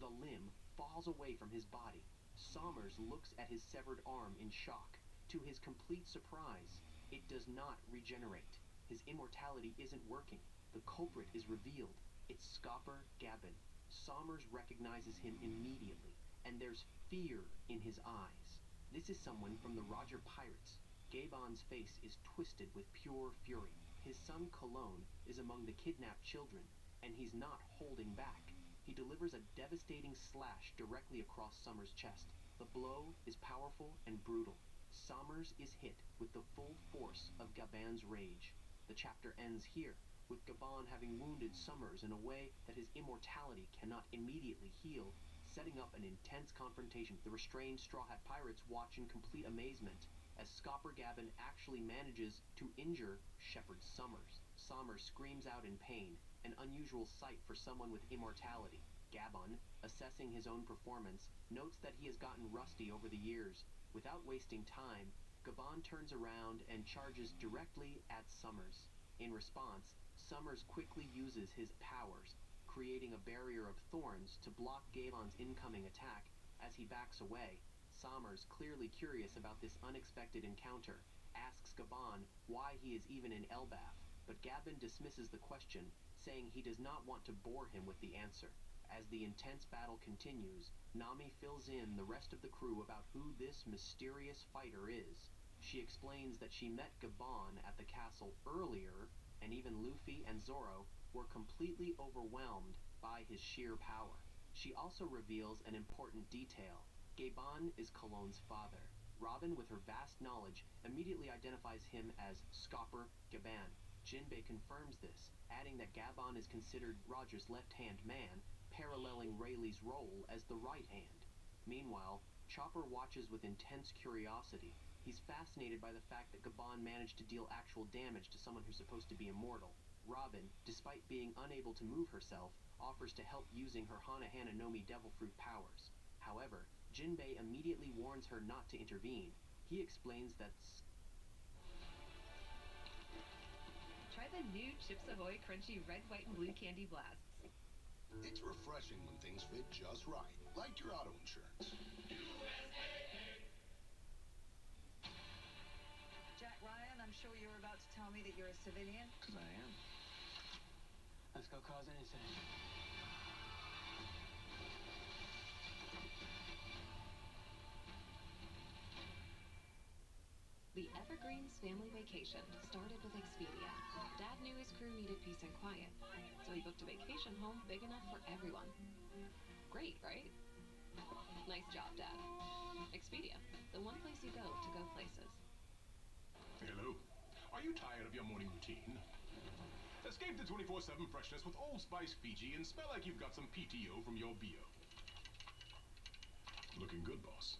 The limb falls away from his body. Sommers looks at his severed arm in shock. To his complete surprise, it does not regenerate. His immortality isn't working. The culprit is revealed. It's Scopper Gaben. Sommers recognizes him immediately, and there's fear in his eyes. This is someone from the Roger Pirates. Gabon's face is twisted with pure fury. His son Cologne is among the kidnapped children, and he's not holding back. He delivers a devastating slash directly across Sommers' chest. The blow is powerful and brutal. Sommers is hit with the full force of Gaban's rage. The chapter ends here, with Gabon having wounded Sommers in a way that his immortality cannot immediately heal, setting up an intense confrontation. The restrained Straw Hat Pirates watch in complete amazement as Scopper Gaben actually manages to injure Shepherd Sommers. Sommers screams out in pain, an unusual sight for someone with immortality. Gabon, assessing his own performance, notes that he has gotten rusty over the years. Without wasting time, Gabon turns around and charges directly at Sommers. In response, Sommers quickly uses his powers, creating a barrier of thorns to block Gabon's incoming attack. As he backs away, Sommers, clearly curious about this unexpected encounter, asks Gabon why he is even in Elbaf, but Gaben dismisses the question, saying he does not want to bore him with the answer. As the intense battle continues, Nami fills in the rest of the crew about who this mysterious fighter is. She explains that she met Gabon at the castle earlier, and even Luffy and Zoro were completely overwhelmed by his sheer power. She also reveals an important detail. Gabon is Cologne's father. Robin, with her vast knowledge, immediately identifies him as Scopper Gaben. Jinbei confirms this, adding that Gabon is considered Roger's left-hand man, paralleling Rayleigh's role as the right hand. Meanwhile, Chopper watches with intense curiosity. He's fascinated by the fact that Gabon managed to deal actual damage to someone who's supposed to be immortal. Robin, despite being unable to move herself, offers to help using her Hana Nomi Devil Fruit powers. However, Jinbei immediately warns her not to intervene. He explains that Try the new Chips Ahoy Crunchy Red, White, and Blue Candy Blasts. It's refreshing when things fit just right, like your auto insurance. Jack Ryan, I'm sure you were about to tell me that you're a civilian. Because I am. Let's go cause an incident. The Evergreens family vacation started with Expedia. Dad knew his crew needed peace and quiet, so he booked a vacation home big enough for everyone. Great, right? Nice job, Dad. Expedia, the one place you go to go places. Hello. Are you tired of your morning routine? Escape the 24/7 freshness with Old Spice Fiji and smell like you've got some PTO from your BO. Looking good, boss.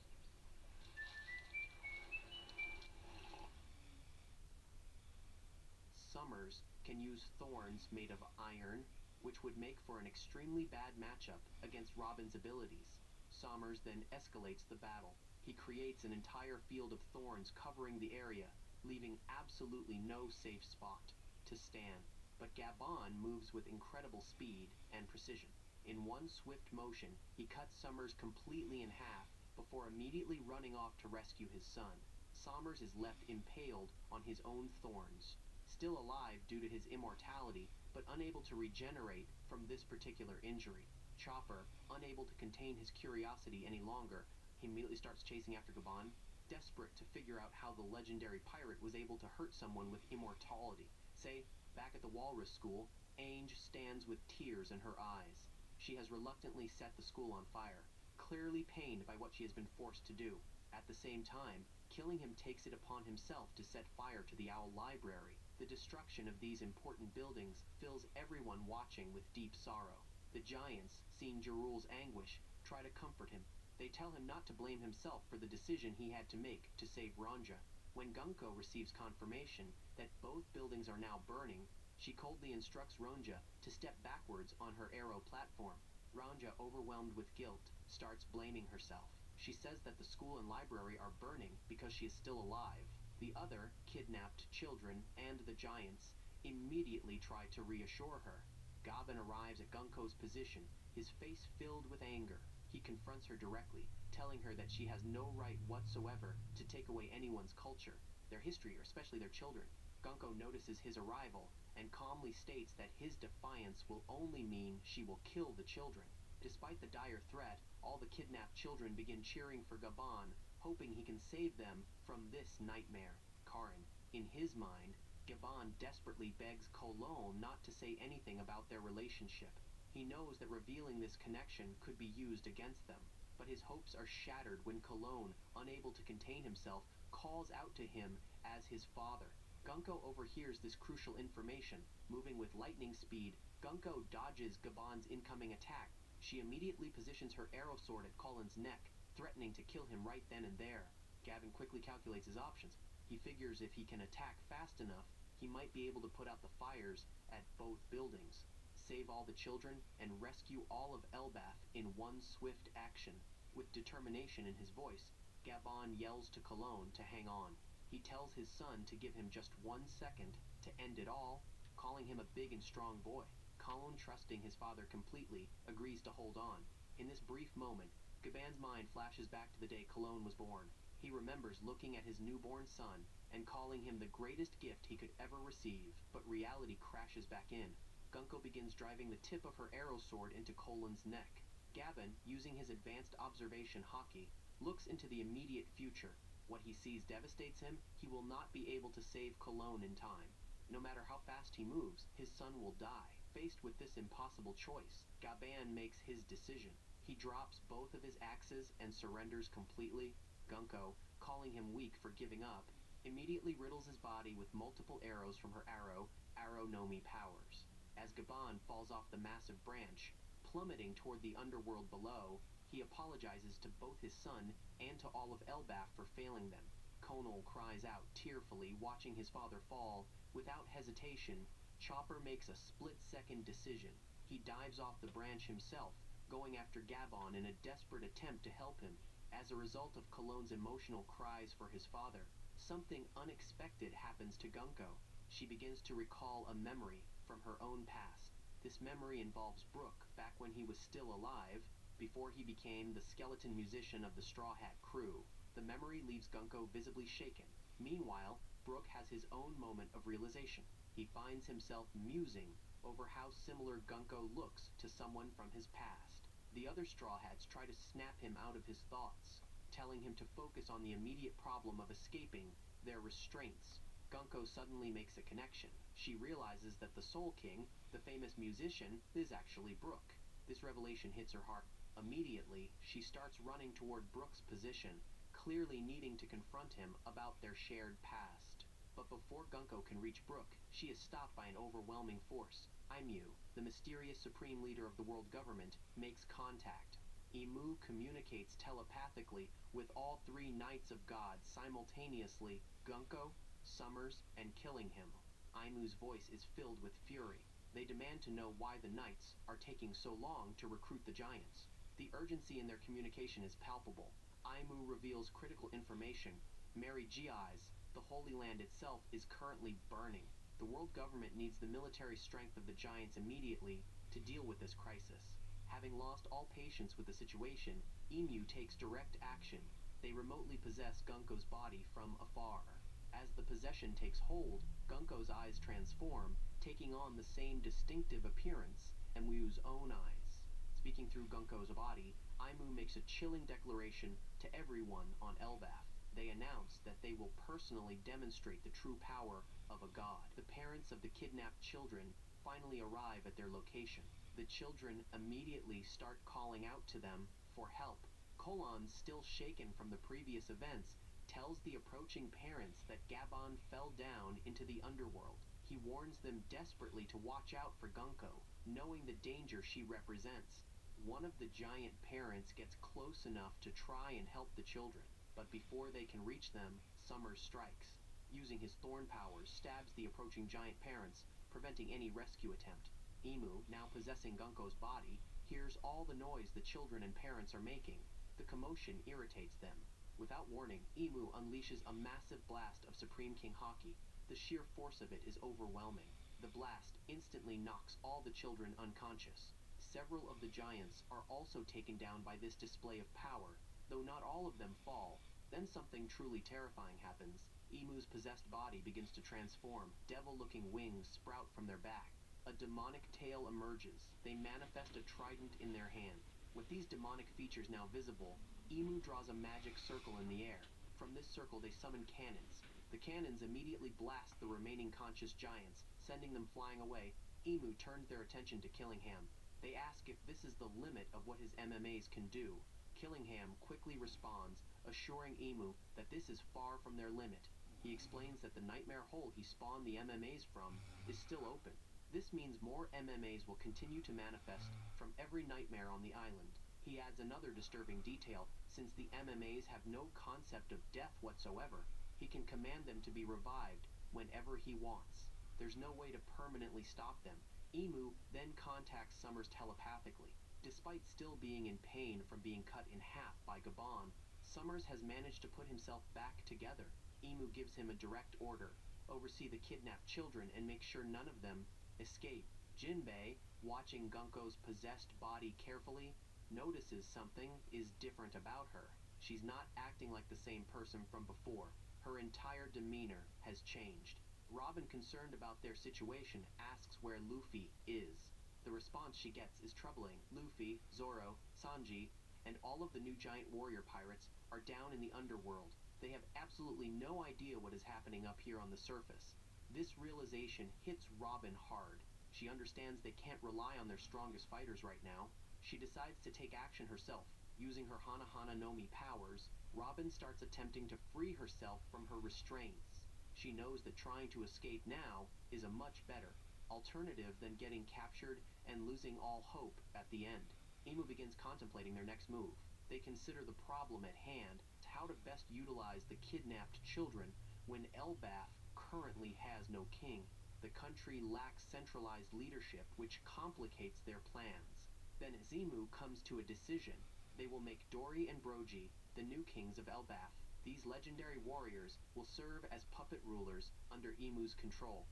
Sommers can use thorns made of iron, which would make for an extremely bad matchup against Robin's abilities. Sommers then escalates the battle. He creates an entire field of thorns covering the area, leaving absolutely no safe spot to stand. But Gabon moves with incredible speed and precision. In one swift motion, he cuts Sommers completely in half before immediately running off to rescue his son. Sommers is left impaled on his own thorns. Still alive due to his immortality, but unable to regenerate from this particular injury. Chopper, unable to contain his curiosity any longer, he immediately starts chasing after Gabon, desperate to figure out how the legendary pirate was able to hurt someone with immortality. Say, back at the Walrus School, Ainge stands with tears in her eyes. She has reluctantly set the school on fire, clearly pained by what she has been forced to do. At the same time, killing him takes it upon himself to set fire to the Owl Library. The destruction of these important buildings fills everyone watching with deep sorrow. The giants, seeing Jarul's anguish, try to comfort him. They tell him not to blame himself for the decision he had to make to save Ranja. When Gunko receives confirmation that both buildings are now burning, she coldly instructs Ronja to step backwards on her arrow platform. Ranja, overwhelmed with guilt, starts blaming herself. She says that the school and library are burning because she is still alive. The other kidnapped children and the giants immediately try to reassure her. Gaben arrives at Gunko's position, his face filled with anger. He confronts her directly, telling her that she has no right whatsoever to take away anyone's culture, their history, or especially their children. Gunko notices his arrival and calmly states that his defiance will only mean she will kill the children. Despite the dire threat, all the kidnapped children begin cheering for Gaban, hoping he can save them from this nightmare. Karin, in his mind, Gaban desperately begs Cologne not to say anything about their relationship. He knows that revealing this connection could be used against them, but his hopes are shattered when Cologne, unable to contain himself, calls out to him as his father. Gunko overhears this crucial information. Moving with lightning speed, Gunko dodges Gaban's incoming attack. She immediately positions her arrow sword at Colin's neck, threatening to kill him right then and there. Gavin quickly calculates his options. He figures if he can attack fast enough, he might be able to put out the fires at both buildings, save all the children, and rescue all of Elbath in one swift action. With determination in his voice, Gaban yells to Cologne to hang on. He tells his son to give him just 1 second to end it all, calling him a big and strong boy. Cologne, trusting his father completely, agrees to hold on. In this brief moment, Gaban's mind flashes back to the day Cologne was born. He remembers looking at his newborn son and calling him the greatest gift he could ever receive, but reality crashes back in. Gunko begins driving the tip of her arrow sword into Colin's neck. Gavin, using his advanced observation hockey, looks into the immediate future. What he sees devastates him. He will not be able to save Cologne in time. No matter how fast he moves, his son will die. Faced with this impossible choice, Gaban makes his decision. He drops both of his axes and surrenders completely. Gunko, calling him weak for giving up, immediately riddles his body with multiple arrows from her arrow Nomi powers. As Gaban falls off the massive branch, plummeting toward the underworld below, he apologizes to both his son and to all of Elbath for failing them. Conal cries out tearfully, watching his father fall. Without hesitation, Chopper makes a split-second decision. He dives off the branch himself, going after Gaban in a desperate attempt to help him. As a result of Cologne's emotional cries for his father, something unexpected happens to Gunko. She begins to recall a memory from her own past. This memory involves Brooke back when he was still alive, before he became the skeleton musician of the Straw Hat crew. The memory leaves Gunko visibly shaken. Meanwhile, Brooke has his own moment of realization. He finds himself musing over how similar Gunko looks to someone from his past. The other Straw Hats try to snap him out of his thoughts, telling him to focus on the immediate problem of escaping their restraints. Gunko suddenly makes a connection. She realizes that the Soul King, the famous musician, is actually Brooke. This revelation hits her heart. Immediately, she starts running toward Brooke's position, clearly needing to confront him about their shared past. But before Gunko can reach Brooke, she is stopped by an overwhelming force. Imu, the mysterious supreme leader of the world government, makes contact. Imu communicates telepathically with all 3 Knights of God simultaneously, Gunko, Summers, and killing him. Imu's voice is filled with fury. They demand to know why the Knights are taking so long to recruit the giants. The urgency in their communication is palpable. Imu reveals critical information. Mary Giaz, the Holy Land itself, is currently burning. The world government needs the military strength of the giants immediately to deal with this crisis. Having lost all patience with the situation, Imu takes direct action. They remotely possess Gunko's body from afar. As the possession takes hold, Gunko's eyes transform, taking on the same distinctive appearance Emu's own eyes. Speaking through Gunko's body, Imu makes a chilling declaration to everyone on Elbath. They announce that they will personally demonstrate the true power of a god. The parents of the kidnapped children finally arrive at their location. The children immediately start calling out to them for help. Colon, still shaken from the previous events, tells the approaching parents that Gaban fell down into the underworld. He warns them desperately to watch out for Gunko, knowing the danger she represents. One of the giant parents gets close enough to try and help the children, but before they can reach them, Summers strikes. Using his thorn powers, stabs the approaching giant parents, preventing any rescue attempt. Imu, now possessing Gunko's body, hears all the noise the children and parents are making. The commotion irritates them. Without warning, Imu unleashes a massive blast of Supreme King Haki. The sheer force of it is overwhelming. The blast instantly knocks all the children unconscious. Several of the giants are also taken down by this display of power, though not all of them fall. Then something truly terrifying happens. Imu's possessed body begins to transform. Devil-looking wings sprout from their back. A demonic tail emerges. They manifest a trident in their hand. With these demonic features now visible, Imu draws a magic circle in the air. From this circle they summon cannons. The cannons immediately blast the remaining conscious giants, sending them flying away. Imu turns their attention to Killingham. They ask if this is the limit of what his MMAs can do. Killingham quickly responds, assuring Imu that this is far from their limit. He explains that the nightmare hole he spawned the MMAs from is still open. This means more MMAs will continue to manifest from every nightmare on the island. He adds another disturbing detail. Since the MMAs have no concept of death whatsoever, he can command them to be revived whenever he wants. There's no way to permanently stop them. Imu then contacts Summers telepathically. Despite still being in pain from being cut in half by Gabon, Summers has managed to put himself back together. Imu gives him a direct order: oversee the kidnapped children and make sure none of them escape. Jinbei, watching Gunko's possessed body carefully, notices something is different about her. She's not acting like the same person from before. Her entire demeanor has changed. Robin, concerned about their situation, asks where Luffy is. The response she gets is troubling. Luffy, Zoro, Sanji, and all of the new giant warrior pirates are down in the underworld. They have absolutely no idea what is happening up here on the surface. This realization hits Robin hard. She understands they can't rely on their strongest fighters right now. She decides to take action herself. Using her Hana Hana no Mi powers, Robin starts attempting to free herself from her restraints. She knows that trying to escape now is a much better alternative than getting captured and losing all hope at the end. Imu begins contemplating their next move. They consider the problem at hand, how to best utilize the kidnapped children when Elbaf currently has no king. The country lacks centralized leadership, which complicates their plans. Then as Imu comes to a decision, they will make Dory and Brogy the new kings of Elbaf. These legendary warriors will serve as puppet rulers under Imu's control.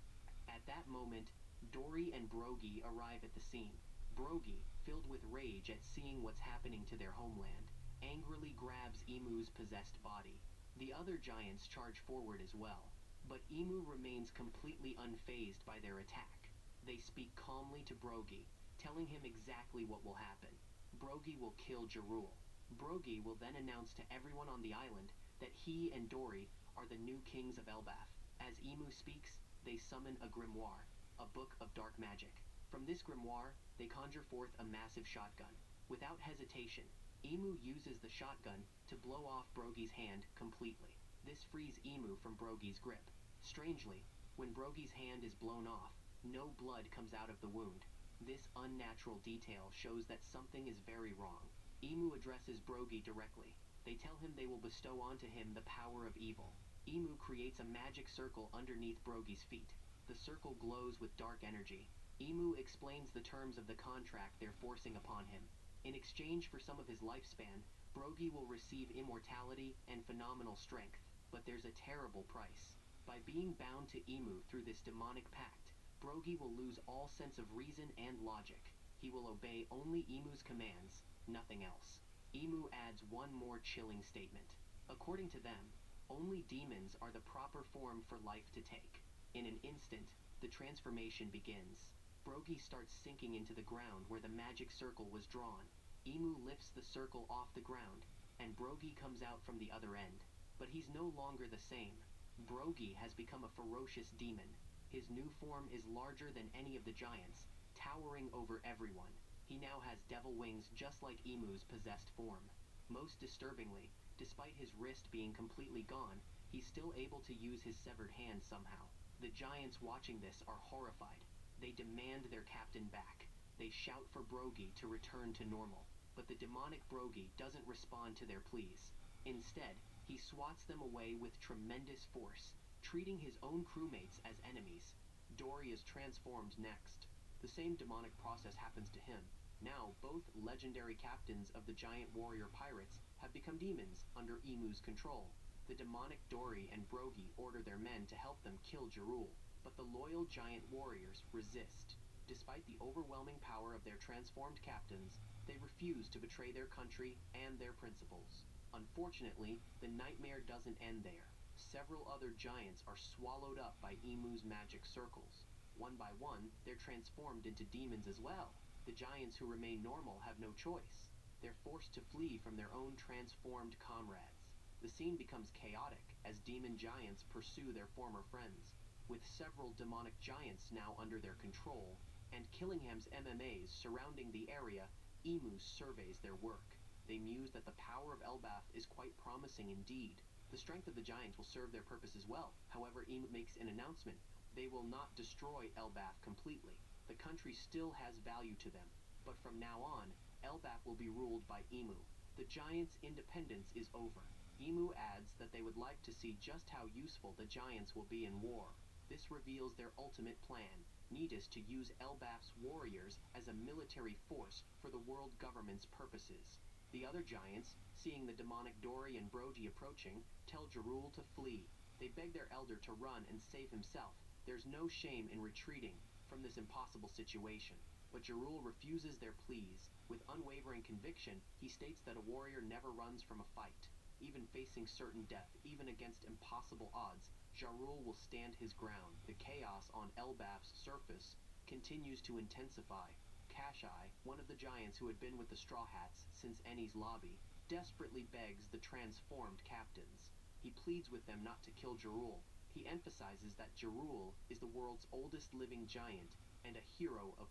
At that moment, Dory and Brogy arrive at the scene. Brogy, filled with rage at seeing what's happening to their homeland, angrily grabs Imu's possessed body. The other giants charge forward as well, but Imu remains completely unfazed by their attack. They speak calmly to Brogy, telling him exactly what will happen. Brogy will kill Jarul. Brogy will then announce to everyone on the island that he and Dory are the new kings of Elbaf. As Imu speaks, they summon a grimoire, a book of dark magic. From this grimoire, they conjure forth a massive shotgun. Without hesitation, Imu uses the shotgun to blow off Brogy's hand completely. This frees Imu from Brogy's grip. Strangely, when Brogy's hand is blown off, no blood comes out of the wound. This unnatural detail shows that something is very wrong. Imu addresses Brogy directly. They tell him they will bestow onto him the power of evil. Imu creates a magic circle underneath Brogy's feet. The circle glows with dark energy. Imu explains the terms of the contract they're forcing upon him. In exchange for some of his lifespan, Brogy will receive immortality and phenomenal strength, but there's a terrible price. By being bound to Imu through this demonic pact, Brogy will lose all sense of reason and logic. He will obey only Imu's commands, nothing else. Imu adds one more chilling statement. According to them, only demons are the proper form for life to take. In an instant, the transformation begins. Brogy starts sinking into the ground where the magic circle was drawn. Imu lifts the circle off the ground, and Brogy comes out from the other end. But he's no longer the same. Brogy has become a ferocious demon. His new form is larger than any of the giants, towering over everyone. He now has devil wings just like Imu's possessed form. Most disturbingly, despite his wrist being completely gone, he's still able to use his severed hand somehow. The giants watching this are horrified. They demand their captain back. They shout for Brogy to return to normal, but the demonic Brogy doesn't respond to their pleas. Instead, he swats them away with tremendous force, treating his own crewmates as enemies. Dory is transformed next. The same demonic process happens to him. Now, both legendary captains of the giant warrior pirates have become demons under Emu's control. The demonic Dory and Brogy order their men to help them kill Jarul, but the loyal giant warriors resist. Despite the overwhelming power of their transformed captains, they refuse to betray their country and their principles. Unfortunately, the nightmare doesn't end there. Several other giants are swallowed up by Emu's magic circles. One by one, they're transformed into demons as well. The giants who remain normal have no choice. They're forced to flee from their own transformed comrades. The scene becomes chaotic as demon giants pursue their former friends. With several demonic giants now under their control, and Killingham's MMAs surrounding the area, Emu surveys their work. They muse that the power of Elbaf is quite promising indeed. The strength of the giants will serve their purpose as well. However, Emu makes an announcement. They will not destroy Elbaf completely. The country still has value to them, but from now on, Elbaf will be ruled by Emu. The giants' independence is over. Emu adds that they would like to see just how useful the giants will be in war. This reveals their ultimate plan, Nidus to use Elbaf's warriors as a military force for the world government's purposes. The other giants, seeing the demonic Dory and Brogy approaching, tell Jarul to flee. They beg their elder to run and save himself. There's no shame in retreating from this impossible situation, but Jarul refuses their pleas. With unwavering conviction, he states that a warrior never runs from a fight. Even facing certain death, even against impossible odds, Jarul will stand his ground. The chaos on Elbaf's surface continues to intensify. Kashai, one of the giants who had been with the Straw Hats since Enni's lobby, desperately begs the transformed captains. He pleads with them not to kill Jarul. He emphasizes that Jarul is the world's oldest living giant and a hero of...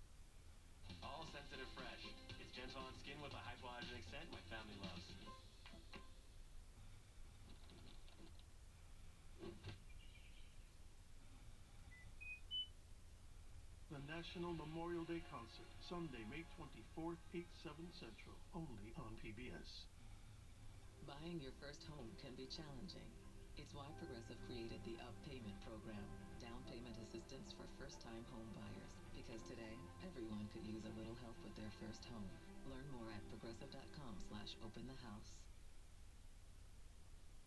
All sensitive fresh. It's gentle on skin with a hypoallergenic scent my family loves. The National Memorial Day Concert, Sunday, May 24th, 8/7 Central, only on PBS. Buying your first home can be challenging. It's why Progressive created the UP Payment Program, down payment assistance for first-time home buyers. Because today, everyone could use a little help with their first home. Learn more at progressive.com/openthehouse.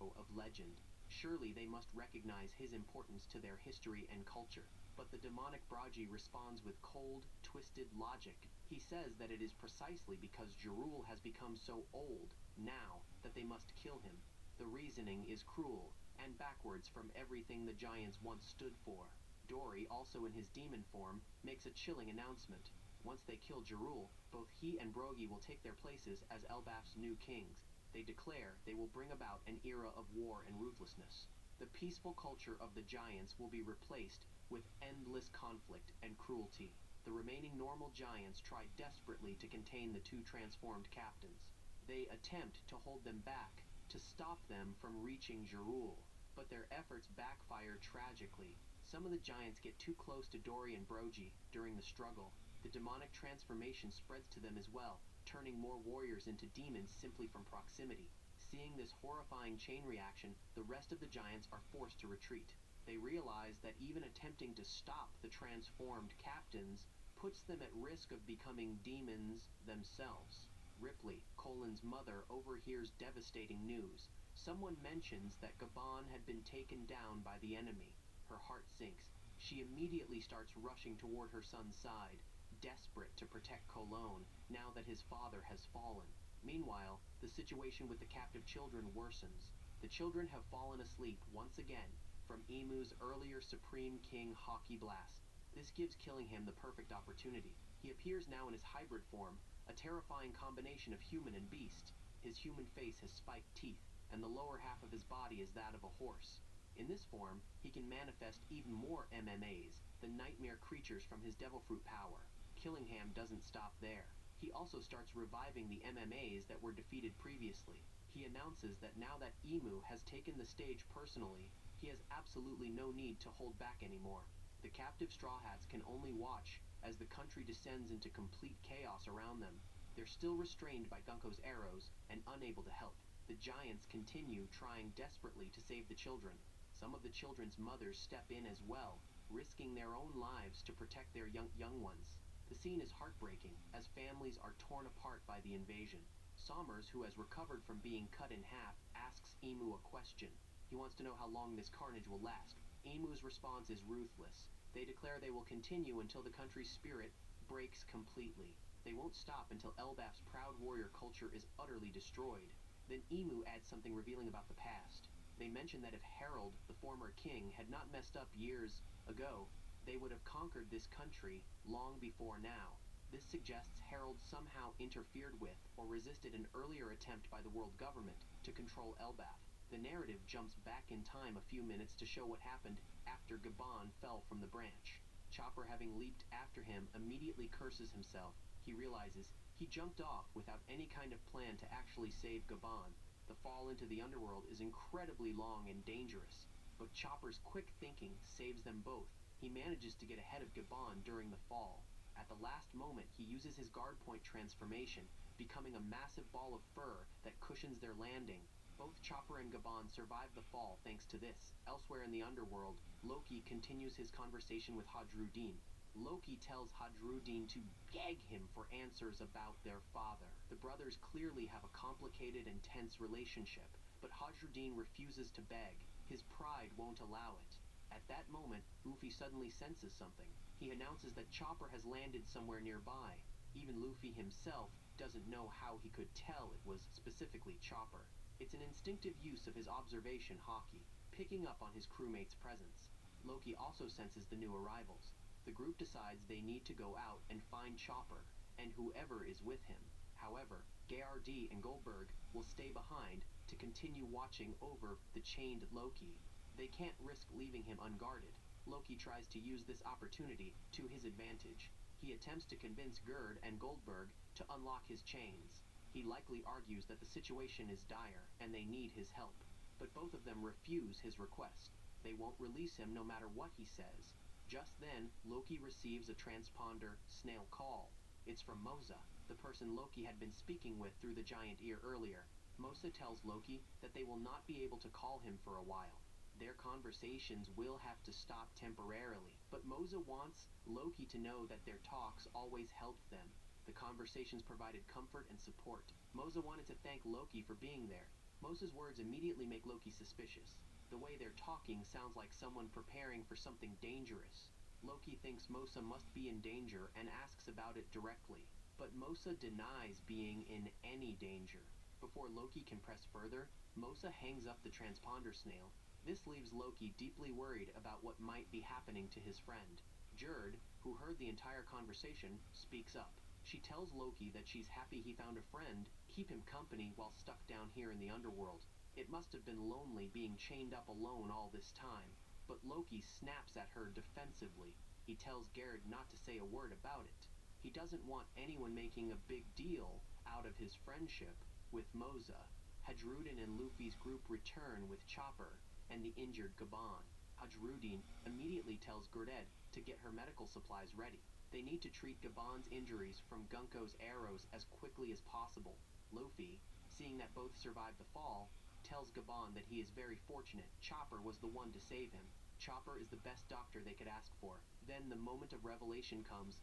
Of legend. Surely they must recognize his importance to their history and culture. But the demonic Brogy responds with cold, twisted logic. He says that it is precisely because Jarul has become so old now that they must kill him. The reasoning is cruel and backwards from everything the giants once stood for. Dory, also in his demon form, makes a chilling announcement. Once they kill Jarul, both he and Brogy will take their places as Elbaf's new kings. They declare they will bring about an era of war and ruthlessness. The peaceful culture of the giants will be replaced with endless conflict and cruelty. The remaining normal giants try desperately to contain the two transformed captains. They attempt to hold them back, to stop them from reaching Jarul, but their efforts backfire tragically. Some of the giants get too close to Dory and Brogy during the struggle. The demonic transformation spreads to them as well, turning more warriors into demons simply from proximity. Seeing this horrifying chain reaction, the rest of the giants are forced to retreat. They realize that even attempting to stop the transformed captains puts them at risk of becoming demons themselves. Ripley, Colin's mother, overhears devastating news. Someone mentions that Gabon had been taken down by the enemy. Her heart sinks. She immediately starts rushing toward her son's side, desperate to protect Colon now that his father has fallen. Meanwhile, the situation with the captive children worsens. The children have fallen asleep once again from Emu's earlier Supreme King Hockey Blast. This gives Killingham the perfect opportunity. He appears now in his hybrid form, a terrifying combination of human and beast. His human face has spiked teeth, and the lower half of his body is that of a horse. In this form, he can manifest even more MMAs, the nightmare creatures from his devil fruit power. Killingham doesn't stop there. He also starts reviving the MMAs that were defeated previously. He announces that now that Emu has taken the stage personally, he has absolutely no need to hold back anymore. The captive Straw Hats can only watch as the country descends into complete chaos around them. They're still restrained by Gunko's arrows and unable to help. The giants continue trying desperately to save the children. Some of the children's mothers step in as well, risking their own lives to protect their young ones. The scene is heartbreaking as families are torn apart by the invasion. Sommers, who has recovered from being cut in half, asks Emu a question. He wants to know how long this carnage will last. Emu's response is ruthless. They declare they will continue until the country's spirit breaks completely. They won't stop until Elbaf's proud warrior culture is utterly destroyed. Then Emu adds something revealing about the past. They mention that if Harold, the former king, had not messed up years ago, they would have conquered this country long before now. This suggests Harold somehow interfered with or resisted an earlier attempt by the world government to control Elbaf. The narrative jumps back in time a few minutes to show what happened after Gabon fell from the branch. Chopper, having leaped after him, immediately curses himself. He realizes he jumped off without any kind of plan to actually save Gabon. The fall into the underworld is incredibly long and dangerous, but Chopper's quick thinking saves them both. He manages to get ahead of Gabon during the fall. At the last moment, he uses his guard point transformation, becoming a massive ball of fur that cushions their landing. Both Chopper and Gabon survive the fall thanks to this. Elsewhere in the underworld, Loki continues his conversation with Hadruddin. Loki tells Hadruddin to beg him for answers about their father. The brothers clearly have a complicated and tense relationship, but Hadruddin refuses to beg. His pride won't allow it. At that moment, Luffy suddenly senses something. He announces that Chopper has landed somewhere nearby. Even Luffy himself doesn't know how he could tell it was specifically Chopper. It's an instinctive use of his observation haki, picking up on his crewmate's presence. Loki also senses the new arrivals. The group decides they need to go out and find Chopper, and whoever is with him. However, Gayardi and Goldberg will stay behind to continue watching over the chained Loki. They can't risk leaving him unguarded. Loki tries to use this opportunity to his advantage. He attempts to convince Gerd and Goldberg to unlock his chains. He likely argues that the situation is dire and they need his help, but both of them refuse his request. They won't release him no matter what he says. Just then, Loki receives a transponder snail call. It's from Moza, the person Loki had been speaking with through the giant ear earlier. Moza tells Loki that they will not be able to call him for a while. Their conversations will have to stop temporarily, but Moza wants Loki to know that their talks always helped them. The conversations provided comfort and support. Moza wanted to thank Loki for being there. Moza's words immediately make Loki suspicious. The way they're talking sounds like someone preparing for something dangerous. Loki thinks Moza must be in danger and asks about it directly, but Moza denies being in any danger. Before Loki can press further, Moza hangs up the transponder snail. This leaves Loki deeply worried about what might be happening to his friend. Gerd, who heard the entire conversation, speaks up. She tells Loki that she's happy he found a friend, keep him company while stuck down here in the underworld. It must have been lonely being chained up alone all this time, but Loki snaps at her defensively. He tells Gerd not to say a word about it. He doesn't want anyone making a big deal out of his friendship with Moza. Hadruddin and Luffy's group return with Chopper and the injured Gabon. Hadruddin immediately tells Gerd to get her medical supplies ready. They need to treat Gabon's injuries from Gunko's arrows as quickly as possible. Luffy, seeing that both survived the fall, tells Gabon that he is very fortunate Chopper was the one to save him. Chopper is the best doctor they could ask for. Then the moment of revelation comes.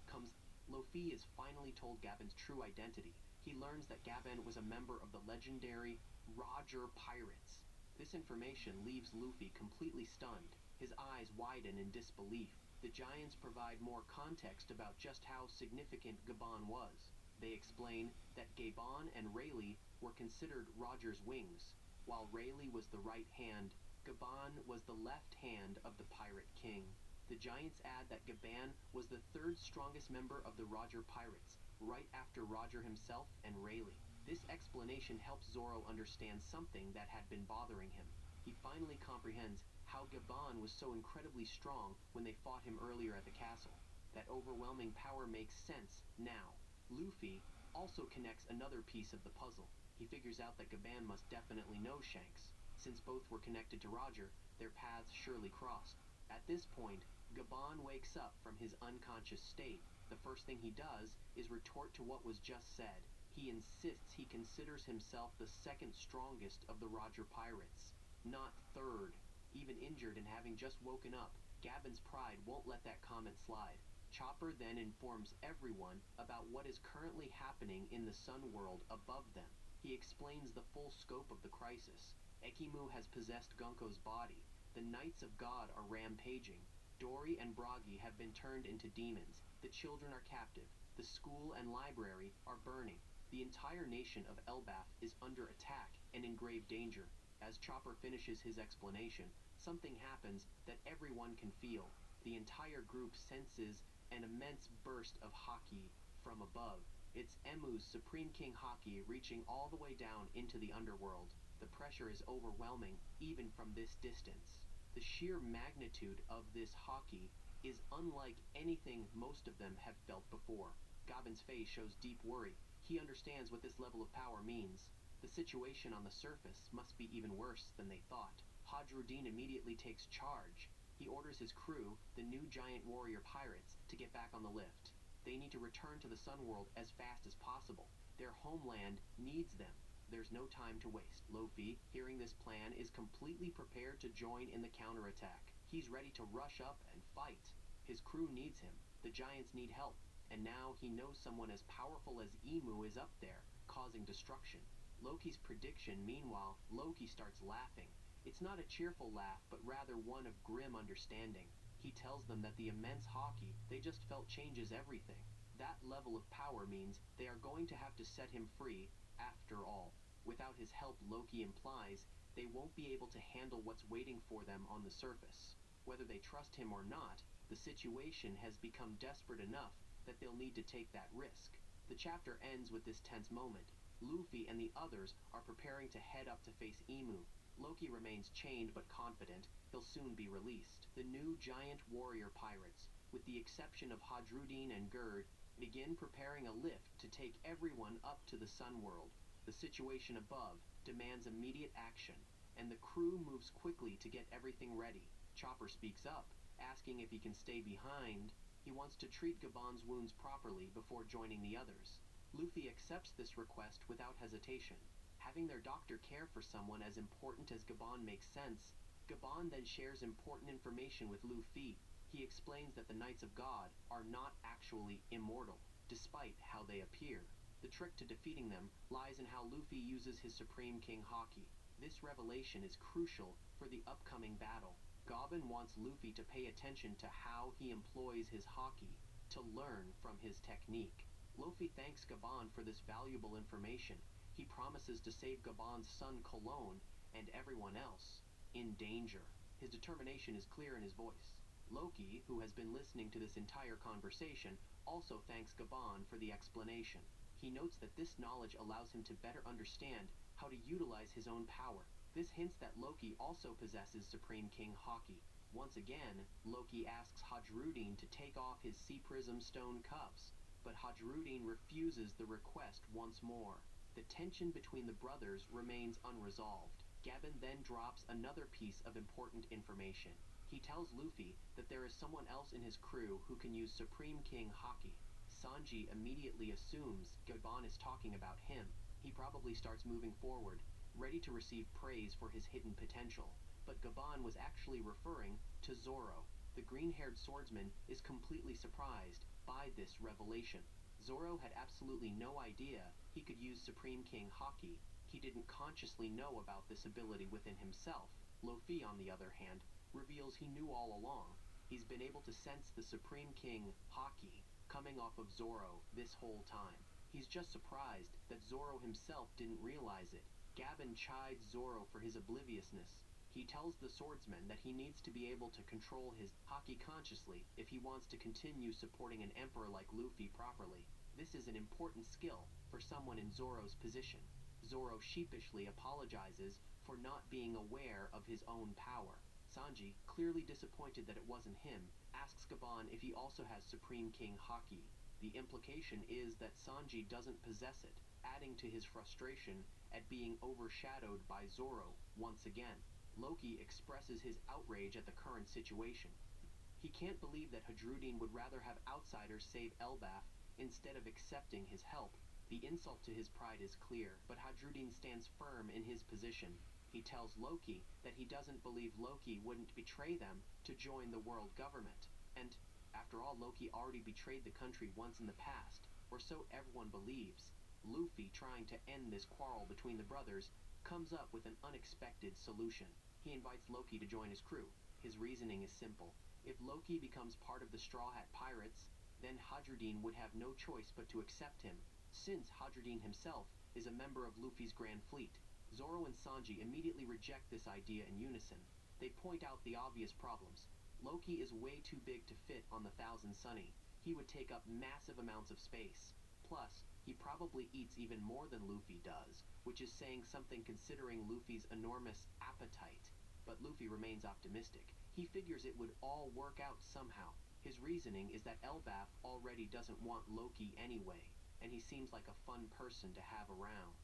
Luffy is finally told Gabon's true identity. He learns that Gabon was a member of the legendary Roger Pirates. This information leaves Luffy completely stunned. His eyes widen in disbelief. The giants provide more context about just how significant Gabon was. They explain that Gabon and Rayleigh were considered Roger's wings. While Rayleigh was the right hand, Gabon was the left hand of the Pirate King. The giants add that Gabon was the third strongest member of the Roger Pirates, right after Roger himself and Rayleigh. This explanation helps Zoro understand something that had been bothering him. He finally comprehends how Gabon was so incredibly strong when they fought him earlier at the castle. That overwhelming power makes sense now. Luffy also connects another piece of the puzzle. He figures out that Gabon must definitely know Shanks. Since both were connected to Roger, their paths surely crossed. At this point, Gabon wakes up from his unconscious state. The first thing he does is retort to what was just said. He insists he considers himself the second strongest of the Roger Pirates, not third. Even injured and having just woken up, Gavin's pride won't let that comment slide. Chopper then informs everyone about what is currently happening in the Sun world above them. He explains the full scope of the crisis. Ekimu has possessed Gunko's body. The Knights of God are rampaging. Dory and Bragi have been turned into demons. The children are captive. The school and library are burning. The entire nation of Elbaf is under attack and in grave danger. As Chopper finishes his explanation, something happens that everyone can feel. The entire group senses an immense burst of haki from above. It's Emu's Supreme King Haki reaching all the way down into the underworld. The pressure is overwhelming, even from this distance. The sheer magnitude of this haki is unlike anything most of them have felt before. Gavin's face shows deep worry. He understands what this level of power means. The situation on the surface must be even worse than they thought. Hadruddin immediately takes charge. He orders his crew, the new giant warrior pirates, to get back on the lift. They need to return to the Sun world as fast as possible. Their homeland needs them. There's no time to waste. Luffy, hearing this plan, is completely prepared to join in the counterattack. He's ready to rush up and fight. His crew needs him. The giants need help. And now he knows someone as powerful as Emu is up there, causing destruction. Loki's prediction, meanwhile, Loki starts laughing. It's not a cheerful laugh, but rather one of grim understanding. He tells them that the immense haki they just felt changes everything. That level of power means they are going to have to set him free, after all. Without his help, Loki implies, they won't be able to handle what's waiting for them on the surface. Whether they trust him or not, the situation has become desperate enough that they'll need to take that risk. The chapter ends with this tense moment. Luffy and the others are preparing to head up to face Emu. Loki remains chained but confident he'll soon be released. The new giant warrior pirates, with the exception of Hadruddin and Gerd, begin preparing a lift to take everyone up to the Sun world. The situation above demands immediate action, and the crew moves quickly to get everything ready. Chopper speaks up, asking if he can stay behind. He wants to treat Gabon's wounds properly before joining the others. Luffy accepts this request without hesitation. Having their doctor care for someone as important as Gabon makes sense. Gabon then shares important information with Luffy. He explains that the Knights of God are not actually immortal, despite how they appear. The trick to defeating them lies in how Luffy uses his Supreme King Haki. This revelation is crucial for the upcoming battle. Gabon wants Luffy to pay attention to how he employs his haki, to learn from his technique. Luffy thanks Gabon for this valuable information. He promises to save Gabon's son Cologne and everyone else in danger. His determination is clear in his voice. Loki, who has been listening to this entire conversation, also thanks Gabon for the explanation. He notes that this knowledge allows him to better understand how to utilize his own power. This hints that Loki also possesses Supreme King Haki. Once again, Loki asks Hadruddin to take off his Sea Prism stone cuffs, but Hadruddin refuses the request once more. The tension between the brothers remains unresolved. Gabon then drops another piece of important information. He tells Luffy that there is someone else in his crew who can use Supreme King Haki. Sanji immediately assumes Gabon is talking about him. He probably starts moving forward, ready to receive praise for his hidden potential. But Gabon was actually referring to Zoro. The green-haired swordsman is completely surprised by this revelation. Zoro had absolutely no idea he could use Supreme King Haki. He didn't consciously know about this ability within himself. Luffy, on the other hand, reveals he knew all along. He's been able to sense the Supreme King Haki coming off of Zoro this whole time. He's just surprised that Zoro himself didn't realize it. Gabon chides Zoro for his obliviousness. He tells the swordsman that he needs to be able to control his haki consciously if he wants to continue supporting an emperor like Luffy properly. This is an important skill for someone in Zoro's position. Zoro sheepishly apologizes for not being aware of his own power. Sanji, clearly disappointed that it wasn't him, asks Gabon if he also has Supreme King Haki. The implication is that Sanji doesn't possess it, adding to his frustration at being overshadowed by Zoro once again. Loki expresses his outrage at the current situation. He can't believe that Hadrudin would rather have outsiders save Elbaf instead of accepting his help. The insult to his pride is clear, but Hadrudin stands firm in his position. He tells Loki that he doesn't believe Loki wouldn't betray them to join the world government. And, after all, Loki already betrayed the country once in the past, or so everyone believes. Luffy, trying to end this quarrel between the brothers, comes up with an unexpected solution. He invites Loki to join his crew. His reasoning is simple. If Loki becomes part of the Straw Hat Pirates, then Hadrudin would have no choice but to accept him, since Hadrudin himself is a member of Luffy's Grand Fleet. Zoro and Sanji immediately reject this idea in unison. They point out the obvious problems. Loki is way too big to fit on the Thousand Sunny. He would take up massive amounts of space. Plus, he probably eats even more than Luffy does, which is saying something considering Luffy's enormous appetite. But Luffy remains optimistic. He figures it would all work out somehow. His reasoning is that Elbaf already doesn't want Loki anyway, and he seems like a fun person to have around.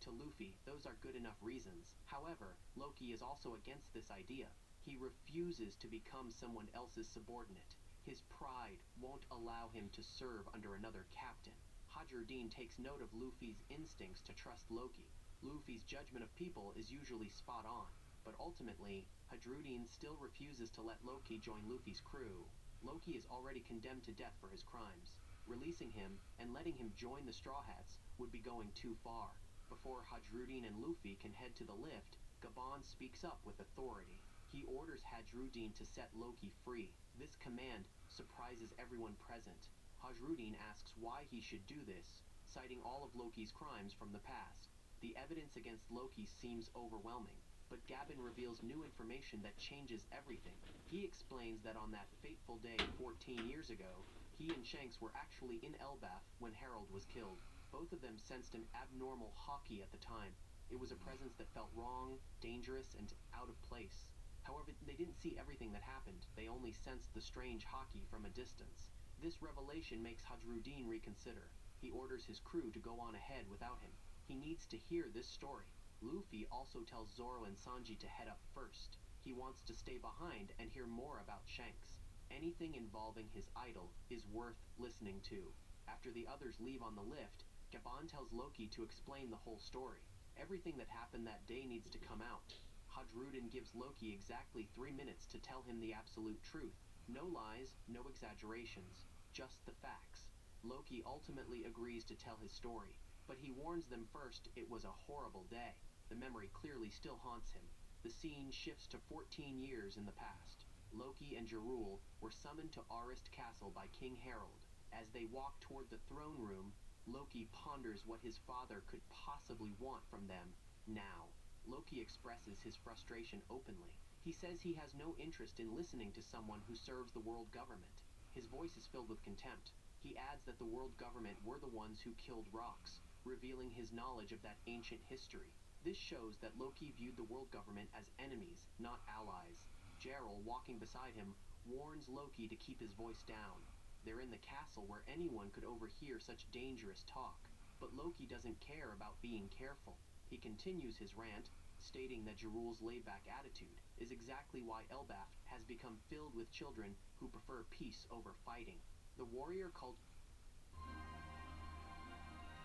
To Luffy, those are good enough reasons. However, Loki is also against this idea. He refuses to become someone else's subordinate. His pride won't allow him to serve under another captain. Hadrudin takes note of Luffy's instincts to trust Loki. Luffy's judgment of people is usually spot on, but ultimately, Hadrudin still refuses to let Loki join Luffy's crew. Loki is already condemned to death for his crimes. Releasing him and letting him join the Straw Hats would be going too far. Before Hadrudin and Luffy can head to the lift, Gabon speaks up with authority. He orders Hadrudin to set Loki free. This command surprises everyone present. Hadrudin asks why he should do this, citing all of Loki's crimes from the past. The evidence against Loki seems overwhelming, but Gabon reveals new information that changes everything. He explains that on that fateful day 14 years ago, he and Shanks were actually in Elbaf when Harold was killed. Both of them sensed an abnormal haki at the time. It was a presence that felt wrong, dangerous, and out of place. However, they didn't see everything that happened. They only sensed the strange haki from a distance. This revelation makes Hadrudin reconsider. He orders his crew to go on ahead without him. He needs to hear this story. Luffy also tells Zoro and Sanji to head up first. He wants to stay behind and hear more about Shanks. Anything involving his idol is worth listening to. After the others leave on the lift, Gabon tells Loki to explain the whole story. Everything that happened that day needs to come out. Hadrudin gives Loki exactly 3 minutes to tell him the absolute truth. No lies, no exaggerations, just the facts. Loki ultimately agrees to tell his story, but he warns them first it was a horrible day. The memory clearly still haunts him. The scene shifts to 14 years in the past. Loki and Jarul were summoned to Arist Castle by King Harold. As they walk toward the throne room, Loki ponders what his father could possibly want from them now. Loki expresses his frustration openly. He says he has no interest in listening to someone who serves the world government. His voice is filled with contempt. He adds that the world government were the ones who killed Rox, revealing his knowledge of that ancient history. This shows that Loki viewed the world government as enemies, not allies. Jarl, walking beside him, warns Loki to keep his voice down. They're in the castle where anyone could overhear such dangerous talk. But Loki doesn't care about being careful. He continues his rant, stating that Jarul's laid-back attitude is exactly why Elbaf has become filled with children who prefer peace over fighting. The warrior called...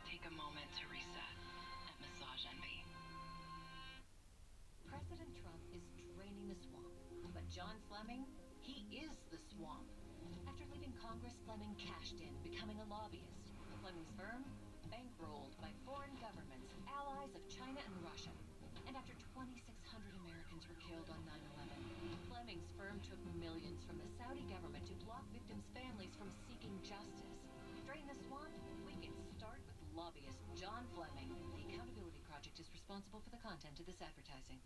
Take a moment to reset and massage envy. President Trump is draining the swamp, but John Fleming, he is the swamp. After leaving Congress, Fleming cashed in, becoming a lobbyist. Fleming's firm, bankrolled by foreign governments, allies of China and Russia. And after 2,600 Americans were killed on 9/11, Fleming's firm took millions from the Saudi government to block victims' families from seeking justice. Drain the swamp? We can start with lobbyist John Fleming. The Accountability Project is responsible for the content of this advertising.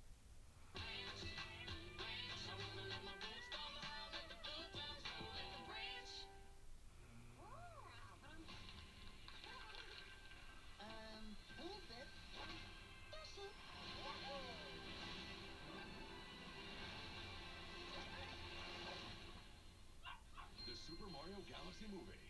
Super Mario Galaxy movie.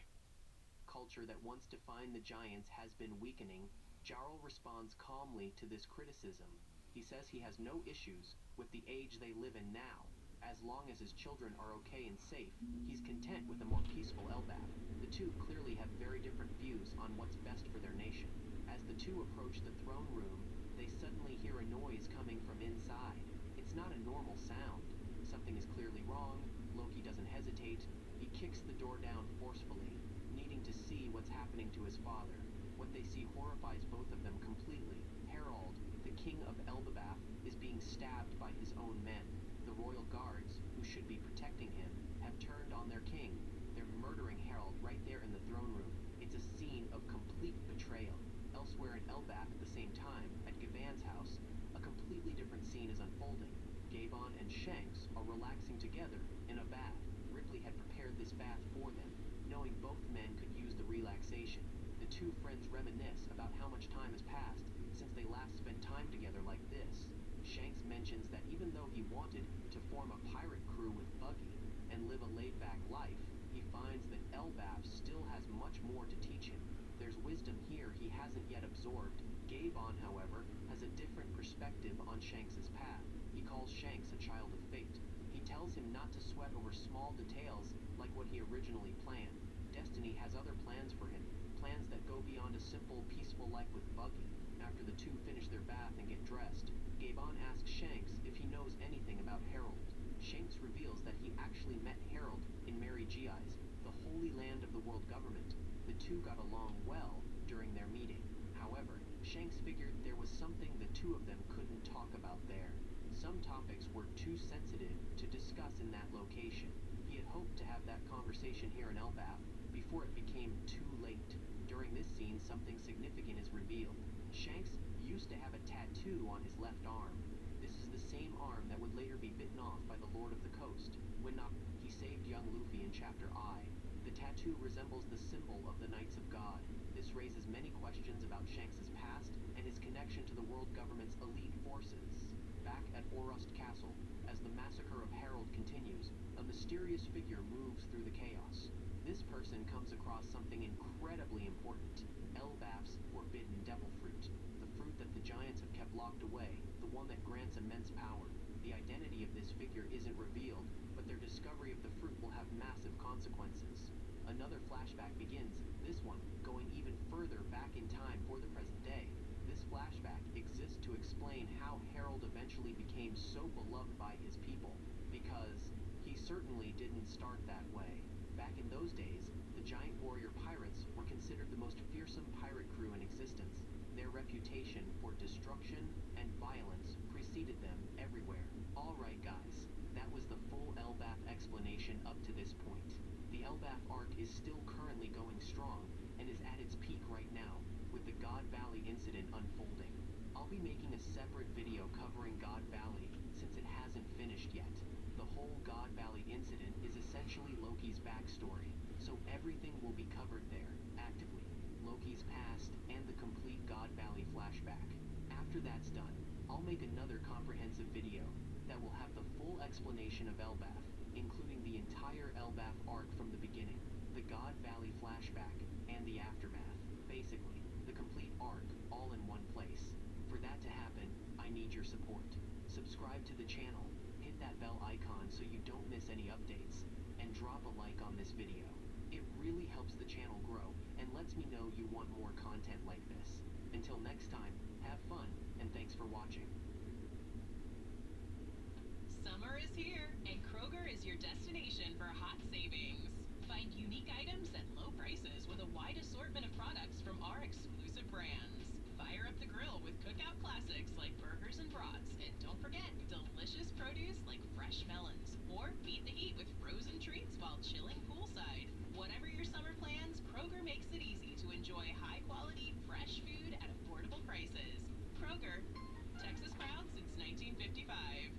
Culture that once defined the Giants has been weakening. Jarl responds calmly to this criticism. He says he has no issues with the age they live in now. As long as his children are okay and safe, he's content with a more peaceful Elbaf. The two clearly have very different views on what's best for their nation. As the two approach the throne room, they suddenly hear a noise coming from inside. It's not a normal sound. Something is clearly wrong. Loki doesn't hesitate. He kicks the door down forcefully, needing to see what's happening to his father. What they see horrifies both of them completely. Harold, the king of Elbaf, is being stabbed by his own men. The royal guards, who should be protecting him, have turned on their king. They're murdering Harold right there in the throne room. It's a scene of complete betrayal. Elsewhere in Elbaf at the same time, at Gavan's house, a completely different scene is unfolding. Gavon and Shanks are relaxing together in a bath. Ripley had prepared this bath for them, knowing both men could use the relaxation. The two friends reminisce about how much time has passed since they last spent time together like this. Shanks mentions that even though he wanted to form a pirate crew with Buggy and live a laid-back life, he finds that Elbaf still has much more to teach him. There's wisdom here he hasn't yet absorbed. Gavon, however, has a different perspective on Shanks's path. He calls Shanks a child of fate. He tells him not to sweat over small details like what he originally planned. Destiny has other plans for him, plans that go beyond a simple, peaceful life with Buggy. After the two finish their bath and get dressed, Gavon asks Shanks if he knows anything about Harold. Shanks reveals that he actually met Harold in Mary Giai's, the holy land of the world government. The two got along well during their meeting. However, Shanks figured there was something the two of them couldn't talk about there. Some topics were too sensitive to discuss in that location. He had hoped to have that conversation here in Elbaf before it became too late. During this scene, something significant is revealed. Shanks used to have a tattoo on his left arm. This is the same arm that would later be bitten off by the Lord of the Coast when he saved young Luffy in Chapter I. The tattoo resembles the symbol of the Knights of God. This raises many questions about Shanks's past and his connection to the world government's elite forces. Back at Orust Castle, as the massacre of Harold continues, a mysterious figure moves through the chaos. This person comes across something incredibly important: Elbaf's forbidden devil fruit. The fruit that the giants have kept locked away, the one that grants immense power. The identity of this figure isn't revealed, but their discovery of the fruit will have massive consequences. Another flashback begins, this one going even further back in time for the present day. This flashback exists to explain how Harold eventually became so beloved by his people, because he certainly didn't start that way. Back in those days, the giant warrior pirates were considered the most fearsome pirate crew in existence. Their reputation for destruction and violence preceded them everywhere. Alright guys, that was the full Elbaf explanation up to this point. The Elbaf arc is still currently going strong, and is at its peak right now, with the God Valley incident unfolding. I'll be making a separate video covering God Valley, since it hasn't finished yet. The whole God Valley incident is essentially Loki's backstory, so everything will be covered there, actively. Loki's past, and the complete God Valley flashback. After that's done, I'll make another comprehensive video that will have the full explanation of Elbaf, including the entire Elbaf arc from the beginning, the God Valley flashback, and the aftermath. Basically, the complete arc, all in one place. For that to happen, I need your support. Subscribe to the channel, hit that bell icon so you don't miss any updates, and drop a like on this video. It really helps the channel grow, and lets me know you want more content like this. Until next time, have fun, and thanks for watching. Summer is here, and Kroger is your destination for hot savings. Find unique items at low prices with a wide assortment of products from our exclusive brands. Fire up the grill with cookout classics like burgers and brats, and don't forget delicious produce like fresh melons. Or beat the heat with frozen treats while chilling poolside. Whatever your summer plans, Kroger makes it easy to enjoy high-quality, fresh food at affordable prices. Kroger, Texas proud since 1955.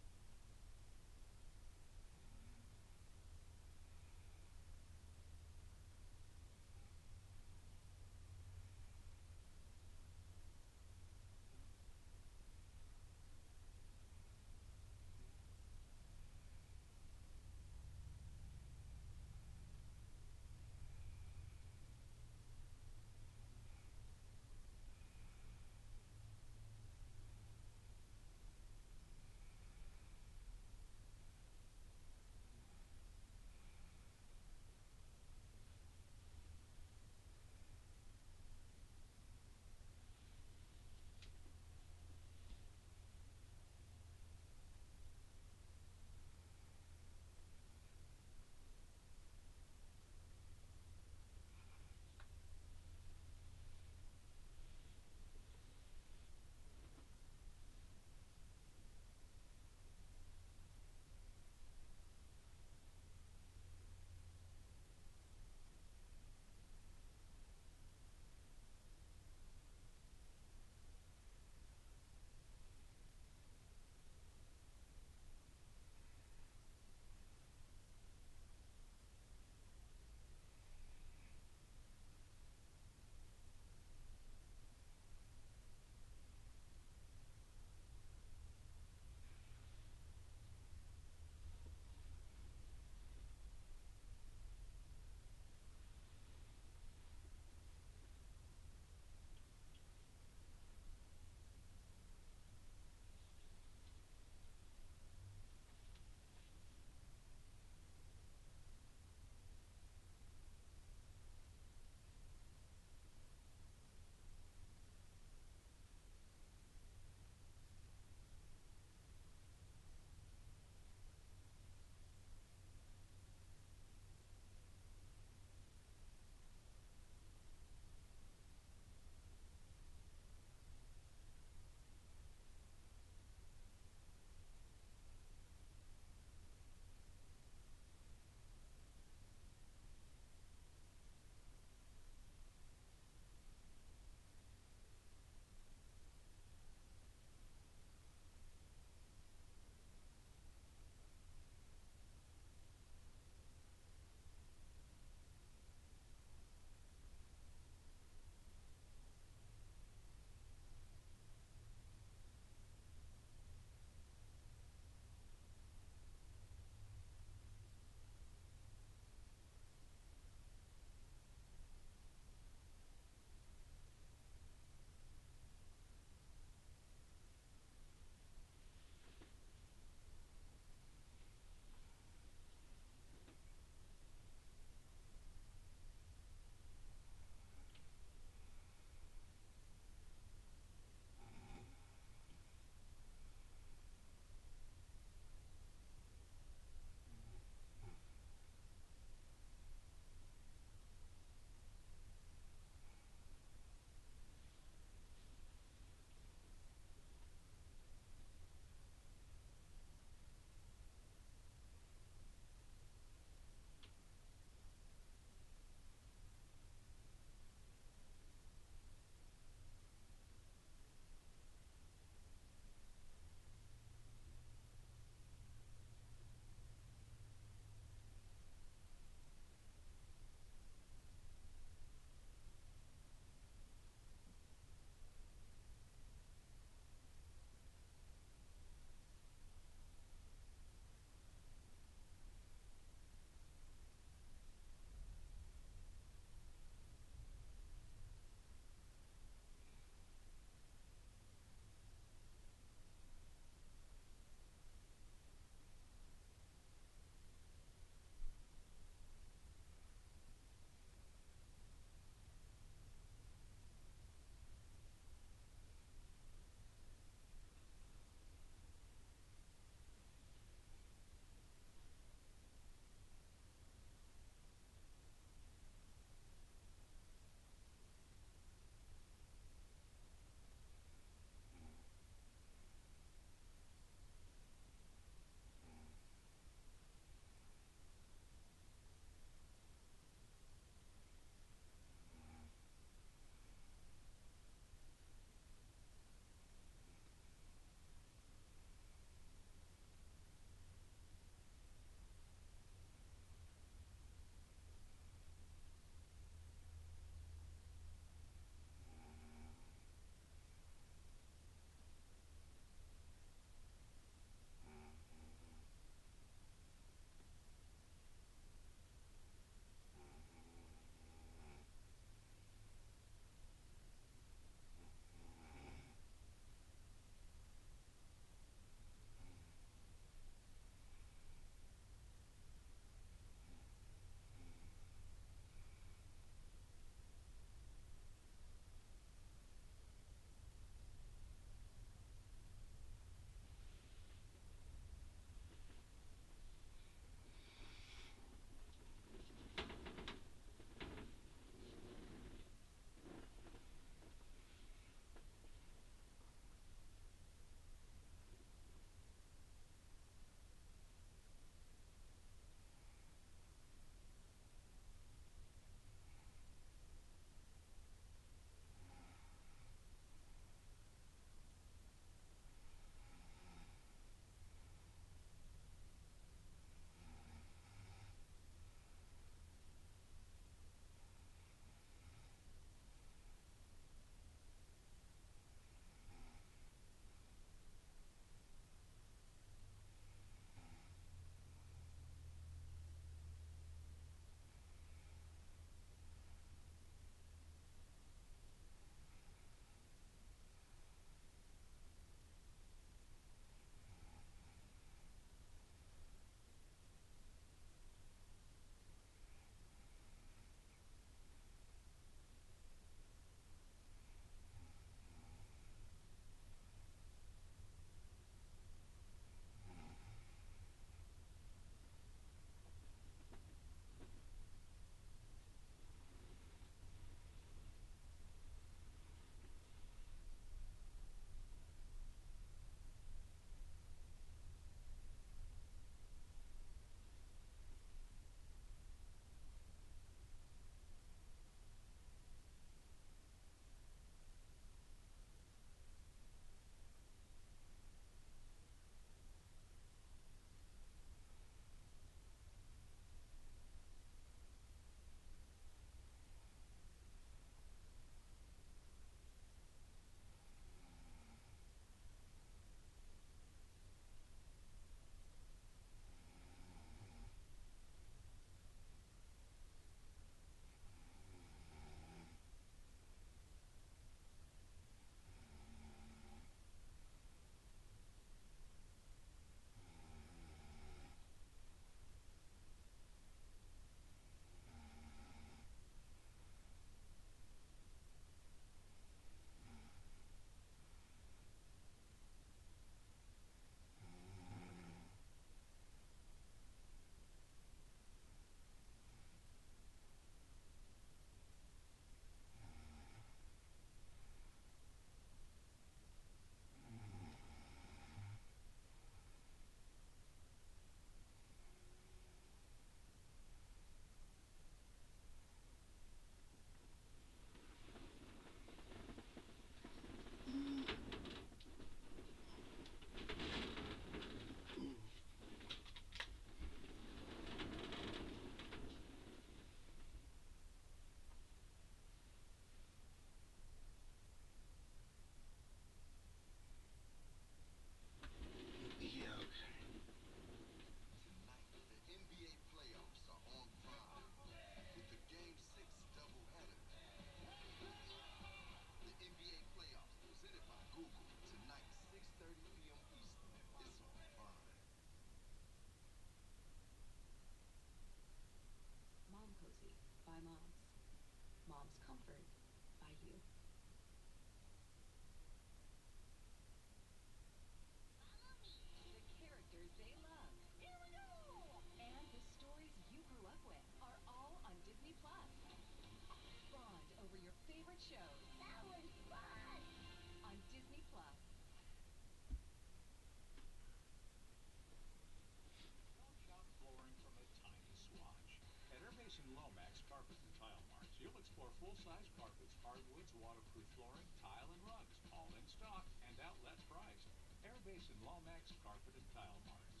for full-size carpets, hardwoods, waterproof flooring, tile, and rugs. All in stock and outlet priced. Airbase and Lawmax Carpet and Tile Marts.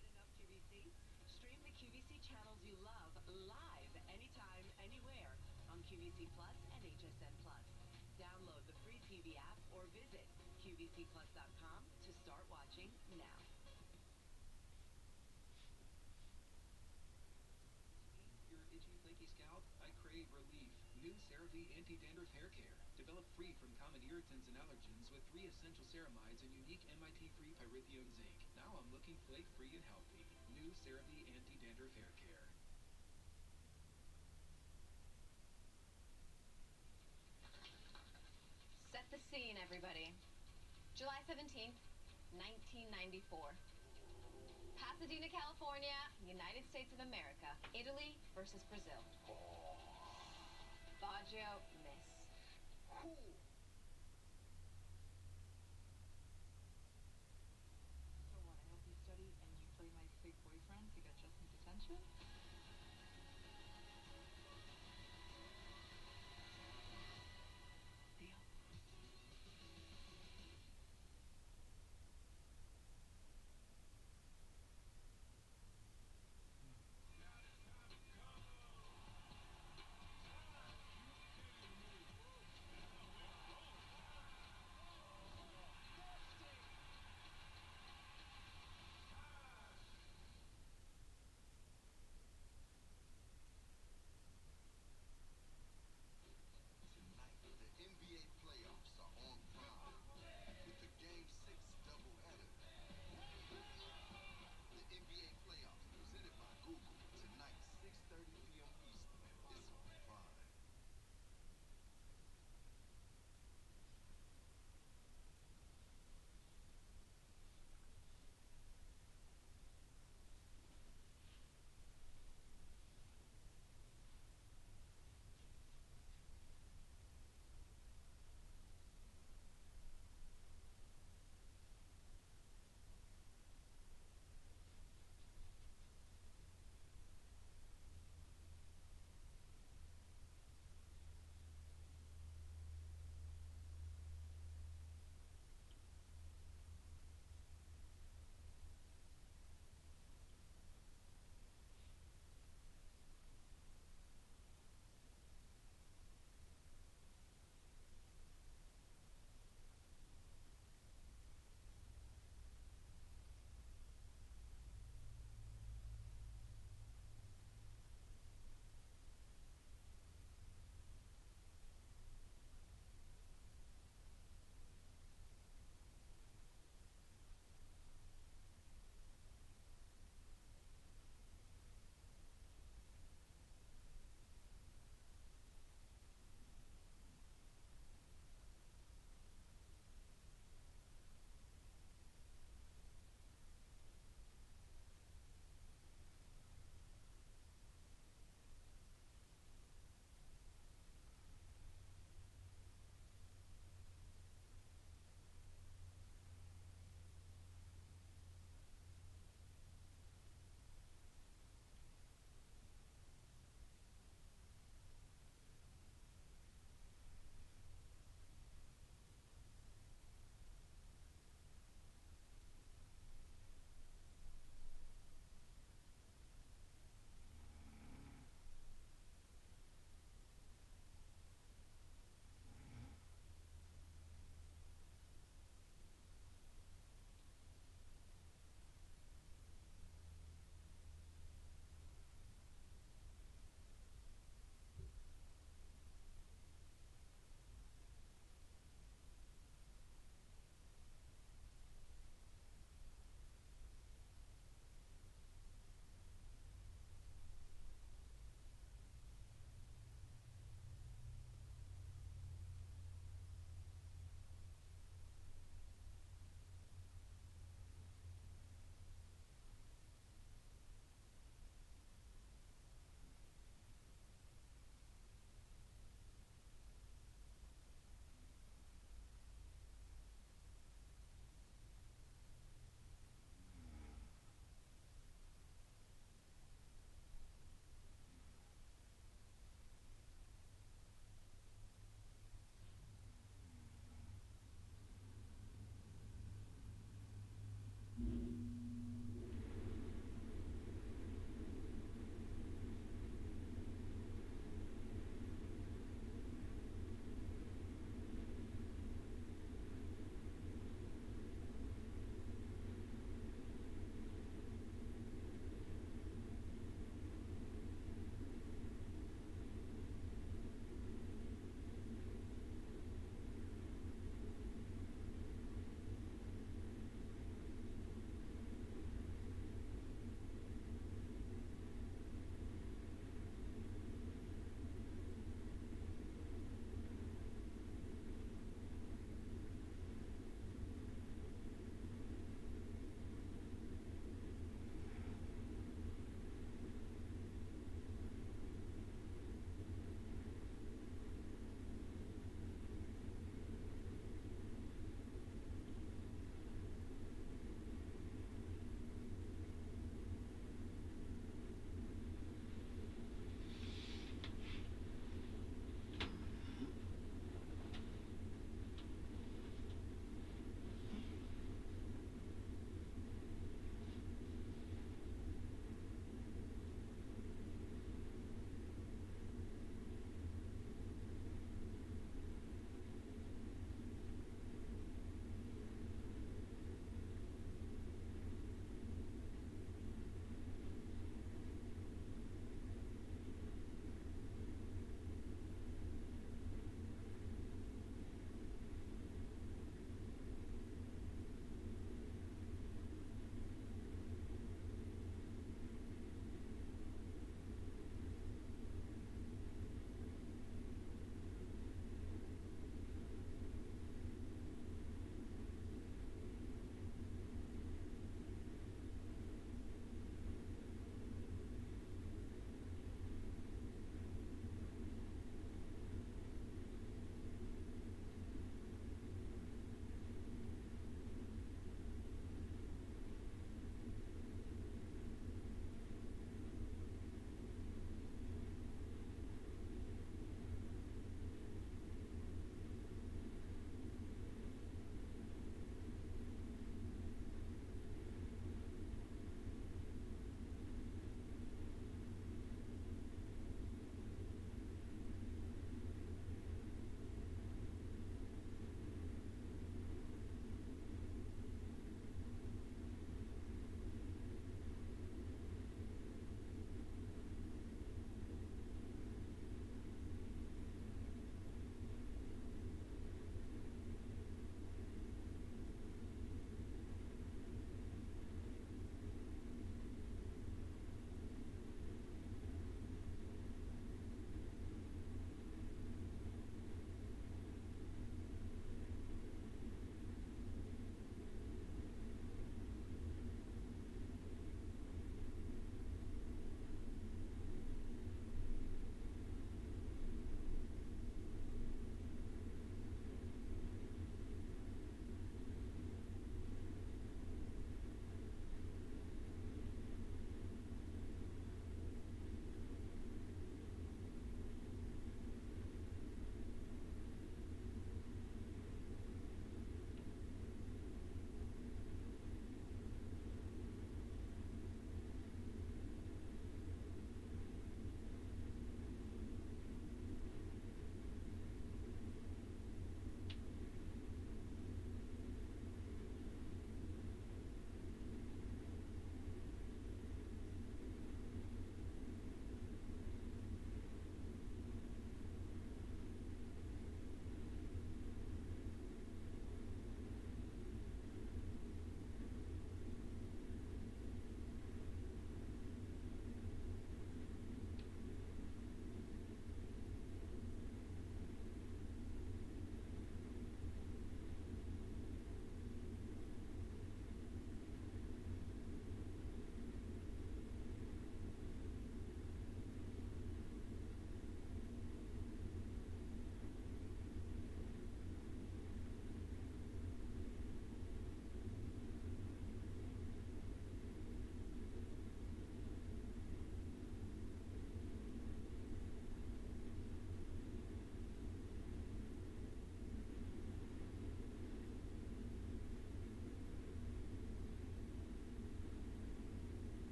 Get enough QVC? Stream the QVC channels you love live anytime, anywhere on QVC Plus and HSN Plus. Download the free TV app or visit QVCplus.com to start watching now. Your itchy, flaky scalp? I crave relief. New CeraVe Anti-Dandruff Hair Care. Developed free from common irritants and allergens with 3 essential ceramides and unique MIT-free pyrithione zinc. Now I'm looking flake-free and healthy. New CeraVe Anti-Dandruff Hair Care. Set the scene, everybody. July 17th, 1994. Pasadena, California, United States of America. Italy versus Brazil. Baggio miss. So what, I help you study and you play my fake boyfriend to get Justin's attention? Deal.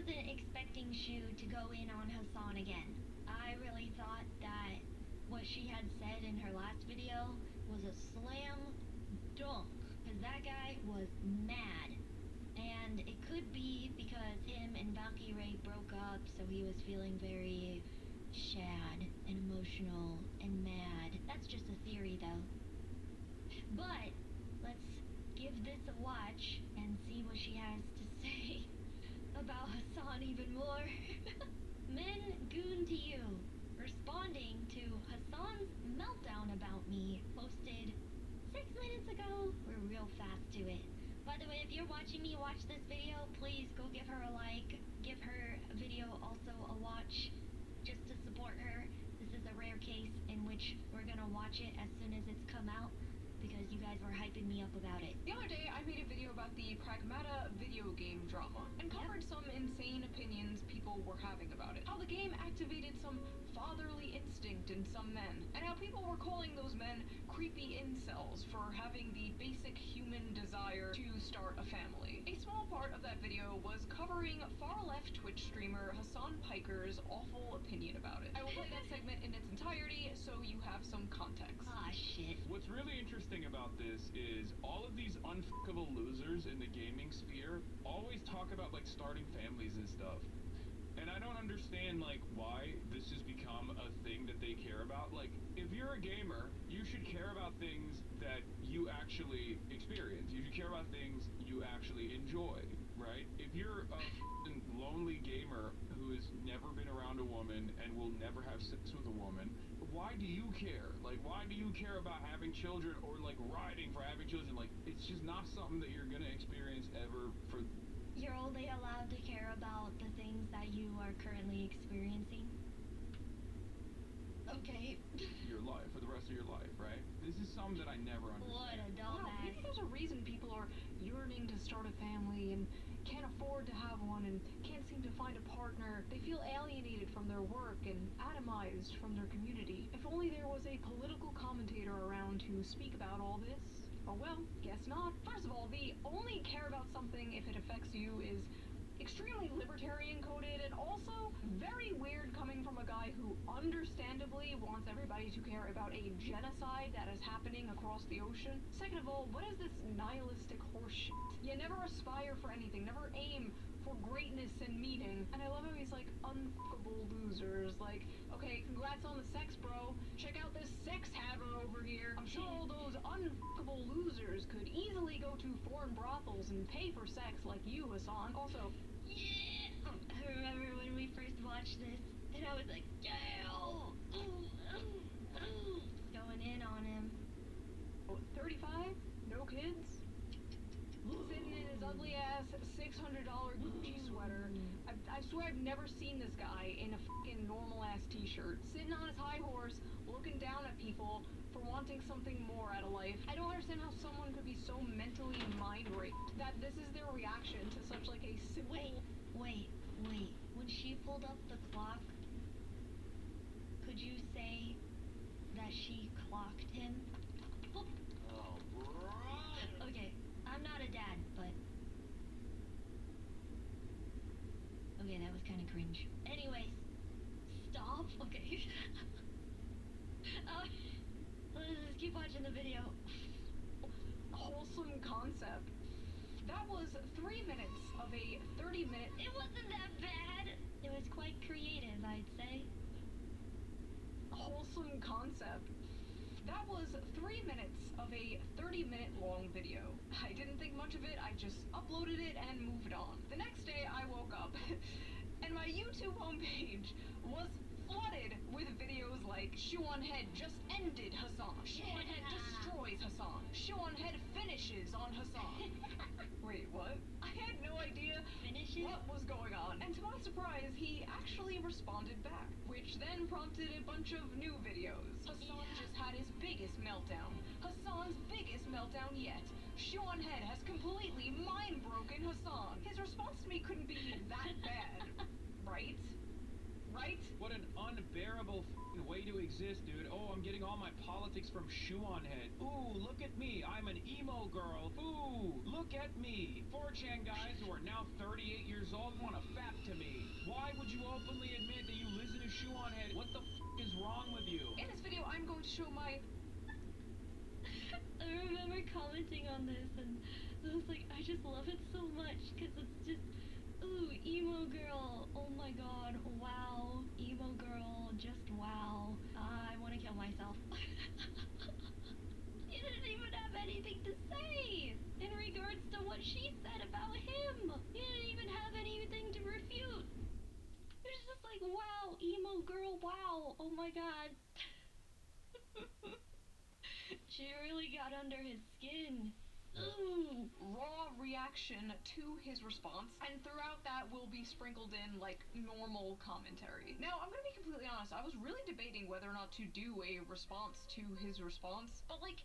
wasn't expecting Shu to go in on Hassan again. I really thought that what she had said in her last video was a slam dunk, because that guy was mad. And it could be because him and Valkyrie broke up, so he was feeling very sad and emotional and mad. That's just a theory though. But let's give this a watch and see what she has to say about Hassan even more. Men goon to you, responding to Hassan's meltdown about me, posted 6 minutes ago. We're real fast to it. By the way, if you're watching me watch this video, please go give her a like. Give her video also a watch, just to support her. This is a rare case in which we're gonna watch it as soon as it's come out, because you guys were hyping me up about it. The other day, I made a video about the Pragmata video game drama and covered some insane opinions people were having about it. How the game activated some fatherly instinct in some men, and how people were calling those men creepy incels for having the basic human desire to start a family. A small part of that video was covering far-left Twitch streamer Hassan Piker's awful opinion about it. I will play that segment in its entirety so you have some context. Ah, shit. What's really interesting about this is all of these unfuckable losers in the gaming sphere always talk about like starting families and stuff. And I don't understand like why this has become a thing that they care about. Like, if you're a gamer, you should care about things that you actually experience. You should care about things you actually enjoy, right? If you're a lonely gamer who has never been around a woman and will never have sex with a woman, why do you care? Like, why do you care about having children or like riding for having children? Like, it's just not something that you're gonna experience ever for. You're only allowed to care about the things that you are currently experiencing. Okay. Your life, for the rest of your life, right? This is something that I never understood. What a dumbass. Maybe there's a reason people are yearning to start a family and can't afford to have one and can't seem to find a partner. They feel alienated from their work and atomized from their community. If only there was a political commentator around to speak about all this. Oh well, guess not. First of all, the only care about something if it affects you is extremely libertarian coded and also very weird coming from a guy who understandably wants everybody to care about a genocide that is happening across the ocean. Second of all, what is this nihilistic horseshit? You never aspire for anything, never aim for greatness and meaning. And I love how he's like, unfuckable losers. Like, okay, congrats on the sex, bro. Check out this sex haver over here. I'm sure all those unfuckable losers could easily go to foreign brothels and pay for sex like you, Hassan. Also, yeah! I remember when we first watched this, and I was like, yeah! Going in on him. 35? No kids? Sitting in his ugly ass $600 Gucci sweater. I swear I've never seen this guy in a fucking normal ass t-shirt. Sitting on his high horse, looking down at people for wanting something more out of life. I don't understand how someone could be so mentally mind raped that this is their reaction to such like a Wait. When she pulled up the clock, could you say that she clocked him? Oh, right. Okay, I'm not a dad, but... Okay, that was kind of cringe. Anyways, stop. Okay. Let's just keep watching the video. Wholesome concept. That was 3 minutes of a 30-minute... It wasn't that bad. It was quite creative, I'd say. Wholesome concept. That was 3 minutes of a 30-minute long video. I didn't think much of it, I just uploaded it and moved on. The next day I woke up and my YouTube homepage was flooded with videos like Shoe on Head just ended Hassan. Shoe on Head destroys Hassan. Shoe on Head finishes on Hassan. Wait, what? I had no idea what was going on. And to my surprise, he actually responded back, which then prompted a bunch of new videos. Hassan just had his biggest meltdown. Hassan's biggest meltdown yet. Shoe on Head has completely mind-broken Hassan. His response to me couldn't be that bad, right? right? What an unbearable f***ing way to exist, dude. Oh, I'm getting all my politics from Shuon Head. Ooh, look at me. I'm an emo girl. Ooh, look at me. 4chan guys who are now 38 years old want to fap to me. Why would you openly admit that you listen to Shuon Head? What the f*** is wrong with you? In this video, I'm going to show my... I remember commenting on this and I was like, I just love it so much because it's just, ooh, emo girl, oh my god, wow, emo girl, just wow. I want to kill myself. You didn't even have anything to say in regards to what she said about him. You didn't even have anything to refute. It was just like, wow, emo girl, wow, oh my god. She really got under his skin. Ooh. Raw reaction to his response, and throughout that will be sprinkled in like normal commentary. Now, I'm gonna be completely honest, I was really debating whether or not to do a response to his response, but like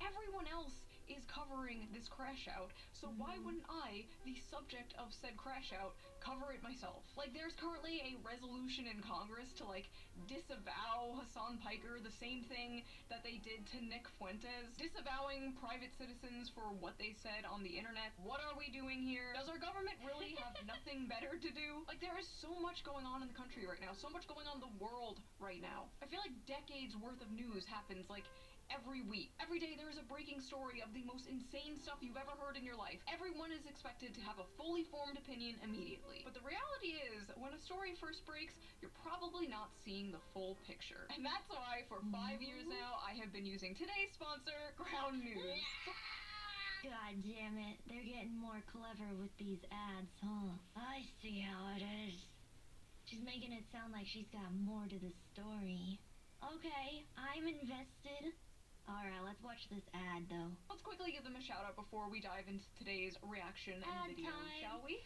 everyone else is covering this crash out, so why wouldn't I, the subject of said crash out, cover it myself? Like, there's currently a resolution in Congress to like disavow Hassan Piker, the same thing that they did to Nick Fuentes, disavowing private citizens for what they said on the internet. What are we doing here? Does our government really have nothing better to do? Like, there is so much going on in the country right now, so much going on in the world right now. I feel like decades worth of news happens like every week. Every day there is a breaking story of the most insane stuff you've ever heard in your life. Everyone is expected to have a fully formed opinion immediately. But the reality is, when a story first breaks, you're probably not seeing the full picture. And that's why, for 5 years now, I have been using today's sponsor, Ground News. God damn it, they're getting more clever with these ads, huh? I see how it is. She's making it sound like she's got more to the story. Okay, I'm invested. Alright, let's watch this ad, though. Let's quickly give them a shout out before we dive into today's reaction and video, shall we?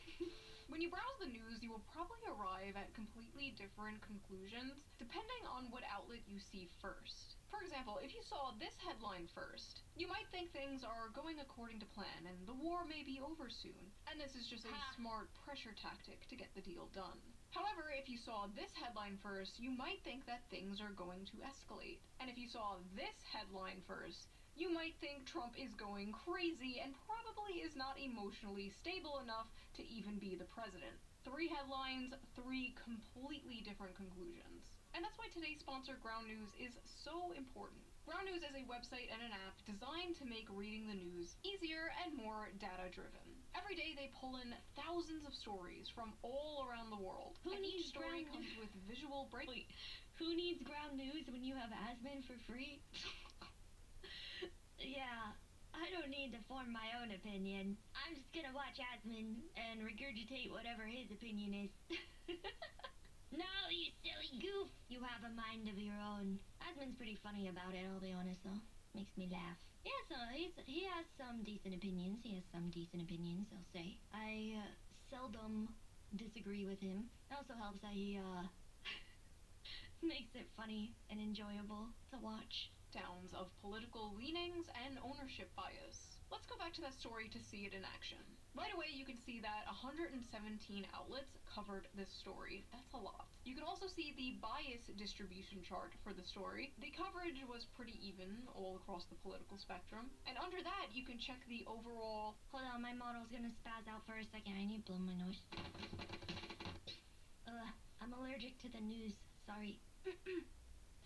When you browse the news, you will probably arrive at completely different conclusions depending on what outlet you see first. For example, if you saw this headline first, you might think things are going according to plan and the war may be over soon, and this is just a smart pressure tactic to get the deal done. However, if you saw this headline first, you might think that things are going to escalate. And if you saw this headline first, you might think Trump is going crazy and probably is not emotionally stable enough to even be the president. 3 headlines, 3 completely different conclusions. And that's why today's sponsor, Ground News, is so important. Ground News is a website and an app designed to make reading the news easier and more data-driven. Every day they pull in thousands of stories from all around the world. Who and needs each story Ground comes with visual break. Wait, who needs Ground News when you have Asmin for free? Yeah, I don't need to form my own opinion. I'm just gonna watch Asmin and regurgitate whatever his opinion is. No, you silly goof! You have a mind of your own. Asmin's pretty funny about it, I'll be honest though. Makes me laugh. Yeah, so he has some decent opinions. I'll say. I seldom disagree with him. It also helps that he makes it funny and enjoyable to watch. Downs of political leanings and ownership bias. Let's go back to that story to see it in action. Right away you can see that 117 outlets covered this story. That's a lot. You can also see the bias distribution chart for the story. The coverage was pretty even all across the political spectrum. And under that you can check the overall... Hold on, my model's gonna spaz out for a second. I need to blow my nose. I'm allergic to the news. Sorry.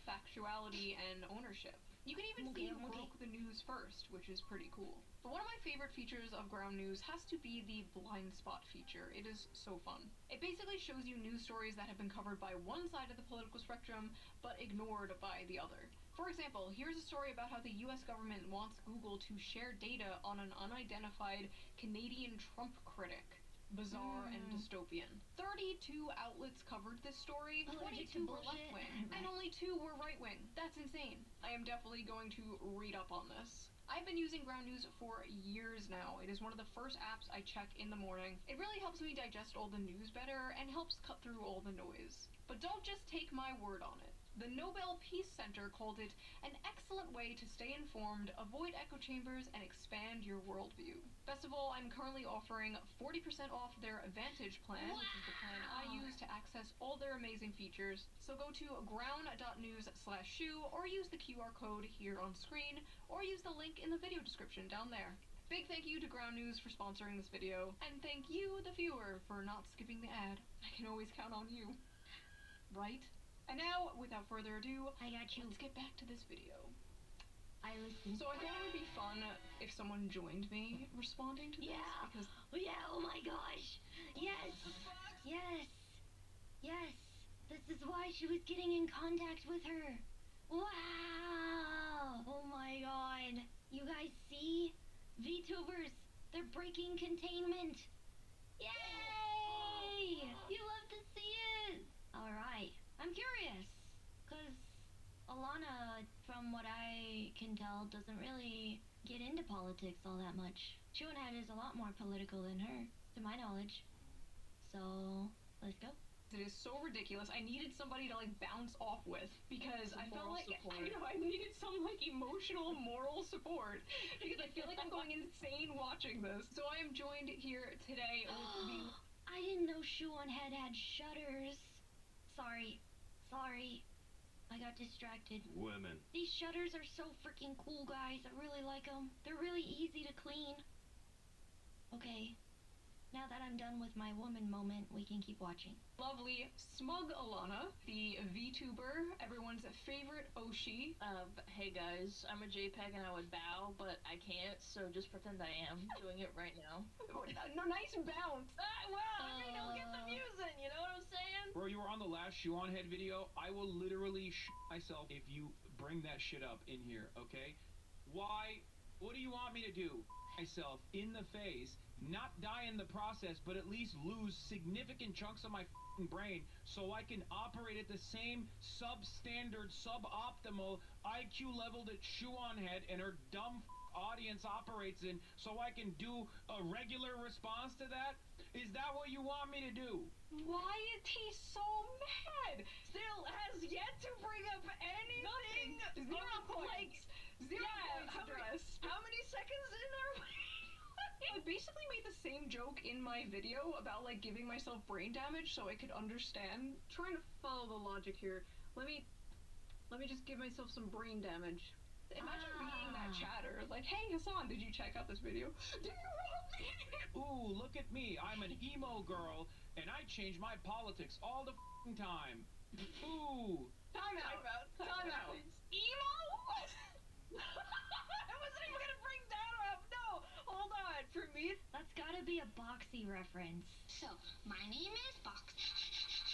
Factuality and ownership. You can even see who broke the news first, which is pretty cool. But one of my favorite features of Ground News has to be the blind spot feature. It is so fun. It basically shows you news stories that have been covered by one side of the political spectrum, but ignored by the other. For example, here's a story about how the US government wants Google to share data on an unidentified Canadian Trump critic. Bizarre and dystopian. 32 outlets covered this story, 22 were left-wing, and only 2 were right-wing. That's insane. I am definitely going to read up on this. I've been using Ground News for years now. It is one of the first apps I check in the morning. It really helps me digest all the news better and helps cut through all the noise. But don't just take my word on it. The Nobel Peace Center called it an excellent way to stay informed, avoid echo chambers, and expand your worldview. Best of all, I'm currently offering 40% off their Advantage plan, which is the plan I use to access all their amazing features. So go to ground.news/shoe or use the QR code here on screen, or use the link in the video description down there. Big thank you to Ground News for sponsoring this video, and thank you, the viewer, for not skipping the ad. I can always count on you. Right? And now, without further ado, let's get back to this video. I listened. So I thought it would be fun if someone joined me responding to this, because... Yeah, oh my gosh! Yes! Yes! Yes! This is why she was getting in contact with her! Wow! Oh my god! You guys see? VTubers! They're breaking containment! Yay! You love to see it! Alright, I'm curious, cause Alana, from what I can tell, doesn't really get into politics all that much. Shuanhead is a lot more political than her, to my knowledge. So, let's go. It is so ridiculous. I needed somebody to like bounce off with because I felt like I needed some like emotional moral support because I feel like I'm going insane watching this. So I am joined here today with the... I didn't know Shuanhead had shutters. Sorry. I got distracted. Women. These shutters are so freaking cool, guys. I really like them. They're really easy to clean. Okay. Now that I'm done with my woman moment, we can keep watching. Lovely, smug Alana, the VTuber, everyone's favorite Oshi. Hey guys, I'm a JPEG and I would bow, but I can't, so just pretend I am doing it right now. No, nice bounce. Don't get the views in, you know what I'm saying? Bro, you were on the last Shuanhead video. I will literally myself if you bring that shit up in here, okay? Why? What do you want me to do? Myself in the face, not die in the process, but at least lose significant chunks of my brain so I can operate at the same substandard, suboptimal IQ level that Shuanhead and her dumb audience operates in, so I can do a regular response to that? Is that what you want me to do? Why is he so mad? Still has yet to bring up anything. Nothing. Zero points. Zero points addressed. How many seconds in are we? I basically made the same joke in my video about like giving myself brain damage so I could understand. Trying to follow the logic here. Let me just give myself some brain damage. Imagine being that chatter. Like, hey Hassan, did you check out this video? Do you want me? Ooh, look at me. I'm an emo girl, and I change my politics all the time. Ooh. Time out. Emo? I wasn't even gonna bring that up. No, hold on. For me, that's gotta be a Boxy reference. So, my name is Foxy.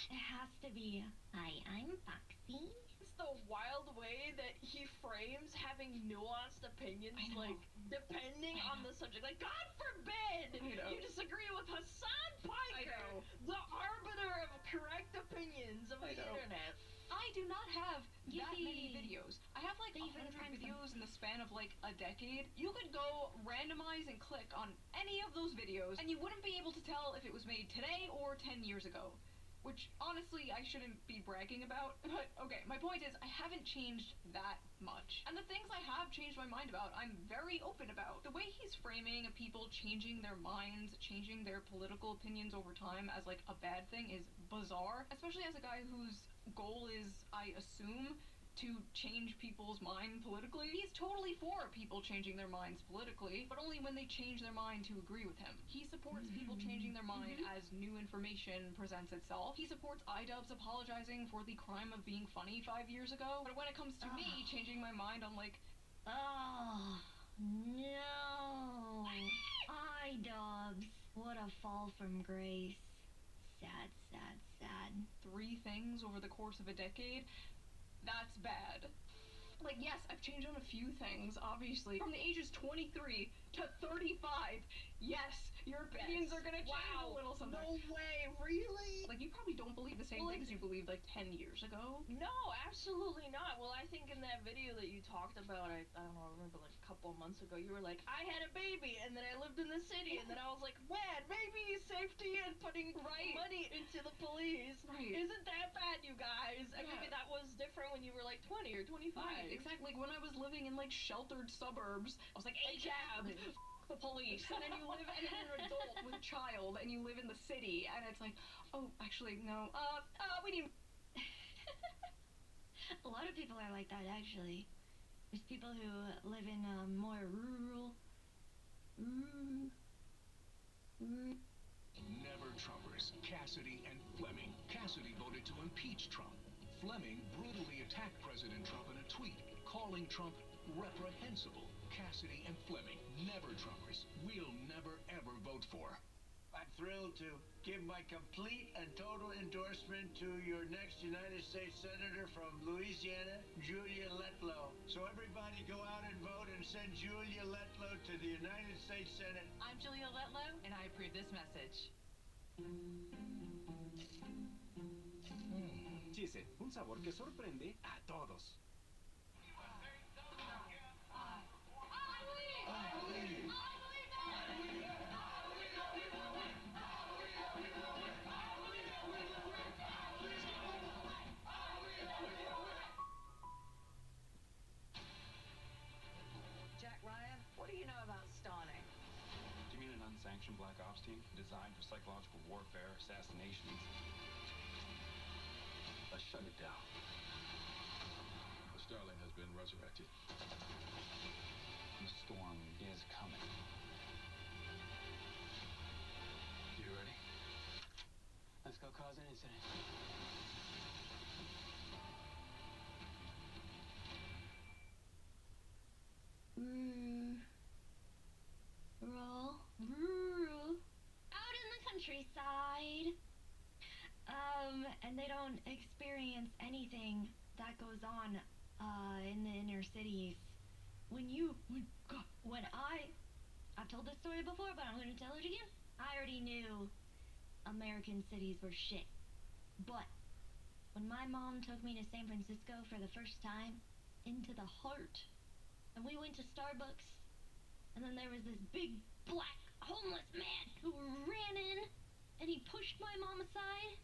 It has to be. Hi, I'm Foxy. It's the wild way that he frames having nuanced opinions, like, depending on the subject. Like, God forbid you disagree with Hassan Piker, the arbiter of correct opinions of the internet. I do not have that many videos. I have like 100 videos in the span of like a decade. You could go randomize and click on any of those videos and you wouldn't be able to tell if it was made today or 10 years ago. Which, honestly, I shouldn't be bragging about. But, okay, my point is, I haven't changed that much. And the things I have changed my mind about, I'm very open about. The way he's framing people changing their minds, changing their political opinions over time as, like, a bad thing is bizarre. Especially as a guy whose goal is, I assume, to change people's mind politically. He's totally for people changing their minds politically, but only when they change their mind to agree with him. He supports people changing their mind as new information presents itself. He supports iDubbbz apologizing for the crime of being funny 5 years ago. But when it comes to me changing my mind on like, oh, no. iDubbbz. What a fall from grace. Sad. 3 things over the course of a decade. That's bad. Like, yes, I've changed on a few things, obviously. From the ages 23 to 35, yes, your opinions are gonna change a little sometimes. No way, really? Like, you probably don't believe the same things you believed like 10 years ago. No, absolutely not. Well, I think in that video that you talked about, I don't know, I remember like a couple of months ago, you were like, I had a baby, and then I lived in the city, and then I was like, man, baby safety and putting money into the police isn't that bad, you guys. And maybe that was different when you were like 20 or 25. Right, exactly. Like, when I was living in like sheltered suburbs, I was like, ACAB, the police. And then you live, and then you're an adult with a child, and you live in the city, and it's like, oh, actually, no, we need... A lot of people are like that, actually. There's people who live in more rural... Never Trumpers, Cassidy and Fleming. Cassidy voted to impeach Trump. Fleming brutally attacked President Trump in a tweet, calling Trump reprehensible. Cassidy and Fleming, never Trumpers. We'll never ever vote for. I'm thrilled to give my complete and total endorsement to your next United States Senator from Louisiana, Julia Letlow. So everybody go out and vote and send Julia Letlow to the United States Senate. I'm Julia Letlow, and I approve this message. Chise, un sabor que sorprende a todos. Jack Ryan, what do you know about Stawning? Do you mean an unsanctioned black ops team designed for psychological warfare, assassinations? Let's shut it down. The Starling has been resurrected. The storm is coming. You ready? Let's go cause an incident. Rural. Out in the countryside. And they don't experience anything that goes on, in the inner cities. I've told this story before, but I'm gonna tell it again. I already knew American cities were shit. But when my mom took me to San Francisco for the first time, into the heart, and we went to Starbucks, and then there was this big black homeless man who ran in, and he pushed my mom aside,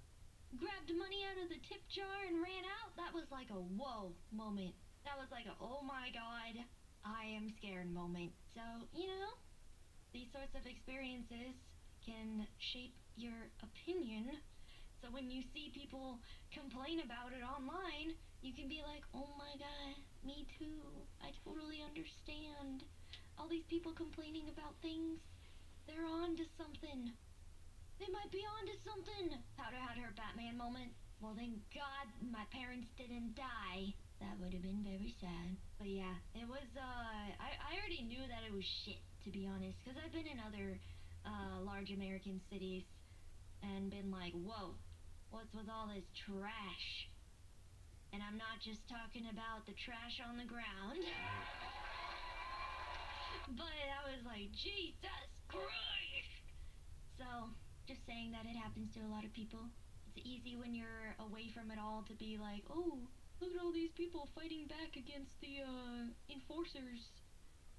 grabbed money out of the tip jar and ran out. That was like a whoa moment. That was like a oh my god, I am scared moment. So, you know, these sorts of experiences can shape your opinion. So when you see people complain about it online, you can be like, oh my god, me too. I totally understand. All these people complaining about things, they're on to something. They might be on to something. Powder had her Batman moment. Well, thank God my parents didn't die. That would have been very sad. But yeah, it was, I already knew that it was shit, to be honest. Because I've been in other, large American cities and been like, whoa, what's with all this trash? And I'm not just talking about the trash on the ground. But I was like, Jesus Christ! So, just saying that it happens to a lot of people. It's easy when you're away from it all to be like, oh, look at all these people fighting back against the, enforcers.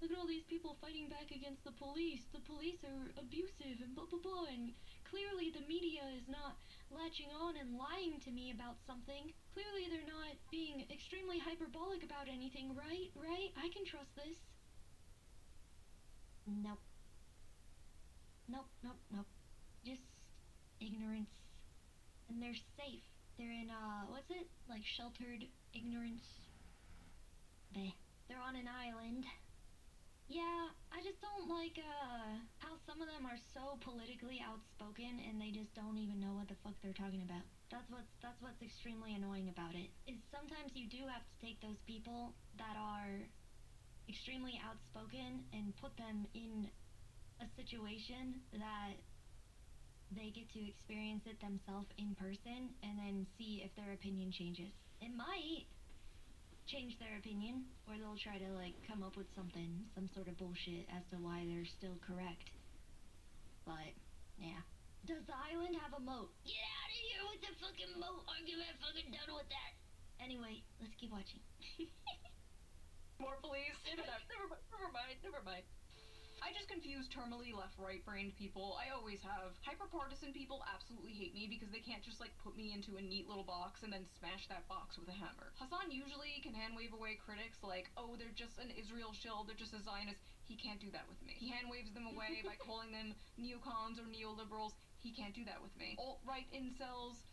Look at all these people fighting back against the police. The police are abusive and blah blah blah. And clearly the media is not latching on and lying to me about something. Clearly they're not being extremely hyperbolic about anything, right? Right? I can trust this. Nope. Nope, nope, nope. Just ignorance. And they're safe. They're in, what's it? Like sheltered ignorance. Bleh. They're on an island. Yeah, I just don't like, how some of them are so politically outspoken and they just don't even know what the fuck they're talking about. That's what's extremely annoying about it. Is sometimes you do have to take those people that are extremely outspoken and put them in a situation that they get to experience it themselves in person and then see if their opinion changes. It might change their opinion, or they'll try to like come up with something, some sort of bullshit as to why they're still correct. But, yeah. Does the island have a moat? Get out of here with the fucking moat argument. Fucking done with that. Anyway, let's keep watching. More please. Never mind. I just confuse terminally left-right-brained people. I always have. Hyper-partisan people absolutely hate me because they can't just, like, put me into a neat little box and then smash that box with a hammer. Hassan usually can hand-wave away critics like, oh, they're just an Israel shill, they're just a Zionist. He can't do that with me. He hand-waves them away by calling them neocons or neoliberals. He can't do that with me. Alt-right incels.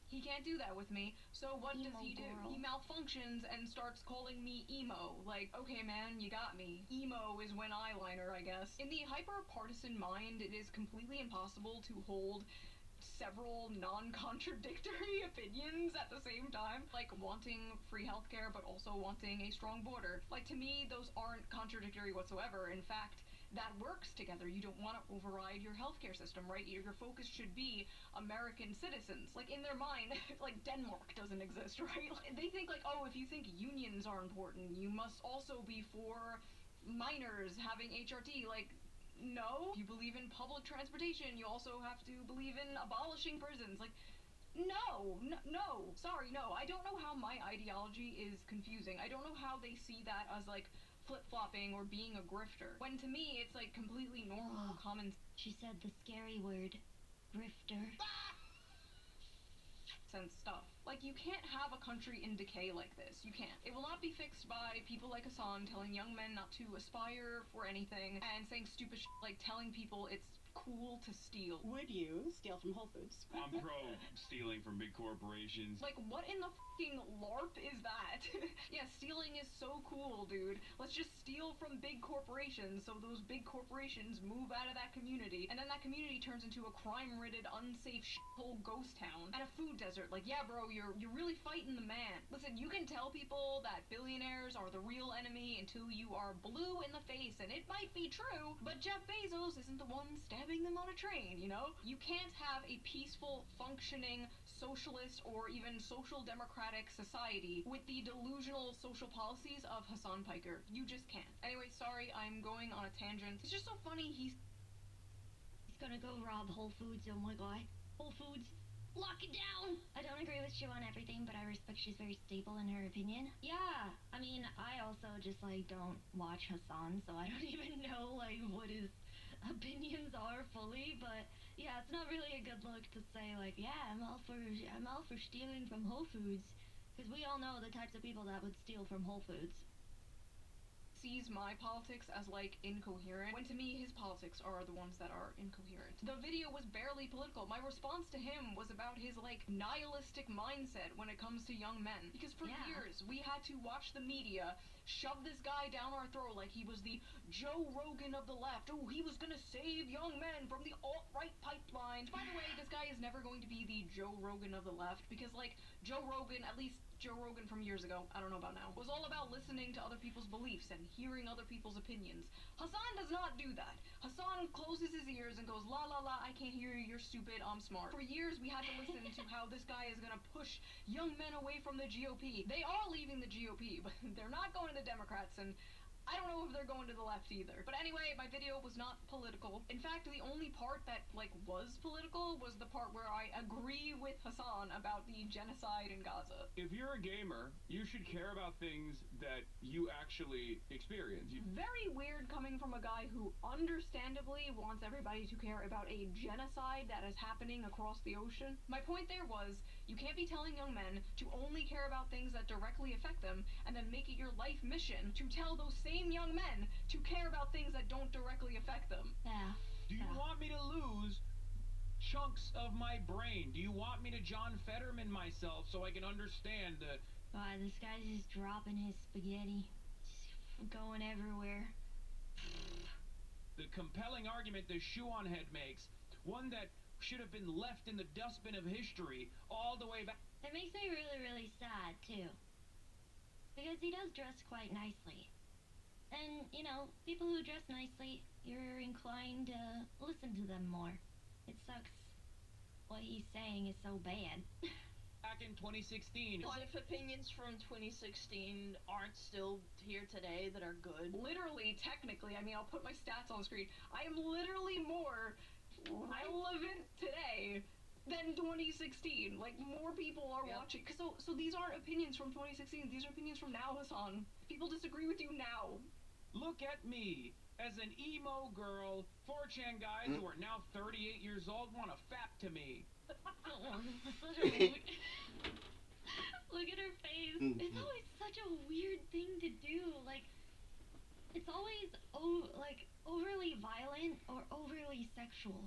He can't do that with me, so what does he do? He malfunctions and starts calling me emo. Like, okay man, you got me. Emo is when eyeliner, I guess. In the hyper-partisan mind, it is completely impossible to hold several non-contradictory opinions at the same time. Like wanting free healthcare, but also wanting a strong border. Like, to me, those aren't contradictory whatsoever. In fact, that works together. You don't want to override your healthcare system, right? Your focus should be American citizens. Like, in their mind, like, Denmark doesn't exist, right? They think, like, oh, if you think unions are important, you must also be for minors having HRT. Like, no. If you believe in public transportation, you also have to believe in abolishing prisons. Like, no. Sorry, no. I don't know how my ideology is confusing. I don't know how they see that as, like, flip-flopping or being a grifter. When to me, it's like completely normal, common. She said the scary word, grifter. Sense stuff. Like, you can't have a country in decay like this. You can't. It will not be fixed by people like Hassan telling young men not to aspire for anything and saying stupid shit like telling people it's cool to steal. Would you steal from Whole Foods? I'm pro stealing from big corporations. Like, what in the fucking LARP is that? Yeah, stealing is so cool, dude. Let's just steal from big corporations so those big corporations move out of that community, and then that community turns into a crime-ridden, unsafe shithole ghost town and a food desert. Like, yeah, bro, you're really fighting the man. Listen, you can tell people that billionaires are the real enemy until you are blue in the face, and it might be true, but Jeff Bezos isn't the one stabbing them on a train, you know? You can't have a peaceful, functioning, socialist, or even social democratic society with the delusional social policies of Hassan Piker. You just can't. Anyway, sorry, I'm going on a tangent. It's just so funny, he's gonna go rob Whole Foods, oh my god. Whole Foods, lock it down! I don't agree with you on everything, but I respect she's very stable in her opinion. Yeah, I mean, I also just, like, don't watch Hassan, so I don't even know, like, what his opinions are fully, but yeah, it's not really a good look to say, like, yeah, I'm all for stealing from Whole Foods, because we all know the types of people that would steal from Whole Foods. Sees my politics as, like, incoherent, when to me his politics are the ones that are incoherent. The video was barely political. My response to him was about his, like, nihilistic mindset when it comes to young men. Because for years, we had to watch the media shove this guy down our throat like he was the Joe Rogan of the left. Oh, he was gonna save young men from the alt-right pipeline. By the way, this guy is never going to be the Joe Rogan of the left, because, like, Joe Rogan, at least Joe Rogan from years ago, I don't know about now, was all about listening to other people's beliefs and hearing other people's opinions. Hassan does not do that. Hassan closes his ears and goes, la la la, I can't hear you, you're stupid, I'm smart. For years, we had to listen to how this guy is gonna push young men away from the GOP. They are leaving the GOP, but they're not going to the Democrats, and I don't know if they're going to the left either. But anyway, my video was not political. In fact, the only part that, like, was political was the part where I agree with Hassan about the genocide in Gaza. If you're a gamer, you should care about things that you actually experience. Very weird coming from a guy who understandably wants everybody to care about a genocide that is happening across the ocean. My point there was, you can't be telling young men to only care about things that directly affect them and then make it your life mission to tell those same young men to care about things that don't directly affect them. Do you want me to lose chunks of my brain? Do you want me to John Fetterman myself so I can understand the... God, this guy's just dropping his spaghetti. Just going everywhere. The compelling argument the Shuon head makes, one that should have been left in the dustbin of history all the way back... It makes me really, really sad, too. Because he does dress quite nicely. And, you know, people who dress nicely, you're inclined to listen to them more. It sucks what he's saying is so bad. Back in 2016. A lot of opinions from 2016 aren't still here today that are good. Literally, technically, I mean, I'll put my stats on the screen. I am literally more than 2016. Like, more people are watching. So these aren't opinions from 2016. These are opinions from now, Hassan. People disagree with you now. Look at me. As an emo girl, 4chan guys who are now 38 years old want to fap to me. Look at her face. It's always such a weird thing to do. Like, it's always overly violent or overly sexual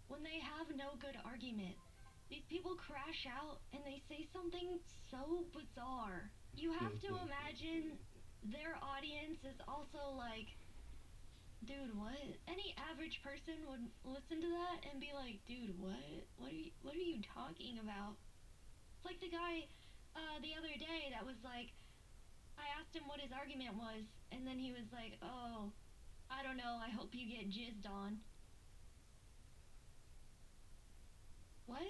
when they have no good argument. These people crash out and they say something so bizarre. You have to imagine their audience is also like, dude, what? Any average person would listen to that and be like, dude, what? What are you talking about? It's like the guy the other day that was like, I asked him what his argument was, and then he was like, oh, I don't know, I hope you get jizzed on. What?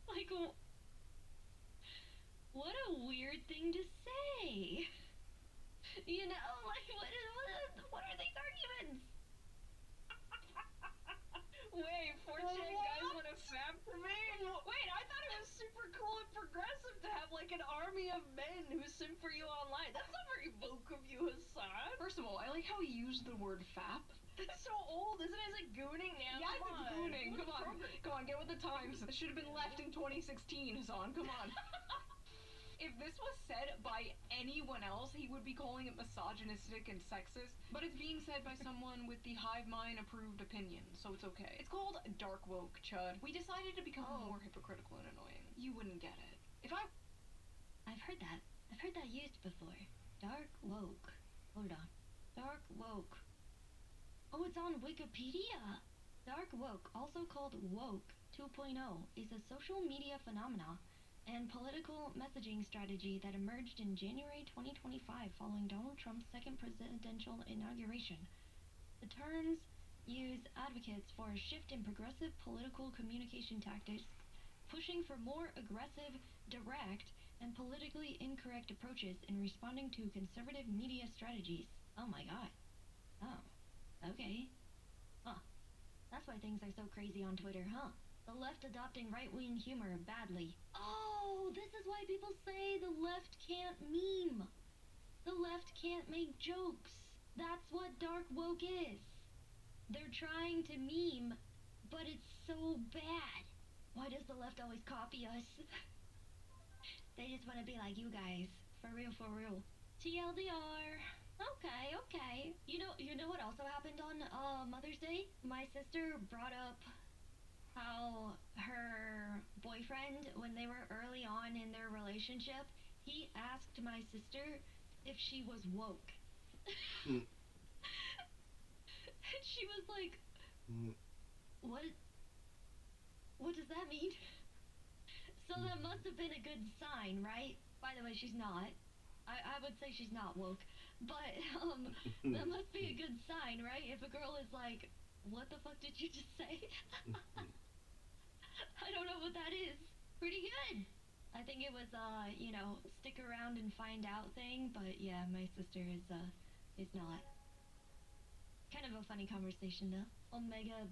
Like, what a weird thing to say. You know, like, what are these arguments? Wait, 4chan guys want to fap for me? Wait, I thought it was super cool and progressive to have, like, an army of men who simp for you online. That's not very woke of you, Hassan. First of all, I like how he used the word fap. That's so old, isn't it? Is it gooning now? Yes, Come it's on. gooning. What Come on. program? Come on, get with the times. This should have been left in 2016, Hassan. Come on. If this was said by anyone else, he would be calling it misogynistic and sexist, but it's being said by someone with the hive mind approved opinion, so it's okay. It's called dark woke, Chud. We decided to become more hypocritical and annoying. You wouldn't get it. I've heard that. I've heard that used before. Dark woke. Hold on. Dark woke. Oh, it's on Wikipedia. Dark woke, also called woke 2.0, is a social media phenomena and political messaging strategy that emerged in January 2025 following Donald Trump's second presidential inauguration. The terms use advocates for a shift in progressive political communication tactics, pushing for more aggressive, direct, and politically incorrect approaches in responding to conservative media strategies. Oh my god. Oh. Okay. Huh. That's why things are so crazy on Twitter, huh? The left adopting right-wing humor badly. Oh, this is why people say the left can't meme. The left can't make jokes. That's what dark woke is. They're trying to meme, but it's so bad. Why does the left always copy us? They just want to be like you guys. For real, for real. TLDR. Okay. You know what also happened on Mother's Day? My sister brought up how her boyfriend, when they were early on in their relationship, he asked my sister if she was woke. And she was like, what does that mean? So that must have been a good sign, right? By the way, she's not. I would say she's not woke. But, that must be a good sign, right? If a girl is like, what the fuck did you just say? I don't know what that is. Pretty good. I think it was stick around and find out thing, but yeah, my sister is not. Kind of a funny conversation though. Omega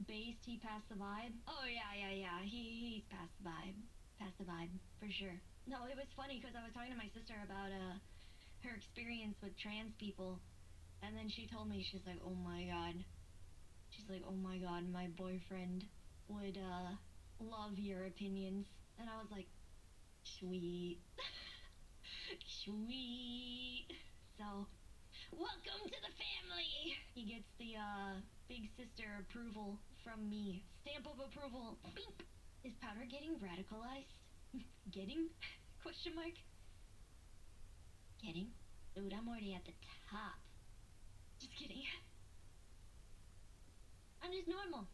based, he passed the vibe. Oh yeah. He's passed the vibe. Passed the vibe, for sure. No, it was funny because I was talking to my sister about her experience with trans people, and then she told me, she's like, oh my god. She's like, oh my god, my boyfriend would love your opinions. And I was like, sweet. Sweet. So, welcome to the family. He gets the big sister approval from me. Stamp of approval. Beep. Is Powder getting radicalized? Getting? Question mark. Getting? Dude, I'm already at the top. Just kidding. I'm just normal.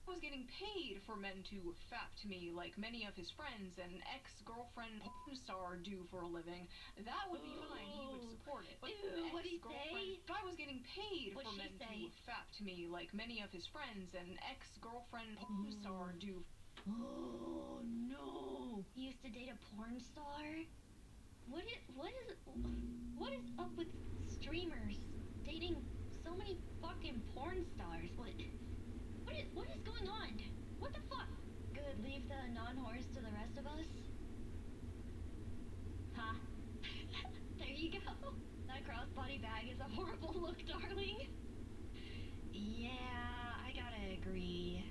I was getting paid for men to fap to me like many of his friends and ex-girlfriend porn star do for a living. That would be fine, he would support it. But Ew, what'd he say? If I was getting paid What'd for she men say? to fap to me like many of his friends and ex-girlfriend porn star do. Oh no! He used to date a porn star? What is up with streamers dating so many fucking porn stars? What is going on? Trojan horse to the rest of us? Huh? There you go. That crossbody bag is a horrible look, darling. Yeah, I gotta agree.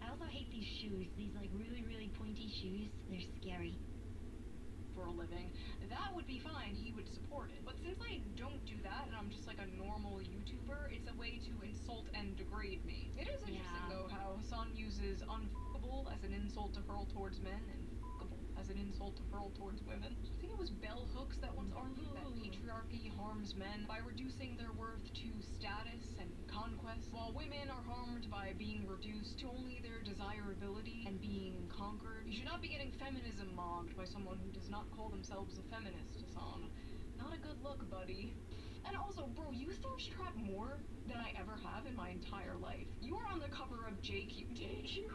I also hate these shoes. These like really, really pointy shoes. They're scary. For a living, that would be fine, he would support it. But since I don't do that and I'm just like a normal YouTuber, it's a way to insult and degrade me. It is interesting though how Hassan uses unfuckable as an insult to hurl towards men and fuckable as an insult to hurl towards women. I think it was bell hooks that once argued that patriarchy harms men by reducing their worth to status and conquest, while women are harmed by being reduced to only their desirability and being conquered. You should not be getting feminism mobbed by someone who does not call themselves a feminist, Hassan. Not a good look, buddy. And also, bro, you thirst trap more than I ever have in my entire life. You are on the cover of JQ. JQ?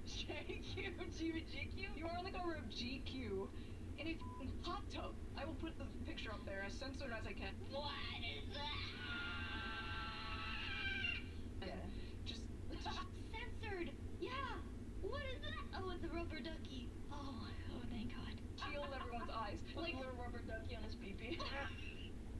JQ? GQ? You are on the cover of GQ in a f***ing hot tub. I will put the picture up there as censored as I can. What is that? Just censored. Yeah. What is that? Oh, it's a rubber ducky. Oh, thank God. Shield everyone's eyes. Like a little rubber ducky on his pee-pee.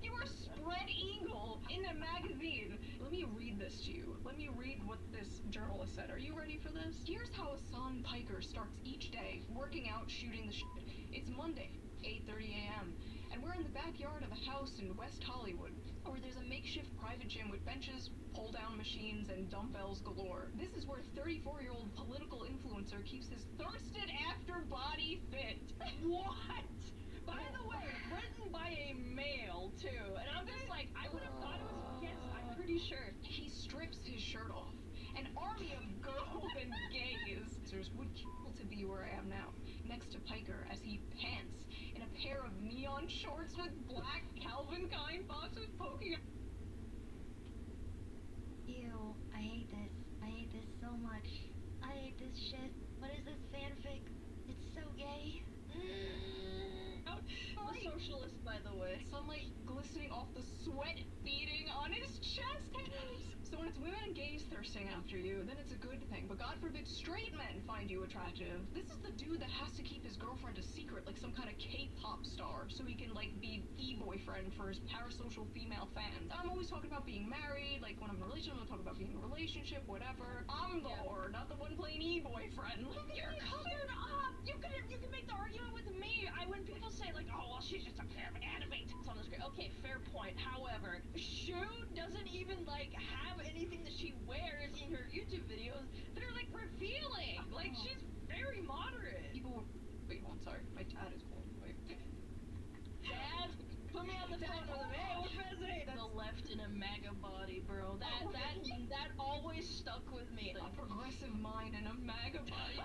You are spread eagle in a magazine. Let me read this to you. Let me read what this journalist said. Are you ready for this? Here's how Hassan Piker starts each day, working out, shooting the shit. It's Monday, 8:30 a.m., and we're in the backyard of a house in West Hollywood, where there's a makeshift private gym with benches, pull-down machines, and dumbbells galore. This is where 34-year-old political influencer keeps his thirsted-after body fit. What? By the way, written by a male, too. And I'm just like, I would have thought it was, yes, I'm pretty sure. He strips his shirt off. An army of girls and gays would kill to be where I am now, next to Piker as he pants in a pair of neon shorts with black Calvin Klein boxers poking up. Ew, I hate this. I hate this so much. I hate this shit. What is this fanfic? It's so gay. The socialist, by the way. Sunlight glistening off the sweat beading on his chest hairs. So when it's women and gays thirsting after you, then it's a good thing. But God forbid straight men find you attractive. This is the dude that has to keep his girlfriend a secret, like some kind of K-pop star, so he can like be e-boyfriend for his parasocial female fans. I'm always talking about being married, like when I'm in a relationship, I'm talking about being in a relationship, whatever. I'm the whore, not the one playing e-boyfriend. You're covered up! You can make the argument with me. When people say like, oh well, she's just a pair of anime tits on the screen. Okay, fair point. However, Shu doesn't even like have anything that she wears in her YouTube videos that are like revealing. Like she's very moderate. People, wait, I'm sorry, my dad is calling. Wait. Dad, put me on the phone with him. Hey, what's busy? The left in a MAGA body, bro. That always stuck with me. A progressive mind and a MAGA body.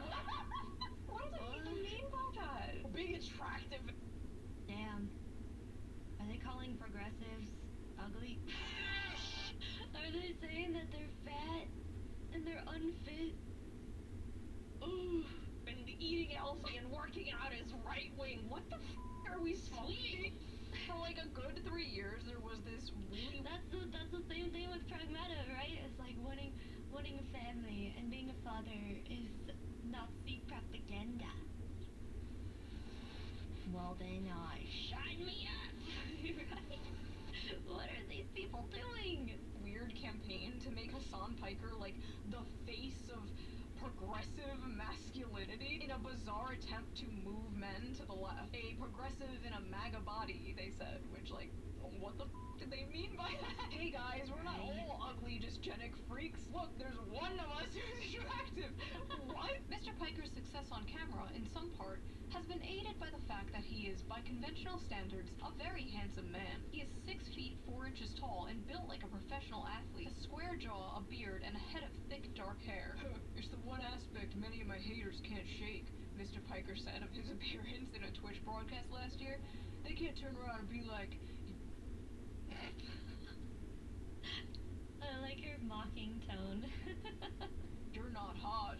What does it even mean by that? Being attractive. Damn. Are they calling progressives ugly? Are they saying that they're fat and they're unfit? Ooh, and eating healthy and working out is right wing. What the f are we smoking? For like a good 3 years, there was this really. That's the same thing with Pragmata, right? It's like wanting a family and being a father is Nazi propaganda. Well then, shine me up. Right? What are these people doing? Weird campaign to make Hassan Piker like the face of progressive masculinity in a bizarre attempt to move men to the left. A progressive in a MAGA body, they said, which like, what the f did they mean by that? Hey guys, we're not all ugly, dysgenic freaks. Look, there's one of us who's attractive. What? Mr. Piker's success on camera, in some part, has been aided by the fact that he is, by conventional standards, a very handsome man. He is 6 feet 4 inches tall and built like a professional athlete. A square jaw, a beard, and a head of thick, dark hair. It's the one aspect many of my haters can't shake, Mr. Piker said of his appearance in a Twitch broadcast last year. They can't turn around and be like, I like your mocking tone. you're not hot.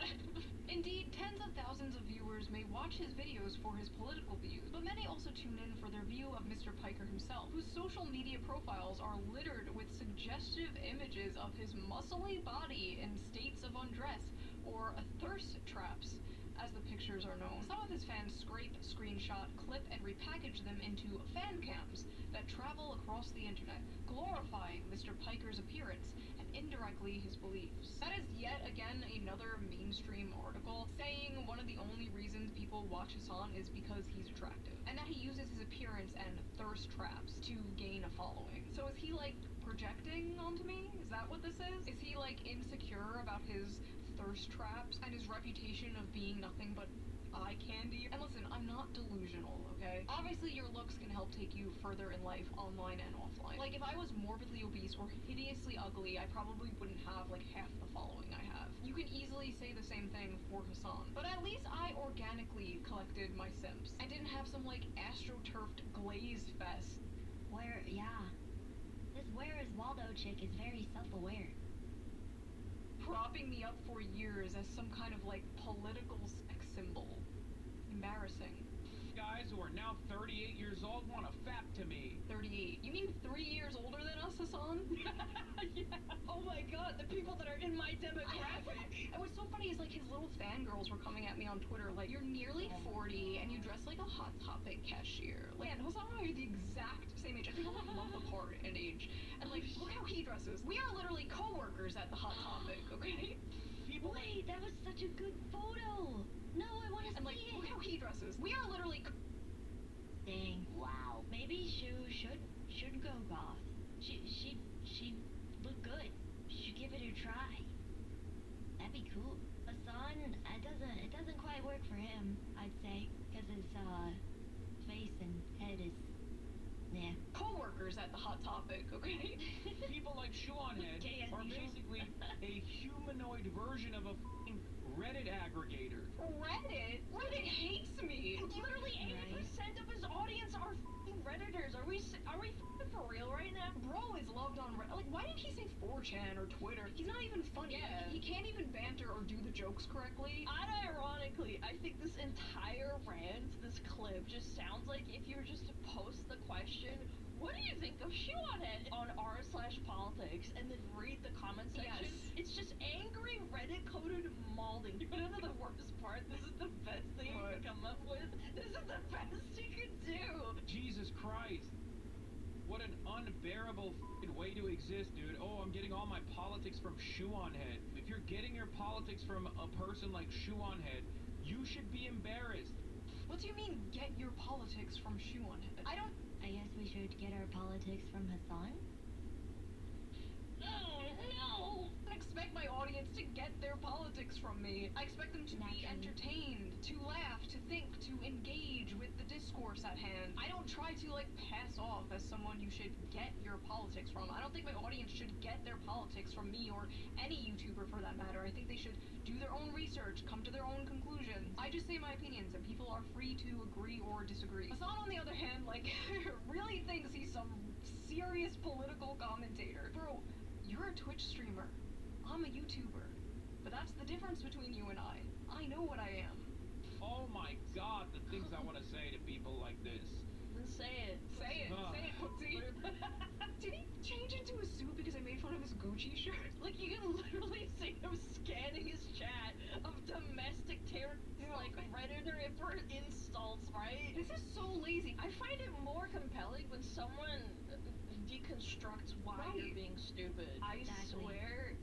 Indeed, tens of thousands of viewers may watch his videos for his political views, but many also tune in for their view of Mr. Piker himself, whose social media profiles are littered with suggestive images of his muscly body in states of undress, or thirst traps, as the pictures are known. Some of his fans scrape, screenshot, clip, and repackage them into fan cams that travel across the internet, glorifying Mr. Piker's appearance and indirectly his beliefs. That is yet again another mainstream article saying one of the only reasons people watch Hasan is because he's attractive, and that he uses his appearance and thirst traps to gain a following. So is he like projecting onto me? Is that what this is? Is he like insecure about his thirst traps and his reputation of being nothing but eye candy? And listen, I'm not delusional, okay? Obviously your looks can help take you further in life, online and offline. Like if I was morbidly obese or hideously ugly, I probably wouldn't have like half the following I have. You can easily say the same thing for Hasan, but at least I organically collected my simps. I didn't have some like astroturfed glaze fest. This Where is Waldo chick is very self-aware. Propping me up for years as some kind of like political sex symbol. Embarrassing. Guys who are now 38 years old want to fap to me. 38? You mean 3 years older than us, Hasan? Yeah. Oh my god, the people that are in my demographic. And what's so funny is like his little fangirls were coming at me on Twitter like, you're nearly 40 and you dress like a Hot Topic cashier. Like, man, Hasan and I are the exact same age. I think we're like a month apart in age. And like, look how he dresses. We are literally co-workers at the Hot Topic, okay? People Wait, that was such a good photo. No, I want to see like, it. Look how he dresses. We are literally Dang. Wow. Maybe Shu should go goth. She'd look good. Should give it a try. That'd be cool. Hasan, it doesn't quite work for him, I'd say, because his face and head is co-workers at the Hot Topic, okay? People like Shuonhead are basically a humanoid version of a f***ing Reddit aggregator. Reddit? Reddit hates me. Literally 80% of his audience are f***ing Redditors. Are we f***ing for real right now? Bro is loved on Reddit. Like, why didn't he say 4chan or Twitter? He's not even funny. Yeah. He can't even banter or do the jokes correctly. Unironically, I think this entire rant, this clip, just sounds like if you were just to post the question, what do you think of Shuonhead on r/politics, and then read the comment section? Yes. It's just angry Reddit-coded malding. You know the worst part? This is the best thing you could come up with. This is the best you could do. Jesus Christ. What an unbearable f***ing way to exist, dude. Oh, I'm getting all my politics from Shuonhead. If you're getting your politics from a person like Shuonhead, you should be embarrassed. What do you mean, get your politics from Shuonhead? I guess we should get our politics from Hasan? Oh, no! I expect my audience to get their politics from me. I expect them to be entertained, to laugh, to think, to engage with the discourse at hand. I don't try to, like, pass off as someone you should get your politics from. I don't think my audience should get their politics from me or any YouTuber for that matter. I think they should do their own research, come to their own conclusions. I just say my opinions, and people are free to agree or disagree. Hasan, on the other hand, like, really thinks he's some serious political commentator. Bro, you're a Twitch streamer. I'm a YouTuber. But that's the difference between you and I. I know what I am. Oh my god, the things I want to say to people like this. Then say it. Say it. Say it, Pussy. Did he change into a suit because I made fun of his Gucci shirt? Like, you can literally see him scanning his chat of domestic terrorists, like Redditor for insults, right? This is so lazy. I find it more compelling when someone deconstructs why you're being stupid. I swear,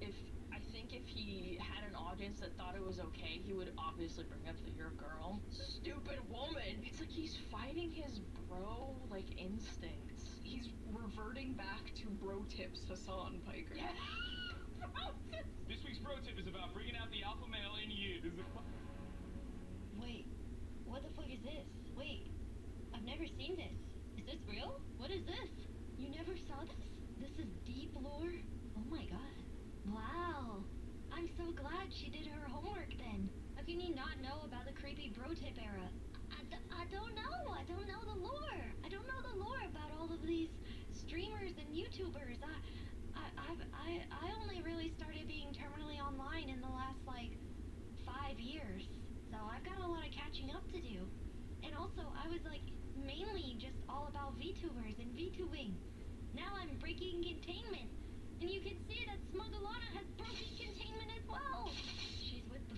I think if he had an audience that thought it was okay, he would obviously bring up that you're a girl. Stupid woman! It's like he's fighting his bro, like, instincts. He's reverting back to bro tips, Hasan Piker. Yeah. This week's bro tip is about bringing out the alpha male in you. Wait, what the fuck is this? Wait, I've never seen this. Is this real? What is this? You never saw this? This is deep lore? Oh my god. Wow. I'm so glad she did her homework then. How can you not know about the creepy bro tip era? I don't know. I don't know the lore. I don't know the lore about all of these streamers and YouTubers. I only really started being terminally online in the last, like, 5 years. So I've got a lot of catching up to do. And also, I was, like, mainly just all about VTubers and VTubing. Now I'm breaking containment. And you can see that Smugglana has broken containment as well. She's with the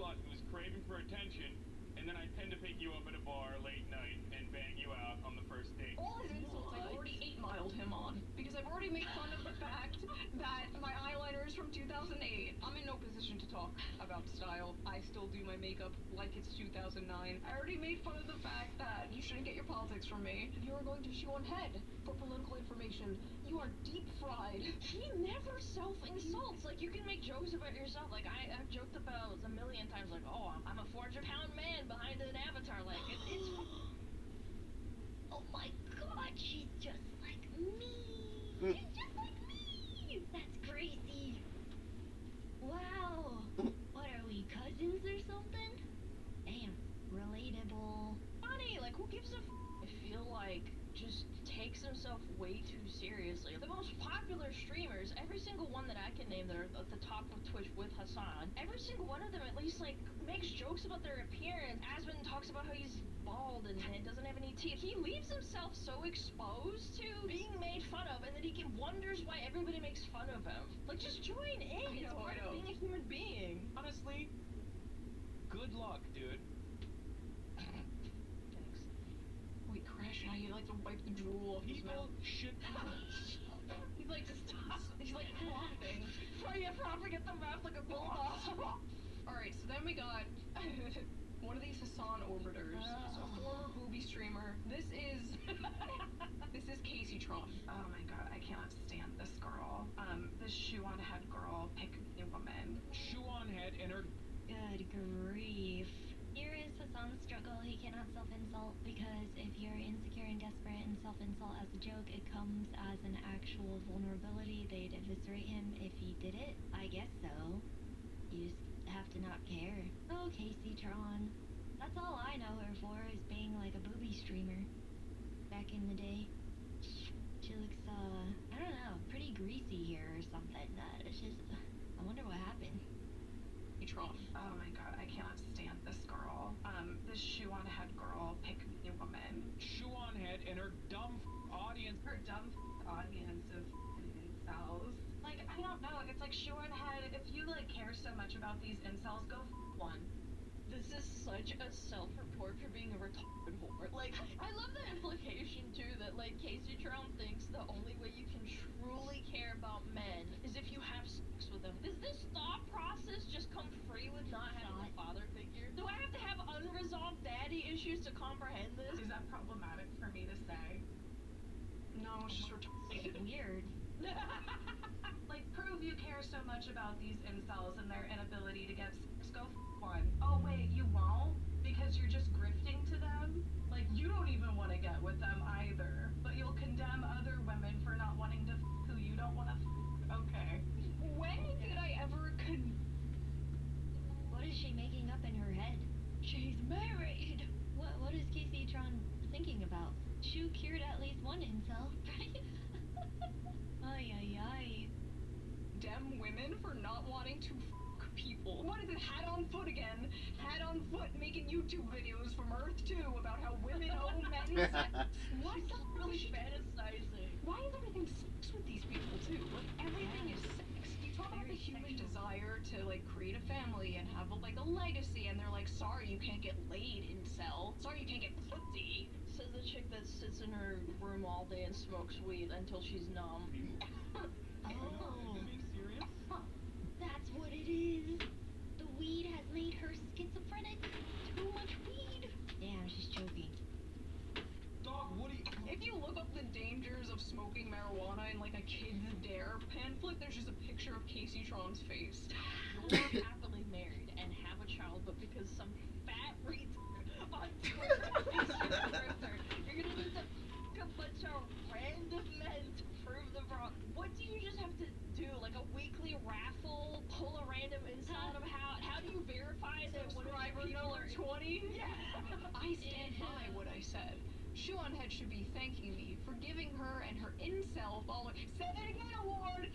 slut who's craving for attention, and then I tend to pick you up at a bar late night and bang you out on the first date. All his insults I've already 8-miled him on, because I've already made fun of the fact that my eyeliner is from 2008. I'm in no position to talk about style. I still do my makeup like it's 2009. I already made fun of the fact that you shouldn't get your politics from me. You are going to shoe on head for political information. You are deep fried. He never self-insults. Like, you can make jokes about yourself. Like, I've joked about a million times, like, oh, I'm a 400-pound man behind an avatar. Like, it's... Oh my god, she's just like me. She's just like me. That's crazy. Wow. What are we, cousins or something? Damn, relatable. Funny, like, who gives a I feel like just takes himself way too seriously. The most popular streamers, every single one that I can name that are at the top of Twitch with Hassan, every single one of them at least, like, makes jokes about their appearance. Aspen talks about how he's bald and doesn't have any teeth. He leaves himself so exposed to being made fun of, and then he wonders why everybody makes fun of him. Like, just join in. It's part of being a human being. Honestly, good luck, dude. Wait, Crash, how you like to wipe the drool off his mouth? Should He's like, stop. He's like coughing. Try to probably get the mouth like a bulldog. Alright, so then we got one of these Hassan orbiters. So a former booby streamer. This is Casey Tron. Oh my god, I cannot stand this girl. This shoe on head girl, pick me woman. Shoe on head and her... Good grief. Here is Hassan's struggle. He cannot self-insult because if you're insecure and desperate and self-insult as a joke, it comes as an actual vulnerability. They'd eviscerate him if he did it. I guess so. You just have to not care. Oh, Casey Tron. That's all I know her for, is being like a booby streamer. Back in the day. She looks, I don't know, pretty greasy here or something. It's just, I wonder what happened. Tron. Oh my god, I cannot stand this girl. This shoe on head girl, pick me woman. Shoe on head and her dumb audience. Her dumb audience of incels. Like, I don't know, it's like shoe on head, if you like care so much about these incels, go one. This is such a self-report for being a retarded whore. Like, I love the implication, too, that, like, Casey Tron thinks the only way you can truly care about men is if you have sex with them. Does this thought process just come free with not having a father figure? Do I have to have unresolved daddy issues to comprehend this? Is that problematic for me to say? No, it's just retarded. Weird. Like, prove you care so much about these incels and their inability to get sex, go one. Oh wait, you won't? Because you're just grifting to them? Like, you don't even want to get with them either. But you'll condemn other women for not wanting to who you don't want to okay. When did I ever What is she making up in her head? She's married! What is Casey Tron thinking about? Shu cured at least one incel, right? Ay, ay, ay. Dem women for not wanting to people. What is it? Hat on foot again. Hat on foot making YouTube videos from Earth 2 about how women own men's sex. What the really fantasizing? Why is everything sex with these people too? Like, everything is sex. You talk about the human desire to like create a family and have like a legacy, and they're like, sorry you can't get laid, incel. Sorry you can't get pussy. Says the chick that sits in her room all day and smokes weed until she's numb. Oh. That's what it is. The weed has made her schizophrenic. Too much weed. Damn, she's choking. Dog, what do you... If you look up the dangers of smoking marijuana in like a Kids Dare pamphlet, there's just a picture of Casey Tron's face. You're happily married and have a child, but because some fat retard on Twitter is your brother, you're gonna need to f*** a bunch of random men to prove them wrong. What do you just have to do? Like a weekly raffle? Pull a random incel out of how do you verify that one of your people are 20? Yeah. I stand by what I said. Shoe on Head should be thanking me for giving her and her incel following. Say it again, award!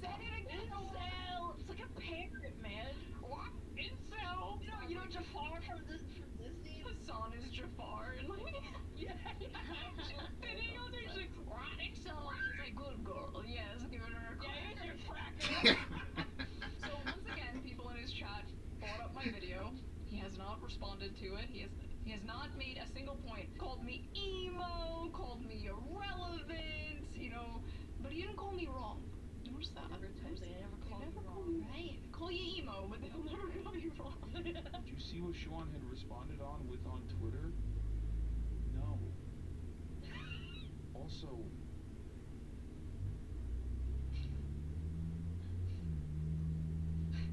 Say it again, incel! It's like a parent, man. What? Incel! You know Jafar from Disney? Hassan is Jafar, and like, yeah. sitting on there, she's like, incel! She's like, good girl, yes, giving her a crack. Yeah, you're cracker. So once again, people in his chat brought up my video. He has not responded to it. He has not made a single point. Called me emo, called me irrelevant, you know, but he didn't call me wrong. Notice that. They never call you wrong. Right. Call you emo, but they'll never call you wrong. Did you see what Sean had responded on Twitter? No. Also,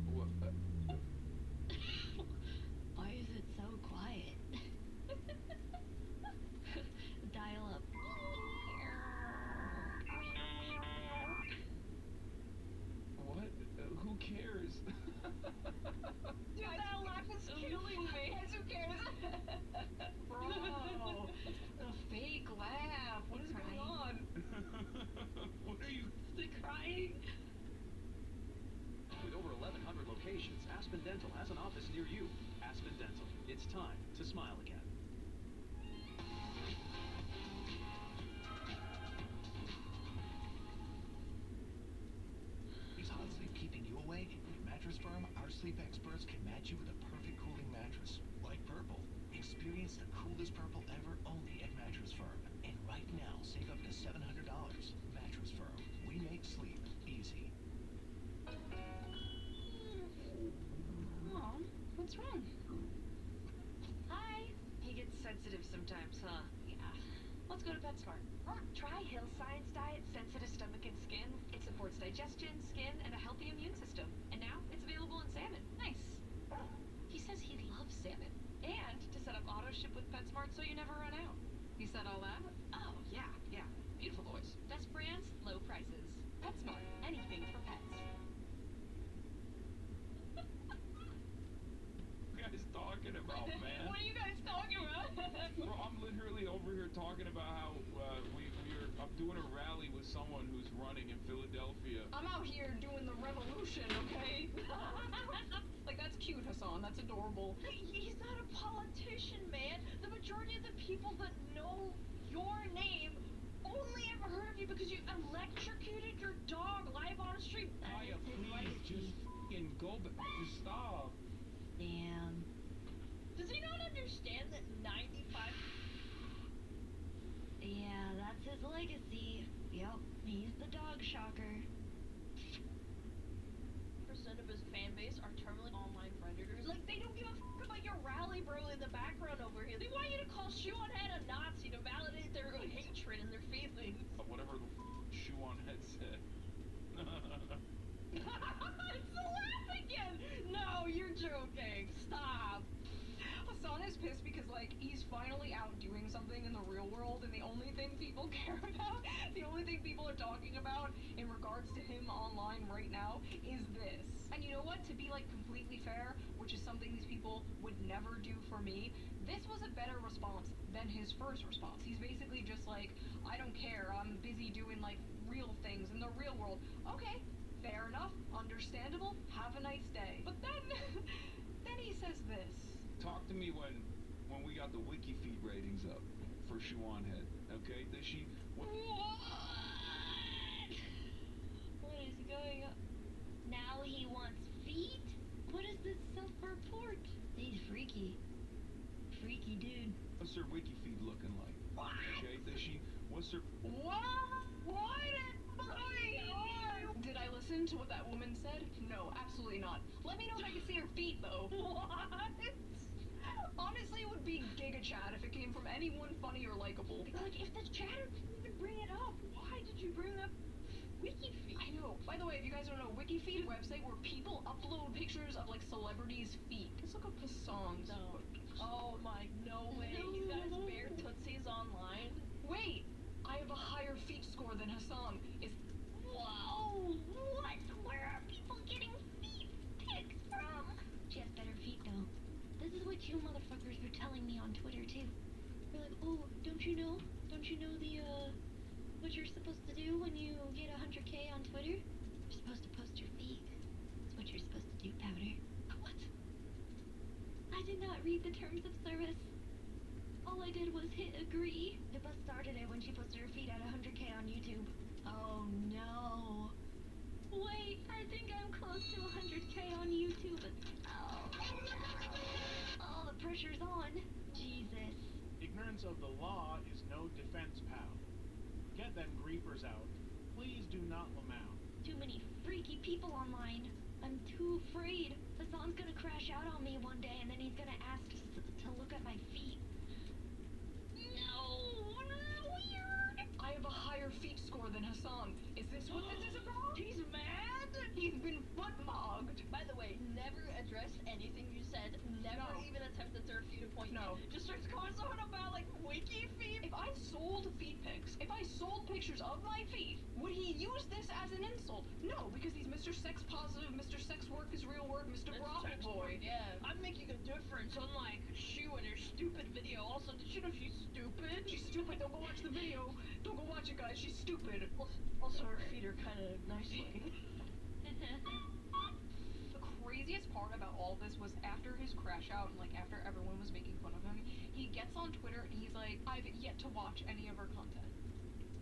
what? Why is it so quiet? Dial up. What? Who cares? Dude, that laugh is killing me. Who cares? Bro, the fake laugh. What is going on? What are you? The crying. With over 1,100 locations, Aspen Dental has an office near you. Aspen Dental. It's time to smile again. Is hot sleep keeping you awake? With Mattress Firm, our sleep experts can match you with a perfect cooling mattress, like Purple. Experience the coolest purple ever only at Mattress Firm. And right now, save up to $700. Mattress Firm. We make sleep easy. Aw, what's wrong? Hi. He gets sensitive sometimes, huh? Yeah. Let's go to PetSmart. Try Hillside's Diet Sensitive Stomach and Skin. It supports digestion, skin, and a healthy immune system. And now it's available in salmon. Nice. He says he loves salmon. And to set up auto ship with PetSmart so you never run out. He said all that? Oh, yeah. Beautiful voice. Best brands, low prices. PetSmart. Anything for pets. What are you guys talking about, man? What are you guys talking about? Bro, I'm literally over here talking about how I'm doing a rally with someone who's running in Philadelphia. I'm out here doing the revolution, okay? Like, that's cute, Hassan. That's adorable. He's not a politician, man. The majority of the people that know your name only ever heard of you because you electrocuted your dog live on a stream. Maya, please, just f***ing go back. Just stop. Damn. Does he not understand that 95% Yeah, that's his legacy. Yep, he's the dog shocker. of his fan base are terminally online predators? Like, they don't give a f about your rally bro in the background over here. They want you to call Shoe on Head a Nazi to validate their hatred and their feelings. Whatever the Shoe on Head said. It's the laugh again! No, you're joking. Stop. Hassan is pissed because, like, he's finally out doing something in the real world, and the only thing people care about, the only thing people are talking about in regards to him online right now is this. And you know what? To be, like, completely fair, which is something these people would never do for me, this was a better response than his first response. He's basically just like, I don't care, I'm busy doing, like, real things in the real world. Okay, fair enough, understandable, have a nice day. But then, then he says this. Talk to me when we got the wiki feed ratings up for Shoe on Head, okay? Does she... What is going on? Now he wants feet? What is this self-report? He's freaky. Freaky dude. What's her wiki feed looking like? What? Okay, does she... What's her... Did I listen to what that woman said? No, absolutely not. Let me know if I can see her feet, though. What? Honestly, it would be Giga Chat if it came from anyone funny or likable. Like, if the chatter didn't even bring it up, why did you bring up WikiFeed? I know. By the way, if you guys don't know, WikiFeed is a website where people upload pictures of, like, celebrities' feet. Let's look up Hassan's. No. Oh my, no way. No. You guys bear Tootsies online? Wait! I have a higher feet score than Hassan. Whoa! What? Where are people getting feet pics from? She has better feet, though. This is what you motherfuckers were telling me on Twitter, too. You're like, oh, don't you know? Don't you know the, what you're supposed to do when you get 100K on Twitter? You're supposed to post your feet. That's what you're supposed to do, Powder. What? I did not read the terms of service. All I did was hit agree. Pippa started it when she posted her feet at 100K on YouTube. Oh no. Wait, I think I'm close to 100K on YouTube. Oh no. of the law is no defense, pal. Get them creepers out. Please do not lament. Too many freaky people online. I'm too afraid. Hassan's gonna crash out on me one day and then he's gonna ask to look at my feet. No, weird. I have a higher feet score than Hassan. Is this what this is about? He's mad? He's been foot-mogged. By the way, never address anything you said. Never even attempted to refute a point. No. Just starts going on about, like, wiki feet. If I sold feet pics, if I sold pictures of my feet, would he use this as an insult? No, because he's Mr. Sex Positive, Mr. Sex Work is Real Work, Mr. Brothel Boy. Yeah, I'm making a difference, unlike Shu and her stupid video. Also, did you know she's stupid? She's stupid, don't go watch the video. Don't go watch it, guys, she's stupid. Also, her feet are kind of nice looking. The craziest part about all this was after his crash out and like after everyone was making fun of him, he gets on Twitter and he's like, I've yet to watch any of her content.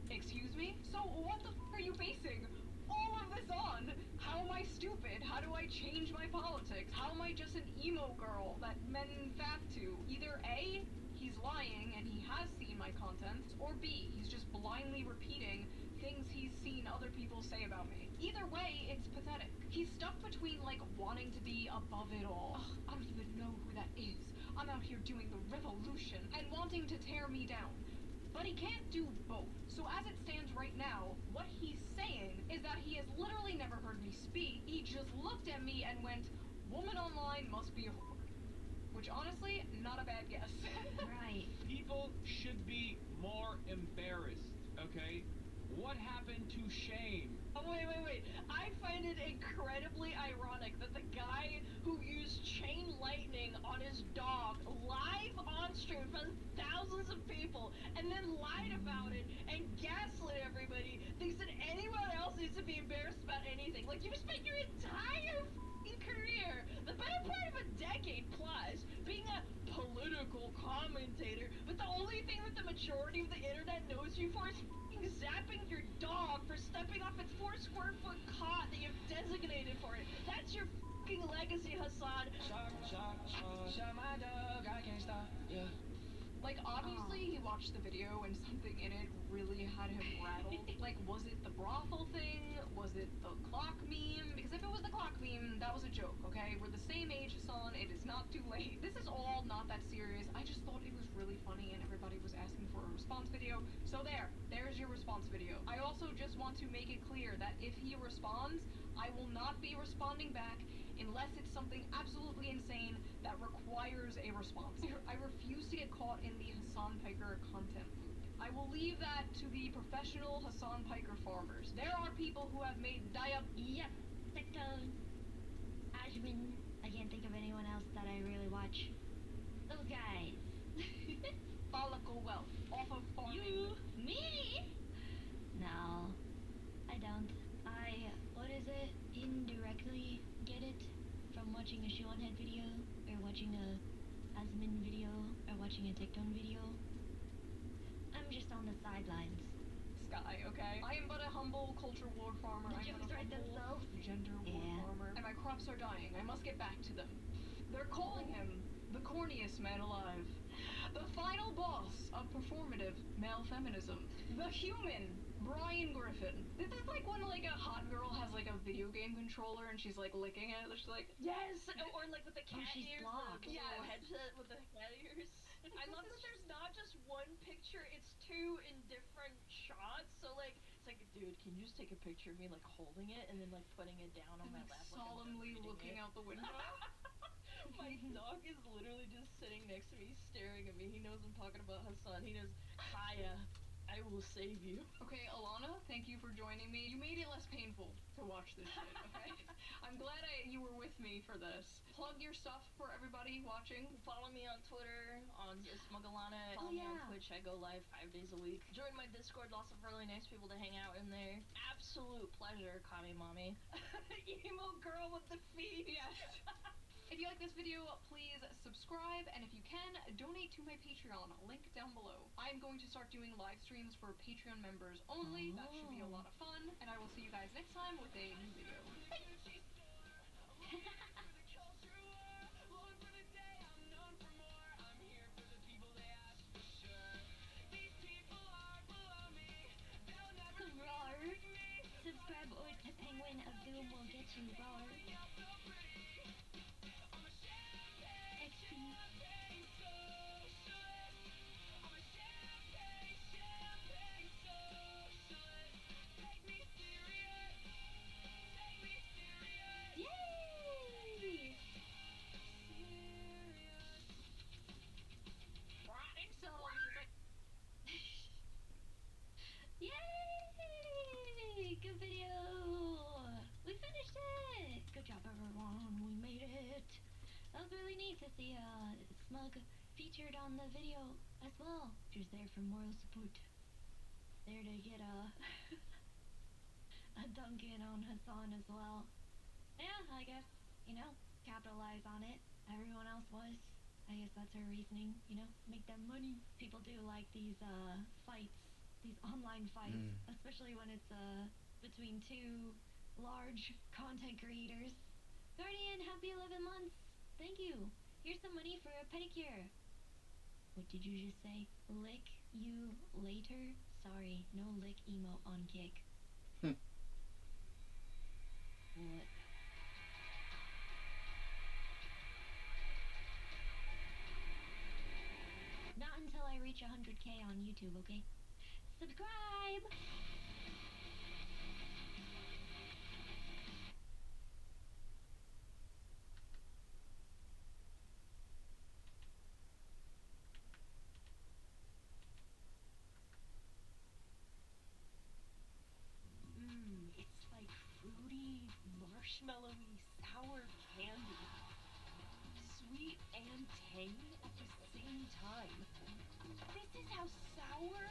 Excuse me? So what the f are you basing all of this on? How am I stupid? How do I change my politics? How am I just an emo girl that men fap to? Either A, he's lying and he has seen my content, or B, he's just blindly repeating things he's seen other people say about me. Either way, it's pathetic. He's stuck between, like, wanting to be above it all. Ugh, I don't even know who that is. I'm out here doing the revolution and wanting to tear me down. But he can't do both. So as it stands right now, what he's saying is that he has literally never heard me speak. He just looked at me and went, woman online must be a whore. Which honestly, not a bad guess. Right. People should be more embarrassed, okay? What happened to shame? Oh, wait. I find it incredibly ironic that the guy who used chain lightning on his dog live on stream in front of thousands of people and then lied about it and gaslit everybody thinks that anyone else needs to be embarrassed about anything. Like, you spent your entire f***ing career, the better part of a decade plus, being a political commentator, but the only thing that the majority of the internet knows you for is zapping your dog for stepping off its 4 square foot cot that you've designated for it. That's your f***ing legacy, Hassan. Shot my dog, I can't stop. Yeah. Like, obviously, he watched the video and something in it really had him rattled. Like, was it the brothel thing? Was it the clock meme? Because if it was the clock meme, that was a joke, okay? We're the same age, Hassan. It is not too late. This is all not that serious. I just thought it was really funny and everybody was asking for a response video. So there's your response video. I also just want to make it clear that if he responds, I will not be responding back unless it's something absolutely insane that requires a response. I refuse to get caught in the Hassan Piker content loop. I will leave that to the professional Hassan Piker farmers. There are people who have made Yep, TikTok, Ashwin. I can't think of anyone else that I really watch. Those guys. follicle wealth off of farming. Me? No, I don't. What is it? Indirectly get it from watching a Seanhead video, or watching a Asmin video, or watching a Tectone video. I'm just on the sidelines. Sky, okay? I am but a humble culture war farmer. The jokes write themselves. Gender war farmer. And my crops are dying. I must get back to them. They're calling him the corniest man alive. The final boss of performative male feminism. The human Brian Griffin. This is like when like a hot girl has like a video game controller and she's like licking it. She's like, yes, or like with the cat she's ears, blocked. the little headset with the cat ears. I love that there's not just one picture; it's 2 in different shots. So like, it's like, dude, can you just take a picture of me like holding it and then like putting it down on my lap, solemnly looking out the window. My dog is literally just sitting next to me, staring at me. He knows I'm talking about Hassan. He knows, Kaya, I will save you. Okay, Alana, thank you for joining me. You made it less painful to watch this shit, okay? I'm glad you were with me for this. Plug your stuff for everybody watching. Follow me on Twitter, on Smugalana. Follow me on Twitch. I go live 5 days a week. Join my Discord. Lots of really nice people to hang out in there. Absolute pleasure, Kami Mommy. Emo girl with the feet. Yes. If you like this video, please subscribe, and if you can, donate to my Patreon, link down below. I'm going to start doing live streams for Patreon members only. That should be a lot of fun, and I will see you guys next time with a new video. Long for the day, I'm known for more. I'm here for the people they ask for sure. see Smug featured on the video as well. She's there for moral support. There to get a dunk in on Hassan as well. Yeah, I guess, capitalize on it. Everyone else was. I guess that's her reasoning, make them money. People do like these fights, these online fights, especially when it's between two large content creators. Guardian, happy 11 months. Thank you. Here's some money for a pedicure. What did you just say? Lick you later? Sorry, no lick emote on Kick. What? Not until I reach 100K on YouTube, okay? Subscribe! It's like fruity, marshmallowy, sour candy. Sweet and tangy at the same time. This is how sour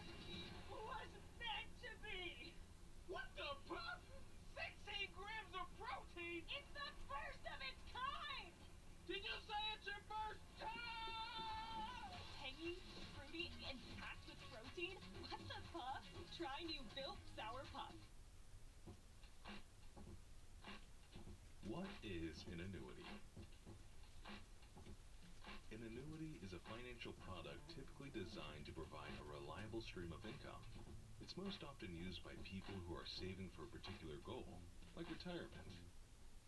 was meant to be! What the pup? 16 grams of protein? It's the first of its kind! Did you say it's your first time? Tangy, fruity, and packed with protein? What the pup? Try new Built Sour Pup. What is an annuity? An annuity is a financial product typically designed to provide a reliable stream of income. It's most often used by people who are saving for a particular goal, like retirement.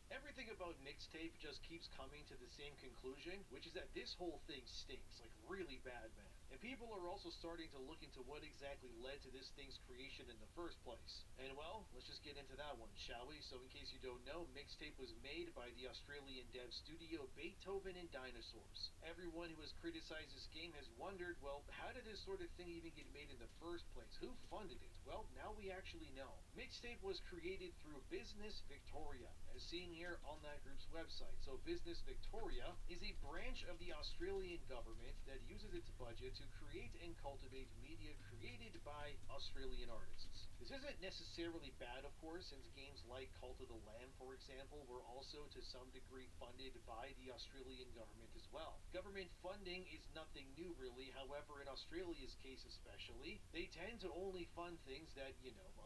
Everything about Mixtape just keeps coming to the same conclusion, which is that this whole thing stinks, like really bad, man. And people are also starting to look into what exactly led to this thing's creation in the first place. And well, let's just get into that one, shall we? So in case you don't know, Mixtape was made by the Australian dev studio Beethoven and Dinosaurs. Everyone who has criticized this game has wondered, well, how did this sort of thing even get made in the first place? Who funded it? Well, now we actually know. Mixtape was created through Business Victoria, as seen here on that group's website. So Business Victoria is a branch of the Australian government that uses its budget to create and cultivate media created by Australian artists. This isn't necessarily bad, of course, since games like Cult of the Lamb, for example, were also to some degree funded by the Australian government as well. Government funding is nothing new, really. However, in Australia's case especially, they tend to only fund things that,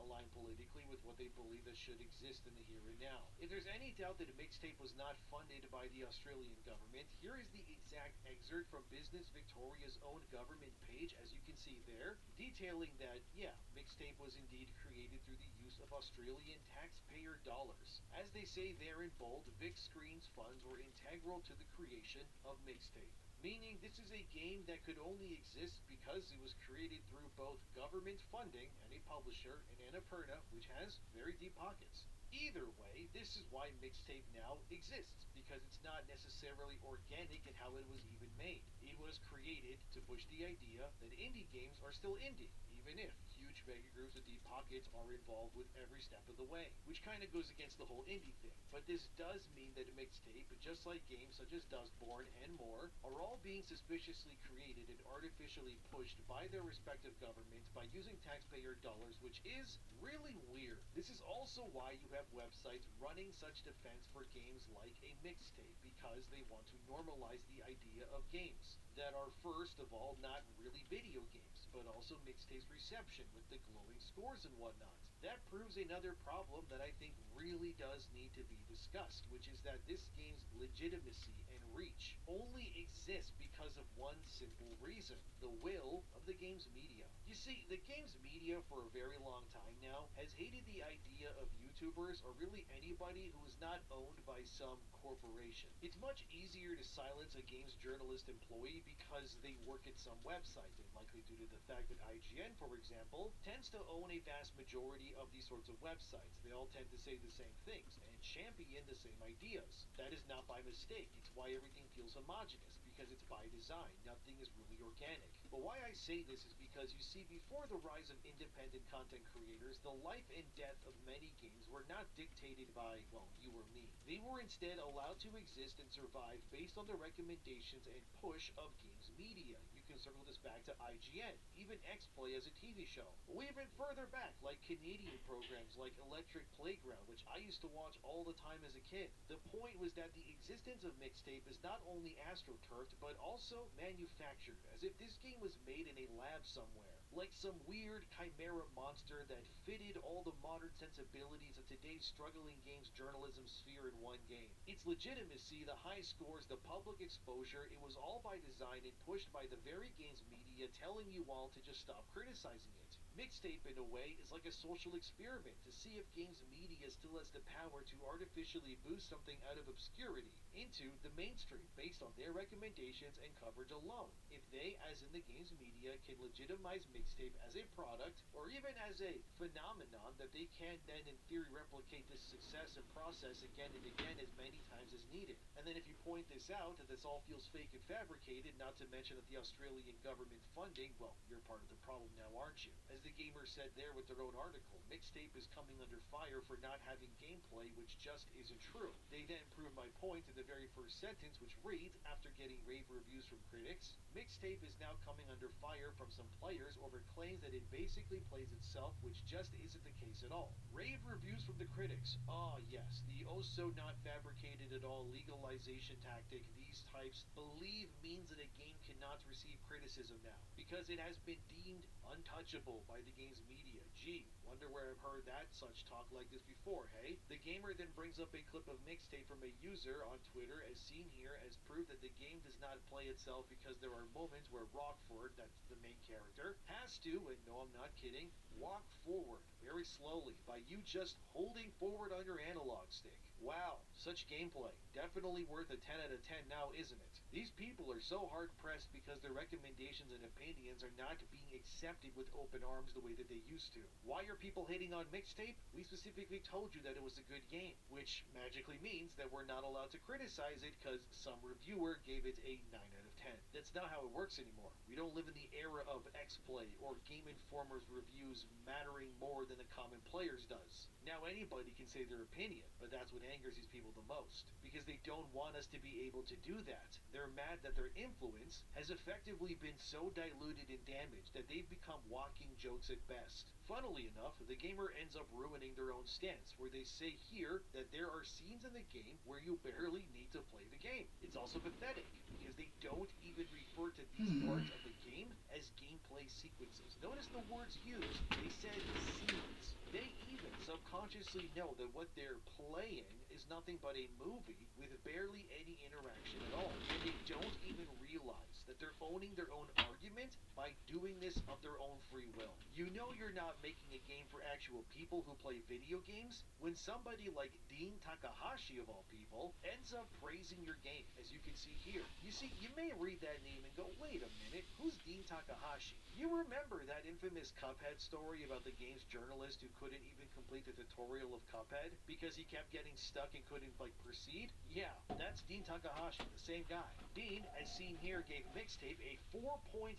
align politically with what they believe that should exist in the here and now. If there's any doubt that Mixtape was not funded by the Australian government, here is the exact excerpt from Business Victoria's own government page, as you can see there, detailing that, yeah, Mixtape was indeed created through the use of Australian taxpayer dollars. As they say there in bold, Vic Screens funds were integral to the creation of Mixtape. Meaning this is a game that could only exist because it was created through both government funding and a publisher in Annapurna, which has very deep pockets. Either way, this is why Mixtape now exists, because it's not necessarily organic in how it was even made. It was created to push the idea that indie games are still indie, even if huge mega groups with deep pockets are involved with every step of the way, which kind of goes against the whole indie thing. But this does mean that Mixtape, just like games such as Dustborn and more, are all being suspiciously created and artificially pushed by their respective governments by using taxpayer dollars, which is really weird. This is also why you have websites running such defense for games like a Mixtape, because they want to normalize the idea of games that are, first of all, not really video games, but also Mixtape's reception with the glowing scores and whatnot. That proves another problem that I think really does need to be discussed, which is that this game's legitimacy and reach only exists because of one simple reason: the will of the game's media. You see, the game's media for a very long time now has hated the idea of YouTubers, or really anybody who is not owned by some corporation. It's much easier to silence a games journalist employee because they work at some website, and likely due to the fact that IGN, for example, tends to own a vast majority of these sorts of websites. They all tend to say the same things and champion the same ideas. That is not by mistake. It's why everything feels homogenous, because because it's by design. Nothing is really organic. But why I say this is because you see, before the rise of independent content creators, the life and death of many games were not dictated by, well, you or me. They were instead allowed to exist and survive based on the recommendations and push of games media. You can circle this back to IGN, even X-Play as a TV show. Or even further back, like Canadian programs like Electric Playground, which I used to watch all the time as a kid. The point was that the existence of Mixtape is not only astroturfed, but also manufactured, as if this game was made in a lab somewhere. Like some weird chimera monster that fitted all the modern sensibilities of today's struggling games journalism sphere in one game. Its legitimacy, the high scores, the public exposure, it was all by design and pushed by the very games media telling you all to just stop criticizing it. Mixtape, in a way, is like a social experiment to see if games media still has the power to artificially boost something out of obscurity into the mainstream based on their recommendations and coverage alone. If they, as in the games media, can legitimize Mixtape as a product, or even as a phenomenon that they can then in theory replicate this success and process again and again as many times as needed. And then if you point this out, that this all feels fake and fabricated, not to mention that the Australian government funding, well, you're part of the problem now, aren't you? As the Gamer said there with their own article, Mixtape is coming under fire for not having gameplay, which just isn't true. They then prove my point in the very first sentence, which reads, after getting rave reviews from critics, Mixtape is now coming under fire from some players over claims that it basically plays itself, which just isn't the case at all. Rave reviews from the critics. Ah, yes, the oh-so-not fabricated at all legalization tactic these types believe means that a game cannot receive criticism now, because it has been deemed untouchable by the game's media. Gee, wonder where I've heard that such talk like this before, hey? The Gamer then brings up a clip of Mixtape from a user on Twitter as seen here as proof that the game does not play itself because there are moments where Rockford, that's the main character, has to, and no I'm not kidding, walk forward very slowly by you just holding forward on your analog stick. Wow, such gameplay. Definitely worth a 10 out of 10 now, isn't it? These people are so hard-pressed because their recommendations and opinions are not being accepted with open arms the way that they used to. Why are people hating on Mixtape? We specifically told you that it was a good game, which magically means that we're not allowed to criticize it because some reviewer gave it a 9 out of 10. That's not how it works anymore. We don't live in the era of X-Play or Game Informer's reviews mattering more than the common players does. Now anybody can say their opinion, but that's what angers these people the most, because they don't want us to be able to do that. They're mad that their influence has effectively been so diluted and damaged that they've become walking jokes at best. Funnily enough, the Gamer ends up ruining their own stance, where they say here that there are scenes in the game where you barely need to play the game. It's also pathetic, because they don't even refer to these parts of the game as gameplay sequences. Notice the words used. They said scenes. They even subconsciously know that what they're playing is nothing but a movie with barely any interaction at all. And they don't even realize that they're owning their own argument by doing this of their own free will. You know you're not making a game for actual people who play video games when somebody like Dean Takahashi, of all people, ends up praising your game, as you can see here. You see, you may read that name and go, wait a minute, who's Dean Takahashi? You remember that infamous Cuphead story about the game's journalist who couldn't even complete the tutorial of Cuphead because he kept getting stuck and couldn't, proceed? Yeah, that's Dean Takahashi, the same guy. Dean, as seen here, gave Mixtape a 4.99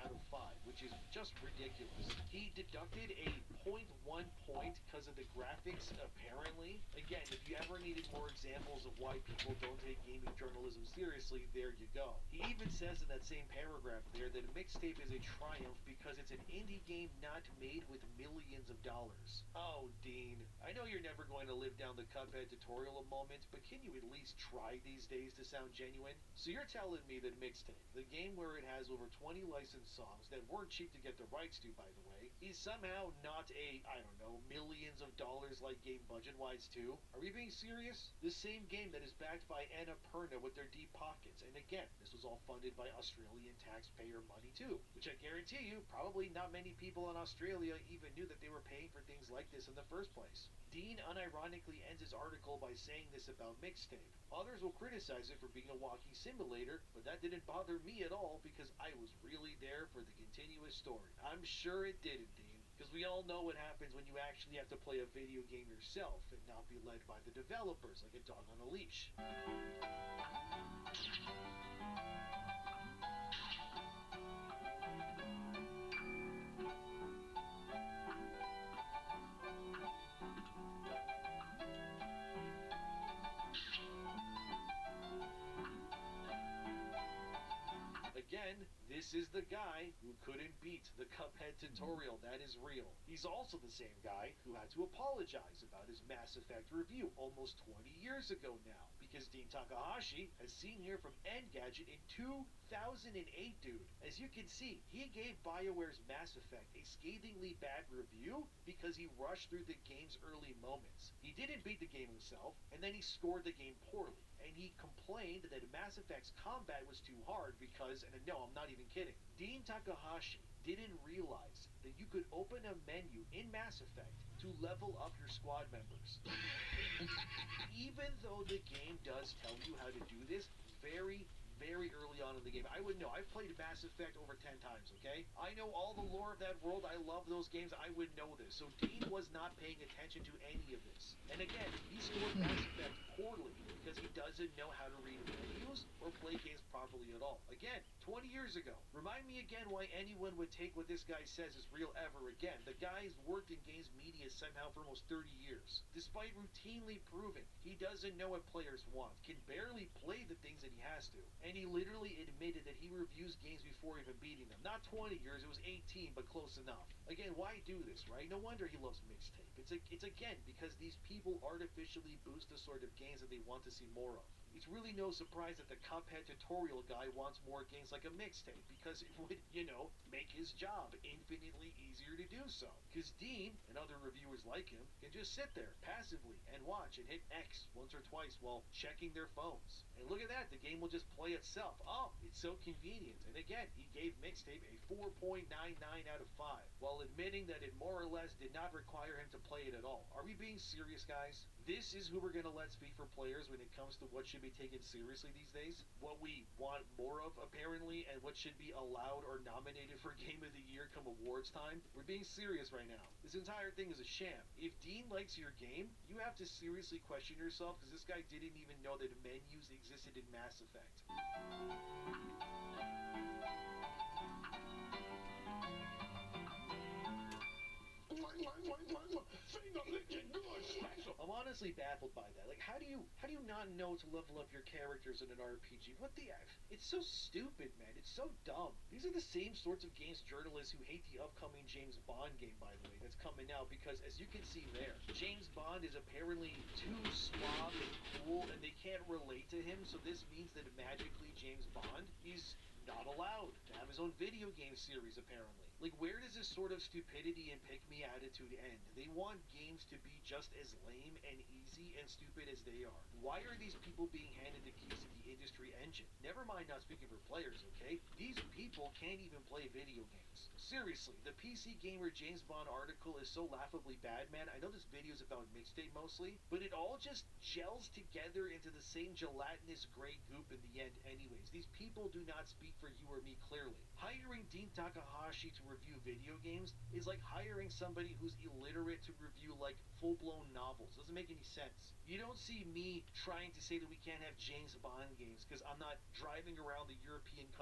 out of 5, which is just ridiculous. He deducted a 0.1 point because of the graphics, apparently. Again, if you ever needed more examples of why people don't take gaming journalism seriously, there you go. He even says in that same paragraph there that Mixtape is a triumph because it's an indie game not made with millions of dollars. Oh, Dean, I know you're never going to live down the Cuphead tutorial a moment, but can you at least try these days to sound genuine? So you're telling me that Mixtape, the game where it has over 20 licensed songs that weren't cheap to get the rights to, by the way, is somehow not a, I don't know, millions of dollars like game budget-wise too? Are we being serious? The same game that is backed by Annapurna with their deep pockets, and again, this was all funded by Australian taxpayer money too, which I guarantee you, probably not many people in Australia even knew that they were paying for things like this in the first place. Dean unironically ends his article by saying this about Mixtape. Others will criticize it for being a walking simulator, but that didn't bother me at all because I was really there for the continuous story. I'm sure it didn't, Dean, because we all know what happens when you actually have to play a video game yourself and not be led by the developers like a dog on a leash. again, this is the guy who couldn't beat the Cuphead tutorial. That is real. He's also the same guy who had to apologize about his Mass Effect review almost 20 years ago now, because Dean Takahashi has seen here from Engadget in 2008, dude. As you can see, he gave BioWare's Mass Effect a scathingly bad review because he rushed through the game's early moments. He didn't beat the game himself, and then he scored the game poorly. And he complained that Mass Effect's combat was too hard because, and no, I'm not even kidding, Dean Takahashi didn't realize that you could open a menu in Mass Effect to level up your squad members. Even though the game does tell you how to do this very early on in the game. I would know. I've played Mass Effect over 10 times, okay? I know all the lore of that world. I love those games. I would know this. So Dean was not paying attention to any of this. And again, he scored Mass Effect poorly because he doesn't know how to read menus or play games properly at all. Again, 20 years ago. Remind me again why anyone would take what this guy says is real ever again. The guy's worked in games media somehow for almost 30 years. Despite routinely proving he doesn't know what players want, can barely play the things that he has to. And he literally admitted that he reviews games before even beating them. Not 20 years, it was 18, but close enough. Again, why do this, right? No wonder he loves mixtape. It's again because these people artificially boost the sort of games that they want to see more of. It's really no surprise that the Cuphead tutorial guy wants more games like a mixtape, because it would, make his job infinitely easier to do so. Because Dean, and other reviewers like him, can just sit there passively and watch and hit X once or twice while checking their phones. And look at that, the game will just play itself. Oh, it's so convenient. And again, he gave Mixtape a 4.99 out of 5, while admitting that it more or less did not require him to play it at all. Are we being serious, guys? This is who we're going to let speak for players when it comes to what should be taken seriously these days? What we want more of, apparently, and what should be allowed or nominated for Game of the Year come awards time? We're being serious right now. This entire thing is a sham. If Dean likes your game, you have to seriously question yourself, because this guy didn't even know that menus existed in Mass Effect. I'm honestly baffled by that. Like, how do you not know to level up your characters in an RPG? What the F? It's so stupid, man. It's so dumb. These are the same sorts of games journalists who hate the upcoming James Bond game, by the way, that's coming out, because as you can see there, James Bond is apparently too suave and cool, and they can't relate to him, so this means that magically James Bond is not allowed to have his own video game series, apparently. Like, where does this sort of stupidity and pick-me attitude end? They want games to be just as lame and easy and stupid as they are. Why are these people being handed the keys to the industry engine? Never mind not speaking for players, okay? These people can't even play video games. Seriously, the PC Gamer James Bond article is so laughably bad, man. I know this video is about Mixtape mostly, but it all just gels together into the same gelatinous gray goop in the end anyways. These people do not speak for you or me clearly. Hiring Dean Takahashi to review video games is like hiring somebody who's illiterate to review, like, full-blown novels. Doesn't make any sense. You don't see me trying to say that we can't have James Bond games because I'm not driving around the European country